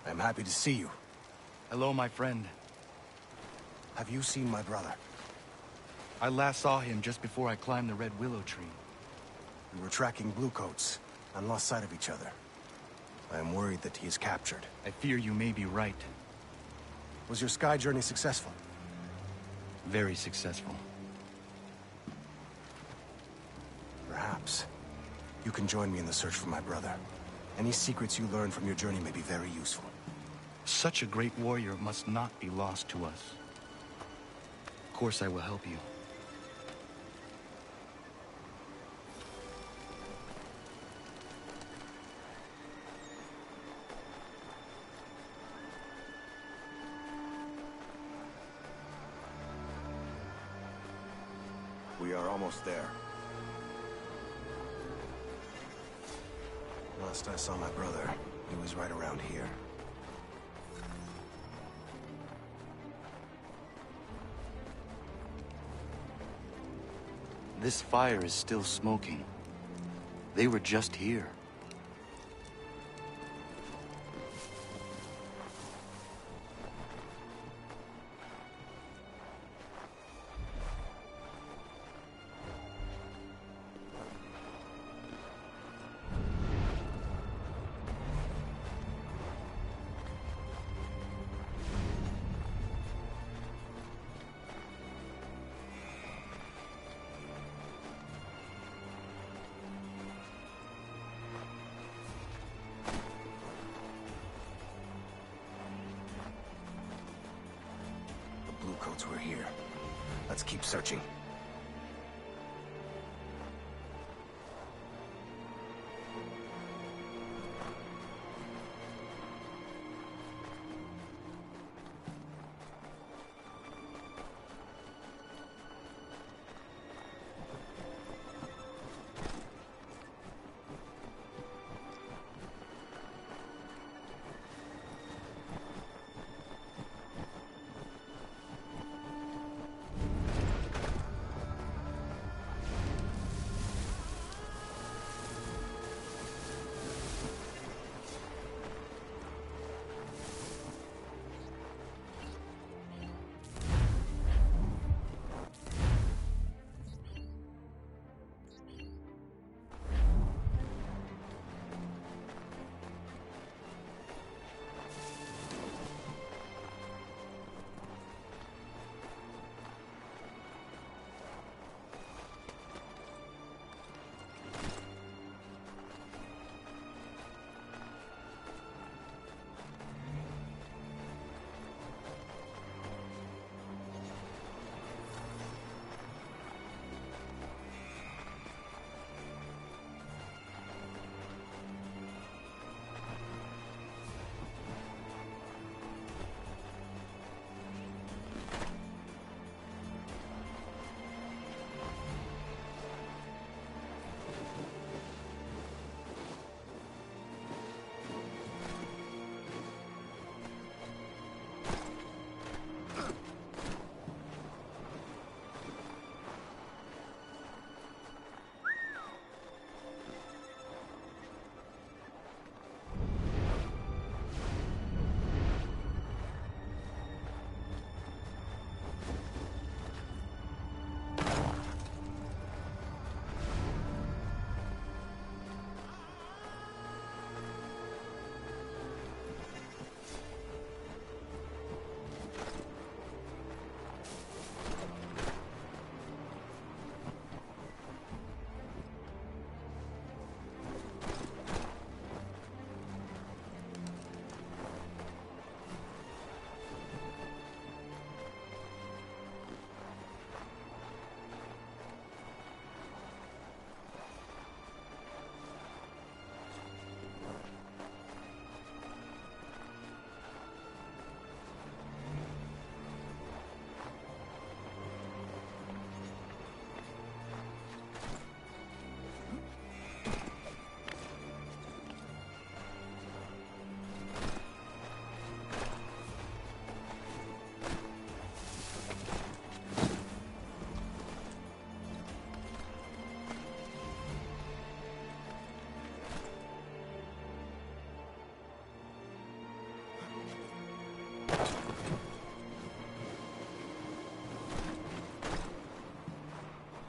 I'm happy to see you. Hello, my friend. Have you seen my brother? I last saw him just before I climbed the Red Willow tree. We were tracking Bluecoats and lost sight of each other. I am worried that he is captured. I fear you may be right. Was your sky journey successful? Very successful. Perhaps you can join me in the search for my brother. Any secrets you learn from your journey may be very useful. Such a great warrior must not be lost to us. Of course I will help you. We are almost there. Last I saw my brother, he was right around here. This fire is still smoking. They were just here. Bluecoats were here. Let's keep searching.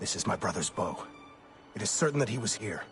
This is my brother's bow. It is certain that he was here.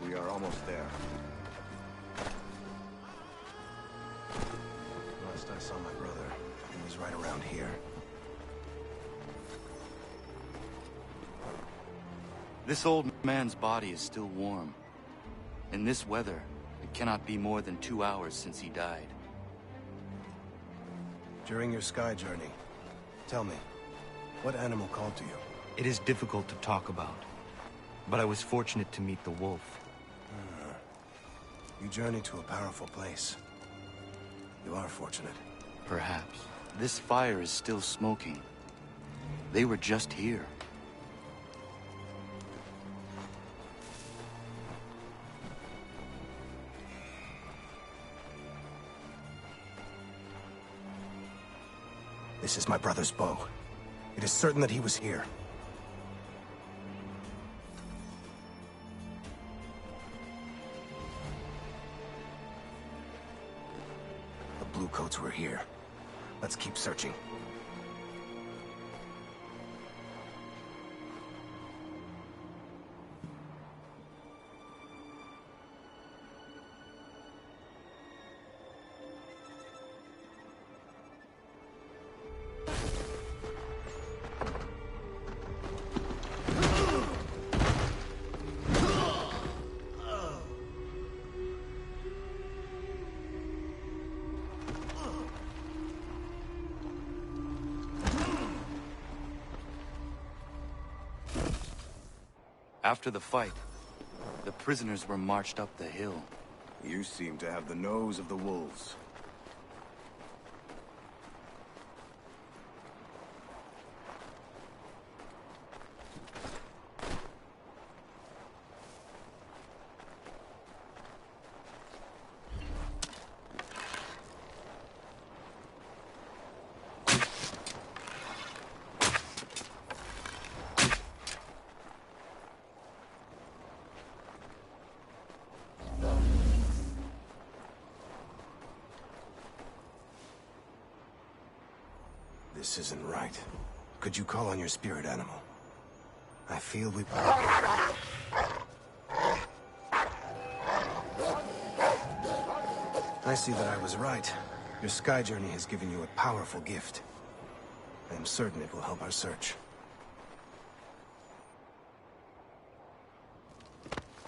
We are almost there. Last I saw my brother, he was right around here. This old man's body is still warm. In this weather, it cannot be more than 2 hours since he died. During your sky journey, tell me, what animal called to you? It is difficult to talk about, but I was fortunate to meet the wolf. You journeyed to a powerful place. You are fortunate. Perhaps. This fire is still smoking. They were just here. This is my brother's bow. It is certain that he was here. The Bluecoats were here. Let's keep searching. After the fight, the prisoners were marched up the hill. You seem to have the nose of the wolves. This isn't right. Could you call on your spirit animal? I feel we... I see that I was right. Your sky journey has given you a powerful gift. I am certain it will help our search.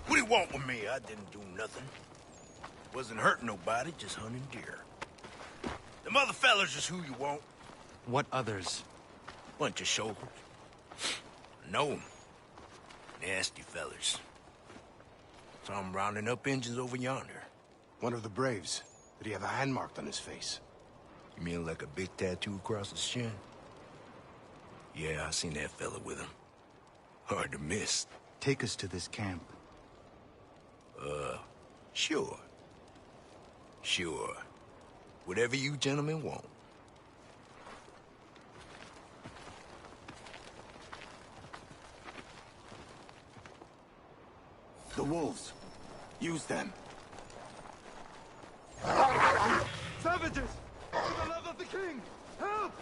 What do you want with me? I didn't do nothing. Wasn't hurting nobody, just hunting deer. Them other fellas is who you want. What others? Bunch of shoulders. I know 'em. Nasty fellas. Saw 'em rounding up engines over yonder. One of the Braves. Did he have a hand marked on his face? You mean like a big tattoo across his chin? Yeah, I seen that fella with him. Hard to miss. Take us to this camp. Sure. Sure. Whatever you gentlemen want. The wolves. Use them. Savages! For the love of the king! Help!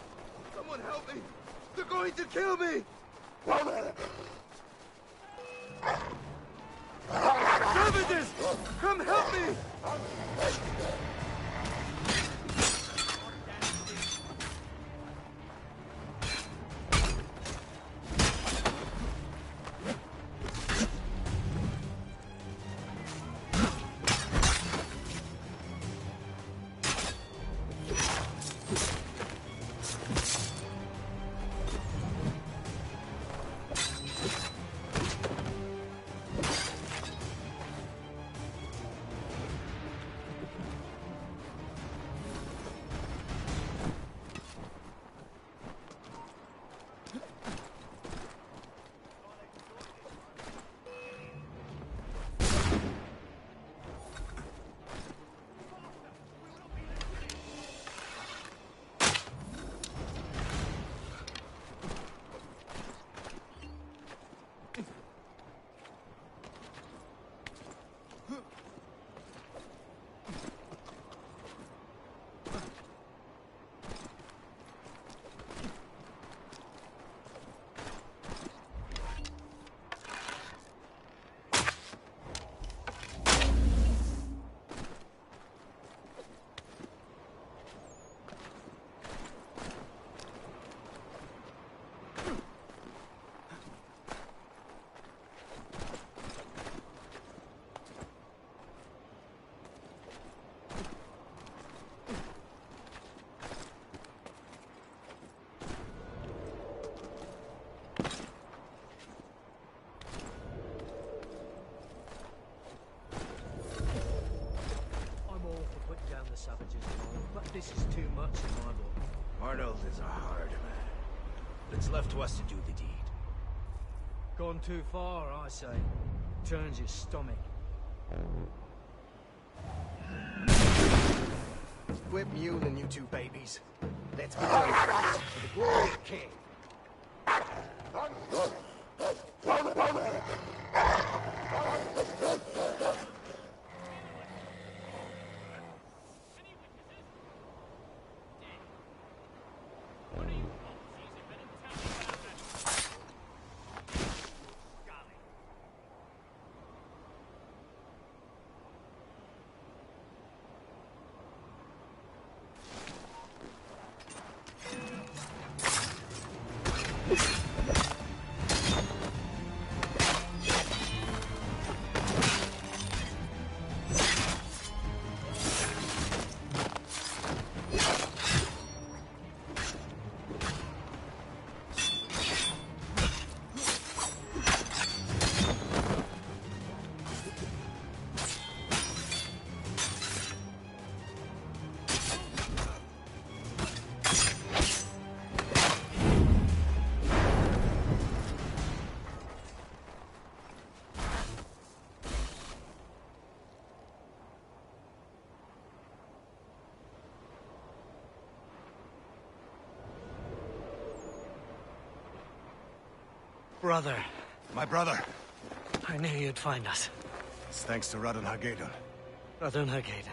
Someone help me! They're going to kill me! Savages! Come help me! Savages, but this is too much in my book. Arnold is a hard man. It's left to us to do the deed. Gone too far, I say. Turns your stomach. Quit mewling, you two babies. Let's be going for the glory of the king. Brother. My brother. I knew you'd find us. It's thanks to Radon Hagedon. Radon Hagedon.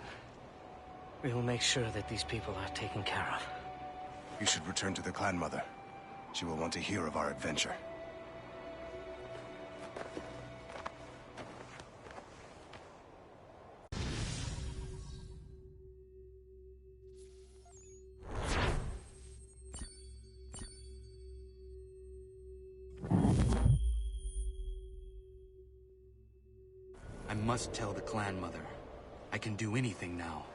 We will make sure that these people are taken care of. You should return to the Clan Mother. She will want to hear of our adventure. I must tell the Clan Mother. I can do anything now.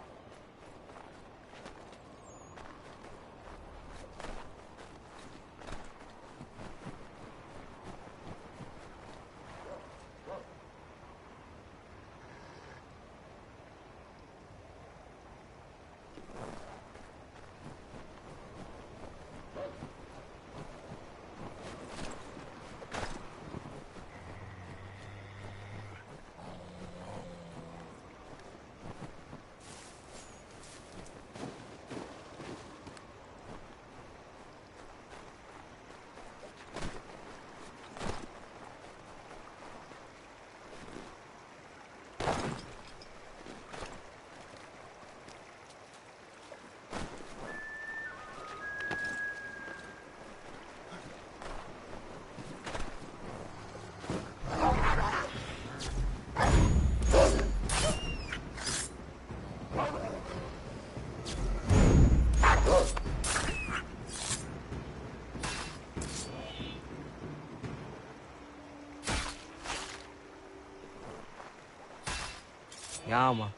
Yama.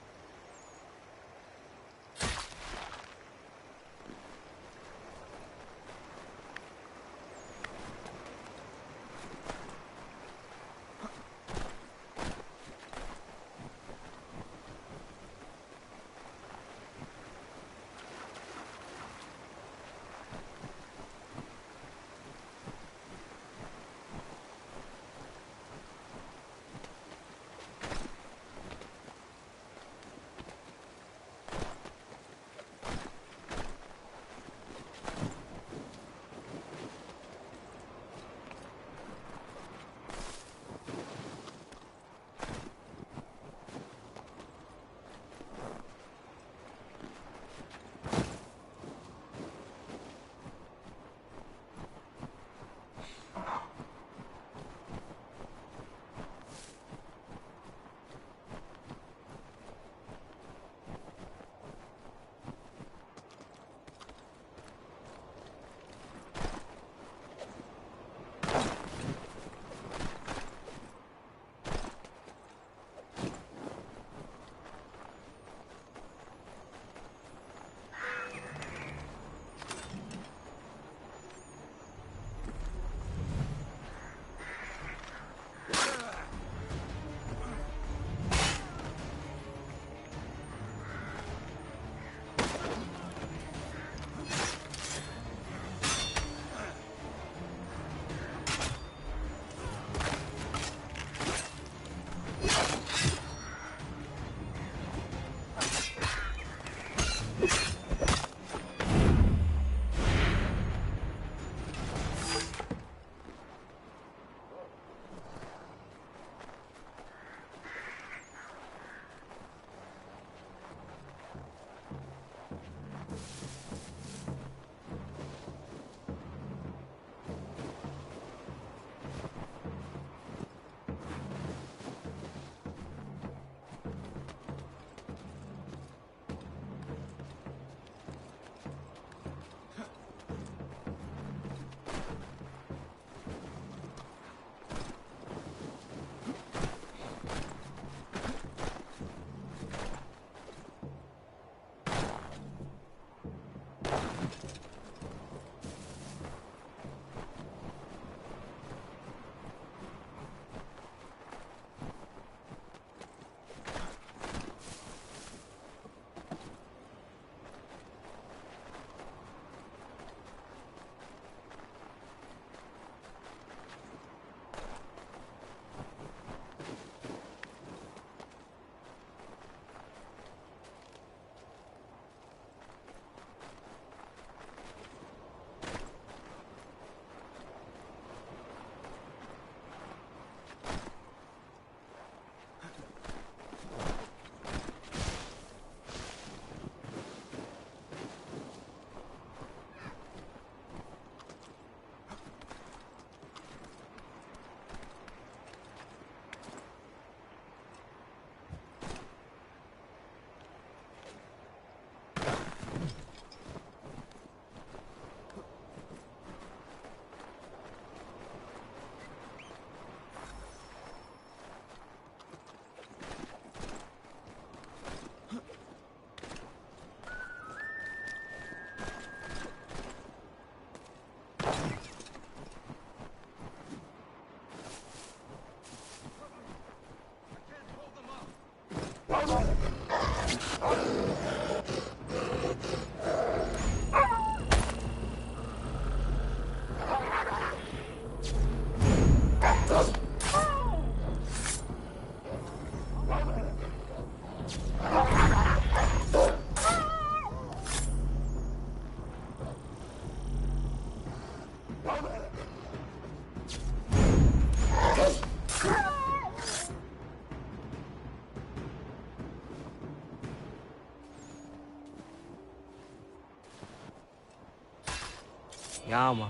Yeah, man.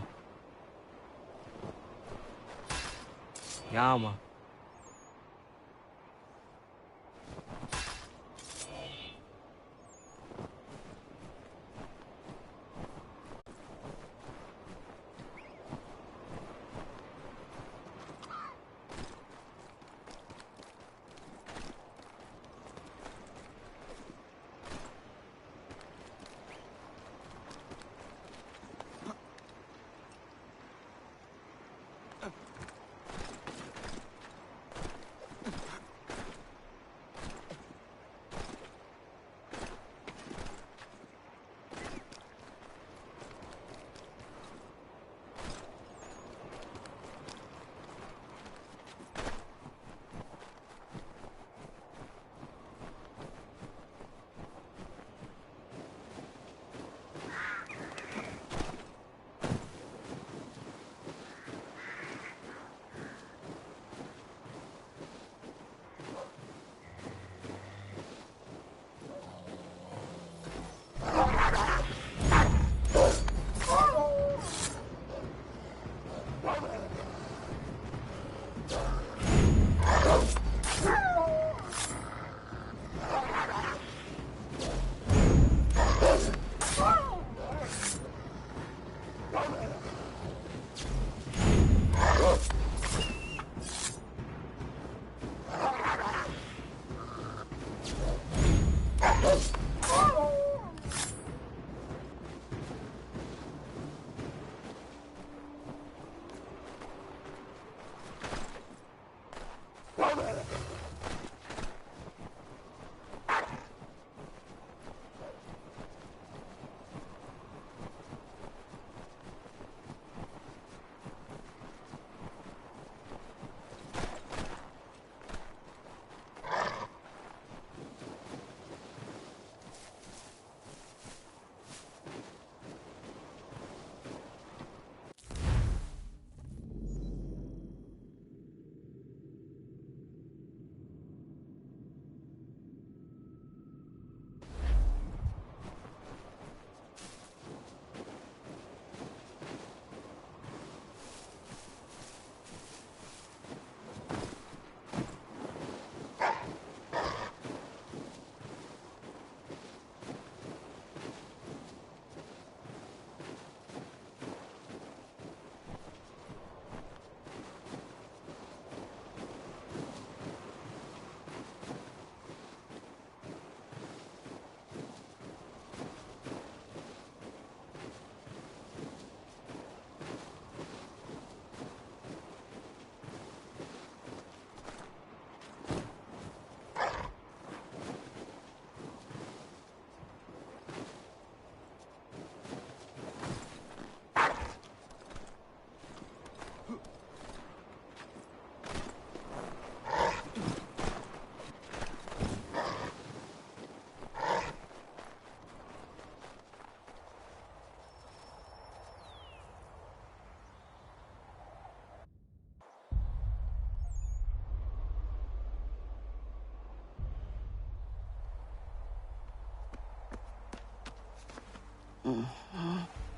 Yeah, man.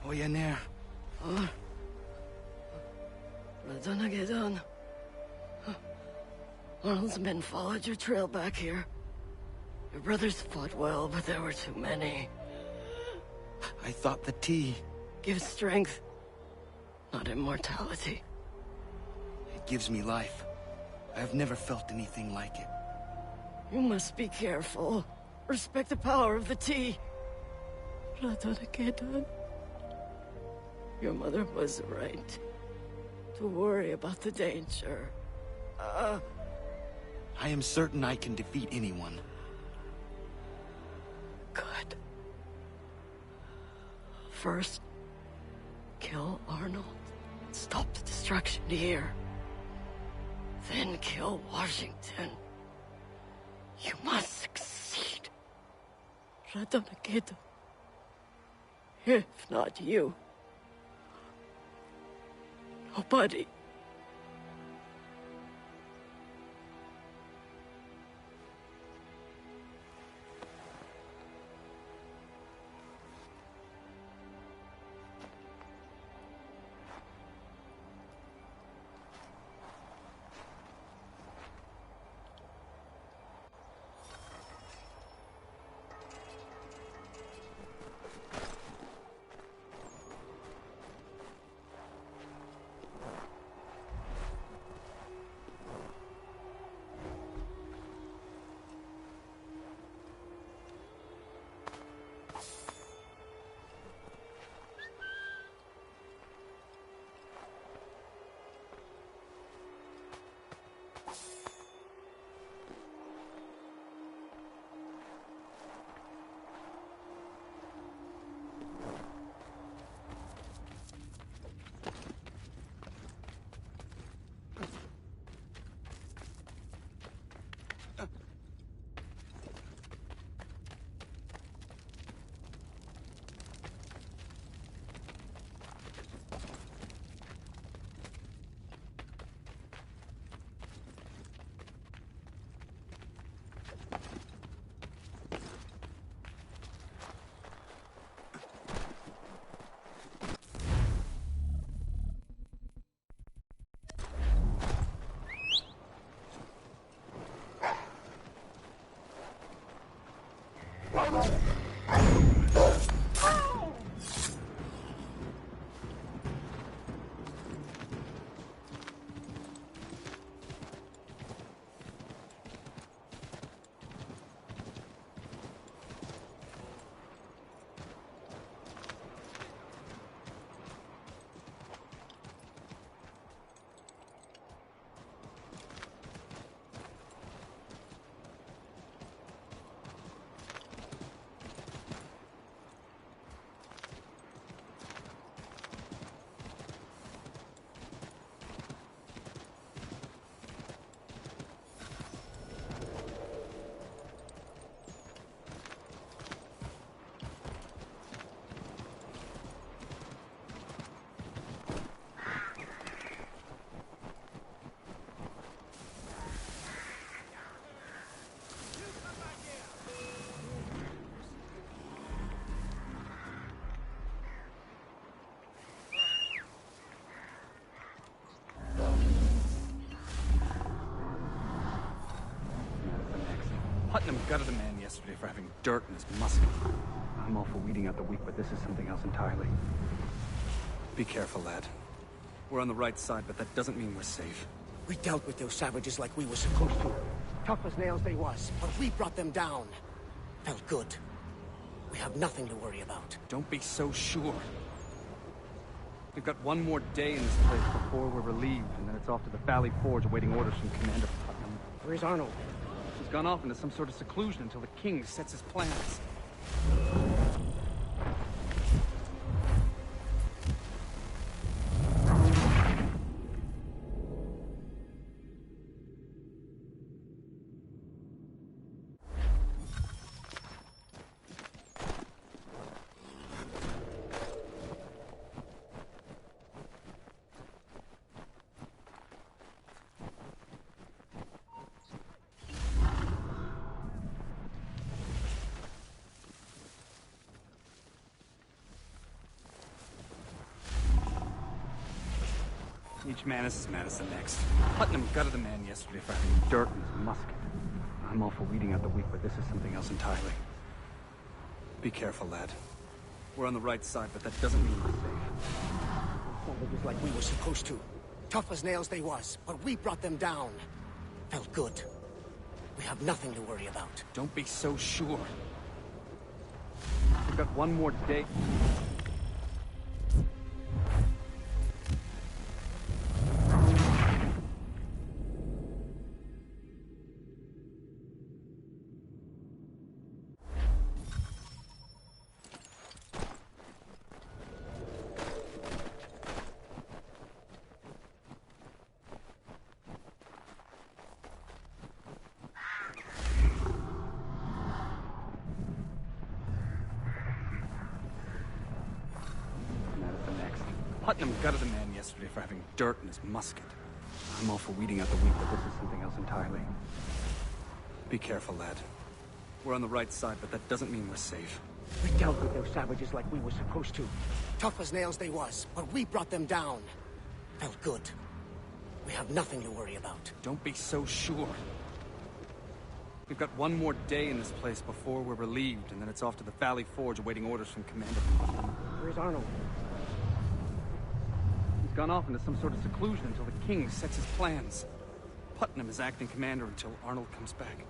Oyaner. Ladonagedon. Arnold's men followed your trail back here. Your brothers fought well, but there were too many. I thought the tea... Gives strength, not immortality. It gives me life. I have never felt anything like it. You must be careful. Respect the power of the tea. Ladonagedon. Your mother was right to worry about the danger. I am certain I can defeat anyone. Good. First, kill Arnold. Stop the destruction here. Then kill Washington. You must succeed. Ladonagedon. If not you, nobody. Putnam gutted a man yesterday for having dirt in his musket. I'm all for weeding out the weak, but this is something else entirely. Be careful, lad. We're on the right side, but that doesn't mean we're safe. We dealt with those savages like we were supposed to. Tough as nails they was, but we brought them down. Felt good. We have nothing to worry about. Don't be so sure. We've got one more day in this place before we're relieved, and then it's off to the Valley Forge awaiting orders from Commander Putnam. Where's Arnold? He's gone off into some sort of seclusion until the king sets his plans. Each man is as mad as the next. Putnam gutted a man yesterday for having dirt in his musket. I'm all for weeding out the weak, but this is something else entirely. Be careful, lad. We're on the right side, but that doesn't mean we're safe. Savages like we were supposed to. Tough as nails they was, but we brought them down. Felt good. We have nothing to worry about. Don't be so sure. We've got one more day. Putnam gutted a man yesterday for having dirt in his musket. I'm all for weeding out the weak, but this is something else entirely. Be careful, lad. We're on the right side, but that doesn't mean we're safe. We dealt with those savages like we were supposed to. Tough as nails they was, but we brought them down. Felt good. We have nothing to worry about. Don't be so sure. We've got one more day in this place before we're relieved, and then it's off to the Valley Forge awaiting orders from Commander Putnam. Where's Arnold? He's gone off into some sort of seclusion until the king sets his plans. Putnam is acting commander until Arnold comes back.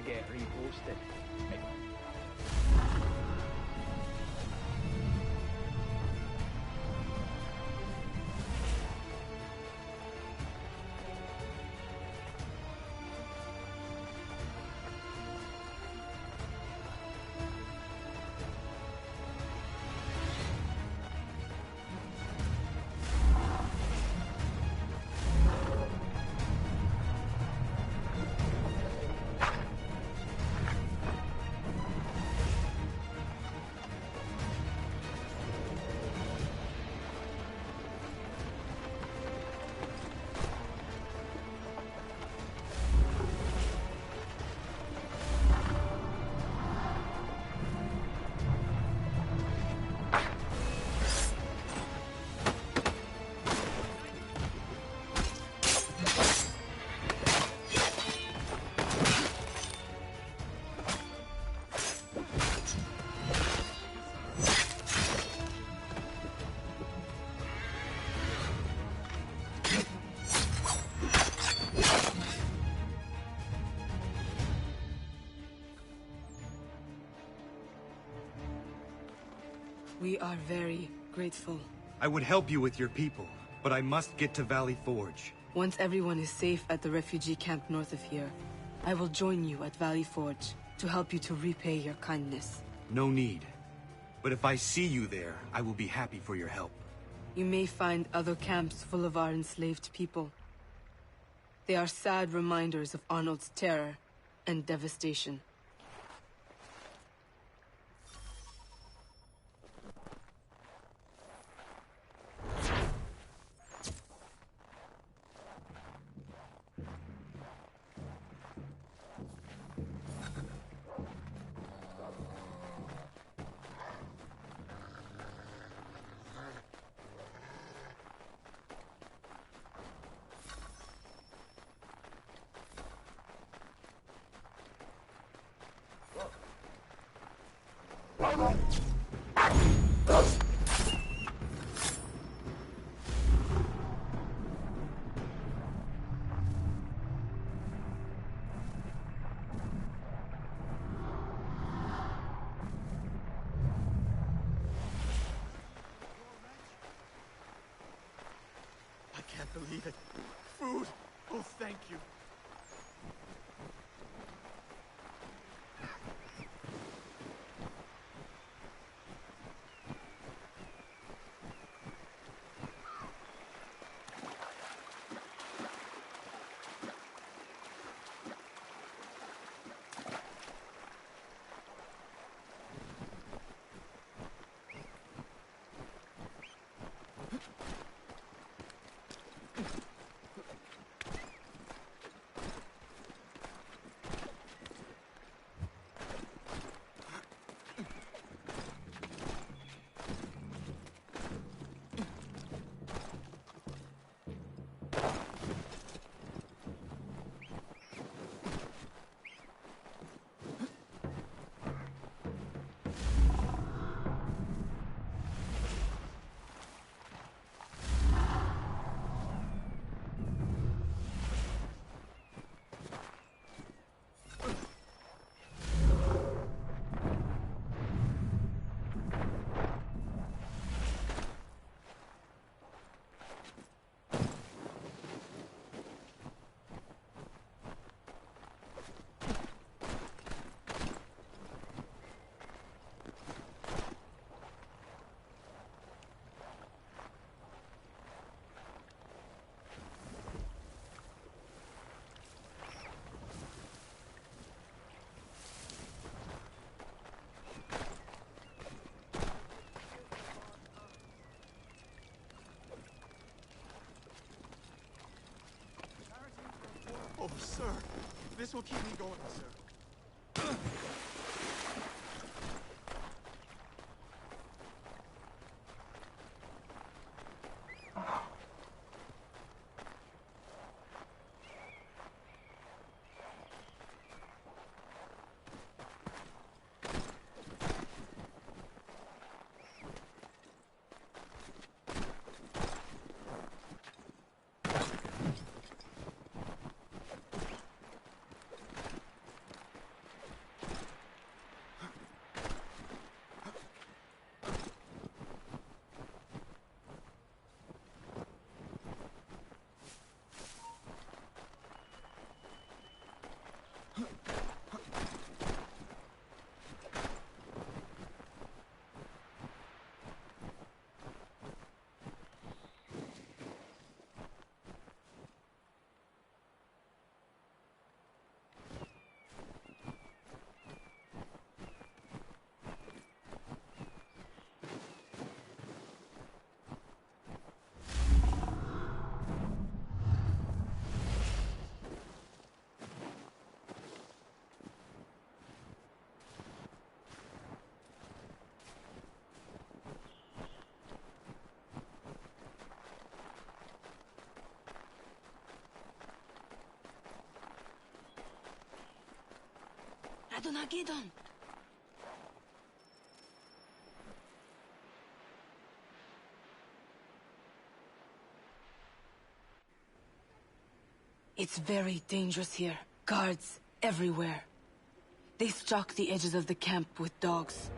Get reposted. We are very grateful. I would help you with your people, but I must get to Valley Forge. Once everyone is safe at the refugee camp north of here, I will join you at Valley Forge to help you to repay your kindness. No need. But if I see you there, I will be happy for your help. You may find other camps full of our enslaved people. They are sad reminders of Arnold's terror and devastation. I can't believe it. Food! Oh, thank you. Oh, sir. This will keep me going, sir. Adonagedon! It's very dangerous here. Guards everywhere. They stalk the edges of the camp with dogs.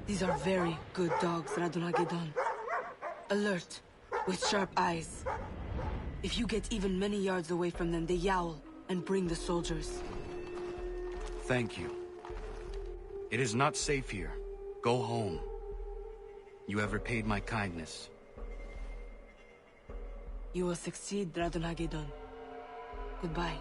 These are very good dogs, Radonagedon. Alert, with sharp eyes. If you get even many yards away from them, they yowl and bring the soldiers. Thank you. It is not safe here. Go home. You have repaid my kindness. You will succeed, Radonagedon. Goodbye.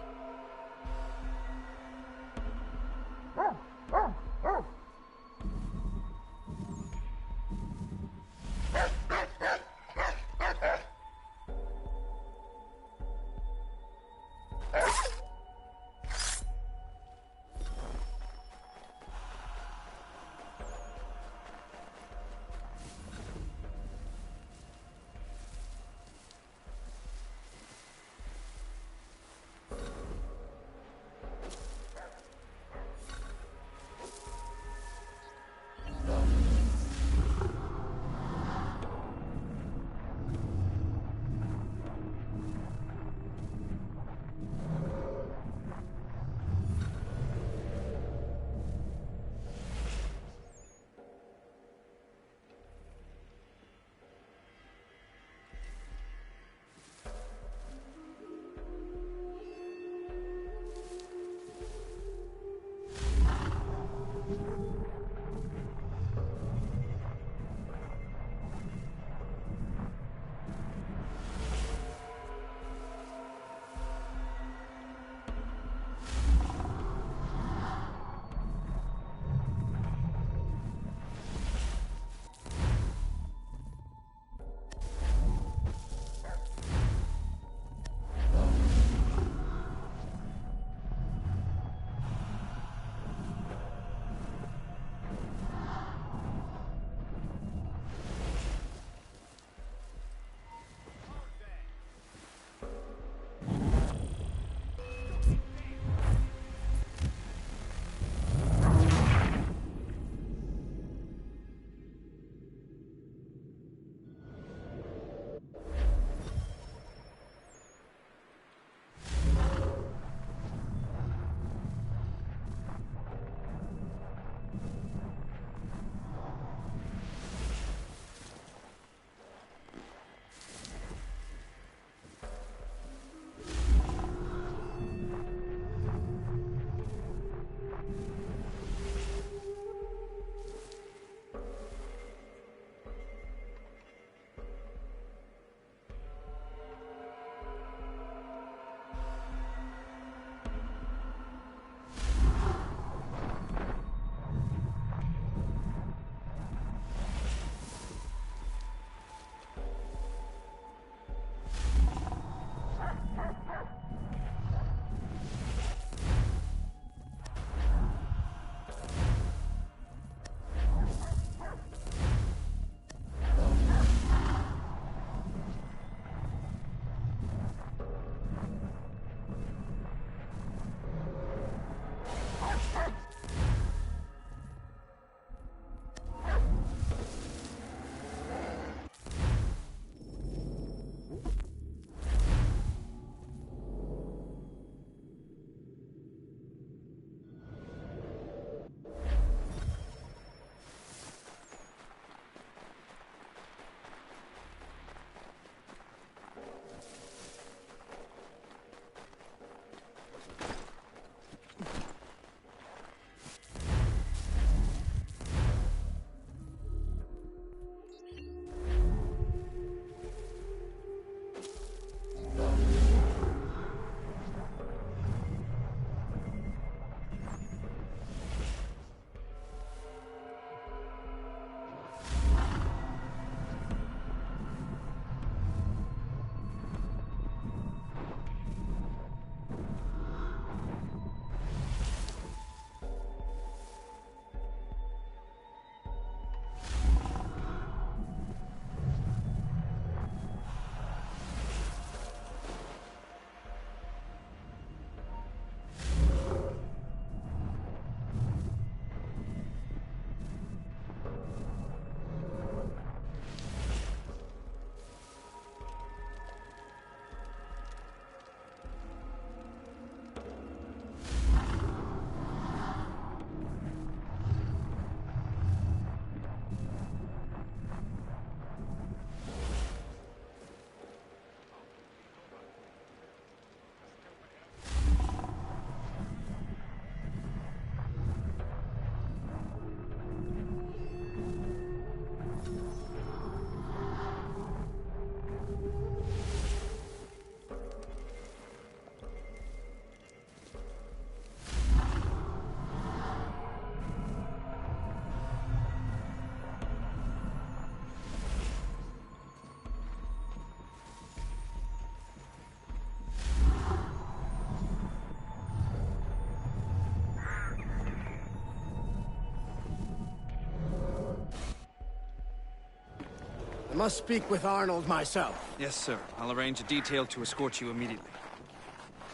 must speak with Arnold myself. Yes, sir. I'll arrange a detail to escort you immediately.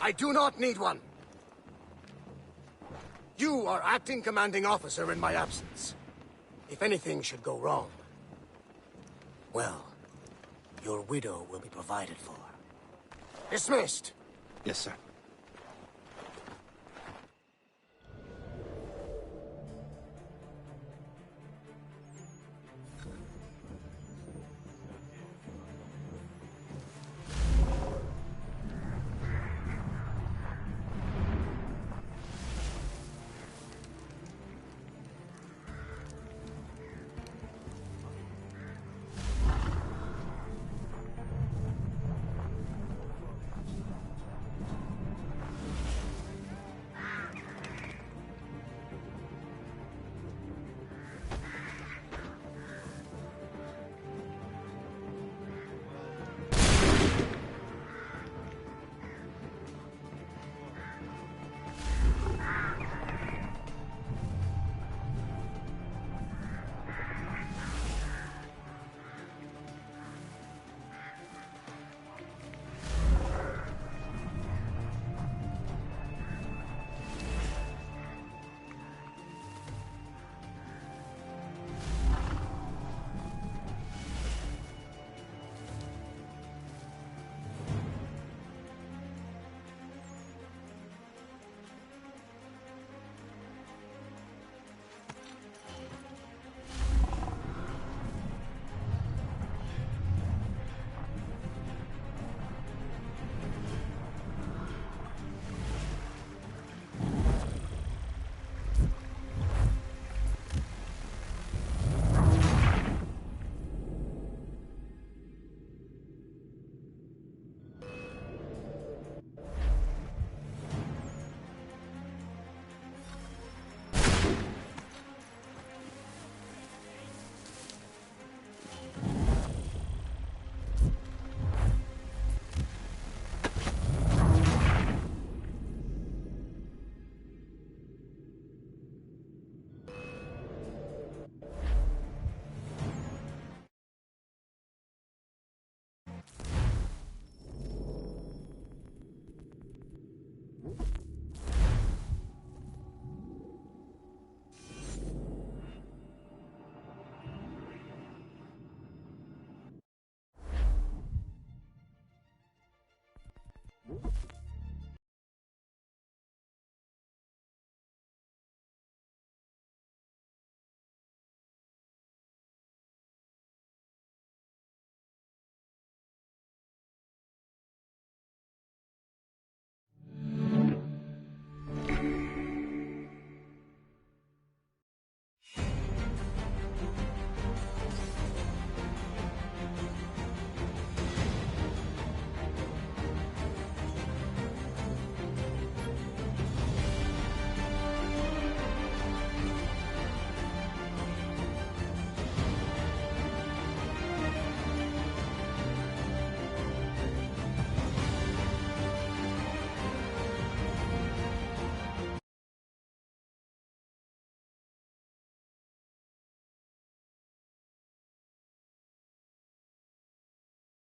I do not need one. You are acting commanding officer in my absence. If anything should go wrong, well, your widow will be provided for. Dismissed. Yes, sir.